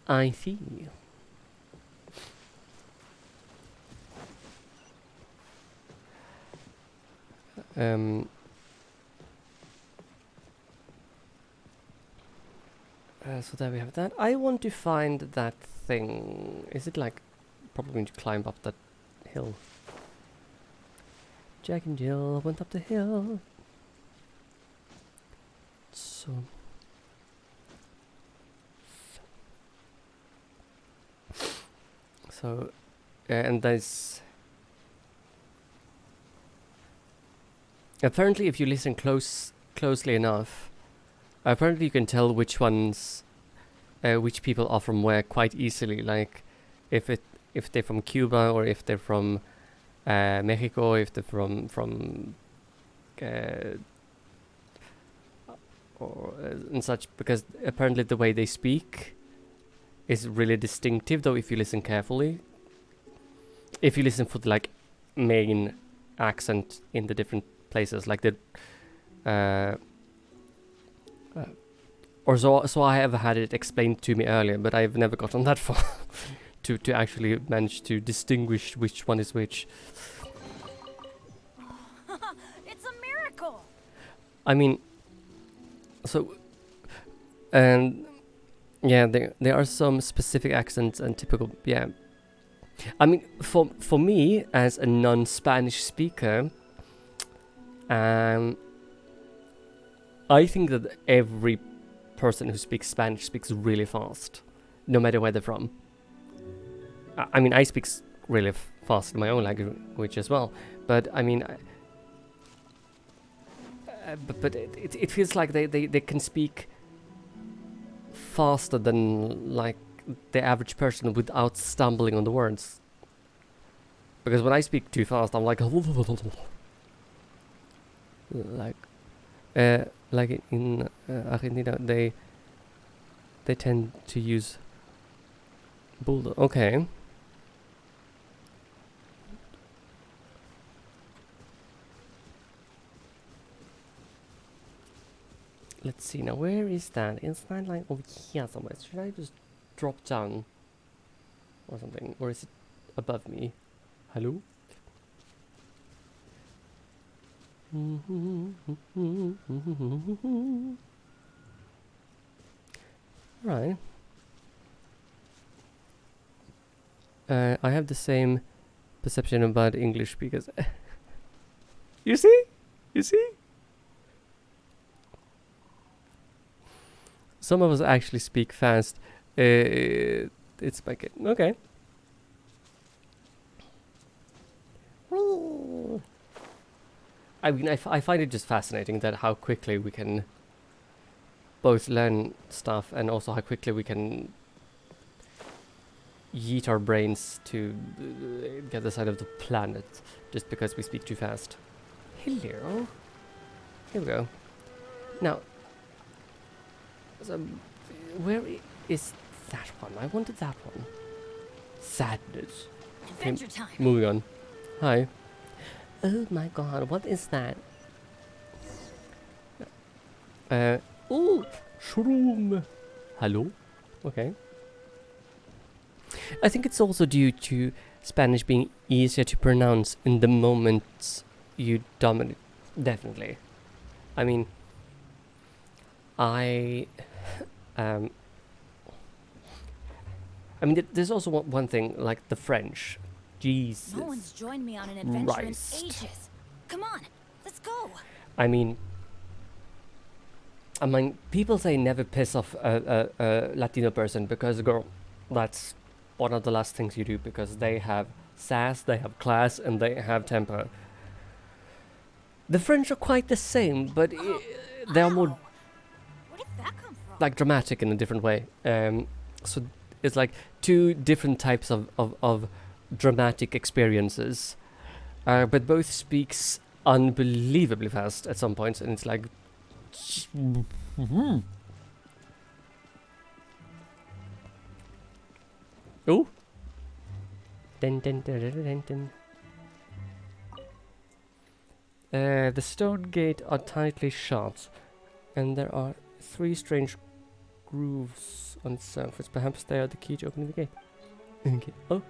I see. So there we have that. I want to find that thing. Is it like probably going to climb up that hill? Jack and Jill went up the hill. So, and there's apparently if you listen closely enough, apparently you can tell which ones, which people are from where quite easily. Like, if they're from Cuba or if they're from Mexico, if they're from or and such, because apparently the way they speak is really distinctive. Though if you listen carefully, if you listen for the like main accent in the different places, like the or so I have had it explained to me earlier, but I've never gotten that far to actually manage to distinguish which one is which. It's a miracle. I mean, so and yeah, there are some specific accents and typical, yeah. I mean, for me as a non-Spanish speaker, I think that every person who speaks Spanish speaks really fast, no matter where they're from. I mean, I speak really fast in my own language as well, but I mean, but it feels like they can speak faster than like the average person without stumbling on the words. Because when I speak too fast, I'm like like in Argentina, they tend to use bulldog. Okay. Let's see now, where is that? Is that like over here somewhere? Should I just drop down or something? Or is it above me? Hello? Right. I have the same perception about English because you see? some of us actually speak fast. It's like, okay. I mean, I find it just fascinating that how quickly we can both learn stuff and also how quickly we can yeet our brains to the other side of the planet just because we speak too fast. Hello. Here we go. Now, so where is that one? I wanted that one. Sadness. Adventure time. Moving on. Hi. Oh my god, what is that? Ooh, shroom. Hello? Okay. I think it's also due to Spanish being easier to pronounce in the moment you dominate. Definitely. I mean, I mean, there's also one thing, like the French. Jesus. No one's joined me on an adventure Christ. in ages. Come on, let's go. I mean, people say never piss off a Latino person because, girl, that's one of the last things you do because they have sass, they have class, and they have temper. The French are quite the same, but they are more Where did that come from? like dramatic in a different way. So it's like two different types of dramatic experiences, but both speaks unbelievably fast at some points, and it's like. Oh. Dun, dun, dun, dun, dun, dun. The stone gate are tightly shut, and there are 3 strange grooves on the surface. Perhaps they are the key to opening the gate. Okay. Oh.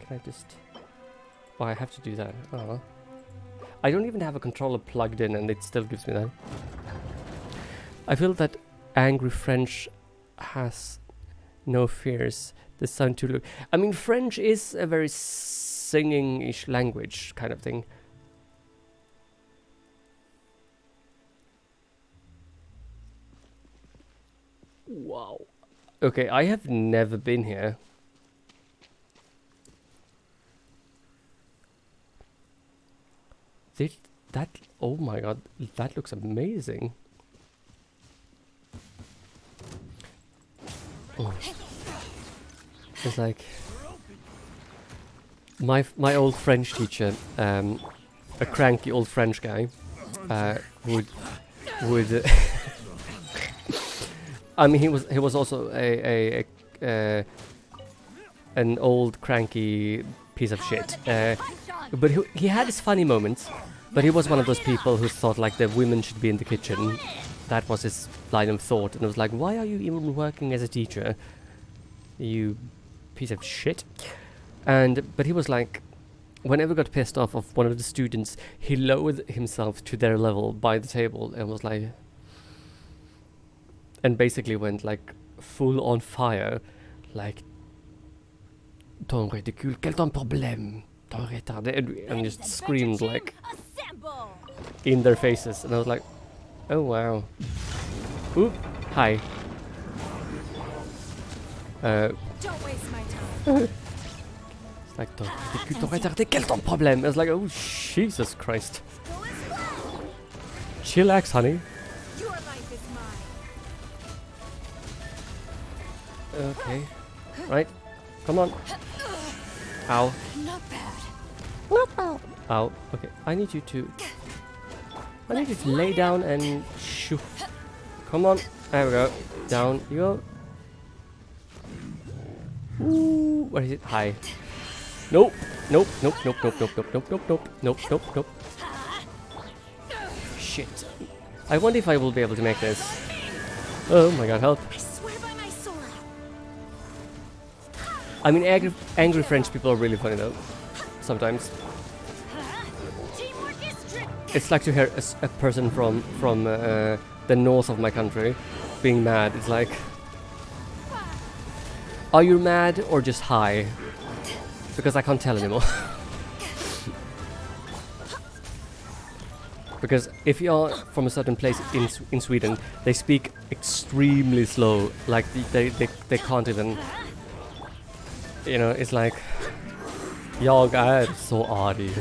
Can I just... Oh, I have to do that. Oh. I don't even have a controller plugged in and it still gives me that. I feel that angry French has no fears. This sound too low. I mean, French is a very singing-ish language kind of thing. Wow. Okay, I have never been here. That, oh my god, that looks amazing. Oh. It's like my old French teacher, a cranky old French guy, would I mean, he was also an old cranky piece of shit. But he had his funny moments. But he was one of those people who thought like the women should be in the kitchen. That was his line of thought, and it was like, why are you even working as a teacher, you piece of shit? But he was like, whenever he got pissed off of one of the students, he lowered himself to their level by the table and was like, and basically went like full on fire, like, ton ridicule, quel ton problème, ton retardé, and just screamed like in their faces, and I was like, oh wow. Ooh, hi. Don't waste my time. It's like, ton ridicule, ton retardé, quel ton problème? I was like, oh Jesus Christ. Chillax, honey. Your life is mine. Okay. Right. Come on. Ow. Not bad. Not bad. Ow. Okay. I need you to lay down and shoo. Come on. There we go. Down you go. Ooh. Where is it? Hi. Nope. Nope. Nope. Nope. Nope. Nope. Nope. Nope. Nope. Nope. Nope. Nope. Nope. Shit. I wonder if I will be able to make this. Oh my god, help. I swear by my sword. I mean, angry French people are really funny though. Sometimes. It's like to hear a person from the north of my country being mad. It's like, are you mad or just high? Because I can't tell anymore. Because if you're from a certain place in Sweden, they speak extremely slow. Like they can't even. You know, it's like, jag är så arg.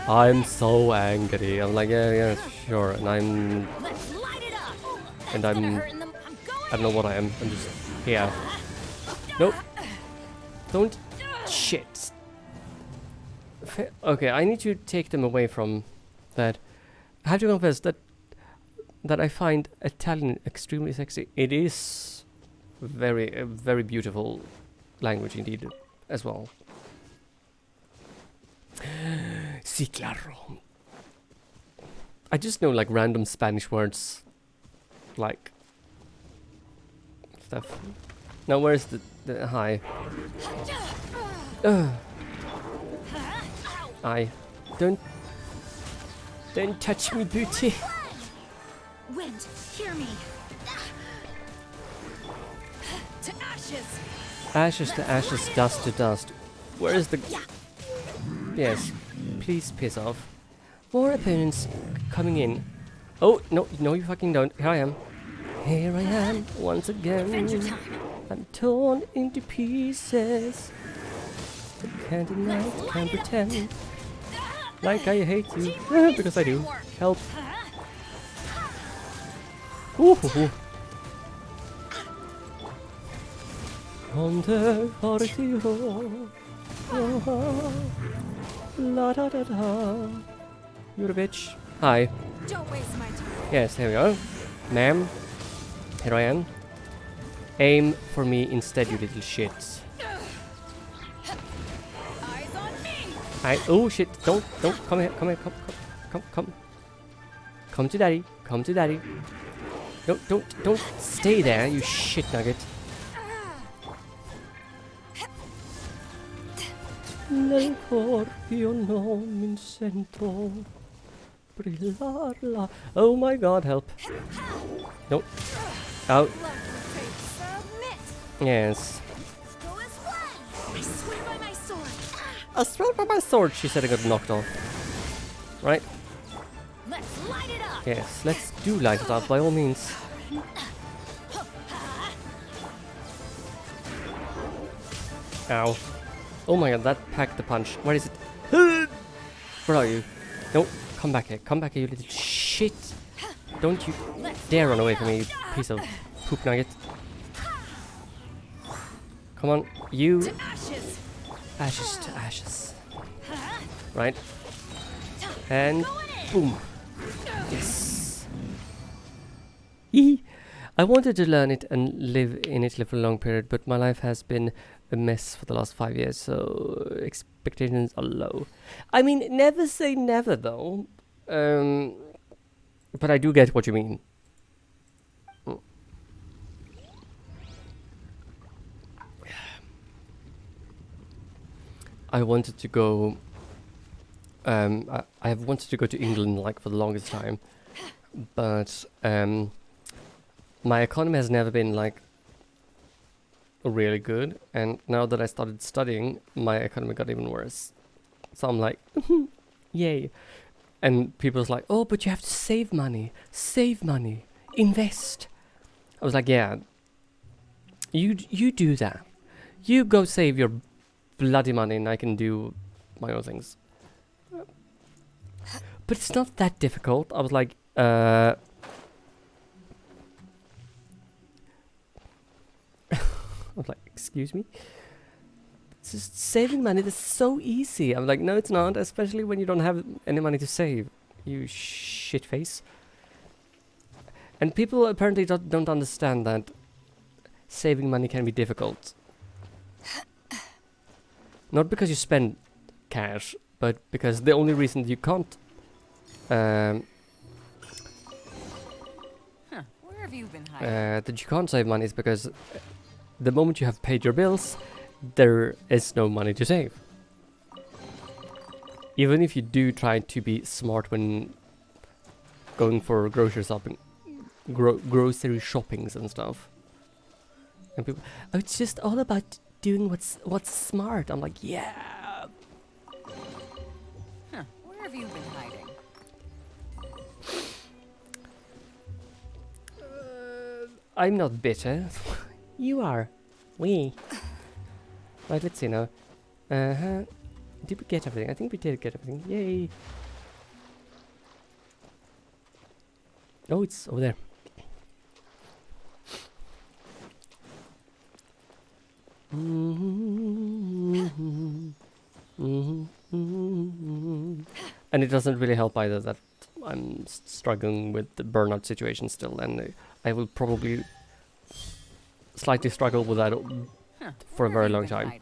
I'm so angry. I'm like, yeah, sure. And I don't know what I am. I'm just here. Nope. Don't. Shit. Okay, I need to take them away from that. I have to confess that I find Italian extremely sexy. It is a very beautiful language indeed as well. Sí, claro. I just know like random Spanish words, like stuff. Now where's the hi? Don't touch me, booty. Wind, hear me. To ashes. Ashes to ashes, dust to dust. Where is the... Yes, please piss off. More opponents coming in. Oh, no, you fucking don't. Here I am. Here I am, once again. I'm torn into pieces. I can't deny it, can't pretend. Like I hate you. Because I do. Help. Ooh. La da da da. You're a bitch. Hi. Don't waste my time. Yes, here we go. Ma'am. Here I am. Aim for me instead, you little shits. Eyes on me. Oh shit! Don't come here! Come! Come to daddy! Come to daddy! Don't stay there, you shit nugget! Nel cor io non mi sento brillarla. Oh my god, help! Nope. Out. Yes. I swear by my sword. I swear by my sword, she said. I got knocked off. Right? Let's light it up. Yes, let's do light it up by all means. Ow. Oh my god, that packed the punch. Where is it? Where are you? No, come back here. Come back here, you little shit. Don't you dare run away from me, you piece of poop nugget. Come on, you. To ashes. Ashes to ashes. Right? And boom. Yes. I wanted to learn it and live in Italy for a long period, but my life has been a mess for the last 5 years, so expectations are low. I mean, never say never though. But I do get what you mean. I wanted to go. I have wanted to go to England like for the longest time, but my economy has never been like really good, and now that I started studying, my economy got even worse. So I'm like, yay! And people's like, oh, but you have to save money, invest. I was like, yeah, you do that. You go save your bloody money, and I can do my own things. But it's not that difficult. I was like, I was like, excuse me? It's just saving money, that's so easy. I'm like, no, it's not, especially when you don't have any money to save, you shitface. And people apparently don't understand that saving money can be difficult. Not because you spend cash, but because the only reason you can't Where have you been hiding? that you can't save money is because the moment you have paid your bills, there is no money to save. Even if you do try to be smart when going for grocery shopping, grocery shoppings and stuff. And people, oh, it's just all about doing what's smart. I'm like, yeah. Where have you been hiding? I'm not bitter. You are. We. Right, let's see now. Did we get everything? I think we did get everything. Yay. Oh, it's over there. And it doesn't really help either that I'm struggling with the burnout situation still, and I will probably slightly struggle with that for a very long time.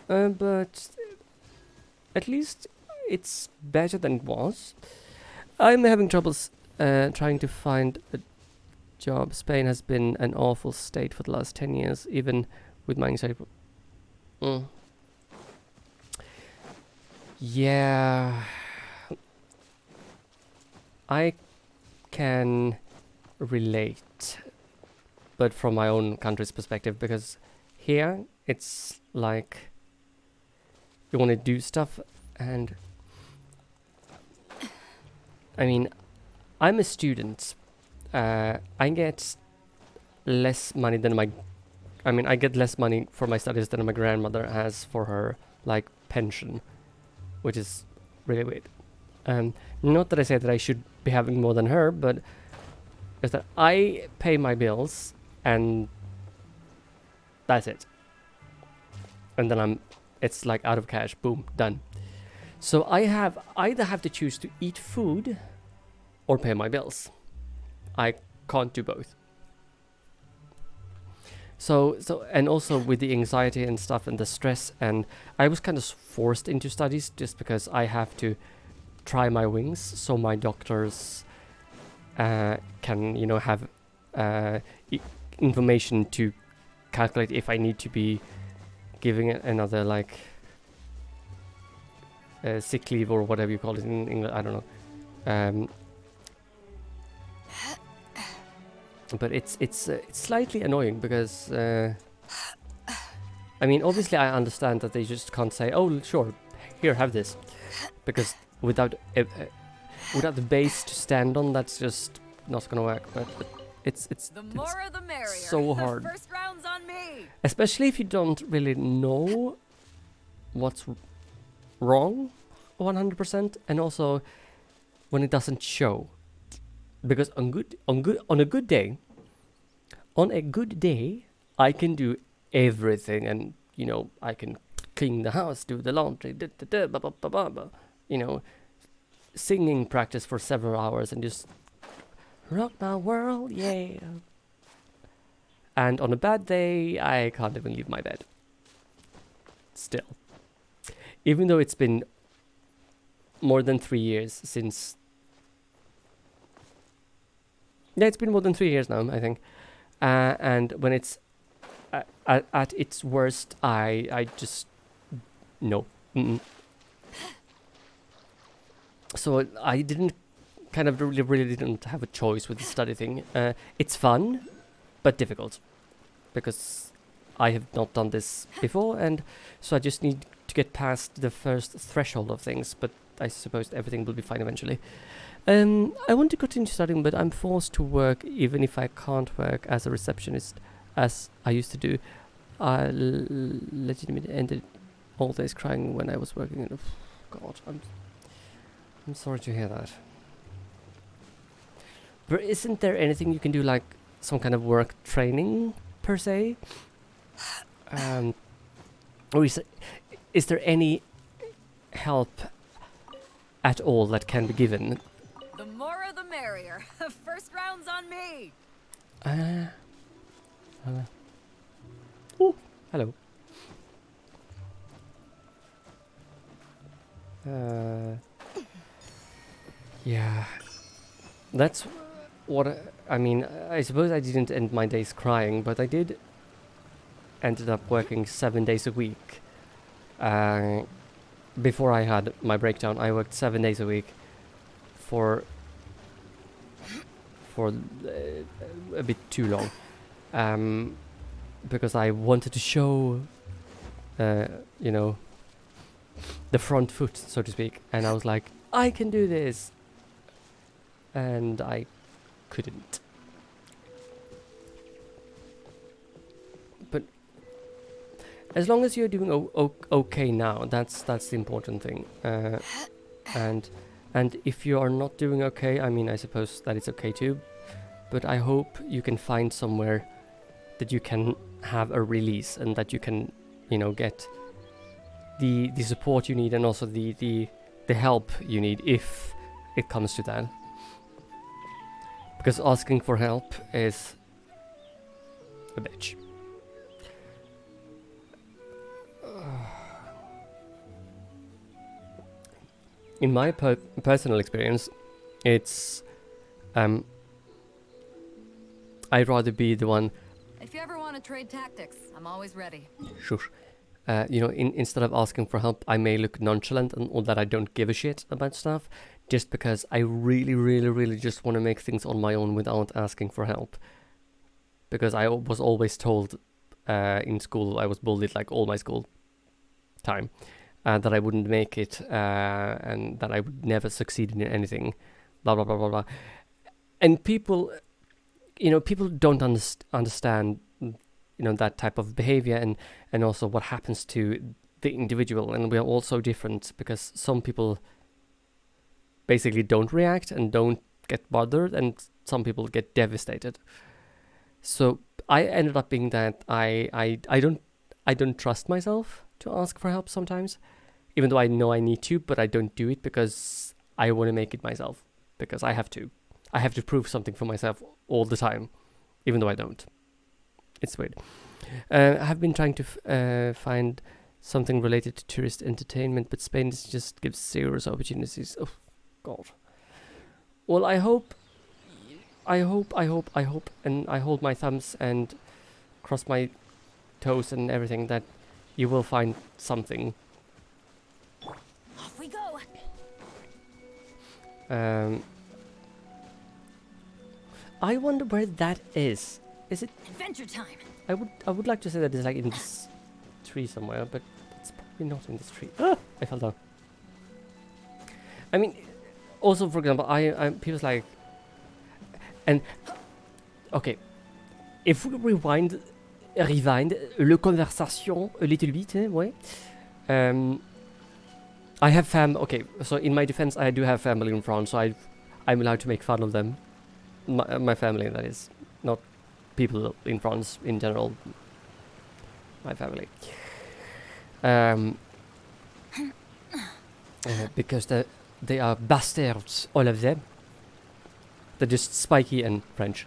But at least it's better than it was. I'm having troubles trying to find a job. Spain has been an awful state for the last 10 years, even with my anxiety. Yeah, I can relate, but from my own country's perspective, because here it's like you want to do stuff, and I mean, I'm a student. I get less money than I get less money for my studies than my grandmother has for her like pension, which is really weird. Not that I say that I should be having more than her, but it's that I pay my bills and that's it. And then it's like out of cash, boom, done. So I either have to choose to eat food or pay my bills. I can't do both. So and also with the anxiety and stuff and the stress, and I was kind of forced into studies just because I have to try my wings so my doctors can, you know, have information to calculate if I need to be giving it another like sick leave or whatever you call it in English. I don't know. But it's slightly annoying because I mean, obviously I understand that they just can't say, oh sure, here, have this, because without the base to stand on, that's just not gonna work. But it's so hard. First round's on me. Especially if you don't really know what's wrong 100%, and also when it doesn't show. Because on a good day, I can do everything, and you know, I can clean the house, do the laundry, you know, singing practice for several hours and just rock my world, yeah. And on a bad day, I can't even leave my bed. Still, even though it's been more than 3 years since. Yeah, it's been more than 3 years now, I think. And when it's at its worst, I just no. So I didn't really didn't have a choice with the study thing. It's fun, but difficult, because I have not done this before, and so I just need to get past the first threshold of things. But I suppose everything will be fine eventually. I want to continue studying, but I'm forced to work even if I can't work as a receptionist as I used to do. I legitimately ended all days crying when I was working in God, I'm sorry to hear that. But isn't there anything you can do, like some kind of work training per se? Or is there any help at all that can be given? The more the merrier. First round's on me. Oh, hello. Yeah, that's what I mean. I suppose I didn't end my days crying, but I did ended up working 7 days a week. Before I had my breakdown, I worked 7 days a week for a bit too long, because I wanted to show, you know, the front foot, so to speak, and I was like, I can do this, and I couldn't. as long as you're doing okay now, that's the important thing. And if you are not doing okay, I mean, I suppose that it's okay too. But I hope you can find somewhere that you can have a release and that you can, you know, get the support you need and also the help you need if it comes to that. Because asking for help is a bitch. In my personal experience, it's I'd rather be the one. If you ever want to trade tactics, I'm always ready. Shush. You know, instead of asking for help, I may look nonchalant and or that I don't give a shit about stuff, just because I really just want to make things on my own without asking for help. Because I was always told in school, I was bullied like all my school time, that I wouldn't make it and that I would never succeed in anything, blah blah blah blah blah. And people, you know, people don't understand, you know, that type of behavior and also what happens to the individual. And we are all so different because some people basically don't react and don't get bothered, and some people get devastated. So I ended up being that I don't trust myself to ask for help sometimes, even though I know I need to, but I don't do it because I want to make it myself, because I have to prove something for myself all the time, even though I don't. It's weird. I have been trying to find something related to tourist entertainment, but Spain just gives zero opportunities. Oh, God. Well, I hope, and I hold my thumbs and cross my toes and everything that you will find something. Off we go. I wonder where that is. Is it Adventure time? I would like to say that it's like in this tree somewhere, but it's probably not in this tree. Ah, I fell down. I mean, also for example, I people's like, and okay, if we rewind le conversation a little bit, ouais. I have okay, so in my defense, I do have family in France, so I'm allowed to make fun of them. My family, that is, not people in France in general. My family. Because they are bastards, all of them. They're just spiky and French.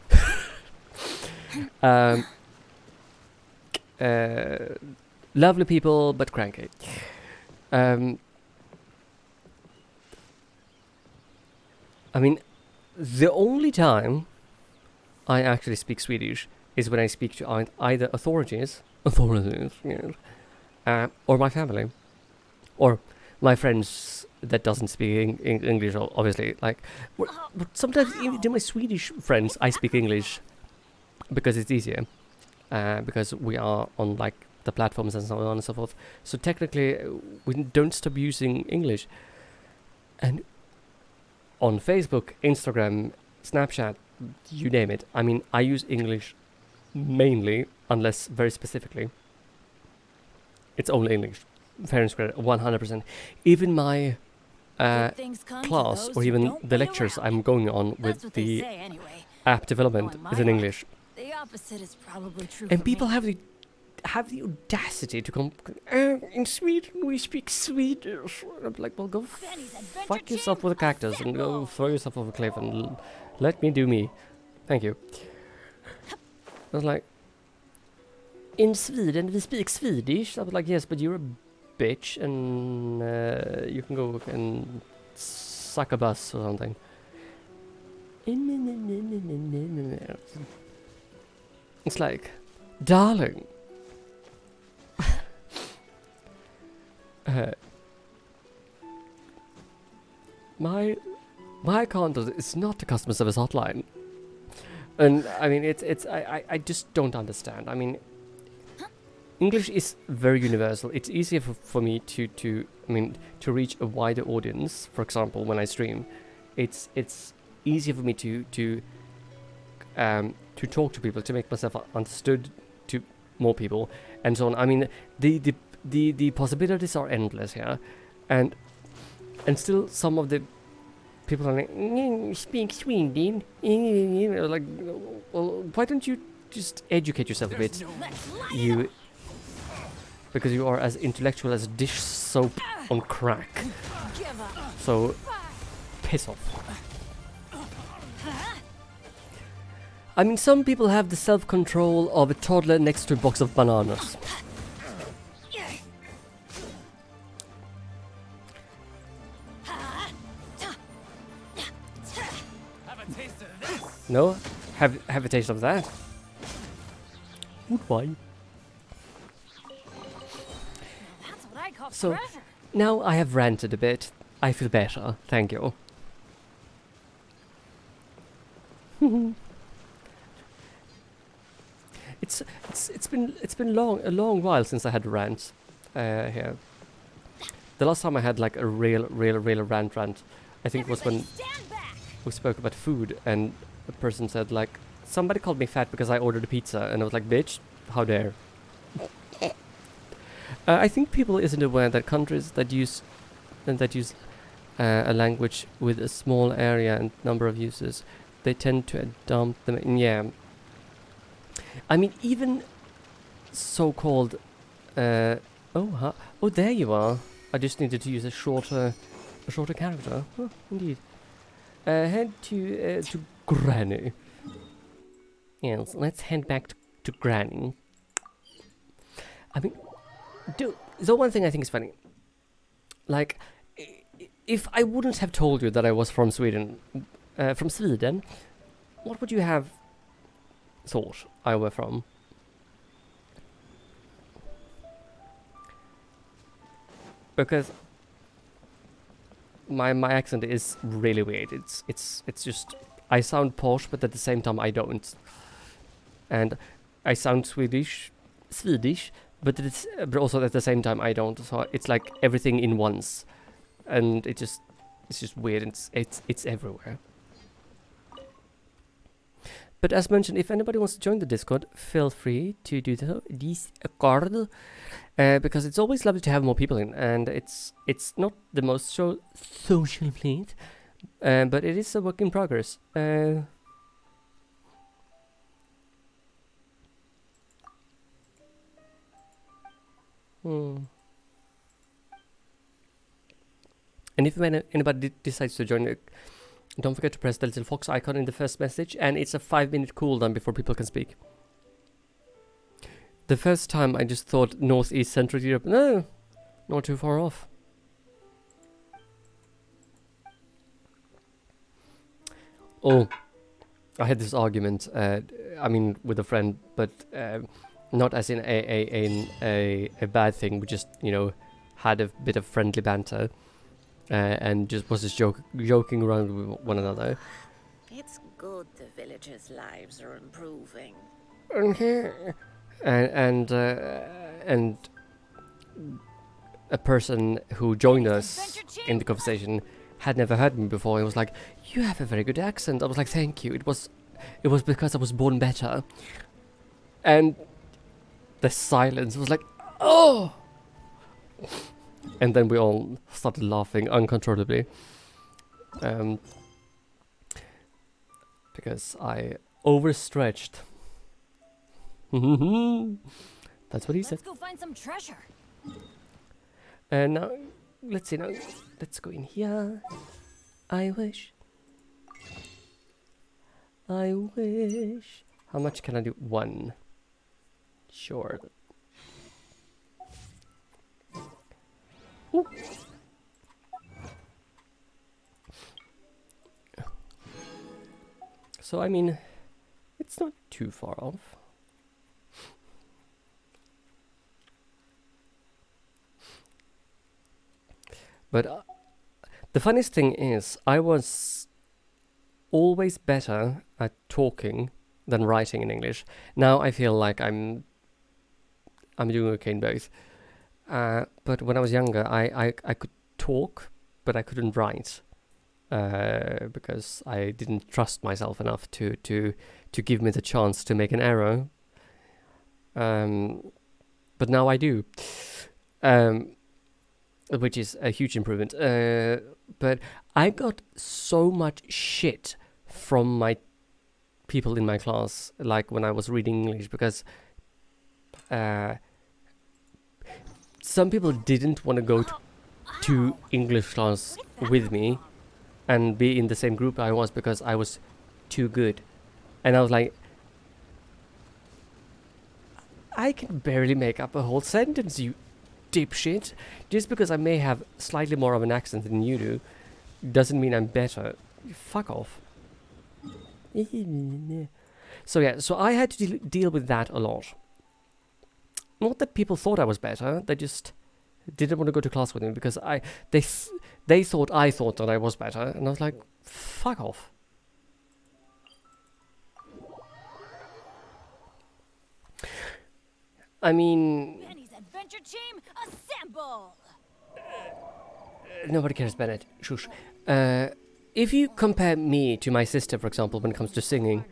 Lovely people, but cranky. I mean, the only time I actually speak Swedish is when I speak to either authorities, yes, or my family, or my friends that doesn't speak English, obviously. Like, but sometimes even to my Swedish friends, I speak English because it's easier, because we are on like the platforms and so on and so forth. So technically, we don't stop using English. And on Facebook, Instagram, Snapchat, you name it. I mean, I use English mainly, unless very specifically. It's only English. Fair and square, 100%. Even my class, or even the lectures I'm going on with the app development is in English. The opposite is probably true. And people have the audacity to come. In Sweden, we speak Swedish. I'm like, well, go fuck yourself with a cactus and go throw yourself off a cliff and let me do me. Thank you. I was like, in Sweden, we speak Swedish. I was like, yes, but you're a bitch and you can go and suck a bus or something. It's like, darling. My contact is not a customer service hotline, and I mean I just don't understand. I mean, English is very universal. It's easier for me to reach a wider audience. For example, when I stream, it's easier for me to talk to people, to make myself understood, to more people, and so on. I mean, the possibilities are endless here, and still some of the people are like, speak Sweden. Like, well, why don't you just educate yourself a bit? You, because you are as intellectual as dish soap on crack. So, piss off. I mean, some people have the self-control of a toddler next to a box of bananas. No? Have a taste of that? Goodbye. So, now I have ranted a bit. I feel better. Thank you. It's been a long while since I had a rant here. The last time I had like a real rant, I think was when we spoke about food, and a person said like, somebody called me fat because I ordered a pizza, and I was like, bitch, how dare. I think people isn't aware that countries that use a language with a small area and number of users, they tend to adopt them. Yeah. I mean, even so-called. Oh, there you are. I just needed to use a shorter character. Oh, indeed. Head to Granny. Yes, let's head back to Granny. I mean, dude, the one thing I think is funny, like, if I wouldn't have told you that I was from Sweden, what would you have thought I were from? Because my accent is really weird. It's just, I sound posh, but at the same time I don't. And I sound Swedish, but also at the same time I don't. So it's like everything in once, and it's just weird. It's everywhere. But as mentioned, if anybody wants to join the Discord, feel free to do this accord, because it's always lovely to have more people in, and it's not the most social place, but it is a work in progress. And if anybody decides to join, don't forget to press the little fox icon in the first message, and it's a 5-minute cooldown before people can speak. The first time I just thought Northeast Central Europe. No, not too far off. Oh, I had this argument, I mean, with a friend, but not as in a bad thing. We just, had a bit of friendly banter, and was just joking around with one another. It's good the villagers' lives are improving. And a person who joined us in the conversation had never heard me before. He was like, "You have a very good accent." I was like, "Thank you." It was because I was born better. And the silence was like, "Oh!" And then we all started laughing uncontrollably. Because I overstretched. That's what he said. Let's go find some treasure. And now, let's see. Now, let's go in here. I wish. How much can I do? 1. Sure. Ooh. So, I mean, it's not too far off. But the funniest thing is, I was always better at talking than writing in English. Now I feel like I'm doing okay in both. But when I was younger, I could talk, but I couldn't write, because I didn't trust myself enough to give me the chance to make an error. But now I do, which is a huge improvement. But I got so much shit from my people in my class, like when I was reading English, because some people didn't want to go to English class with me and be in the same group I was because I was too good. And I was like, I can barely make up a whole sentence, you dipshit. Just because I may have slightly more of an accent than you do doesn't mean I'm better. Fuck off. So yeah, so I had to deal with that a lot. Not that people thought I was better, they just didn't want to go to class with me because they thought I thought that I was better, and I was like, fuck off. I mean, Benny's adventure team, assemble! Nobody cares, Bennett. Shush. If you compare me to my sister, for example, when it comes to singing,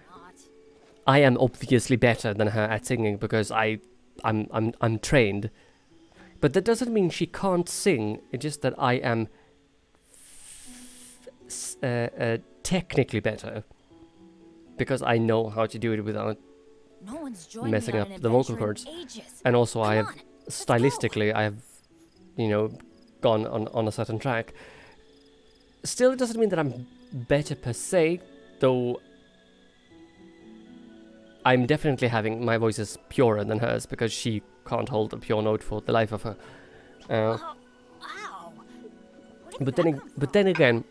I am obviously better than her at singing because I'm trained. But that doesn't mean she can't sing. It's just that I am technically better because I know how to do it without messing up the vocal cords. And also I have stylistically I have, you know, gone on a certain track. Still, it doesn't mean that I'm better per se, though I'm definitely having my voice is purer than hers because she can't hold a pure note for the life of her. But then again,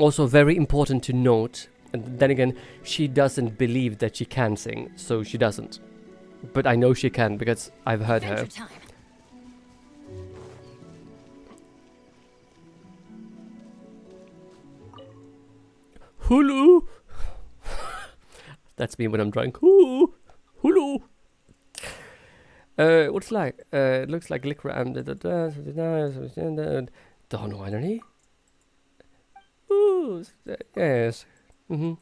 also very important to note, and then again, she doesn't believe that she can sing, so she doesn't. But I know she can because I've heard her. Hulu! That's me when I'm drunk. Hulu! What's it like? It looks like liquor and Dawn winery. Ooh, yes. I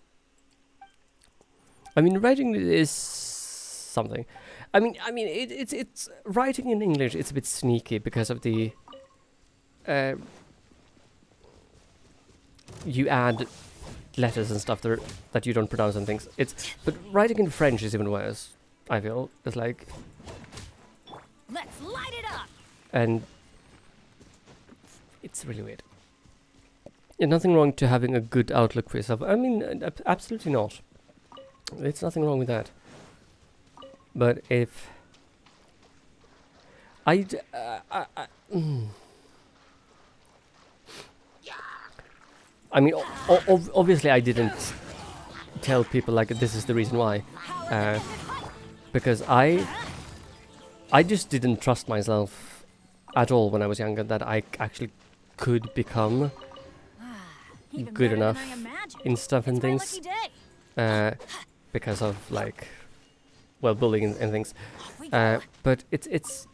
mean, writing is something. I mean, it's writing in English. It's a bit sneaky because of the you add letters and stuff that you don't pronounce and things. But writing in French is even worse. I feel it's like. Let's light it up. And it's really weird. Yeah, nothing wrong to having a good outlook for yourself. I mean, absolutely not. There's nothing wrong with that. But if I mean, obviously I didn't tell people like this is the reason why, because I just didn't trust myself at all when I was younger that I actually could become good enough in stuff and things, because of like, well, bullying and things. But it's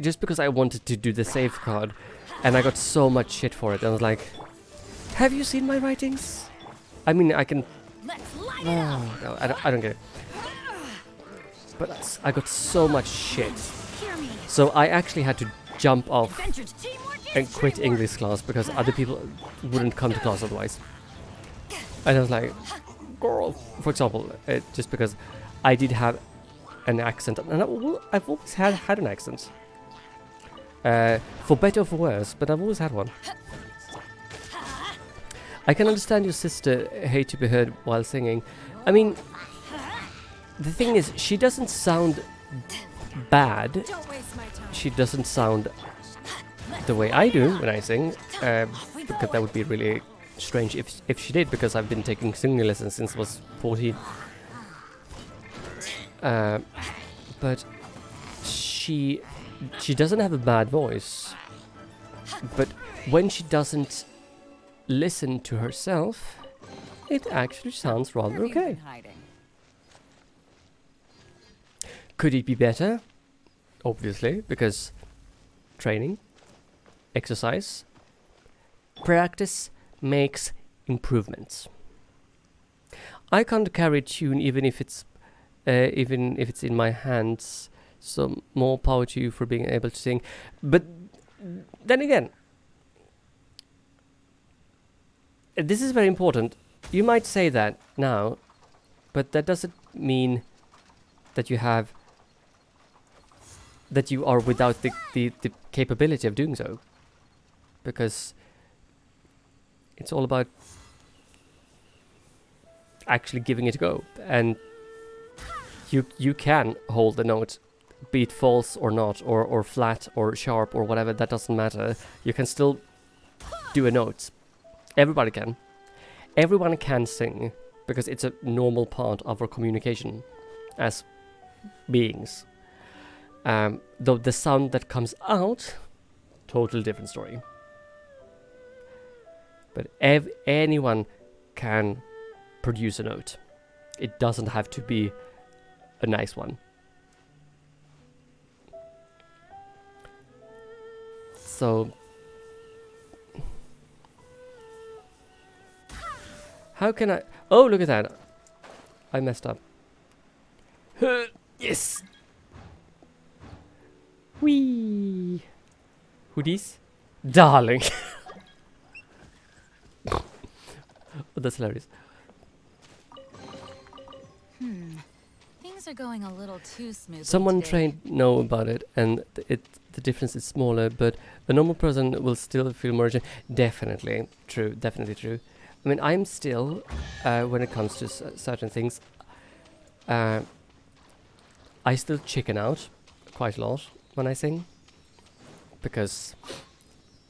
just because I wanted to do the safeguard, and I got so much shit for it. I was like, have you seen my writings? I mean, I can. Oh, no, I don't get it. But I got so much shit. So I actually had to jump off and quit English class because other people wouldn't come to class otherwise. And I was like, girl, for example, just because I did have an accent, and I've always had an accent. For better or for worse, but I've always had one. I can understand your sister hate to be heard while singing. I mean, the thing is, she doesn't sound bad. She doesn't sound the way I do when I sing, because that would be really strange if she did, because I've been taking singing lessons since I was 14. But she doesn't have a bad voice. But when she doesn't listen to herself, it actually sounds rather okay. Could it be better? Obviously, because training, exercise, practice makes improvements. I can't carry a tune even if it's even if it's in my hands. So more power to you for being able to sing. But then again, this is very important. You might say that now, but that doesn't mean that you are without the capability of doing so. Because it's all about actually giving it a go. And you can hold the note, be it false or not, or flat or sharp or whatever, that doesn't matter. You can still do a note. Everybody can. Everyone can sing, because it's a normal part of our communication as beings. Though the sound that comes out, totally different story. But anyone can produce a note. It doesn't have to be a nice one. So how can I... Oh, look at that. I messed up. Yes! Whee! Hoodies? Darling! Oh, that's hilarious. Things are going a little too smoothly Someone today. trained know about it, and the difference is smaller, but a normal person will still feel more... Definitely true, definitely true. I mean, I'm still, when it comes to certain things, I still chicken out quite a lot when I sing. Because,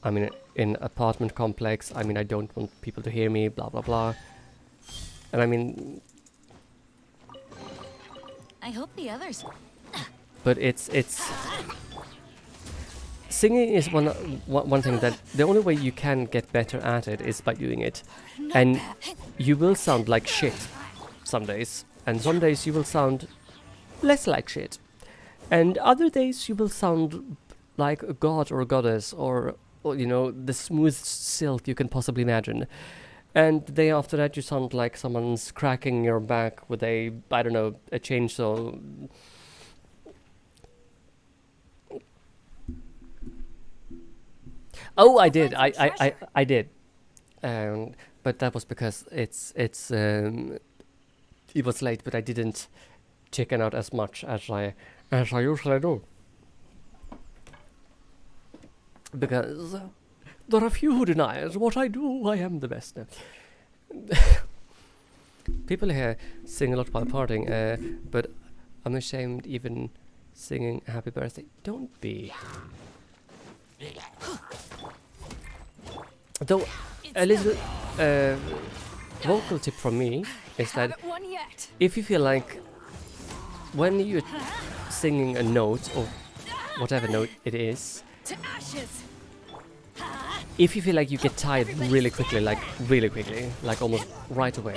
I mean, in apartment complex, I mean, I don't want people to hear me, blah, blah, blah. And I mean... I hope the others... But it's... Singing is one thing that the only way you can get better at it is by doing it. And you will sound like shit some days. And some days you will sound less like shit. And other days you will sound like a god or a goddess, or you know, the smoothest silk you can possibly imagine. And the day after that you sound like someone's cracking your back with a, I don't know, a chainsaw. Oh, I did. I did. But that was because it was late, but I didn't chicken out as much as I usually do. Because there are few who denies what I do. I am the best. People here sing a lot while partying, but I'm ashamed even singing happy birthday. Don't be. Though a little vocal tip from me is that if you feel like when you're singing a note, or whatever note it is, if you feel like you get tired really quickly, like almost right away,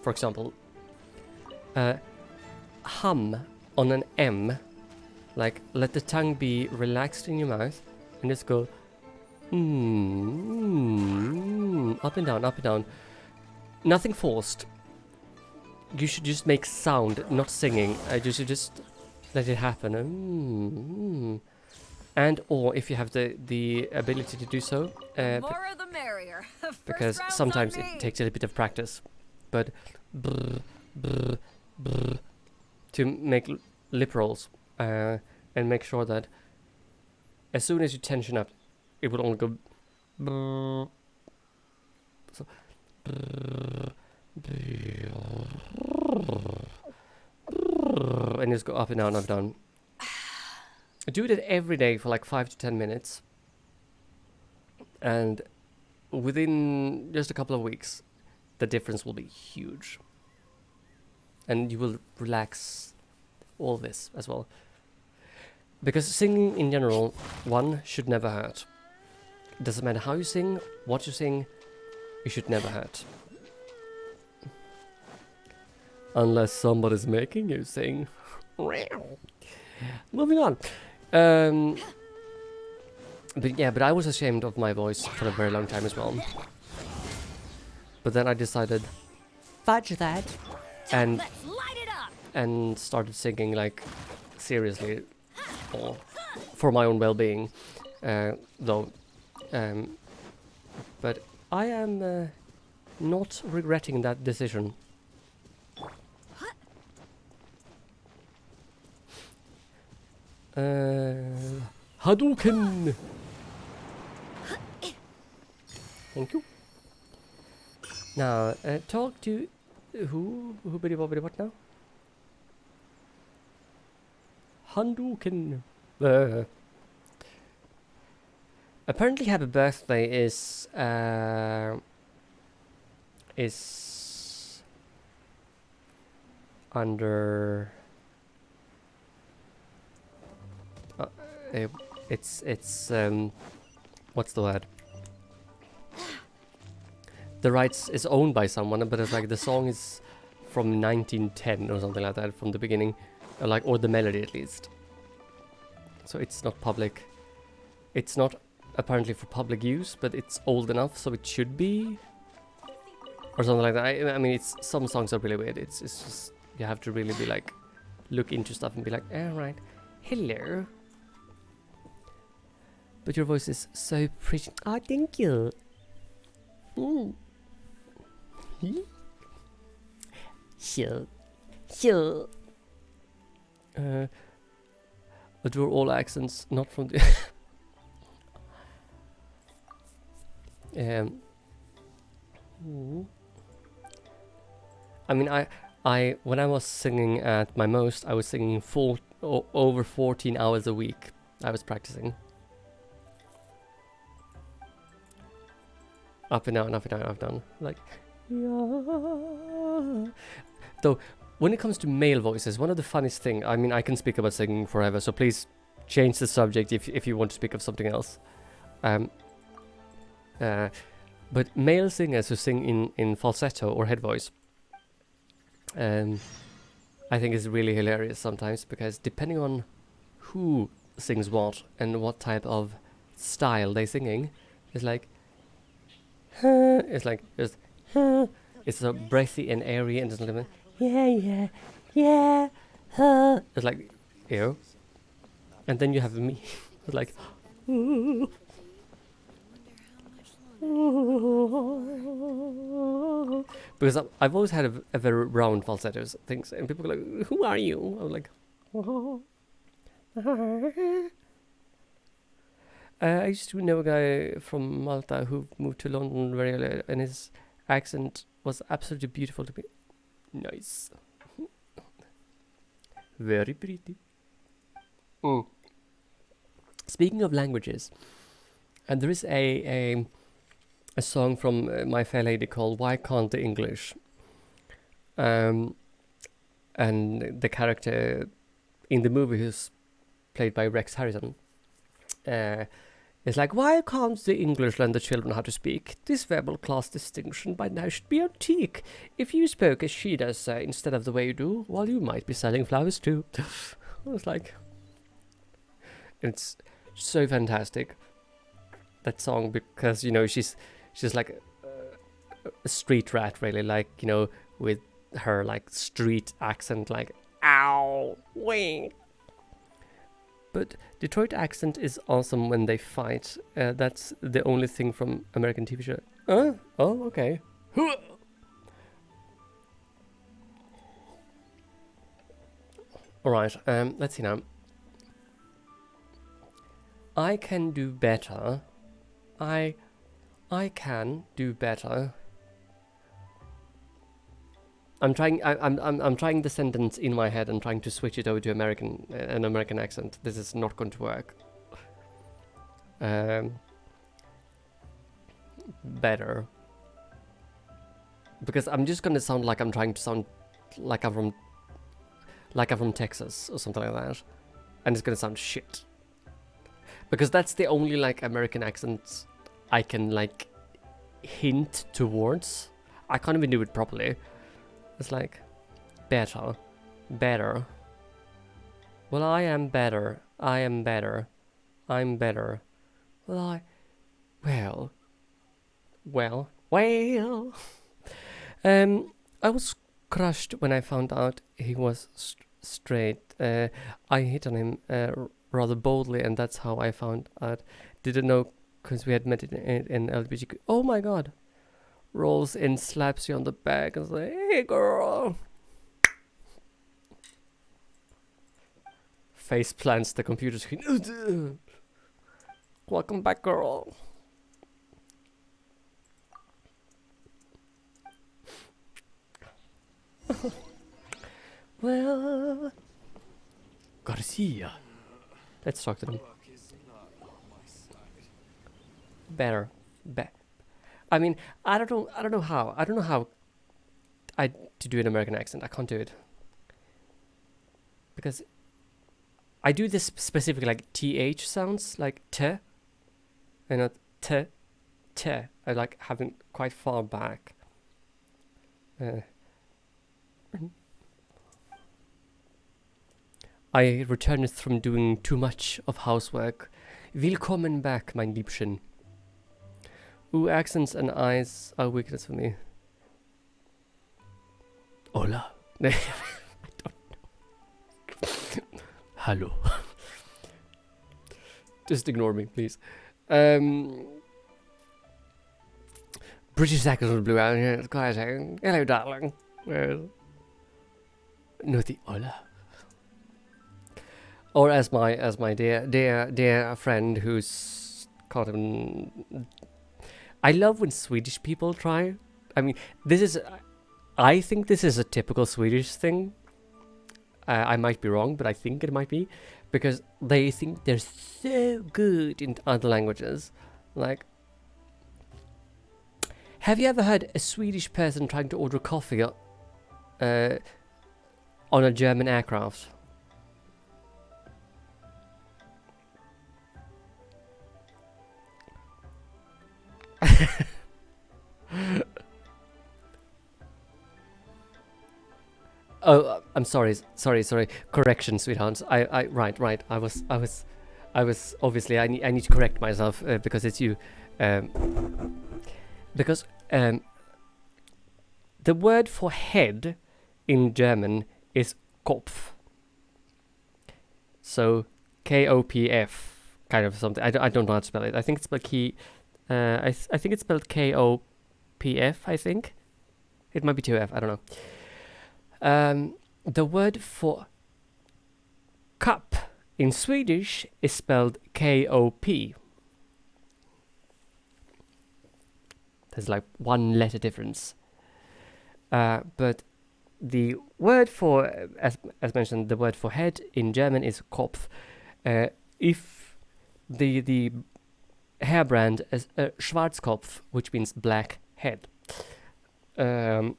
for example, hum on an M, like let the tongue be relaxed in your mouth and just go up and down, up and down. Nothing forced. You should just make sound, not singing. You should just let it happen. And or if you have the ability to do so, More the merrier. because sometimes it takes a little bit of practice. But to make lip rolls and make sure that as soon as you tension up, it will only go. So, and just go up and down, up and down. Do it every day for like 5 to 10 minutes. And within just a couple of weeks, the difference will be huge. And you will relax all this as well. Because singing in general, one, should never hurt. It doesn't matter how you sing, what you sing, you should never hurt. Unless somebody's making you sing. Moving on. But yeah, but I was ashamed of my voice for a very long time as well. But then I decided, fudge that, and and started singing like seriously, or for my own well-being, though. But I am not regretting that decision. Hadouken! Thank you. Now, talk to who? Whoobity bobbity what now? Hadouken. Apparently, Happy Birthday is under. It's what's the word? The rights is owned by someone, but it's like the song is from 1910 or something like that from the beginning, or the melody at least. So it's not public. It's not apparently for public use, but it's old enough, so it should be, or something like that. I mean, some songs are really weird. It's just you have to really be like look into stuff and be like, all right, hello. But your voice is so pretty. Ah, thank you. Sure. Adore all accents, not from the. I mean, I when I was singing at my most, I was singing over 14 hours a week. I was practicing. Up and down, up and down, up and down. Like, yeah. Though, when it comes to male voices, one of the funniest thing, I mean, I can speak about singing forever, so please change the subject if you want to speak of something else. But male singers who sing in falsetto or head voice, I think is really hilarious sometimes, because depending on who sings what and what type of style they're singing, it's like, it's like just it's so breathy and airy and just like yeah. It's like ew. And then you have me. It's like because I've always had a very round falsettos things, and people are like, "Who are you?" I'm like, I used to know a guy from Malta who moved to London very early, and his accent was absolutely beautiful to me. Nice. Very pretty. Speaking of languages, and there is a song from My Fair Lady called "Why Can't the English?" And the character in the movie, who's played by Rex Harrison, it's like, why can't the English learn the children how to speak? This verbal class distinction by now should be antique. If you spoke as she does instead of the way you do, well, you might be selling flowers too. I was like, it's so fantastic, that song, because, you know, she's like a street rat, really, like, you know, with her like street accent, like, ow, wing. But Detroit accent is awesome when they fight. That's the only thing from American TV show. Oh, okay. Alright, let's see now. I can do better. I can do better. I'm trying the sentence in my head and trying to switch it over to an American accent. This is not going to work. Better. Because I'm just gonna sound like I'm trying to sound like I'm from Texas or something like that. And it's gonna sound shit. Because that's the only like American accent I can like hint towards. I can't even do it properly. It's like, better. Well, I am better. I'm better. Well, I was crushed when I found out he was straight. I hit on him rather boldly, and that's how I found out. Didn't know because we had met in LGBTQ. Oh my god! Rolls in, slaps you on the back, and says, "Hey, girl." Face plants the computer screen. Welcome back, girl. Well, Garcia. Let's talk to them. Better. I mean, I don't know how to do an American accent. I can't do it. Because I do this specifically like TH sounds, like T. And not T. I like having quite far back. I returned from doing too much of housework. Willkommen back, mein Liebchen. Ooh, accents and eyes are weakness for me. Hola. I don't know. Hello. Just ignore me, please. British accent on blue out here. It's quite saying, hello, darling. No, the hola. Or as my dear friend who's called him. I love when Swedish people try. I mean, I think this is a typical Swedish thing. I might be wrong, but I think it might be because they think they're so good in other languages. Like, have you ever heard a Swedish person trying to order coffee on a German aircraft? Oh, I'm sorry. Correction, sweethearts. Right. I was obviously I need to correct myself because it's you. Because the word for head in German is Kopf. So Kopf, kind of something. I don't know how to spell it. I think it's spelled I think it's spelled Kopf. I think it might be 2F. I don't know. The word for cup in Swedish is spelled KOP. There's like one letter difference. But the word for, as mentioned, the word for head in German is Kopf. If the hair brand is Schwarzkopf, which means black head. And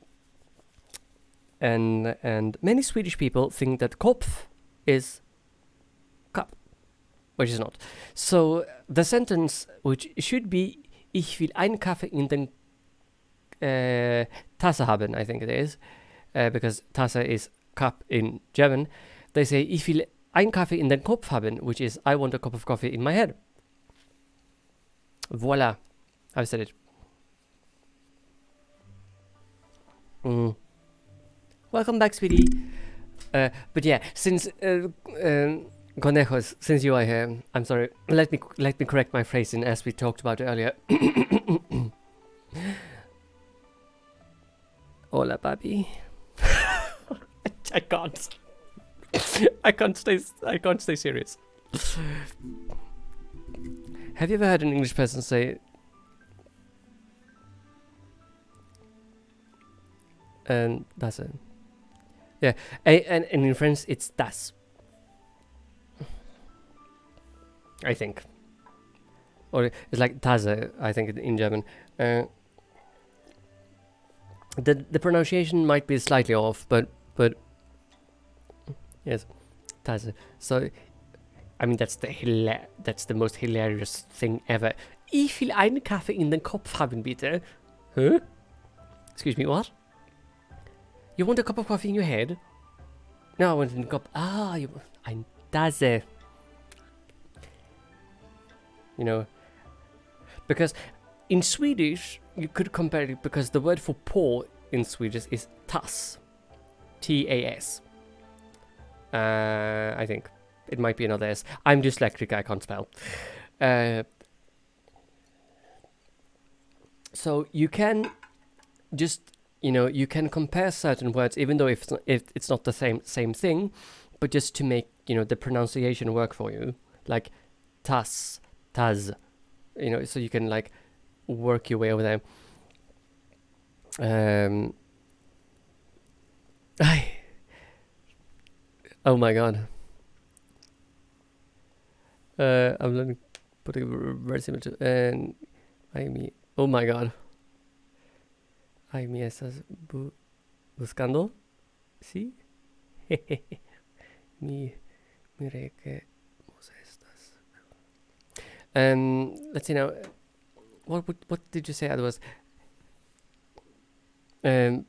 many Swedish people think that Kopf is cup, which is not. So the sentence, which should be Ich will einen Kaffee in den Tasse haben, I think it is, because Tasse is cup in German. They say Ich will einen Kaffee in den Kopf haben, which is I want a cup of coffee in my head. Voila, I've said it. Welcome back, sweetie. But yeah, since Conejos, since you are here, I'm sorry. Let me correct my phrasing as we talked about earlier. Hola, papi. I can't. I can't stay serious. Have you ever heard an English person say? And that's it. Yeah, and in French it's das. I think. Or it's like Tasse, I think, in German. The pronunciation might be slightly off, but yes, Tasse. So, I mean, that's the most hilarious thing ever. Ich will einen Kaffee in den Kopf haben, bitte. Huh? Excuse me, what? You want a cup of coffee in your head? No, I want it in a cup. Ah, you want ein Tasse. You know, because in Swedish you could compare it because the word for paw in Swedish is tass, T-A-S. I think. It might be another S. I'm dyslexic, I can't spell. So you can just, you can compare certain words, even though if it's not the same thing, but just to make, the pronunciation work for you. Like tas, taz, so you can like work your way over there. Oh my god. I'm learning putting very similar to and oh my god. Ay, me estás buscando? ¿Sí? Mire que estas. Let's see now. What did you say otherwise? That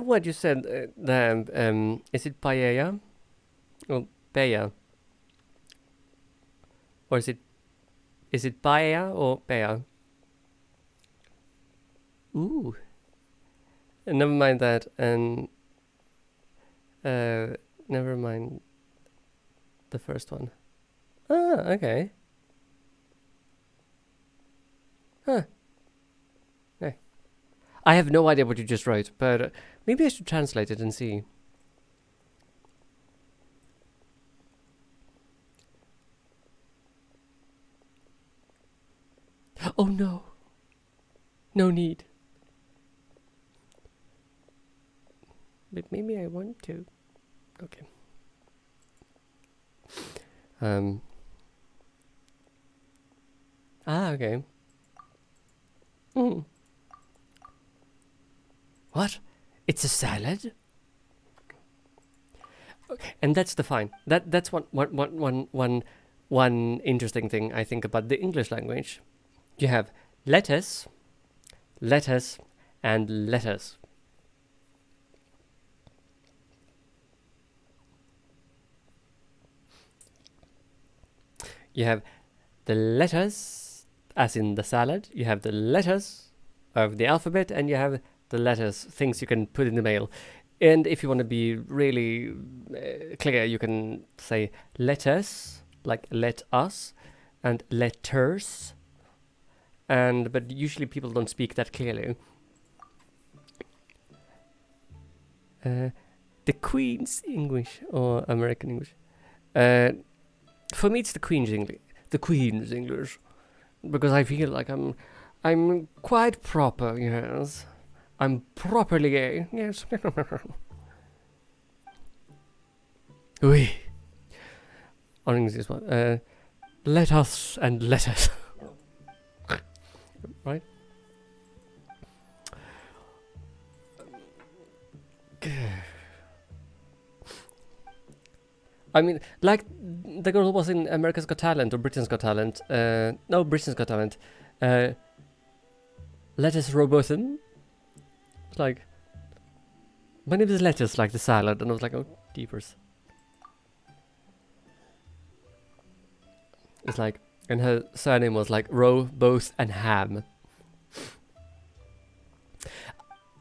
word you said, is it paella? Or paella? Or is it paella or paella? Ooh. Never mind that, and never mind the first one. Ah, okay. Huh. Okay. I have no idea what you just wrote, but maybe I should translate it and see. Oh no. No need. But maybe I want to. Okay. Okay. What? It's a salad? Okay. And that's the fine. That's one interesting thing I think about the English language. You have lettuce, and lettuce. You have the letters, as in the salad. You have the letters of the alphabet, and you have the letters, things you can put in the mail. And if you want to be really clear, you can say letters, like let us, and letters. But usually people don't speak that clearly. The Queen's English or American English. For me, it's the Queen's English. The Queen's English, because I feel like I'm quite proper. Yes, I'm properly gay. Yes. Oui. On English, this one. Let us and let us. Right. I mean, like the girl who was in America's Got Talent or Britain's Got Talent. No, Britain's Got Talent. Lettuce Robotham. It's like, my name is Lettuce, like the salad, and I was like, oh, deepers. It's like, and her surname was like Both, and Ham.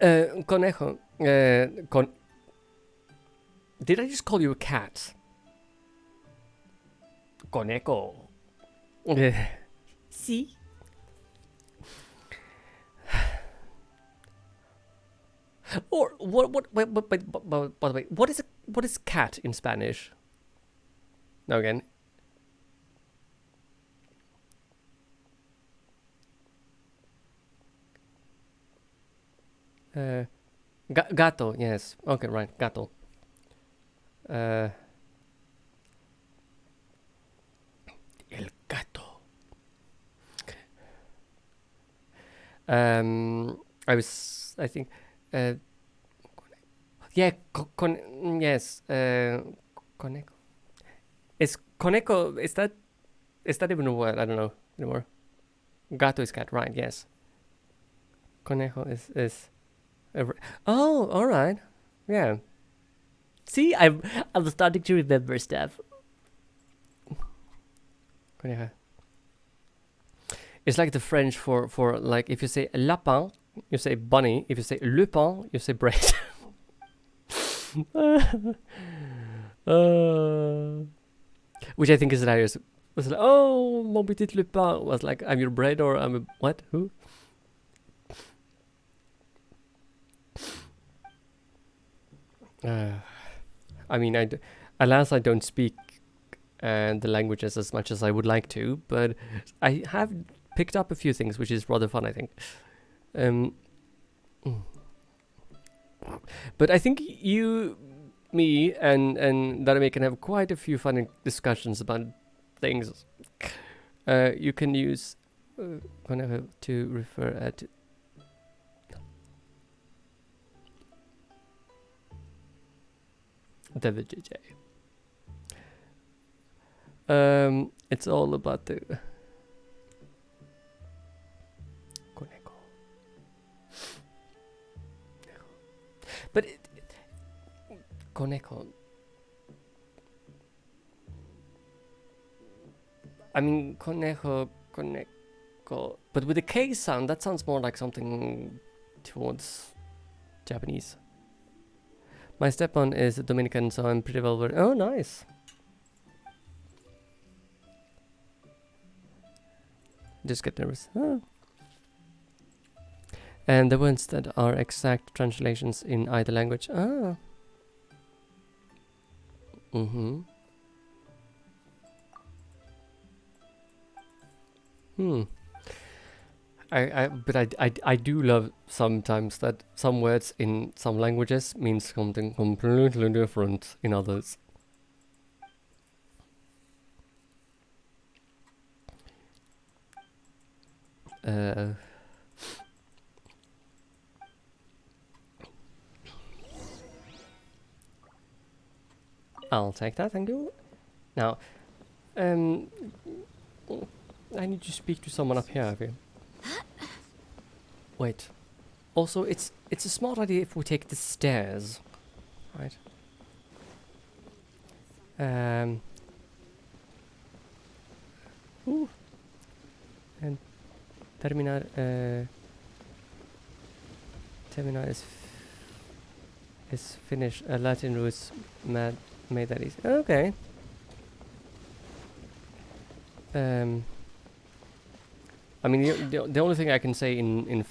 Conejo. Did I just call you a cat? Conejo. See? Or what? By the way, what is cat in Spanish? Now again. Gato. Yes. Okay. Right. Gato. El gato. I think, yeah, yes, conejo. Is conejo, is that even a word? I don't know anymore. Gato is cat, right? Yes. Conejo is oh, all right, yeah. See, I'm starting to remember stuff. Conejo. It's like the French for like, if you say lapin, you say bunny. If you say le pain, you say bread. Which I think is hilarious. Was like, oh, mon petit Lupin. Was like, I'm your bread or I'm a what? Who? I mean, alas, I don't speak the languages as much as I would like to, but I have picked up a few things, which is rather fun, I think. But I think you, me, and Darame can have quite a few funny discussions about things. You can use to refer at WJJ. It's all about the Koneko. But Koneko. I mean, Koneko. But with the K sound, that sounds more like something towards Japanese. My step-on is Dominican, so I'm pretty well versed. Oh, nice. Just get nervous. Oh. And the ones that are exact translations in either language. Ah. Mm-hmm. But I do love sometimes that some words in some languages mean something completely different in others. I'll take that, thank you. Now, I need to speak to someone up here. Wait. Also, it's a smart idea if we take the stairs, right? Ooh. And terminar is Finnish. Latin roots made that easy. Okay. I mean, the only thing I can say in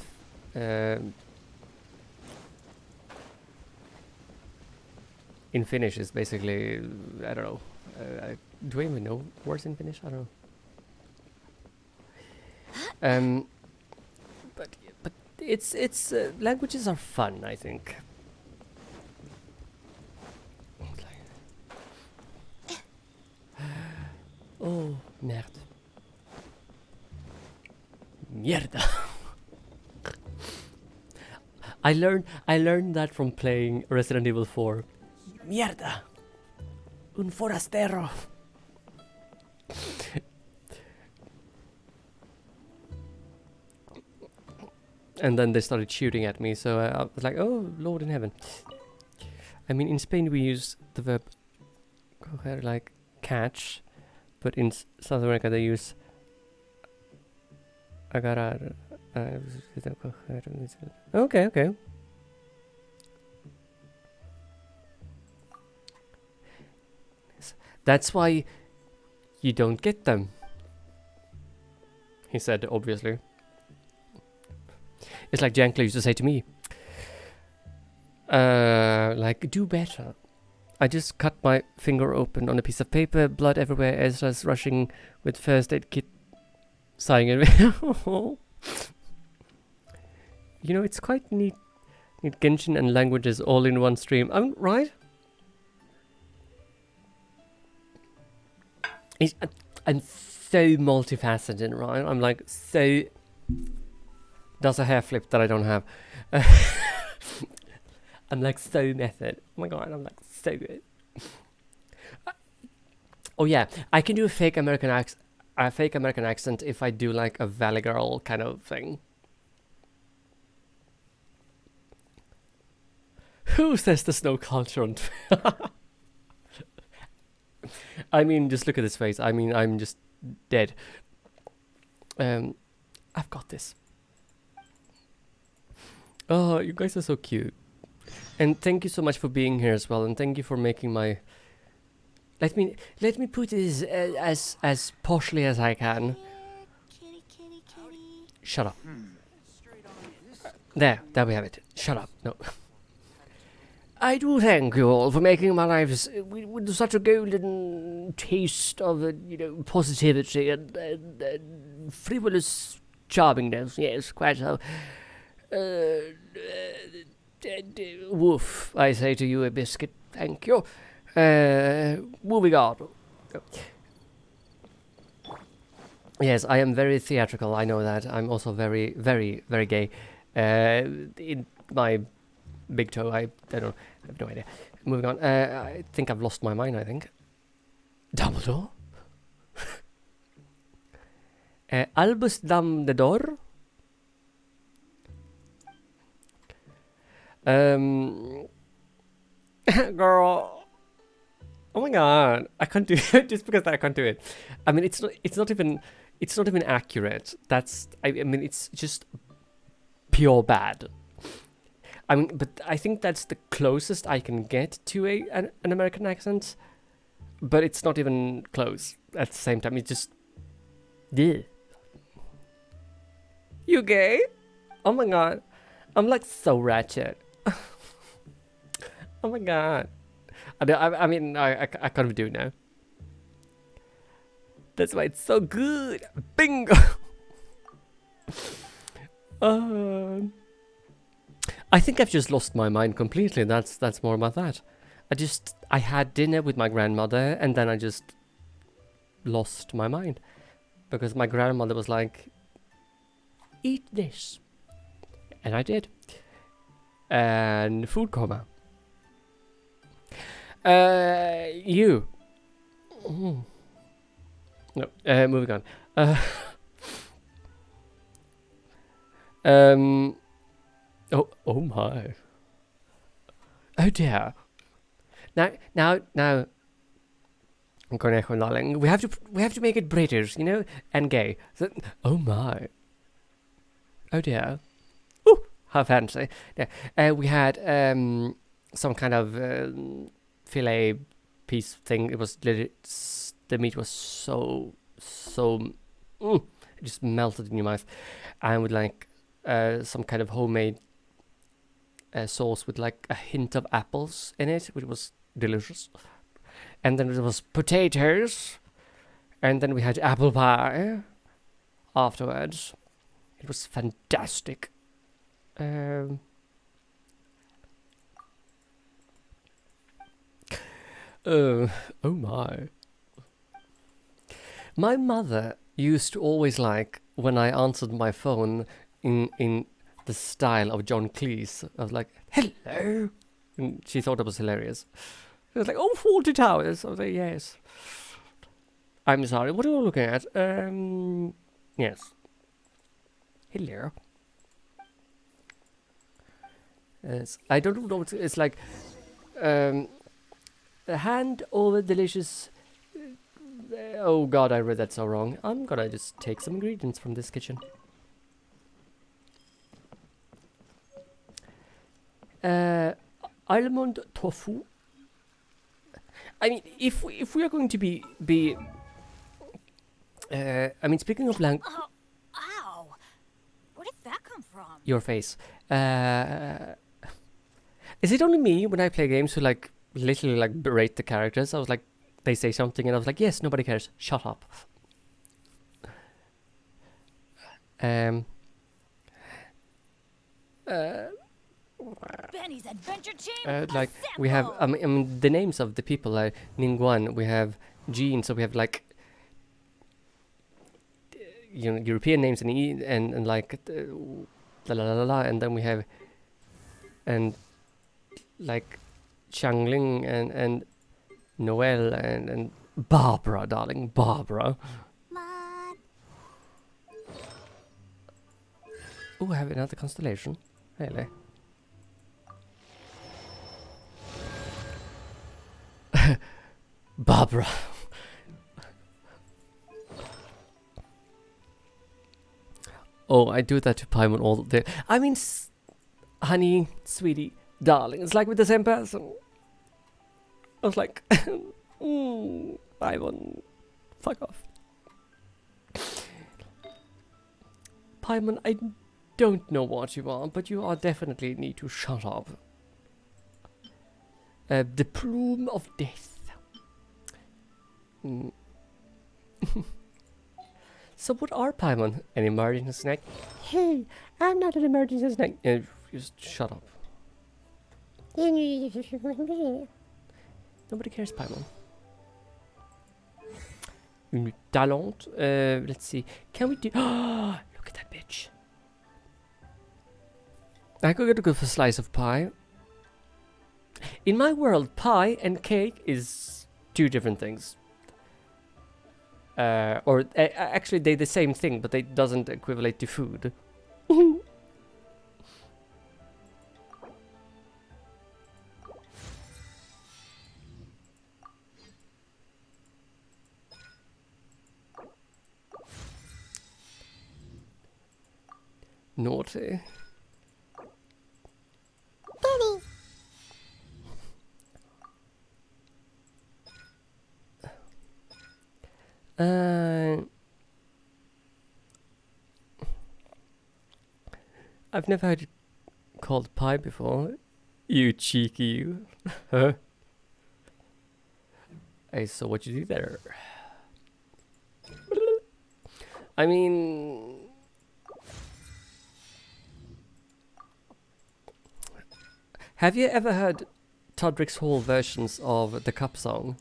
Finnish is basically, I don't know. Do I even know words in Finnish? I don't know. But it's languages are fun, I think. Oh, merde. Mierda. I learned that from playing Resident Evil 4. Mierda. Un forastero. And then they started shooting at me, so I was like, oh, Lord in heaven. I mean, in Spain we use the verb coger, like catch, but in South America they use agarrar. Okay. That's why you don't get them, he said, obviously. It's like Jankler used to say to me. Like, do better. I just cut my finger open on a piece of paper, blood everywhere, Ezra's rushing with first aid kit, sighing it. You know, it's quite neat. Genshin and languages all in one stream. Right? I'm so multifaceted, right? I'm like so... Does a hair flip that I don't have. I'm like so method. Oh my god, I'm like so good. Oh yeah, I can do a fake American accent if I do like a Valley Girl kind of thing. Who says there's no culture on I mean, just look at his face. I mean, I'm just dead. I've got this. Oh, you guys are so cute. And thank you so much for being here as well. And thank you for making my let me put this as poshly as I can. Shut up. There we have it. Shut up. No. I do thank you all for making my lives with such a golden taste of, positivity and frivolous charmingness. Yes, quite so. Woof, I say to you, a biscuit. Thank you. Moving on. Yes, I am very theatrical. I know that. I'm also very, very, very gay. In my big toe, I don't know. I have no idea. Moving on. I think I've lost my mind, I think. Dumbledore? Albus Dumbledore? Girl. Oh my god. I can't do it just because I can't do it. I mean, it's not even accurate. I mean, it's just pure bad. I mean, but I think that's the closest I can get to an American accent. But it's not even close at the same time. It's just... Yeah. You gay? Oh my god. I'm like so ratchet. Oh my god. I mean, I can't even do it now. That's why it's so good. Bingo! I think I've just lost my mind completely. That's more about that. I had dinner with my grandmother and then I just lost my mind. Because my grandmother was like, eat this. And I did. And food coma. You. No, moving on. Oh my. Oh dear. Now, Cornejo, darling, we have to make it British, and gay. So, oh my. Oh dear. Ooh, how fancy. Yeah. We had some kind of fillet piece thing. It was the meat was so it just melted in your mouth, and with like some kind of homemade sauce with like a hint of apples in it, which was delicious. And then there was potatoes, and then we had apple pie afterwards. It was fantastic. Oh my. My mother used to always like when I answered my phone in the style of John Cleese. I was like, hello. And she thought it was hilarious. She was like, oh, 40 Towers. I was like, yes. I'm sorry, what are you looking at? Yes. Hello. Yes. I don't know what it's like. Hand over delicious... oh god, I read that so wrong. I'm gonna just take some ingredients from this kitchen. Almond tofu. I mean, if we are going to be I mean, speaking of ow! Where did that come from? Your face. Is it only me when I play games who like literally like berate the characters? I was like, they say something and I was like, yes, nobody cares. Shut up. Benny's Adventure Team. Like we have, I mean, the names of the people are Ningguan. We have Jean, so we have like, European names and like la la la la, and then we have like Changling and Noel and Barbara, darling, Barbara. Oh, I have another constellation. Really? Barbara. Oh, I do that to Paimon all the day. I mean, honey, sweetie, darling. It's like with the same person. I was like, Paimon, fuck off. Paimon, I don't know what you are, but you are definitely need to shut up. The plume of death. So what are Paimon? An emergency snack? Hey, I'm not an emergency snack. Just shut up. Nobody cares, Paimon. Une talent. Let's see. Can we do... Look at that bitch. I could go for a slice of pie. In my world, pie and cake is two different things. Actually, they're the same thing, but it doesn't equivalent to food. Naughty. Daddy. I've never heard it called pie before. You cheeky you. Huh? I saw what you did there. I mean... Have you ever heard Todrick's whole versions of the Cup song?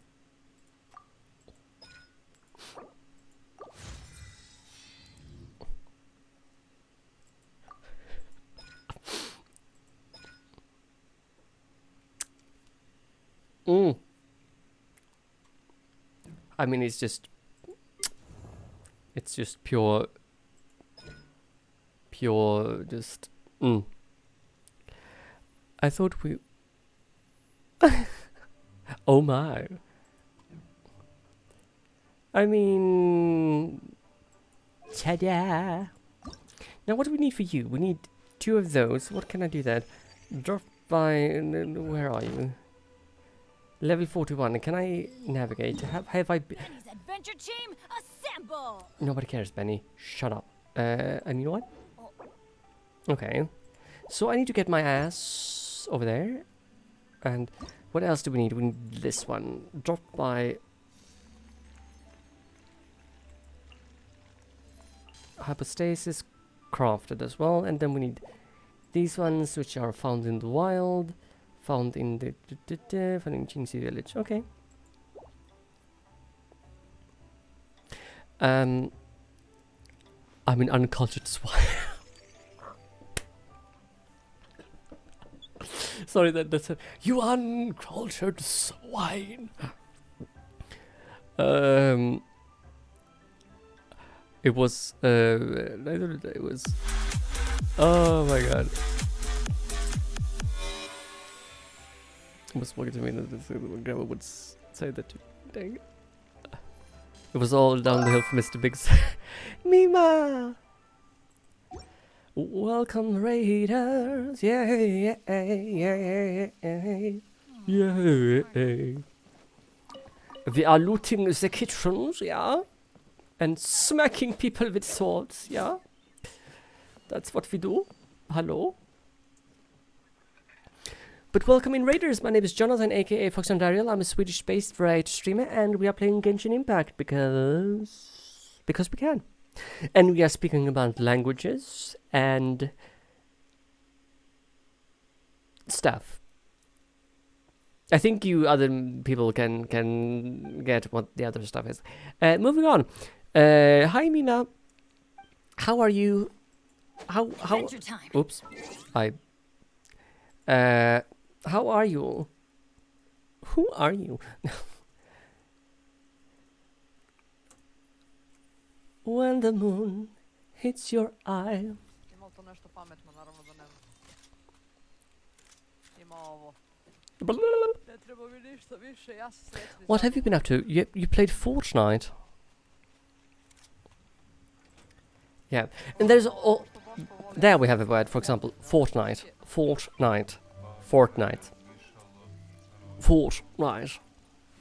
I mean, it's just pure, just. I thought we. Oh my. I mean, ta-da! Now, what do we need for you? We need 2 of those. What can I do that? Drop by. Where are you? Level 41. Can I navigate? Have I? Benny's adventure team, assemble! Nobody cares, Benny. Shut up. And you know what? Okay. So I need to get my ass over there. And what else do we need? We need this one. Drop by. Hypostasis crafted as well. And then we need these ones, which are found in the wild. Found in the found in Jinxie village. Okay. I'm an uncultured swine. Sorry, that's a, you uncultured swine. It was it was. Oh my god. I was walking to me and the grandma would say that too. Dang. It was all down the hill for Mr. Biggs. Mima! Welcome, Raiders! Yeah. We are looting the kitchens, yeah? And smacking people with swords, yeah? That's what we do. Hello? But welcome in Raiders, my name is Jonathan aka Fox and Daryl. I'm a Swedish-based variety streamer and we are playing Genshin Impact because we can. And we are speaking about languages and stuff. I think you other people can get what the other stuff is. Moving on. Hi Mina. How are you? How oops. How are you? Who are you? When the moon hits your eye. What have you been up to? You played Fortnite. Yeah, and there's all. There we have a word. For example, Fortnite. Fortnite.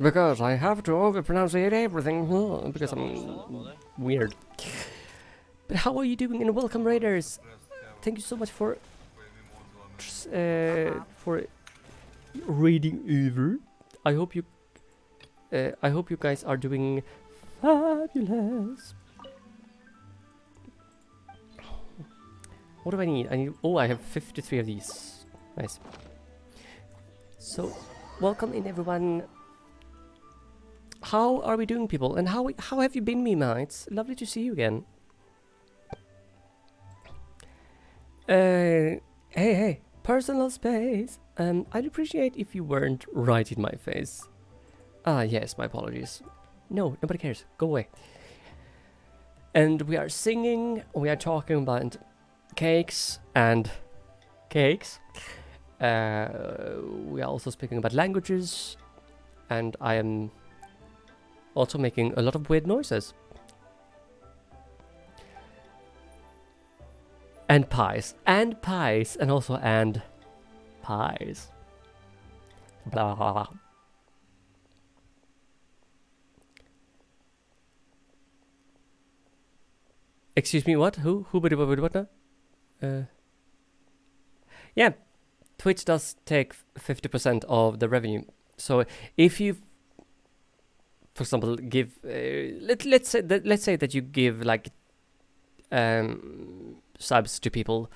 Because I have to overpronounce everything because I'm weird. But how are you doing? And welcome, Raiders. Thank you so much for reading over. I hope you guys are doing fabulous. What do I need? I have 53 of these. Nice. So, welcome in, everyone. How are we doing, people? And how have you been, Mima? It's lovely to see you again. Hey, personal space. I'd appreciate if you weren't right in my face. Ah, yes, my apologies. No, nobody cares. Go away. And we are singing. We are talking about cakes and cakes. We are also speaking about languages, and I am also making a lot of weird noises. And pies, and also and pies. Blah blah blah. Excuse me, what? Who? What now? Yeah, Twitch does take 50% of the revenue. So if you, for example, give let's say that you give like subs to people,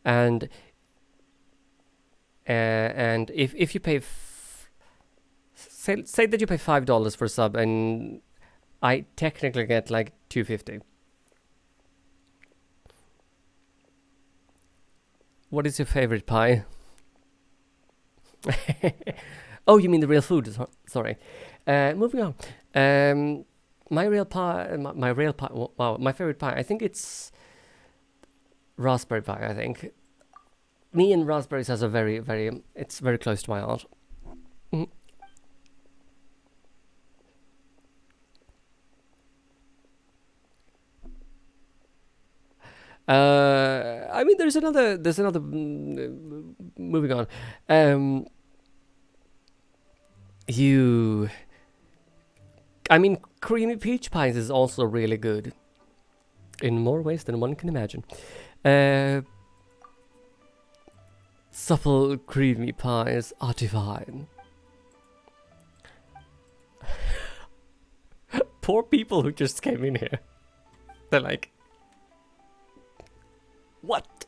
and if you pay say that you pay $5 for a sub, and I technically get like $2.50. What is your favorite pie? Oh, you mean the real food? Sorry. Moving on. My real pie. Wow, my favorite pie. I think it's raspberry pie. I think. Me and raspberries has a very. It's very close to my heart. I mean, there's another. Moving on. I mean, creamy peach pies is also really good, in more ways than one can imagine. Supple, creamy pies are divine. Poor people who just came in here. They're like, what?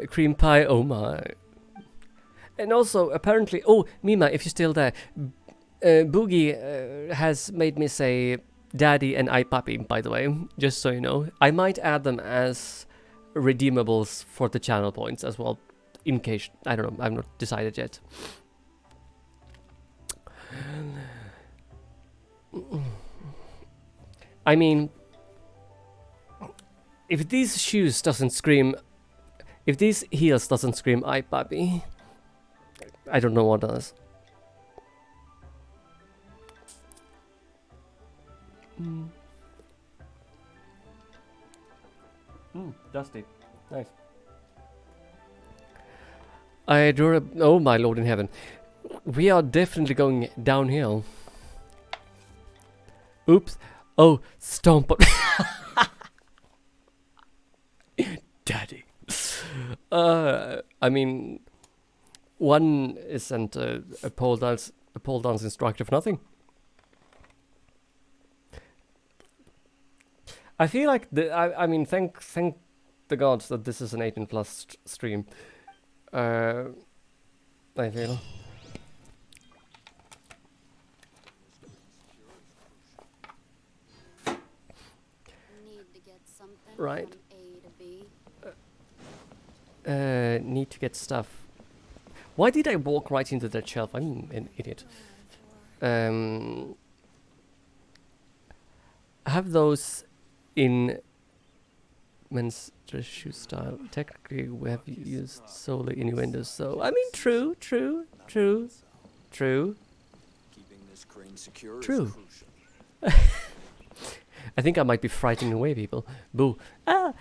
Cream pie, oh my. And also, apparently, oh, Mima, if you're still there, Boogie has made me say Daddy and I Puppy, by the way, just so you know. I might add them as redeemables for the channel points as well, in case, I don't know, I've not decided yet. I mean, if these shoes doesn't scream, if these heels doesn't scream I Puppy, I don't know what does. Dusty. Nice. I adore a, oh my lord in heaven. We are definitely going downhill. Oops. Oh, stomp. Daddy. I mean, one isn't a pole dance instructor for nothing. I feel like I mean, thank the gods that this is an 18+ stream. I feel. Right. Need to get stuff. Why did I walk right into that shelf? I'm an idiot. Have those in men's dress shoe style. Technically, we have used solely innuendos. So I mean, true. I think I might be frightening away people. Boo. Ah.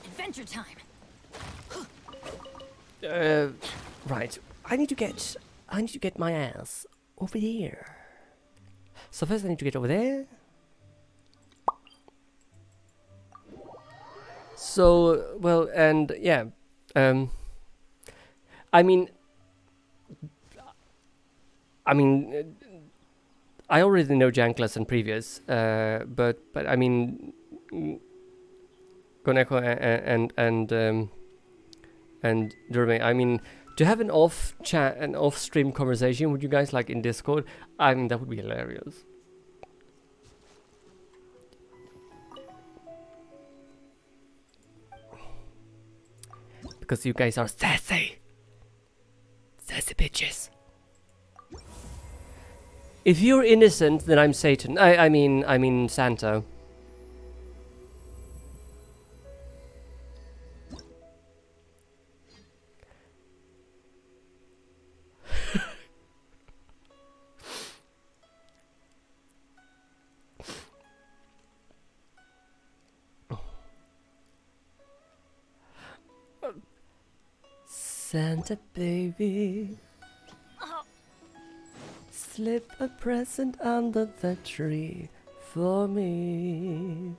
Adventure time. Right. I need to get my ass over there. So first I need to get over there. So, well, and yeah. I mean, I already know Jankless and previous, but I mean, Koneko and Durme. I mean, to have an off-stream conversation with you guys, like in Discord, I mean that would be hilarious. Because you guys are sassy bitches. If you're innocent, then I'm Satan. I mean Santa. Santa baby, slip a present under the tree for me,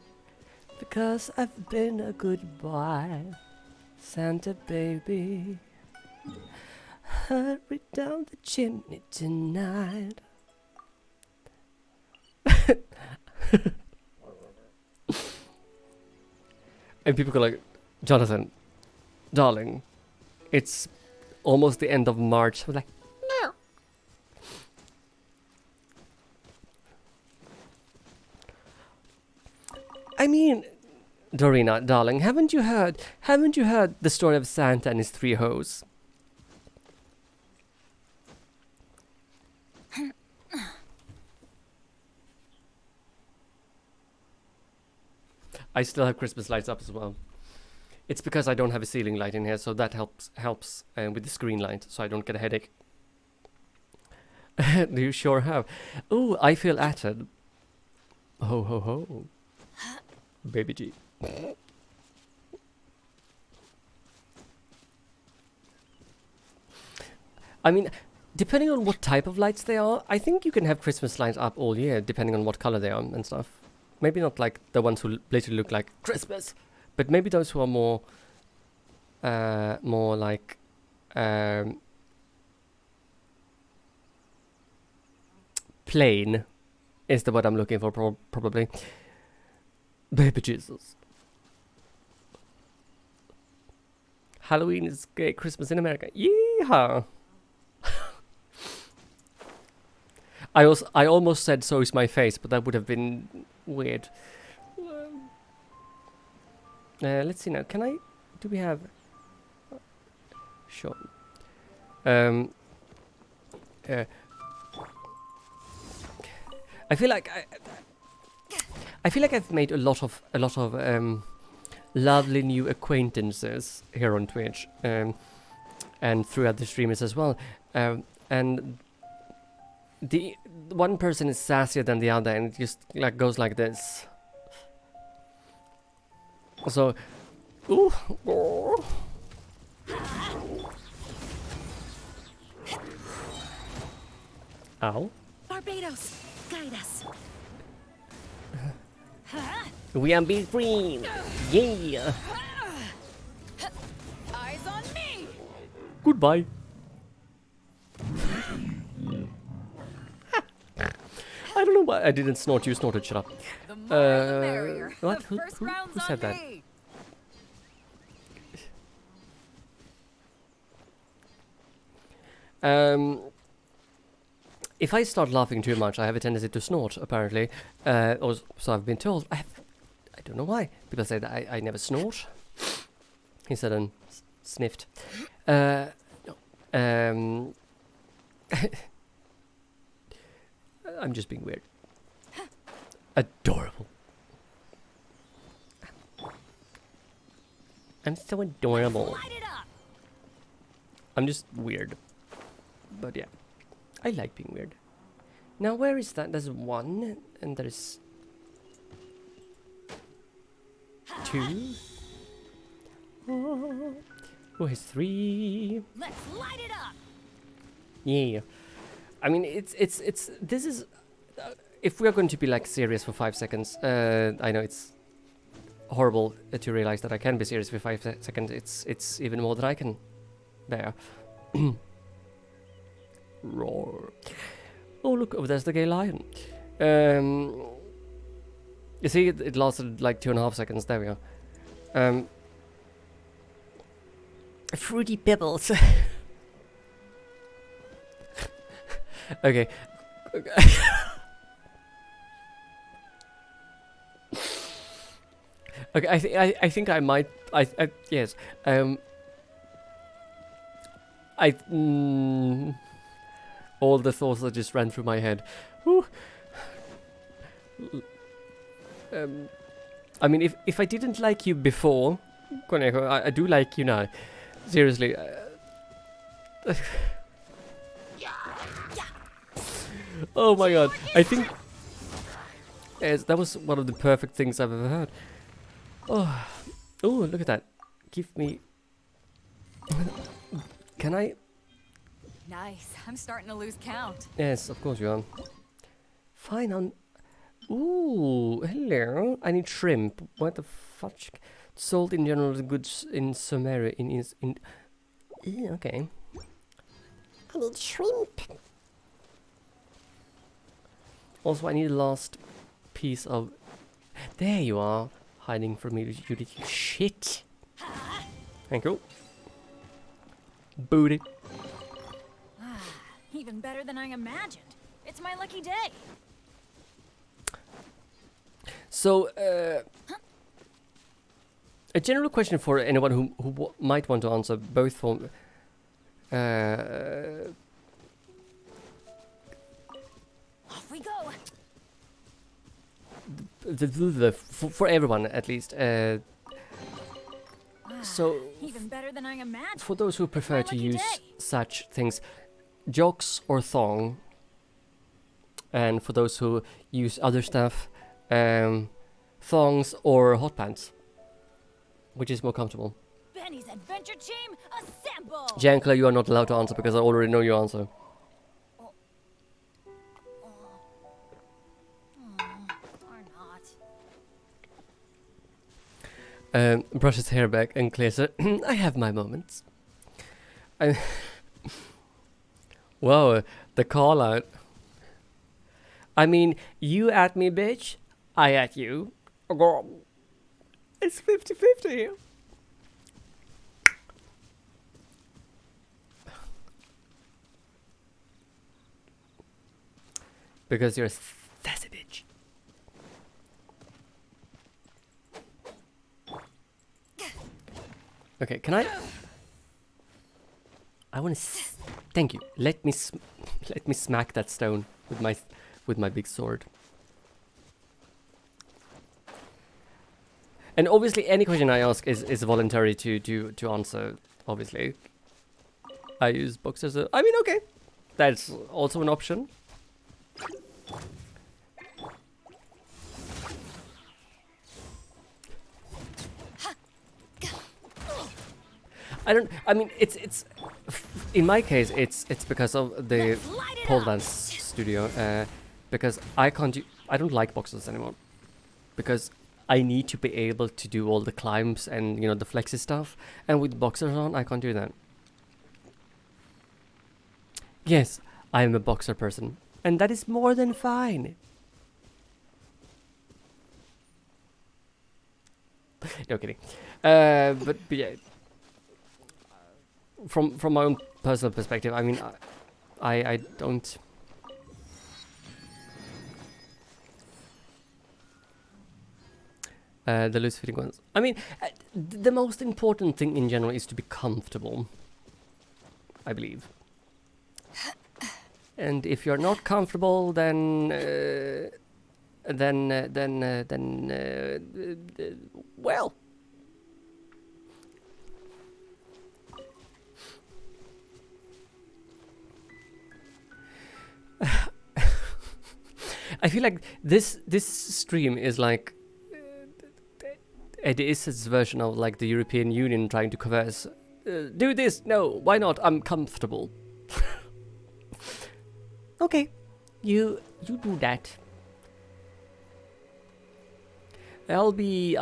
because I've been a good boy. Santa baby, hurry down the chimney tonight. And people go like, Jonathan, darling, it's almost the end of March. I was like, no. I mean, Dorina, darling, haven't you heard the story of Santa and his 3 hoes? I still have Christmas lights up as well. It's because I don't have a ceiling light in here, so that helps with the screen light, so I don't get a headache. Do you sure have? Oh, I feel atted. Ho ho ho. Baby G. I mean, depending on what type of lights they are, I think you can have Christmas lights up all year, depending on what color they are and stuff. Maybe not like the ones who literally look like Christmas. But maybe those who are more like plain is the word I'm looking for, probably. Baby Jesus. Halloween is gay Christmas in America. Yeehaw! I almost said so is my face, but that would have been weird. Let's see now. Do we have? Sure. I feel like I've made a lot of lovely new acquaintances here on Twitch, and throughout the streamers as well. And the one person is sassier than the other, and it just like goes like this. So, ooh, oh. Ow. Barbados, guide us. We are be free. Yeah. Eyes on me. Goodbye. I don't know why I didn't snort. You snorted. Shut up. The more the merrier. What? The first round's who said on that? me. If I start laughing too much, I have a tendency to snort, apparently. Or so I've been told. I don't know why. People say that I never snort. He said and sniffed. No. I'm just being weird. Adorable. I'm so adorable. I'm just weird. But yeah, I like being weird. Now where is that? There's 1 and there's 2. Oh, he's 3. Let's light it up. Yeah. I mean, it's this is if we are going to be like serious for 5 seconds, I know it's horrible to realize that I can be serious for 5 seconds. It's even more than I can bear. Roar. Oh, look, over there's the gay lion. You see, it lasted like 2.5 seconds. There we go. Fruity Pebbles. Okay. Okay, I think I might. Yes. All the thoughts that just ran through my head. Whew. I mean, if I didn't like you before, Koneko, I do like you now. Seriously. Oh my god. I think yes, that was one of the perfect things I've ever heard. Oh, look at that. Give me. Can I? Nice. I'm starting to lose count. Yes, of course you are. Fine, I'm... Ooh, hello. I need shrimp. What the fudge? Sold in general goods in Sumeria in okay. I need shrimp. Also, I need the last piece of... There you are. Hiding from me, you little shit. Thank you. Booty. Even better than I imagined. It's my lucky day. So, a general question for anyone who might want to answer, both for off we go. For everyone at least. So, even better than I imagined. For those who prefer to use such things, jocks or thong, and for those who use other stuff, thongs or hot pants, which is more comfortable. Benny's adventure team, assemble! Jankla, you are not allowed to answer because I already know your answer. Brush his hair back and clears it. I have my moments. Whoa, the call out. I mean, you at me, bitch. I at you. It's 50-50. Because you're a sassy bitch. Okay, can I want to. Thank you. Let me smack that stone with my big sword. And obviously, any question I ask is voluntary to answer. Obviously, I use boxers. I mean, okay, that's also an option. I mean, it's in my case, it's because of the pole dance studio. Because I don't like boxers anymore. Because I need to be able to do all the climbs and the flexy stuff. And with boxers on, I can't do that. Yes, I am a boxer person, and that is more than fine. No kidding. But yeah. From my own personal perspective, I mean, I don't. The loose fitting ones. I mean, the most important thing in general is to be comfortable. I believe. And if you're not comfortable, then well. I feel like this stream is like Eddie Izzard's version of like the European Union trying to converse do this. No, why not? I'm comfortable. Okay, you do that. I'll be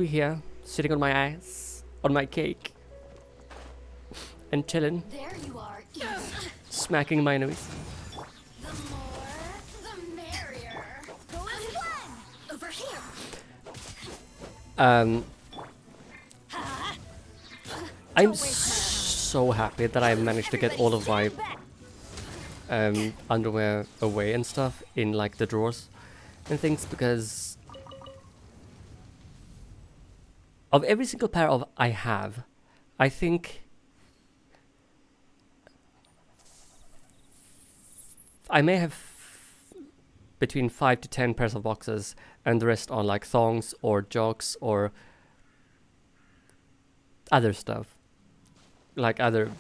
here, sitting on my ass, on my cake, and chilling. There you are. Smacking my enemies. The more, the merrier. Go as planned. Over here. I'm so happy that I managed to get all of my underwear away and stuff in like the drawers and things, because of every single pair of I have, I think I may have between 5 to 10 pairs of boxers, and the rest on like thongs or jocks or other stuff, like other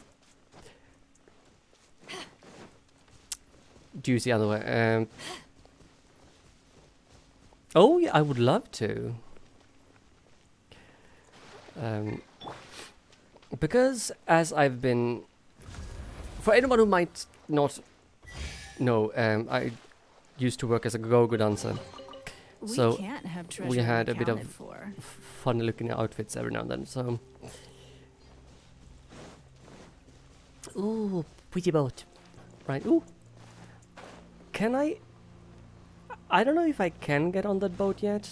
juicy underwear. Oh yeah, I would love to. Because as I've been, for anyone who might not know, I used to work as a go-go dancer, so we had a bit of funny looking outfits every now and then. So, ooh, pretty boat, right? Ooh, can I? I don't know if I can get on that boat yet.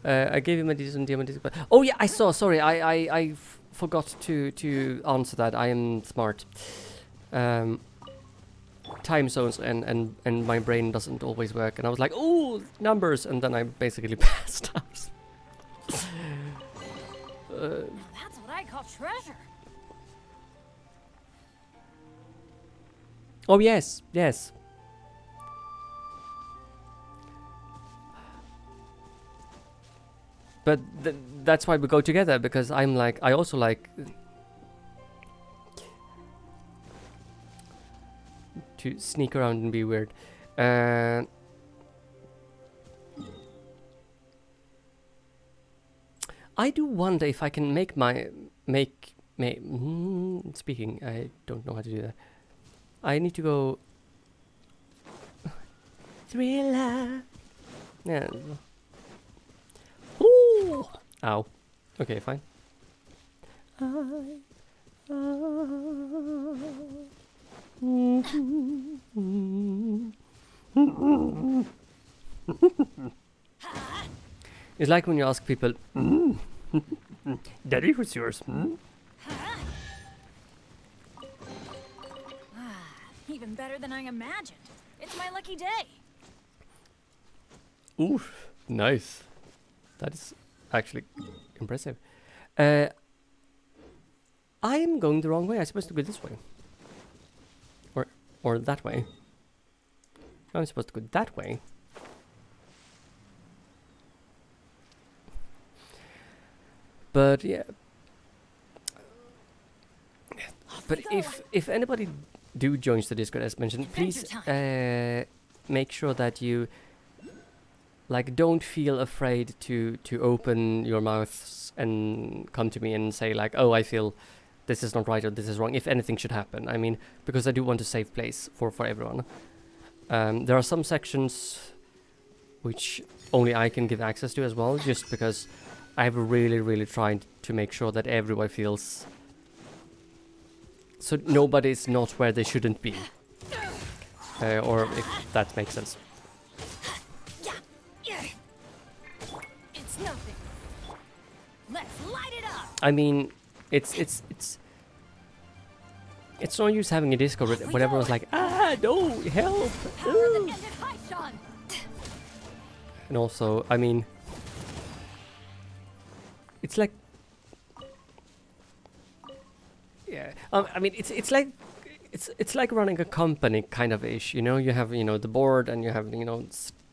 I gave him a decent diamond, but oh yeah, I saw. Sorry, I forgot to answer that. I am smart. Time zones and my brain doesn't always work, and I was like, oh, numbers, and then I basically passed out. That's what I call treasure. Oh yes, yes. But that's why we go together, because I'm like, I also like to sneak around and be weird. I do wonder if I can make speaking, I don't know how to do that. I need to go thriller. Yeah. Ooh. Ow. Okay, fine. It's like when you ask people, Daddy, who's yours? Even better than I imagined. It's my lucky day. Oof, nice. That is actually impressive. I am going the wrong way. I'm supposed to go this way. Or that way. I'm supposed to go that way. But yeah. But if anybody do joins the Discord as mentioned, please make sure that you like don't feel afraid to open your mouths and come to me and say like, oh, I feel this is not right or this is wrong, if anything should happen. I mean, because I do want a safe place for everyone. There are some sections which only I can give access to as well, just because I've really tried to make sure that everyone feels so nobody's not where they shouldn't be. Or if that makes sense. It's nothing. Let's light it up. I mean, it's no use having a Discord when everyone's like, no, help. And also, I mean, it's like, yeah, I mean, it's like running a company kind of ish, you know. You have the board, and you have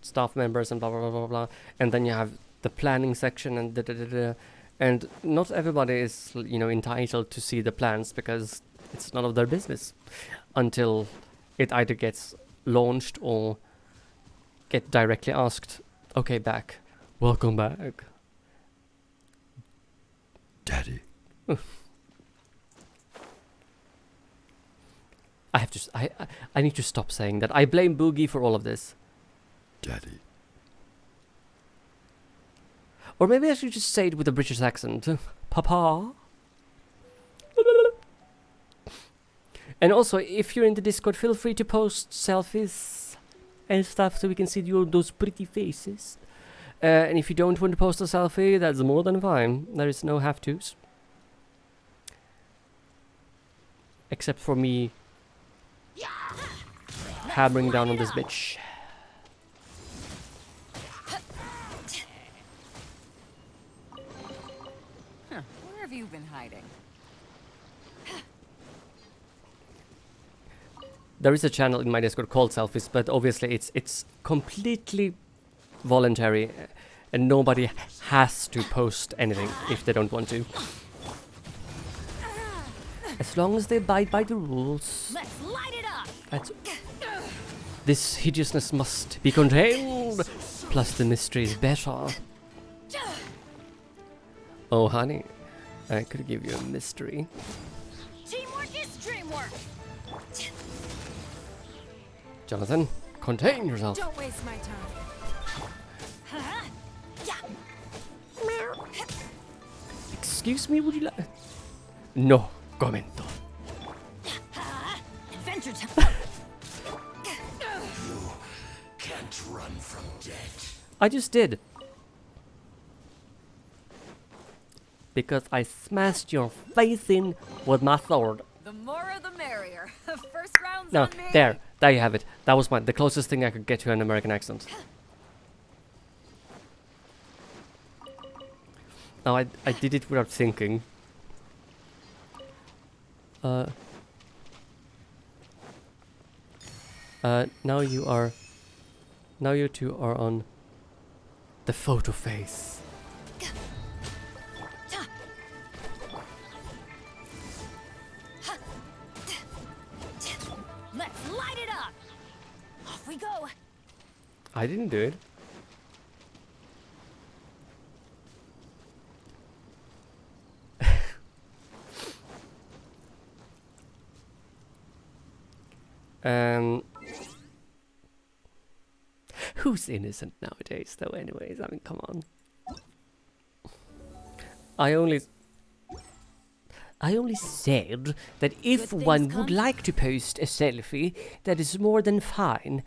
staff members and blah blah blah blah blah, and then you have the planning section and and not everybody is entitled to see the plans, because it's none of their business until it either gets launched or get directly asked, okay, back. Welcome back. Daddy. I have to. I need to stop saying that. I blame Boogie for all of this. Daddy. Or maybe I should just say it with a British accent. Papa. And also, if you're in the Discord, feel free to post selfies and stuff so we can see those pretty faces. And if you don't want to post a selfie, that's more than fine. There is no have-tos. Except for me hammering down on this bitch. Where have you been hiding? There is a channel in my Discord called Selfies, but obviously it's completely voluntary, and nobody has to post anything if they don't want to. As long as they abide by the rules. Let's light it up. That's this hideousness must be contained. Plus the mystery is better. Oh honey, I could give you a mystery. Teamwork is dreamwork. Jonathan, contain yourself. Don't waste my time. Excuse me, would you like? No commento. Adventure time. You can't run from death. I just did. Because I smashed your face in with my sword. The more the merrier. First round's No, on me. there you have it. That was the closest thing I could get to an American accent. Now I did it without thinking. Now you two are on the photo face. Let's light it up. Off we go. I didn't do it. Who's innocent nowadays, though? Anyways, I mean, come on. I only said that if one would like to post a selfie, that is more than fine,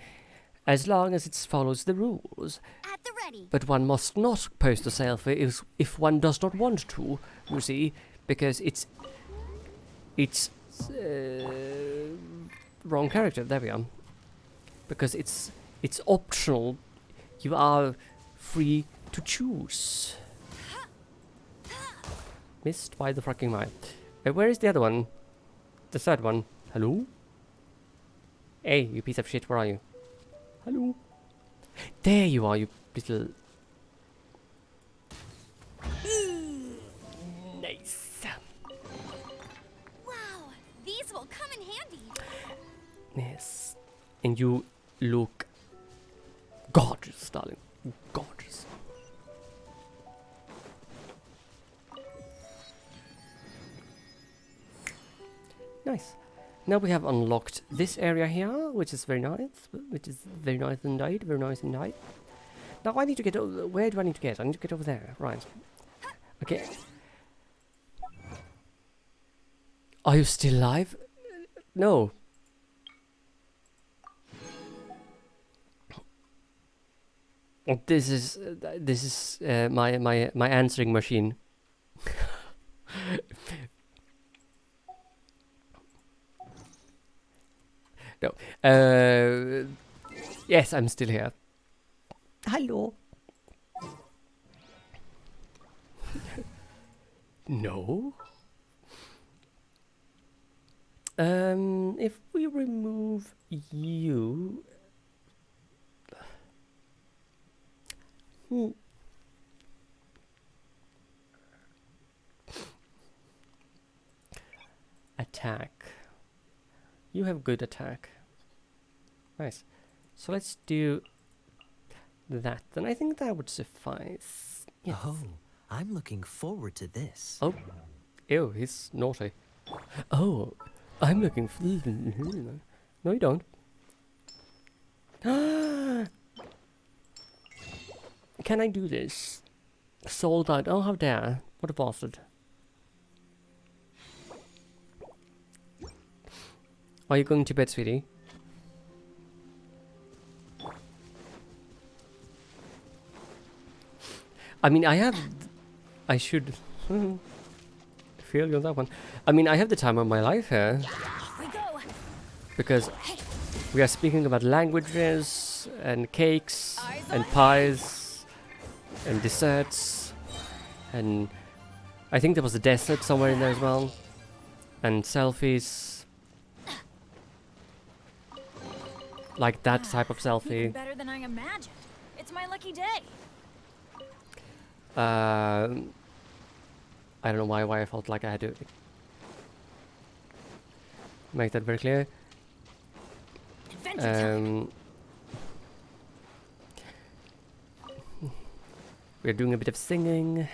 as long as it follows the rules. At the ready. But one must not post a selfie if one does not want to, you see, because it's wrong character. There we are. Because it's optional. You are free to choose. Missed by the fucking mile. Where is the other one? The third one. Hello? Hey, you piece of shit, where are you? Hello? There you are, you little... Nice. Wow, these will come in handy. Yes. And you look gorgeous, darling. Gorgeous. Nice. Now we have unlocked this area here, which is very nice. Very nice indeed. Now I need to get over. Where do I need to get? I need to get over there. Right. Okay. Are you still alive? No. This is my answering machine. No. Yes, I'm still here. Hello. No. If we remove you... Attack. You have good attack. Nice. So let's do that. Then I think that would suffice. Yes. Oh, I'm looking forward to this. Oh. Ew, he's naughty. Oh, I'm looking for... No, you don't. Can I do this? Sold out. Oh, how dare. What a bastard. Are you going to bed, sweetie? I mean, I should... feel you on that one. I mean, I have the time of my life here. Because we are speaking about languages, and cakes, and pies, and desserts, and I think there was a desert somewhere in there as well, and selfies. Like that type of selfie. Better than I imagined. It's my lucky day. I don't know why I felt like I had to make that very clear. We're doing a bit of singing.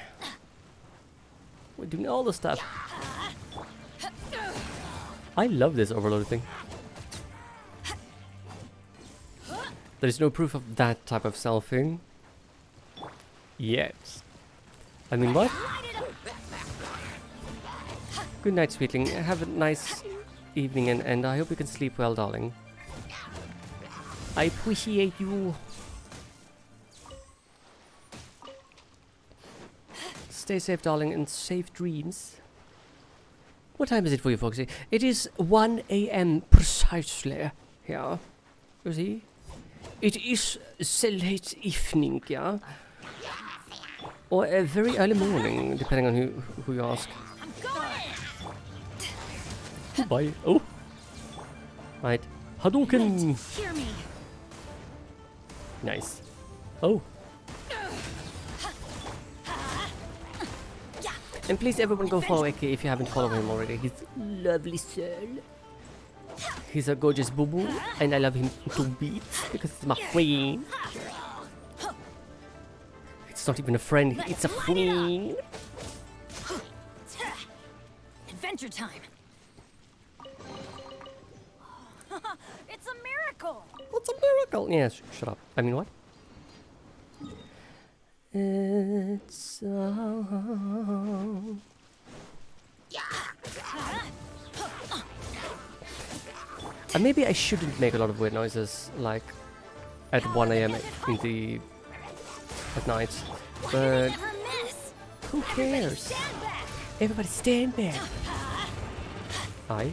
We're doing all the stuff. I love this overloaded thing. There is no proof of that type of selfie yet. I mean, what? Good night, sweetling. Have a nice evening, and I hope you can sleep well, darling. I appreciate you. Stay safe, darling, and safe dreams. What time is it for you, Foxy? It is 1 AM precisely. Yeah. You see? It is so late evening, yeah? Or a very early morning, depending on who you ask. Bye. Oh. Right. Hadouken. Hear me. Nice. Oh. And please everyone go follow Eki if you haven't followed him already. He's lovely soul. He's a gorgeous boo-boo and I love him to bits because he's my friend. It's not even a friend, it's a friend. Adventure time. It's a miracle. It's a miracle. Yes, shut up. I mean, what? It's maybe I shouldn't make a lot of weird noises like at 1 AM at night, but who cares? Everybody stand back. I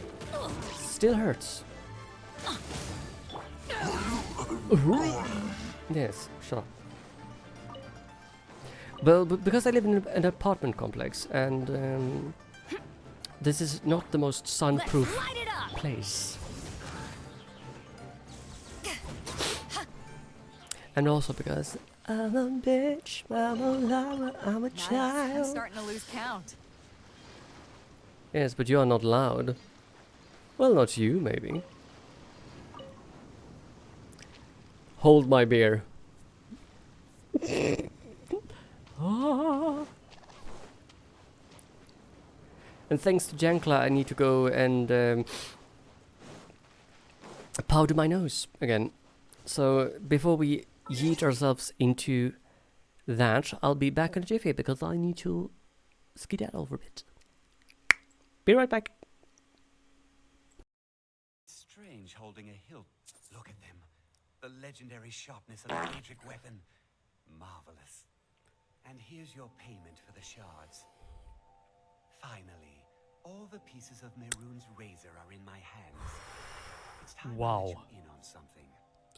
still hurts. Yes, shut up. Well, because I live in an apartment complex, and this is not the most sun-proof place. And also because I'm a bitch, I'm a lover, I'm a child. I'm starting to lose count. Yes, but you are not loud. Well, not you, maybe. Hold my beer. And thanks to Jankla, I need to go and powder my nose again. So before we yeet ourselves into that, I'll be back in a jiffy because I need to skedaddle over a bit. Be right back. Strange holding a hilt. Look at them. The legendary sharpness of the magic weapon. Marvelous. And here's your payment for the shards. Finally, all the pieces of Mehrunes' razor are in my hands. It's time to let you in on something.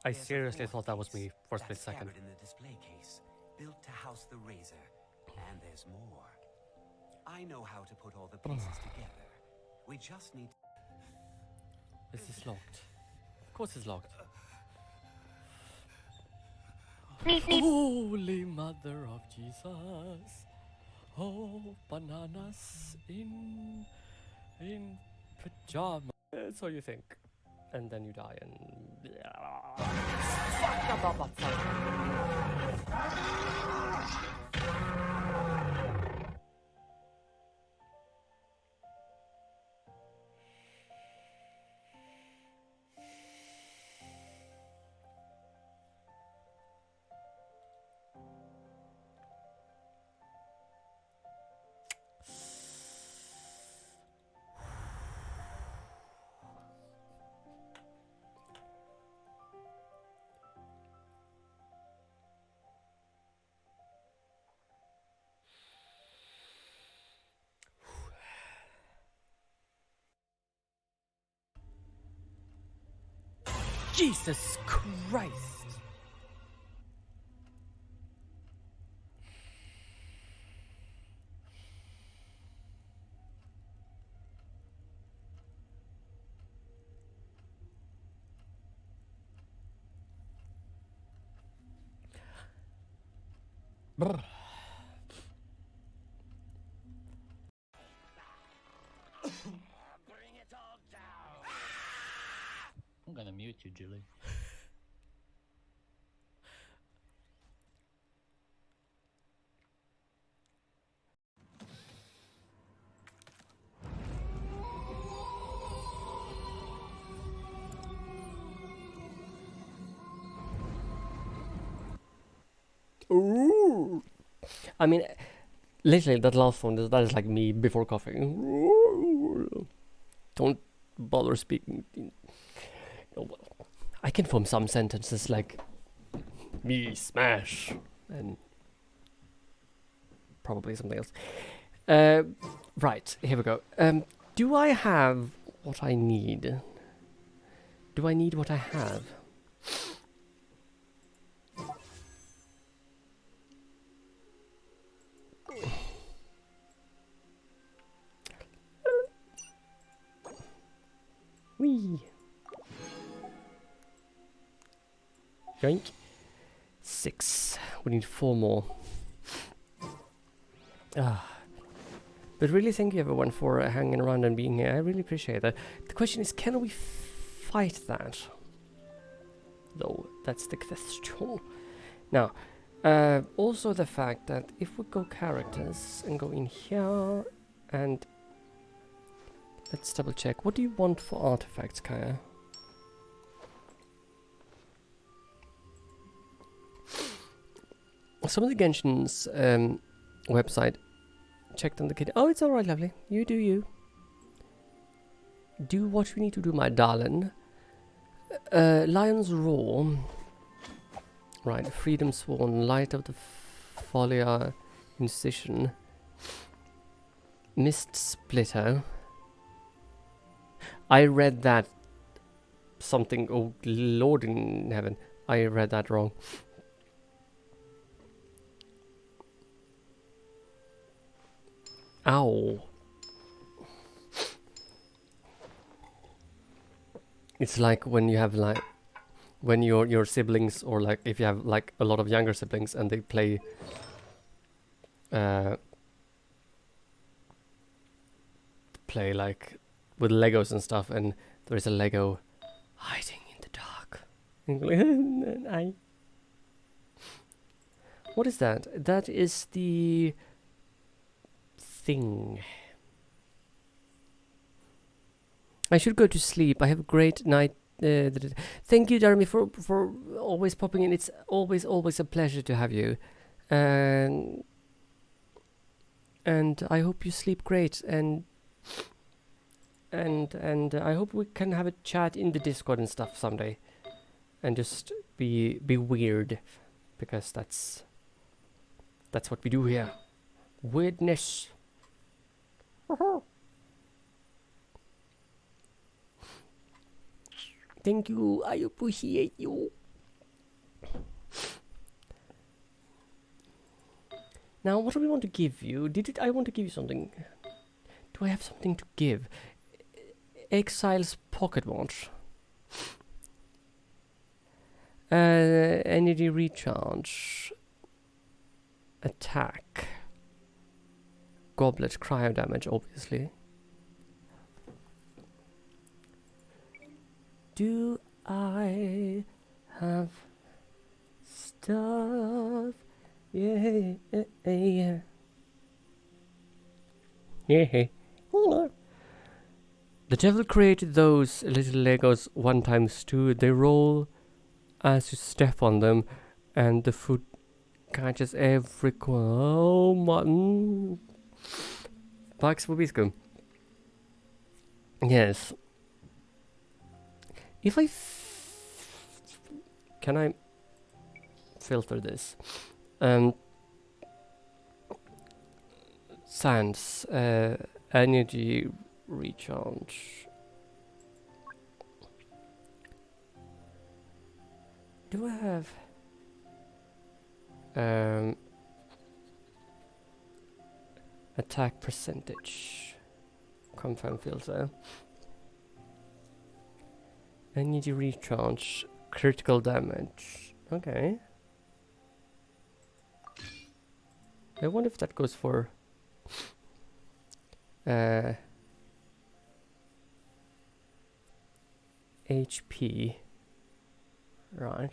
I seriously thought that was me for a split second. In the display case, built to house the razor, and there's more. I know how to put all the pieces together. We just need. This is locked. Of course it's locked. Holy Mother of Jesus, oh bananas in pajama. So you think, and then you die and. Jesus Christ! Brr. Bring it all down. I'm gonna mute you, Julie. Ooh. I mean, literally, that last one, that is like me before coughing. Ooh. Don't bother speaking. I can form some sentences like me smash and probably something else. Right, here we go. Do I have what I need? Do I need what I have? Wee. Yoink. 6. We need 4 more. But really, thank you everyone for hanging around and being here. I really appreciate that. The question is, can we fight that? Though, that's the question. Now, also the fact that if we go characters and go in here and let's double check. What do you want for artifacts, Kaya? Some of the Genshin's website checked on the kid. Oh, it's alright, lovely. You do you. Do what you need to do, my darling. Lion's Roar. Right, Freedom Sworn, Light of the Folia Incision. Mist Splitter. I read that something, oh Lord in heaven, I read that wrong. Ow. It's like when you have like, when your siblings, or like if you have like a lot of younger siblings and they play like with Legos and stuff, and there is a Lego hiding in the dark. What is that? That is the thing. I should go to sleep. I have a great night. Thank you, Jeremy, for always popping in. It's always a pleasure to have you, and I hope you sleep great, and I hope we can have a chat in the Discord and stuff someday, and just be weird, because that's what we do here. Weirdness. Thank you. I appreciate you. Now, what do we want to give you? I want to give you something? Do I have something to give? Exile's Pocket Watch. Energy recharge. Attack. Goblet, cryo damage, obviously. Do I have stuff. Yeah, yeah. Yeah. The devil created those little Legos 1x2. They roll as you step on them, and the foot catches every corner. Oh, man. Pax vobiscum. Yes. If I can I filter this? Sands, energy recharge. Do I have attack percentage? Confirm filter. Energy recharge, critical damage. Okay. I wonder if that goes for HP. Right.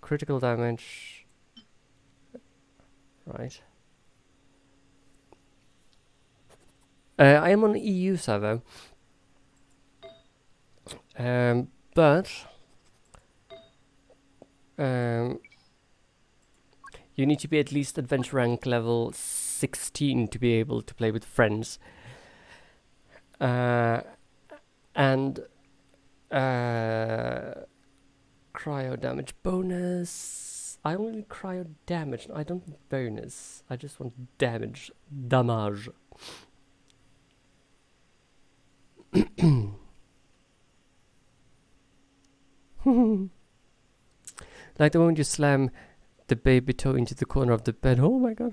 Critical damage. Right. I am on EU server. But you need to be at least adventure rank level 16 to be able to play with friends. And cryo damage bonus. I only need cryo damage. I don't want bonus. I just want damage. Damage. Like the moment you slam the baby toe into the corner of the bed. Oh my god.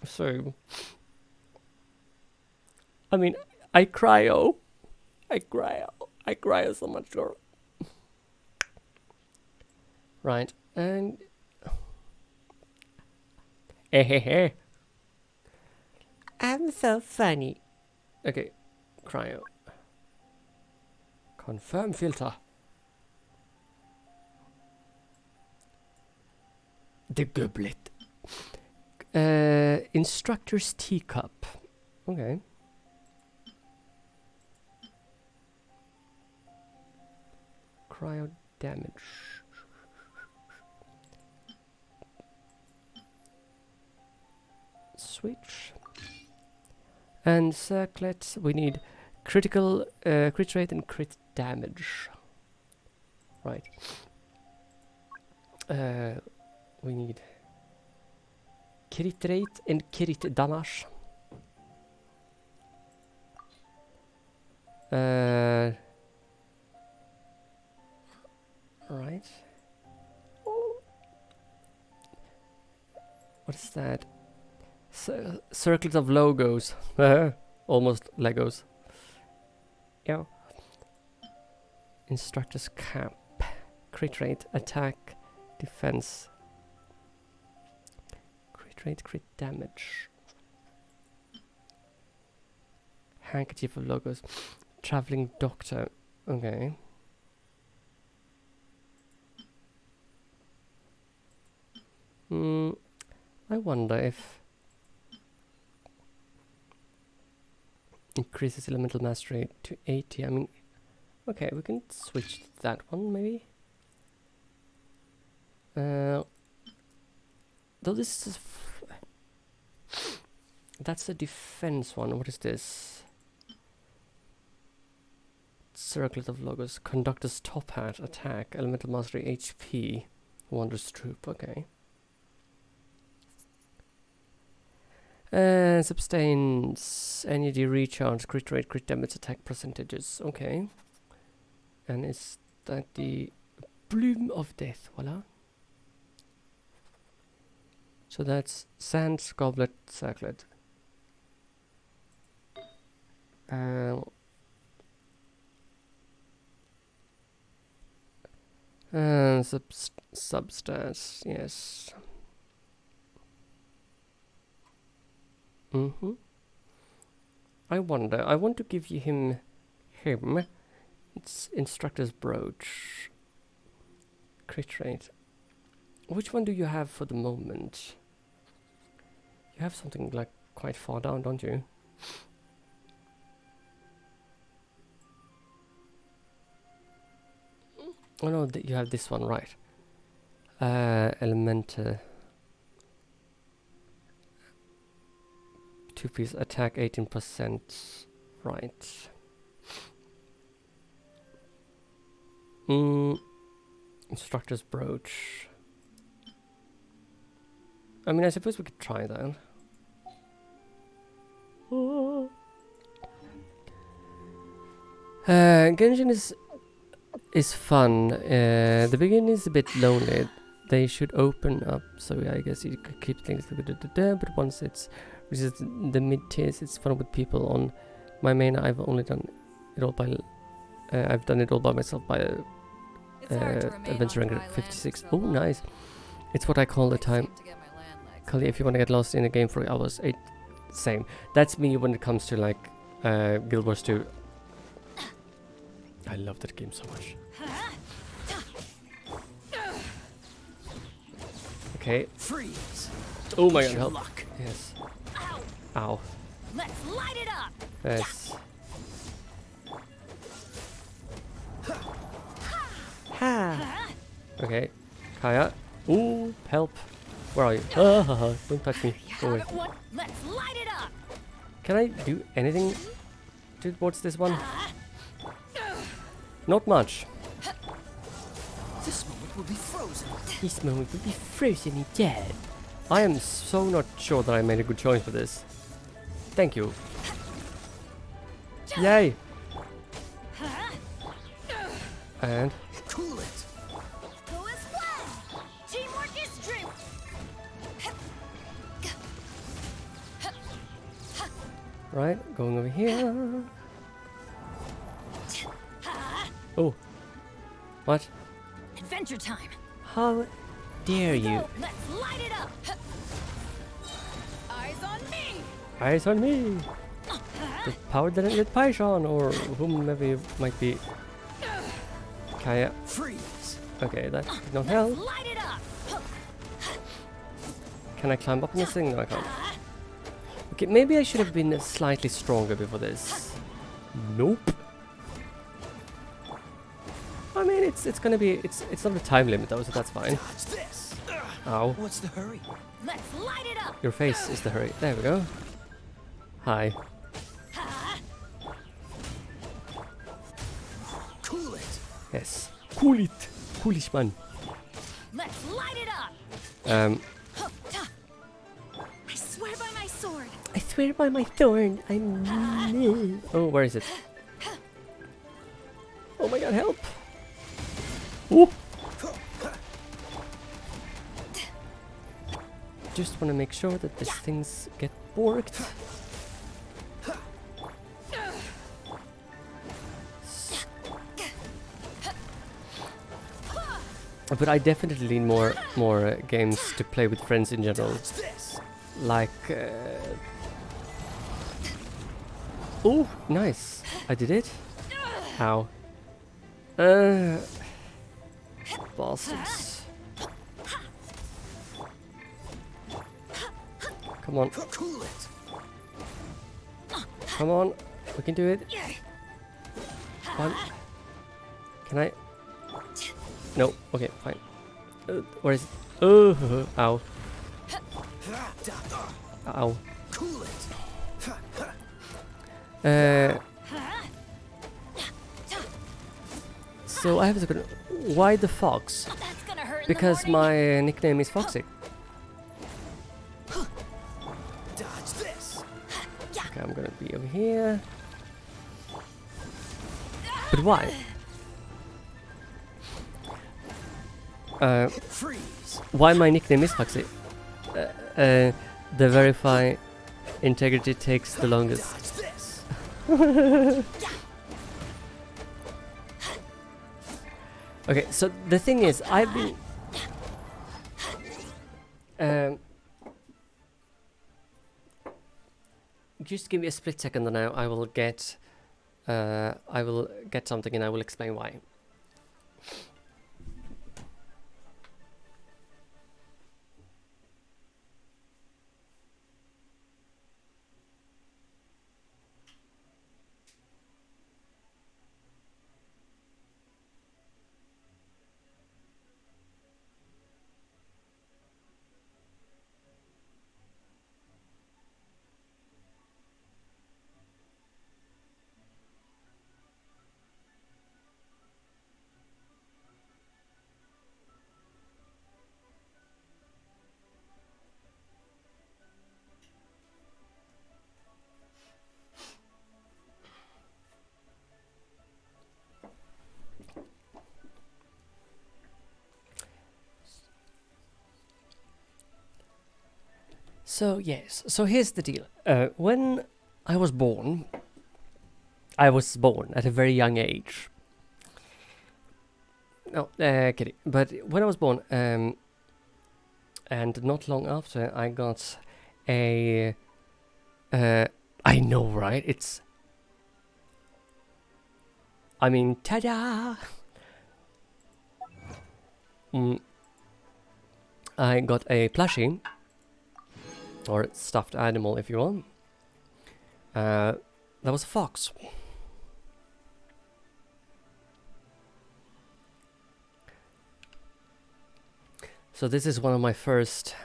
So, I mean, I cryo so much, girl. Right, and I'm so funny. Okay, cryo. Confirm filter. The goblet. Instructor's teacup. Okay. Cryo damage. Switch. And circlet. We need critical crit rate and crit damage. Right. We need crit rate and crit damage. Right. What is that? Circles of logos. Almost Legos. Yeah. Instructor's cap. Crit rate, attack, defense. Crit rate, crit damage. Handkerchief of logos. Traveling doctor. Okay. I wonder if increases elemental mastery to 80. I mean, okay, we can switch to that one maybe. Though this is that's a defense one. What is this? Circlet of logos. Conductor's top hat. Attack. Elemental mastery. HP. Wondrous troop. Okay. Sustains energy recharge, crit rate, crit damage, attack percentages. Okay. And is that the Bloom of Death? Voila. So that's Sand, Goblet, Circlet. Substats, yes. Mm-hmm. I wonder. I want to give you him. It's Instructor's Brooch. Crit rate. Which one do you have for the moment? You have something like quite far down, don't you? Oh no, you have this one, right. Elemental. 2-piece attack, 18%. Right. Instructor's Brooch. I mean, I suppose we could try that. Genshin is fun. The beginning is a bit lonely. They should open up, so yeah, I guess you could keep things but once it's the mid tiers, it's fun with people. On my main, I've only done it all by I've done it all by myself by adventure rank at 56. Oh, nice. It's what I call the time. Kali, if you want to get lost in a game for hours, 8. Same. That's me when it comes to like Guild Wars 2. I love that game so much. Okay. Freeze. Oh my god, help. Yes. Ow. Let's light it up. Yes. Ha. Okay. Kaya. Ooh, help. Where are you? Don't touch me. Go away. Let's light it up. Can I do anything towards this one? Not much. This moment will be frozen. This moment will be frozen in dead. I am so not sure that I made a good choice for this. Thank you. Yay! And cool it. Go as one. Teamwork is dream. right, going over here. Oh. What? Adventure time. How dare you? Let's light it up. Eyes on me. Eyes on me. The power didn't get Paishon or whomever you might be. Kaya. Freeze. Okay, that did not help. Light it up. Can I climb up on this thing? No, I can't. Okay, maybe I should have been slightly stronger before this. Nope. I mean, it's gonna be it's not a time limit though, so that's fine. Ow. What's the hurry? Let's light it up. Your face is the hurry. There we go. Hi. Cool it. Yes. Cool it. Coolish man. Let's light it up. I swear by my sword. I swear by my thorn, I'm me. Oh, where is it? Oh my god, help! Ooh. Just want to make sure that these things get borked. But I definitely need more games to play with friends in general. Like oh, nice. I did it. How? Bastards. Come on. Come on. We can do it. One. Can I? No. Okay, fine. Where is it? Oh, ow. Ow. So I have to go. Why the fox? Because my nickname is Foxy. Dodge this. Okay, I'm gonna be over here. But why? Freeze. Why my nickname is Foxy? The verify integrity takes the longest. Okay, so the thing is, I've been just give me a split second, and I will get something, and I will explain why. So yes, so here's the deal. When I was born at a very young age. No, kidding. But when I was born, and not long after, I got a. I know, right? I mean, ta-da! I got a plushie, or stuffed animal, if you want. That was a fox. So this is one of my first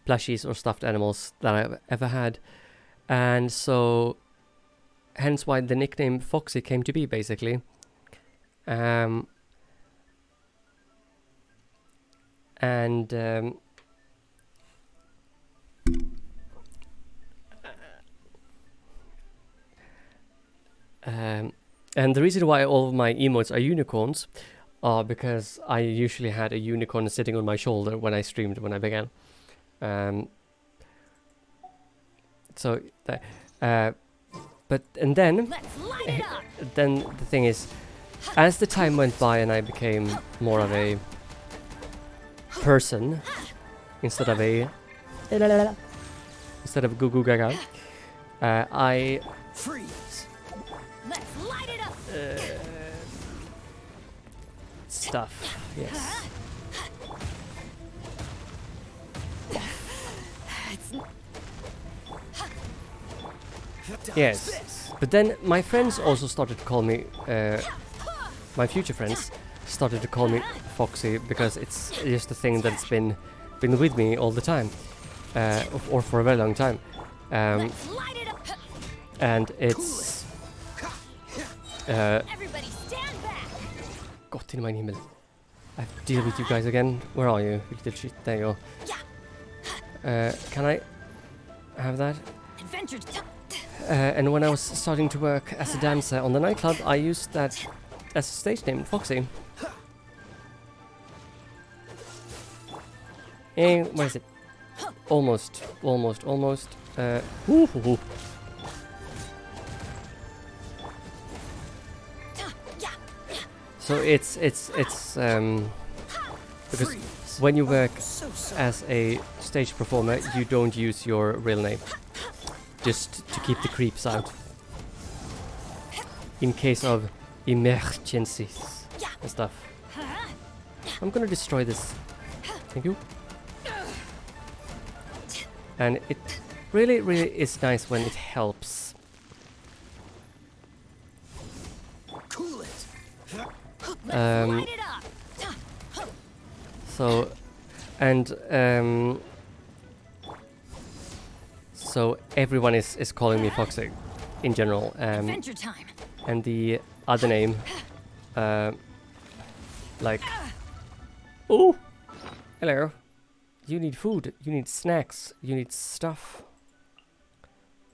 plushies or stuffed animals that I've ever had, and so hence why the nickname Foxy came to be, basically. And the reason why all of my emotes are unicorns are because I usually had a unicorn sitting on my shoulder when I streamed when I began. So, but and then the thing is, as the time went by and I became more of a person instead of a goo goo gaga, I freeze. Let's light it up. Stuff, yes. Yes, but then my friends also started to call me, my future friends started to call me Foxy because it's just a thing that's been with me all the time, or for a very long time, and it's Gott in mein Himmel. I have to deal with you guys again. Where are you, you little shit? There you go. Can I have that? And when I was starting to work as a dancer on the nightclub, I used that as a stage name, Foxy. And where is it? Almost. So it's because when you work as a stage performer, you don't use your real name, just to keep the creeps out in case of emergencies and stuff. I'm gonna destroy this. Thank you. And it really is nice when it helps. Cool it. So, and so everyone is calling me Foxy in general. Adventure time. And the other name, like, oh, hello. You need food. You need snacks. You need stuff.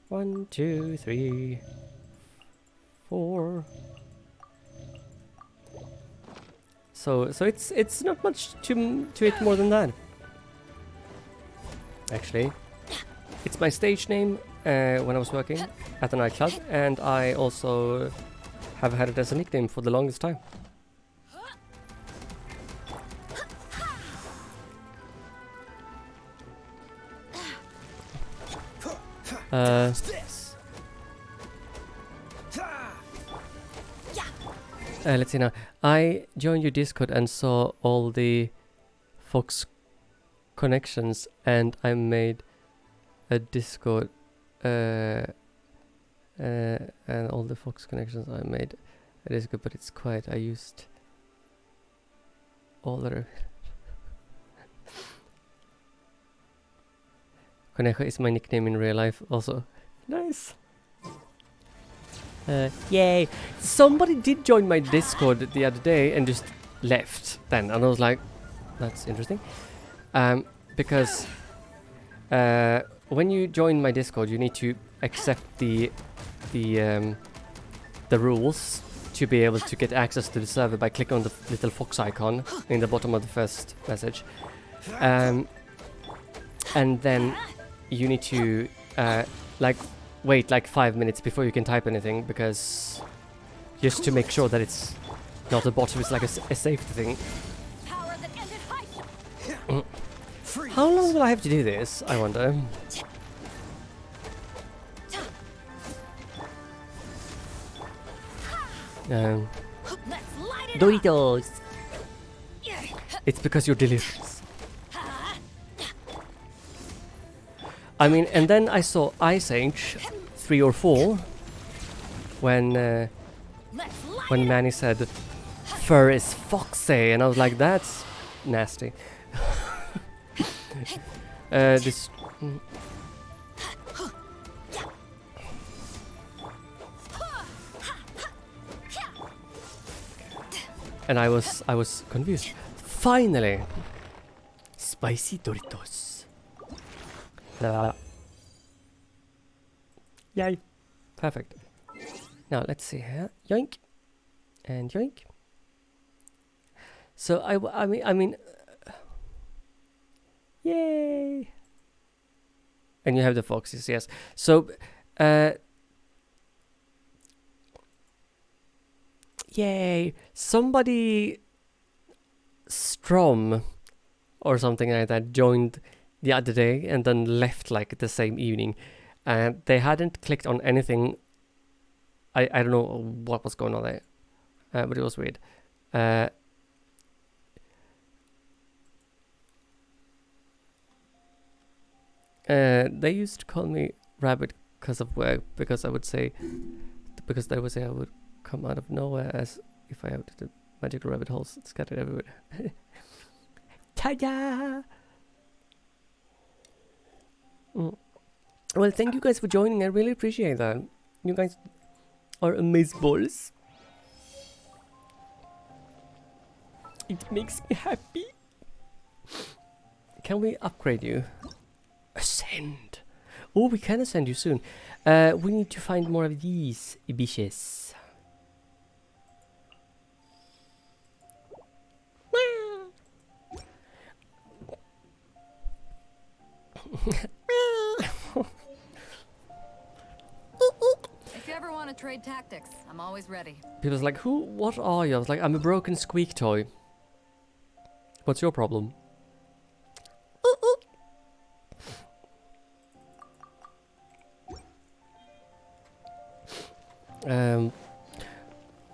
1, 2, 3, 4. So it's not much to it more than that. Actually, it's my stage name when I was working at the nightclub, and I also have had it as a nickname for the longest time. let's see now. I joined your Discord and saw all the Fox connections, and I made a Discord and all the Fox connections I made a Discord, but it's quiet. I used all the Conejo is my nickname in real life also. Nice. Yay. Somebody did join my Discord the other day and just left then, and I was like, that's interesting. Because when you join my Discord, you need to accept the rules to be able to get access to the server by clicking on the little fox icon in the bottom of the first message. And then you need to wait like 5 minutes before you can type anything, because just to make sure that it's not a bot, it's like a safety thing. How long will I have to do this, I wonder? Doritos! It's because you're delicious. I mean, and then I saw Ice Age 3 or 4 when Manny said fur is foxy, and I was like, that's nasty. This and I was confused. Finally, spicy Doritos. La. Yay! Perfect. Now let's see here. Yoink and yoink. So I mean. Yay! And you have the foxes, yes. So, yay! Somebody, Strom, or something like that, joined the other day and then left like the same evening. And they hadn't clicked on anything. I don't know what was going on there, but it was weird. They used to call me Rabbit because of work, because they would say I would come out of nowhere as if I had the magical rabbit holes scattered everywhere. Ta-da! Well, thank you guys for joining. I really appreciate that. You guys are amazeballs. It makes me happy. Can we upgrade you? Ascend. Oh, we can ascend you soon. We need to find more of these bitches. If you ever want to trade tactics, I'm always ready. People's like, what are you? I was like, I'm a broken squeak toy. What's your problem?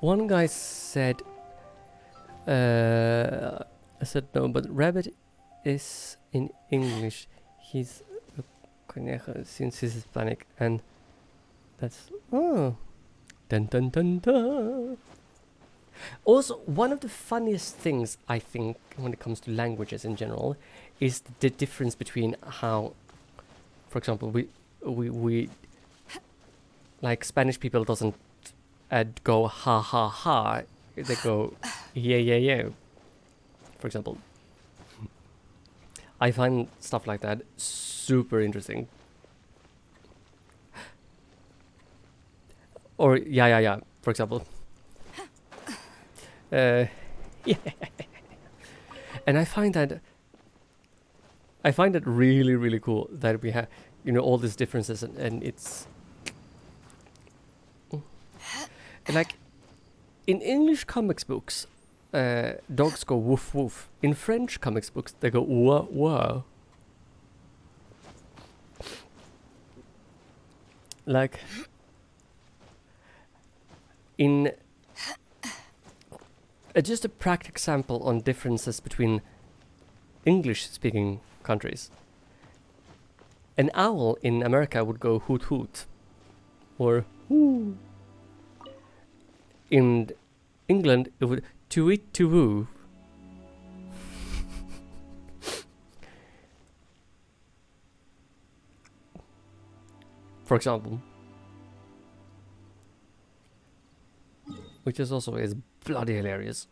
One guy said, I said no, but rabbit is in English. He's a conejo since he's Hispanic, and that's dun dun dun dun. Also, one of the funniest things I think when it comes to languages in general is the difference between how, for example, we like Spanish people doesn't go ha ha ha, they go yeah yeah yeah, for example. I find stuff like that super interesting. Or yeah yeah yeah, for example. Yeah. And I find that really really cool that we have, you know, all these differences, and it's like in English comics books, dogs go woof woof. In French comics books, they go wah wah. Like in just a practical example on differences between English-speaking countries. An owl in America would go hoot hoot, or whoo. In England, it would tweet to woo. For example. Which is also is bloody hilarious.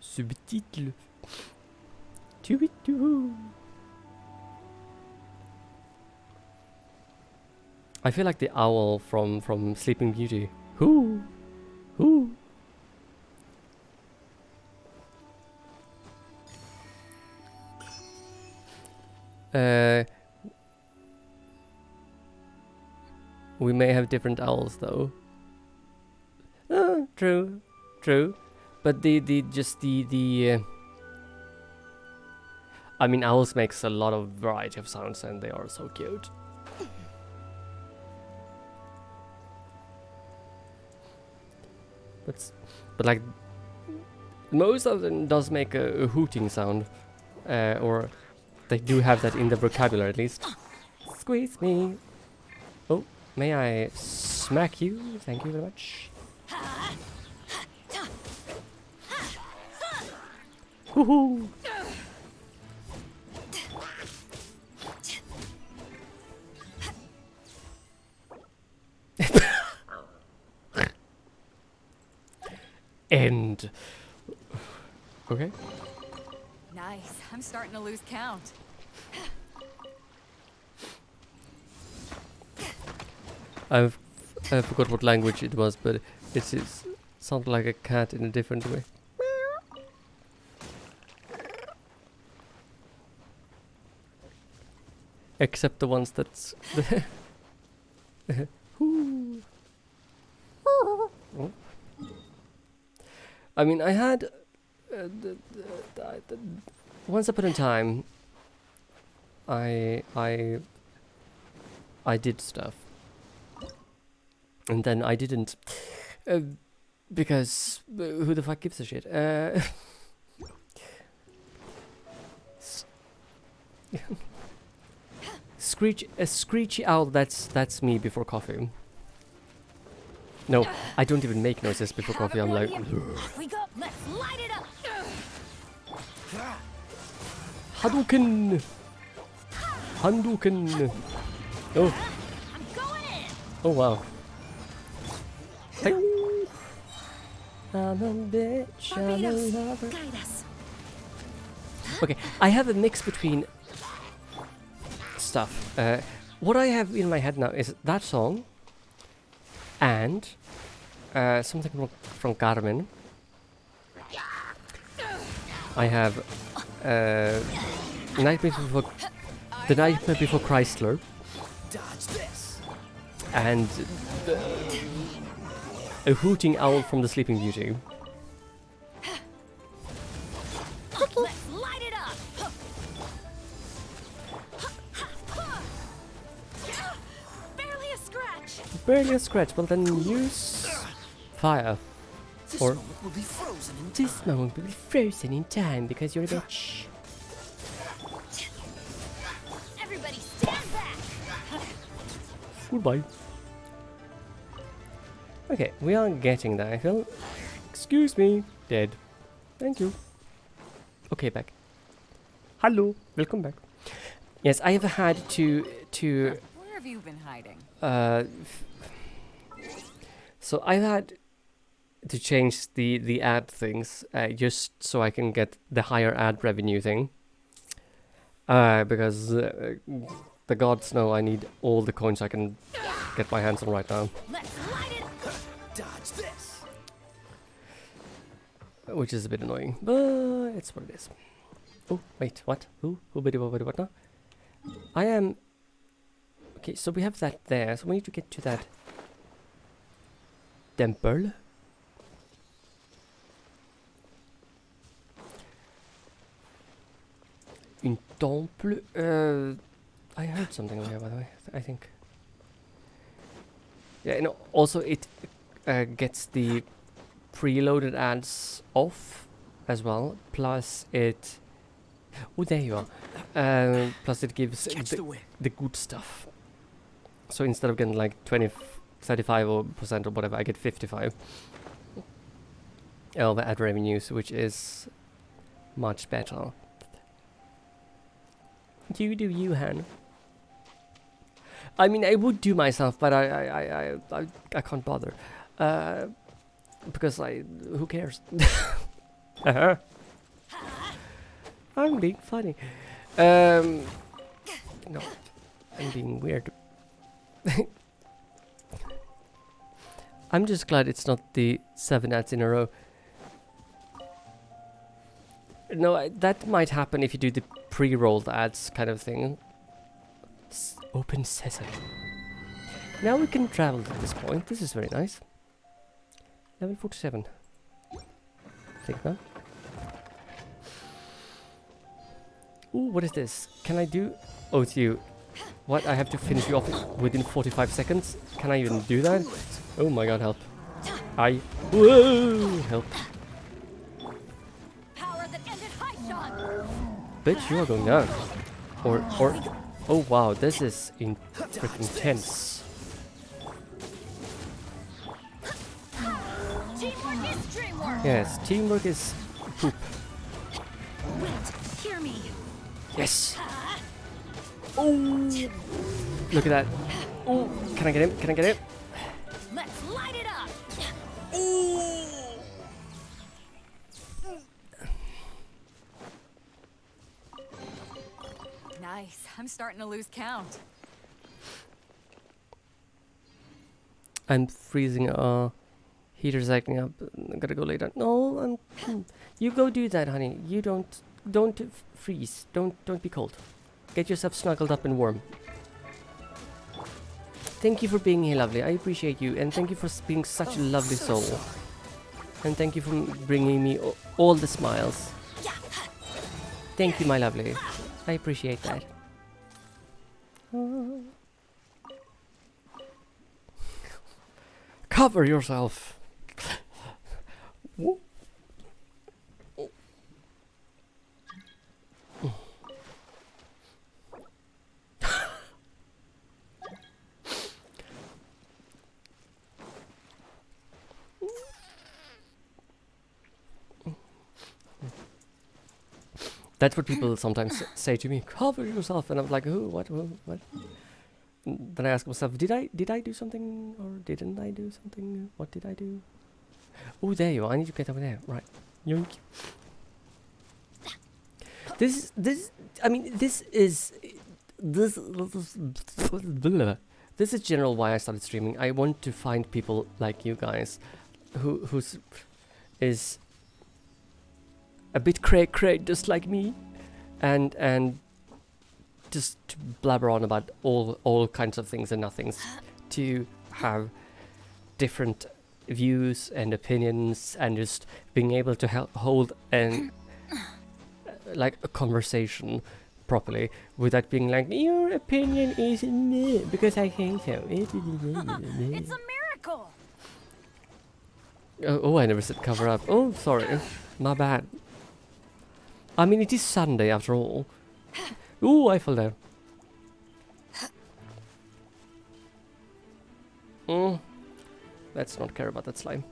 Subtitle. Tweet to woo. I feel like the owl from Sleeping Beauty. Who? Who? We may have different owls though. True, true. But I mean, owls makes a lot of variety of sounds and they are so cute. But like, most of them does make a hooting sound, or they do have that in the vocabulary at least. Squeeze me. Oh, may I smack you? Thank you very much. Woohoo! End. Okay. Nice. I'm starting to lose count. I forgot what language it was, but it sounded like a cat in a different way. Except the ones that's... Oh. I mean, I had... once upon a time, I did stuff. And then I didn't. Because who the fuck gives a shit? A screechy owl, that's me before coffee. No, I don't even make noises before coffee. I'm like... We go. Let's light it up. Hadouken! Hadouken! Oh. I'm going in. Oh wow. Hey. I'm a bitch, I'm a lover. Guide us. Okay, I have a mix between stuff. What I have in my head now is that song and something from Carmen. I have The Nightmare Before Chrysler, and a hooting owl from The Sleeping Beauty. Let's light it up. Barely a scratch. Barely a scratch. Well, then use fire. This Or moment will be frozen in this time. moment will be frozen in time because you're a bitch. Everybody stand back. Goodbye. Okay, we are getting there, I feel. Excuse me. Dead. Thank you. Okay, back. Hello. Welcome back. Yes, I have had to Where have you been hiding? so I've had to change the ad things just so I can get the higher ad revenue thing. Because the gods know I need all the coins I can get my hands on right now. Let's light it up. Dodge this. Which is a bit annoying, but it's what it is. Oh, wait, what? Who what now? I am... Okay, so we have that there, so we need to get to that temple. Un temple. I heard something over here, by the way. I think. Yeah, you know. Also, it gets the preloaded ads off as well. Plus it... Oh, there you are. Plus it gives the good stuff. So instead of getting like 35% or whatever, I get 55 of ad revenues, which is much better. You do you, Han. I mean, I would do myself, but I can't bother. Because who cares? I'm being funny. No, I'm being weird. I'm just glad it's not the 7 ads in a row. No, that might happen if you do the pre-rolled ads kind of thing. Open sesame. Now we can travel to this point. This is very nice. Level 47. Think now. Ooh, what is this? Can I do? Oh, it's you. What? I have to finish you off within 45 seconds? Can I even do that? Oh my god, help. Whoa! Help. Bitch, you are going down. Or... Oh wow, this is freaking intense. Teamwork is dreamwork. Yes, teamwork is poop. Wait, hear me. Yes. Oh, look at that. Oh, can I get him? Can I get him? Let's light it up. Nice. I'm starting to lose count. I'm freezing. Heater's acting up. I gotta go lay down. No, you go do that, honey. You don't freeze. Don't be cold. Get yourself snuggled up and warm. Thank you for being here, lovely. I appreciate you, and thank you for being such a lovely soul. And thank you for bringing me all the smiles. Thank you, my lovely. I appreciate that. Cover yourself. That's what people sometimes say to me. Cover yourself, and I'm like, who? What? Then I ask myself, did I do something or didn't I do something? What did I do? Oh, there you are. I need to get over there. Right. Yoink. This is general why I started streaming. I want to find people like you guys, who's a bit cray just like me, and just to blabber on about all kinds of things and nothings, to have different views and opinions, and just being able to hold an like a conversation properly without being like, your opinion is meh because I think so. It's a miracle. Oh, I never said cover up. Oh, sorry, my bad. I mean, it is Sunday after all. Ooh, I fell down. Let's not care about that slime.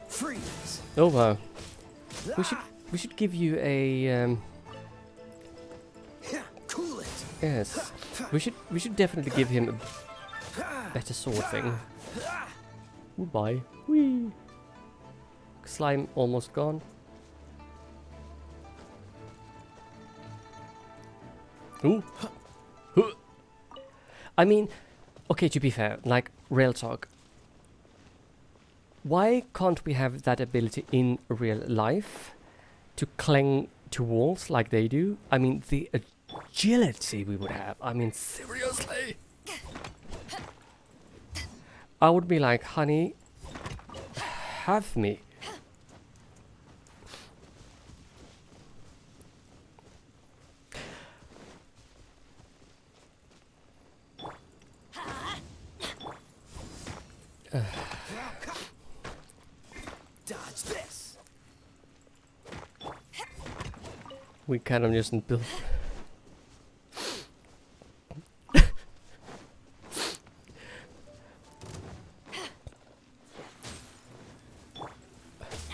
Freeze. Oh wow. We should give you a Cool it. yes. We should definitely give him a better sword thing. Goodbye. Whee. Slime almost gone. Ooh. I mean, okay, to be fair, like, real talk. Why can't we have that ability in real life to cling to walls like they do? I mean, the agility we would have. I mean, seriously. I would be like, honey, have me. Dodge this. We kind of just build.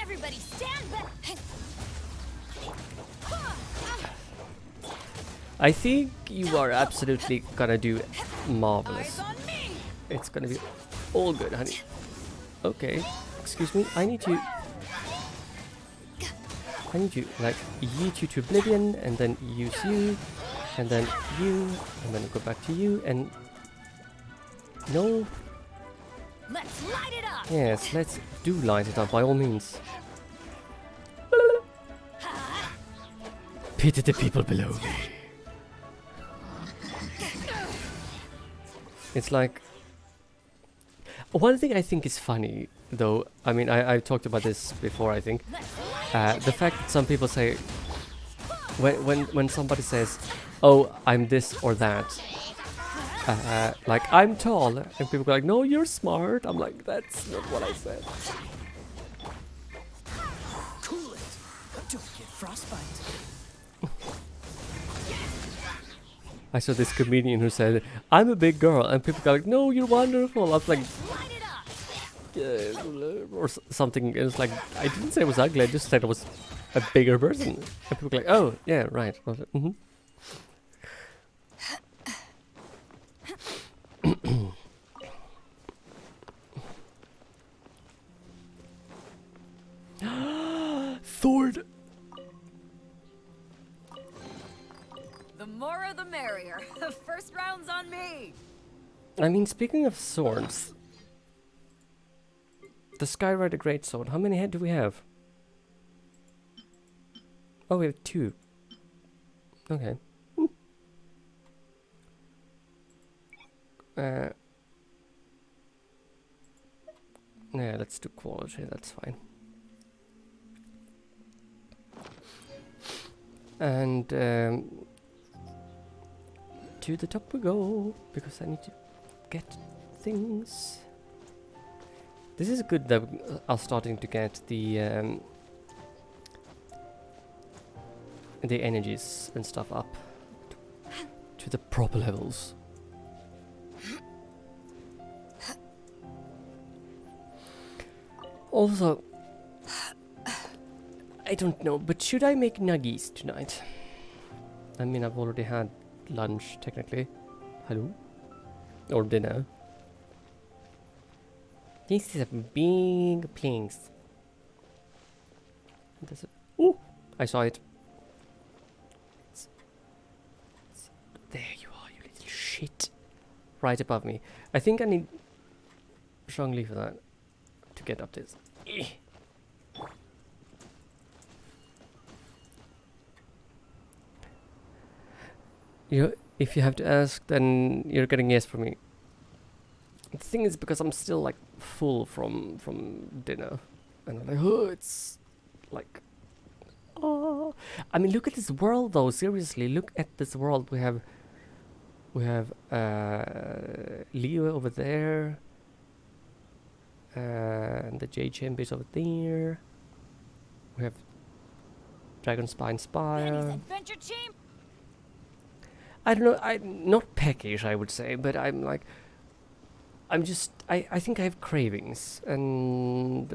Everybody stand back. I think you are absolutely gonna do marvelous. Eyes on me. It's gonna be all good, honey. Okay, excuse me. I need to like yeet you to oblivion, and then use you, and then you, and then go back to you, and no. Let's light it up. Yes, let's do light it up by all means. Pity the people below me. It's like one thing I think is funny, though. I mean, I've talked about this before. I think the fact that some people say when somebody says, "Oh, I'm this or that," like I'm tall, and people go like, "No, you're smart." I'm like, that's not what I said. Cool it. Don't get frostbite. I saw this comedian who said, "I'm a big girl," and people go like, "No, you're wonderful." I was like, or something. It was like, I didn't say I was ugly. I just said I was a bigger person. And people go like, "Oh, yeah, right." I was like, Thord. The more the merrier. First round's on me. I mean, speaking of swords, the Skyrider Greatsword, how many head do we have? Oh, we have 2. Okay. Yeah, let's do quality, that's fine. And to the top we go, because I need to get things. This is good that we are starting to get the energies and stuff up to the proper levels. Also, I don't know, but should I make nuggies tonight? I mean, I've already had lunch, technically. Hello? Or dinner. This is a big place. Ooh! I saw it. There you are, you little shit. Right above me. I think I need Zhongli for that. To get up this. If you have to ask, then you're getting yes from me. The thing is, because I'm still like full from dinner, and I'm like, oh, it's like, oh. I mean, look at this world, though. Seriously, look at this world. We have Leo over there, and the Jade Chamber is over there. We have Dragonspine Spire. Adventure team. I don't know, I'm not peckish, I would say, but I'm like, I think I have cravings, and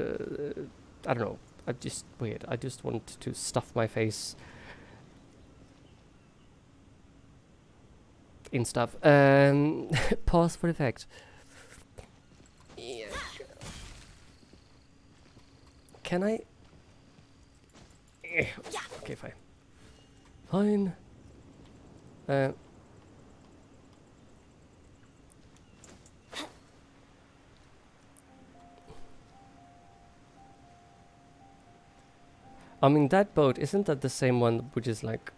I don't know, I'm just weird. I just want to stuff my face in stuff. Pause for effect. Yeah. Can I? Okay, fine. Fine. I mean, that boat, isn't that the same one which is like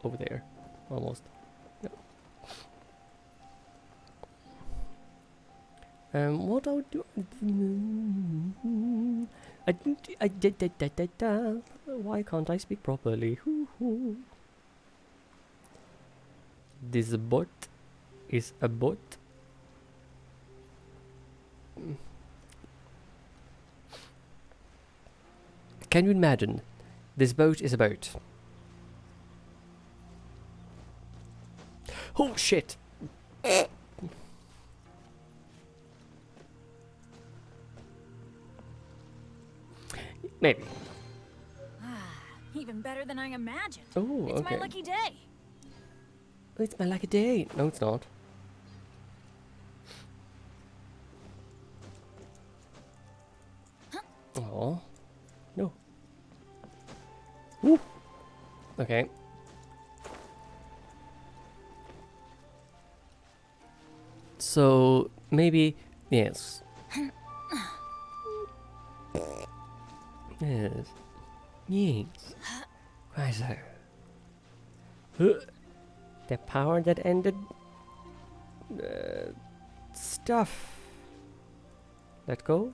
over there? Almost. Yeah. What I would do? Why can't I speak properly? This boat is a boat. Can you imagine? This boat is a boat. Oh shit! Maybe. Even better than I imagined. Oh, it's okay. my lucky day. Oh, it's my lucky day. No, it's not. Oh. No. Woo. Okay. So, maybe... Yes. Yes. Yes. Why so? The power that ended... stuff. Let go.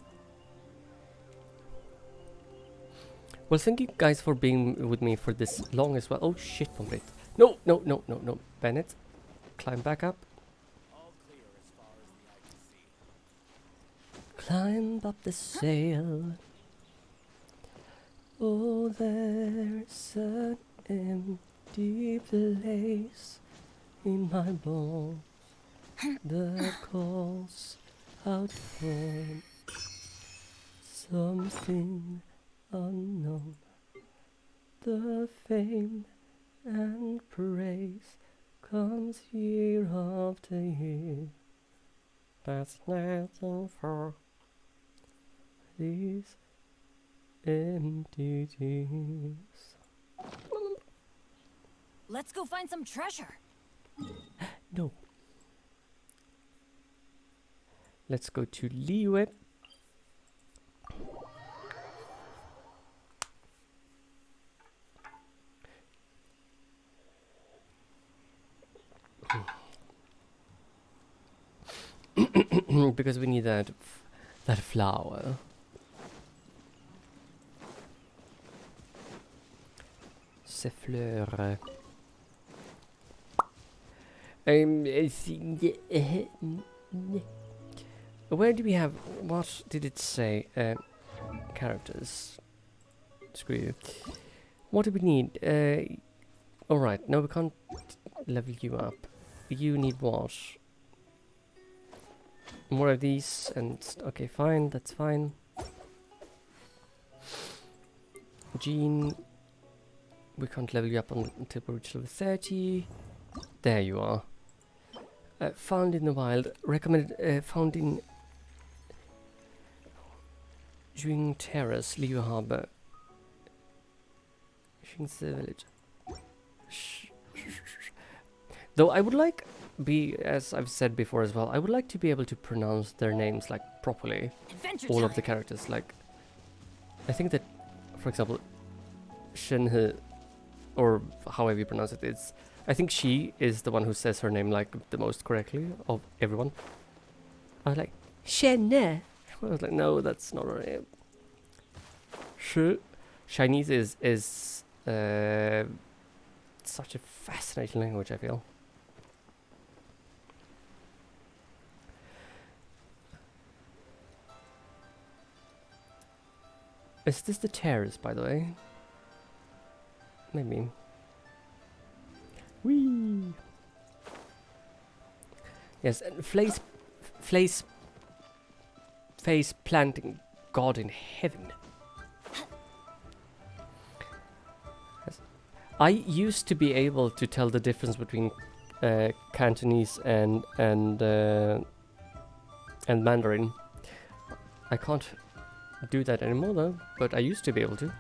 Well, thank you guys for being with me for this long as well. Oh shit, Pomfret. No, no, no, no, no. Bennett, climb back up. Climb up the sail. Oh, there's an empty place in my bones that calls out for something unknown. The fame and praise comes year after year. That's nothing for these empty tears. Let's go find some treasure. No. Let's go to Liyue. Because we need that flower. Ces fleurs. Where do we have... What did it say? Characters. Screw you. What do we need? Alright, no, we can't level you up. You need what? More of these and... Okay, fine, that's fine. Jean... We can't level you up until we reach level 30. There you are. Found in the wild. Recommended... found in... Jing Terrace, Liu Harbor. Jing's village. Though I would like... as I've said before as well, I would like to be able to pronounce their names like properly. All of the characters, like I think that, for example, Shenhe, or however you pronounce it, I think she is the one who says her name like the most correctly of everyone. I was like, Shenhe. I was like, no, that's not her name. Chinese is such a fascinating language, I feel. Is this the terrace, by the way? Maybe. Whee! Yes, and face planting God in heaven. Yes. I used to be able to tell the difference between Cantonese and Mandarin. I can't do that anymore though, but I used to be able to.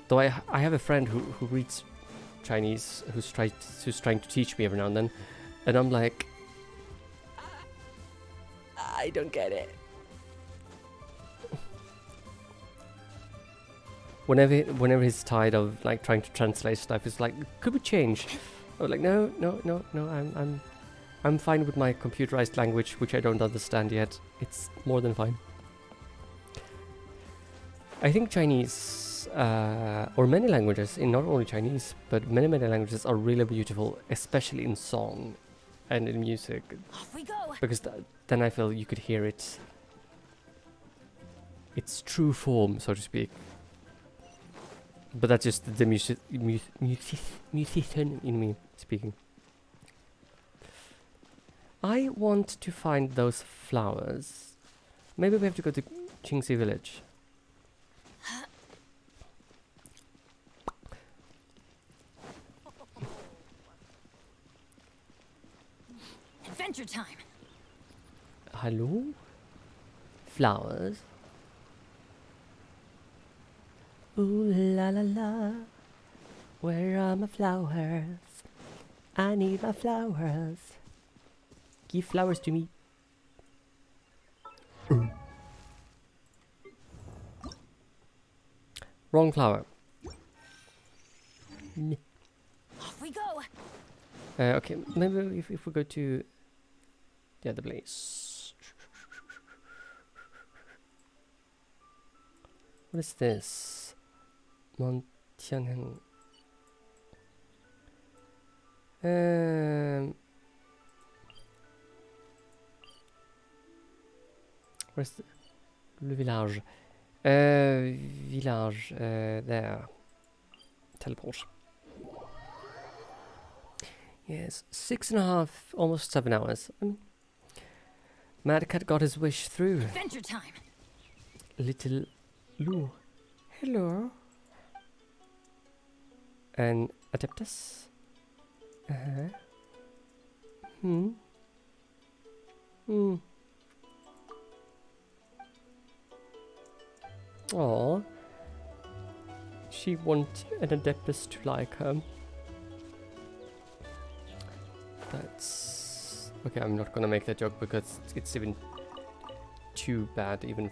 Though I have a friend who reads Chinese, who's trying to teach me every now and then, and I'm like, I don't get it. Whenever he's tired of like trying to translate stuff, it's like, could we change? I was like, no, I'm fine with my computerized language, which I don't understand yet. It's more than fine. I think Chinese, or many languages, in not only Chinese, but many languages are really beautiful, especially in song and in music. Off we go. Because then I feel you could hear it its true form, so to speak. But that's just the musician in me speaking. I want to find those flowers. Maybe we have to go to Qingxi village. Adventure time. Hello? Flowers? Ooh la la la. Where are my flowers? I need my flowers. Give flowers to me. Wrong flower. Off we go. Okay, maybe if we go to the other place. What is this? Mount Tianheng. Where's le village? Village, there. Teleport. Yes, 6.5, almost 7 hours. Mad Cat got his wish through. Adventure time. Little Lou. Hello. And Adeptus. Aww. She wants an Adeptus to like her. That's... Okay, I'm not gonna make that joke because it's even too bad even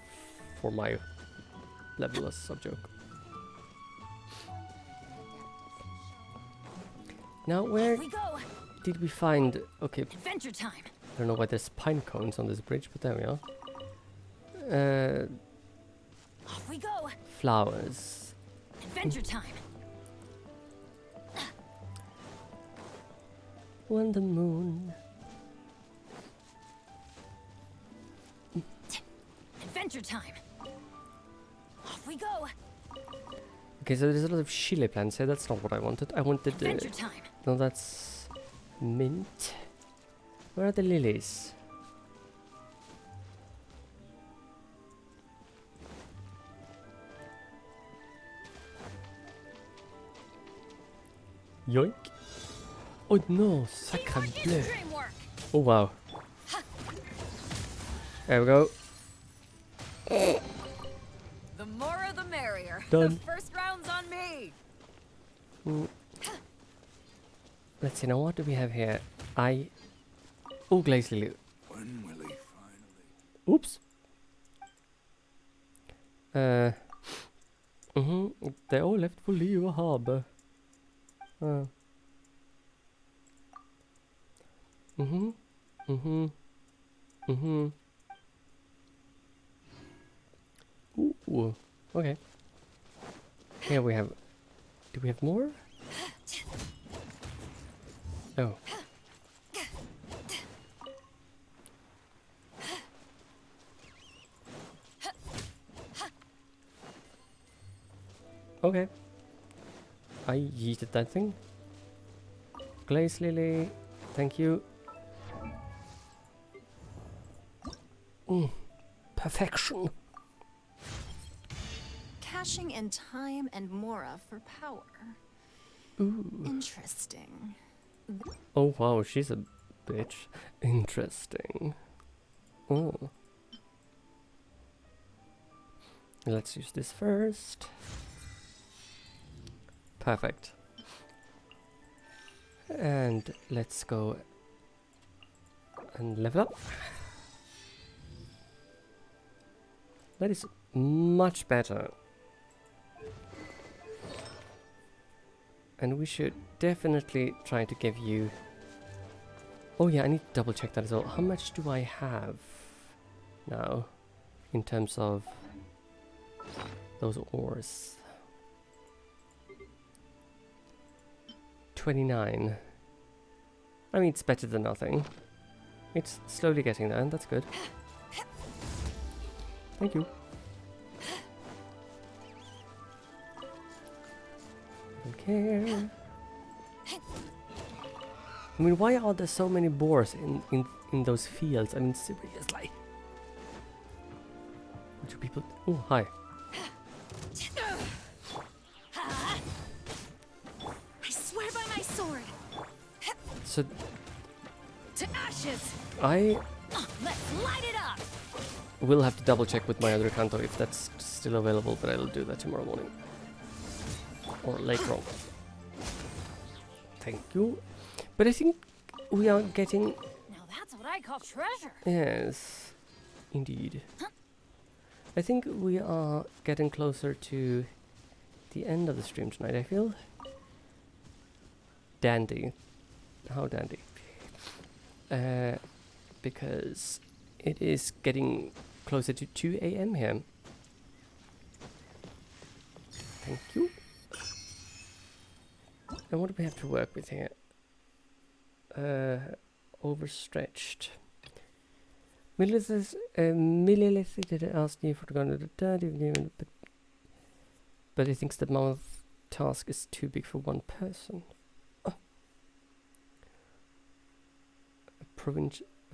for my level of joke. Now where did we find... Okay, Adventure time. I don't know why there's pine cones on this bridge, but there we are. Off we go. Flowers. Adventure time. When the moon... Adventure time. Off we go. Okay, so there's a lot of chili plants here. That's not what I wanted. I wanted... Adventure time. No, that's... mint. Where are the lilies? Yoink. Oh no, sacre bleu. Oh wow. There we go. The more the merrier. Done. The first round's on me. Let's see now, what do we have here? Oh, Glaze Lily. When will he finally? Oops. They all left for Leo Harbor. Ooh, okay. Here we have... Do we have more? Oh. Okay. I yeeted that thing. Glaze Lily, thank you. Perfection. Cashing in time and Mora for power. Ooh. Interesting. Oh wow, she's a bitch. Interesting. Oh. Let's use this first. Perfect. And let's go and level up. That is much better. And we should definitely try to give you... Oh yeah, I need to double check that as well. How much do I have now in terms of those ores? 29. I mean, it's better than nothing. It's slowly getting there, and that's good. Thank you. Don't care. I mean, why are there so many boars in those fields? I mean, seriously. What do people... Oh, hi. I swear by my sword. So... To ashes. I... Let's light it up. will have to double check with my other account if that's still available, but I'll do that tomorrow morning. Or later on. Thank you. But I think we are getting... Now that's what I call treasure. Yes, indeed. I think we are getting closer to the end of the stream tonight, I feel. Dandy. How dandy. Because it is getting closer to 2 AM here. Thank you. And what do we have to work with here? Overstretched. Millilith did ask you for the gun, but he thinks the mouth task is too big for one person. Oh. A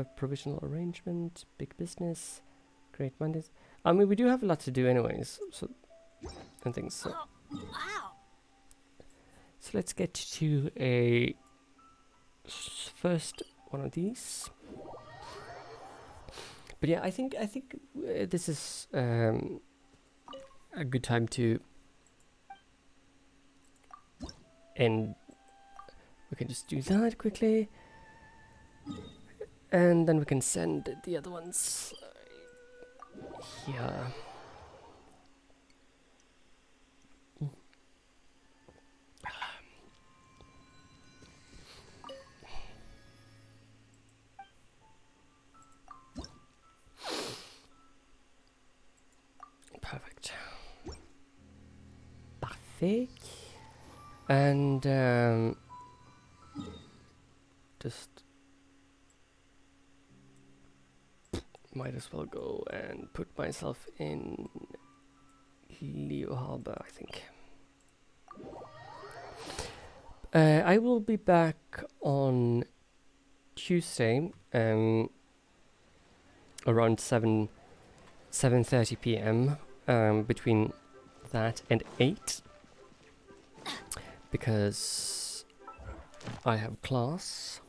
provisional arrangement, big business, great Mondays. I mean, we do have a lot to do anyways, so and things. So. Wow. So let's get to a first one of these. But yeah, I think this is a good time to end. We can just do that quickly, and then we can send the other ones here. Perfect. Perfect. And just might as well go and put myself in Leo Harbor, I think. I will be back on Tuesday around 7:30 p.m. Between that and 8, because I have class.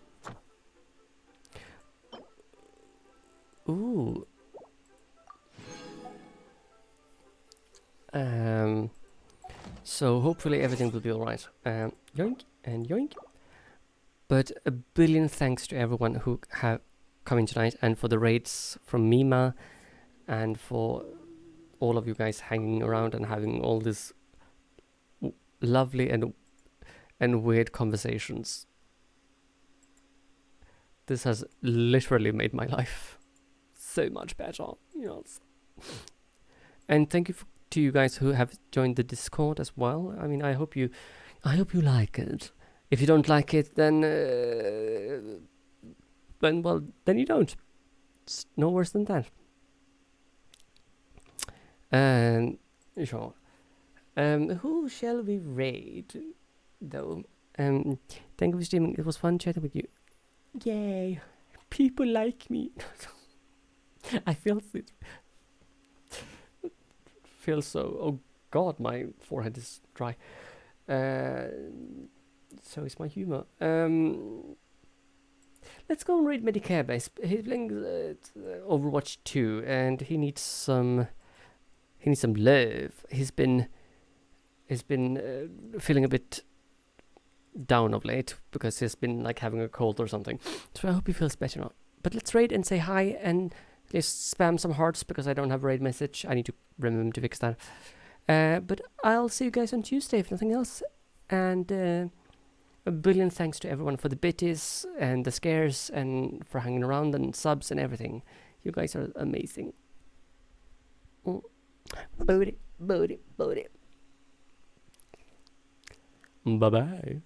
Ooh. So hopefully everything will be alright. Yoink and yoink. But a billion thanks to everyone who have come in tonight, and for the raids from Mima, and for all of you guys hanging around and having all this lovely and weird conversations. This has literally made my life so much better. Yes. And thank you to you guys who have joined the Discord as well. I mean, I hope you like it. If you don't like it, then you don't. It's no worse than that. Sure. Who shall we raid, though? Thank you for streaming. It was fun chatting with you. Yay! People like me. I feel so. Oh God, my forehead is dry. So is my humor. Let's go and raid Medicare base. He's playing Overwatch 2, and he needs some. He needs some love. He's been feeling a bit down of late because he's been like having a cold or something. So I hope he feels better now. But let's raid and say hi and just spam some hearts because I don't have a raid message. I need to remember to fix that. But I'll see you guys on Tuesday if nothing else. And a billion thanks to everyone for the bitties and the scares and for hanging around and subs and everything. You guys are amazing. Booty. Bye bye.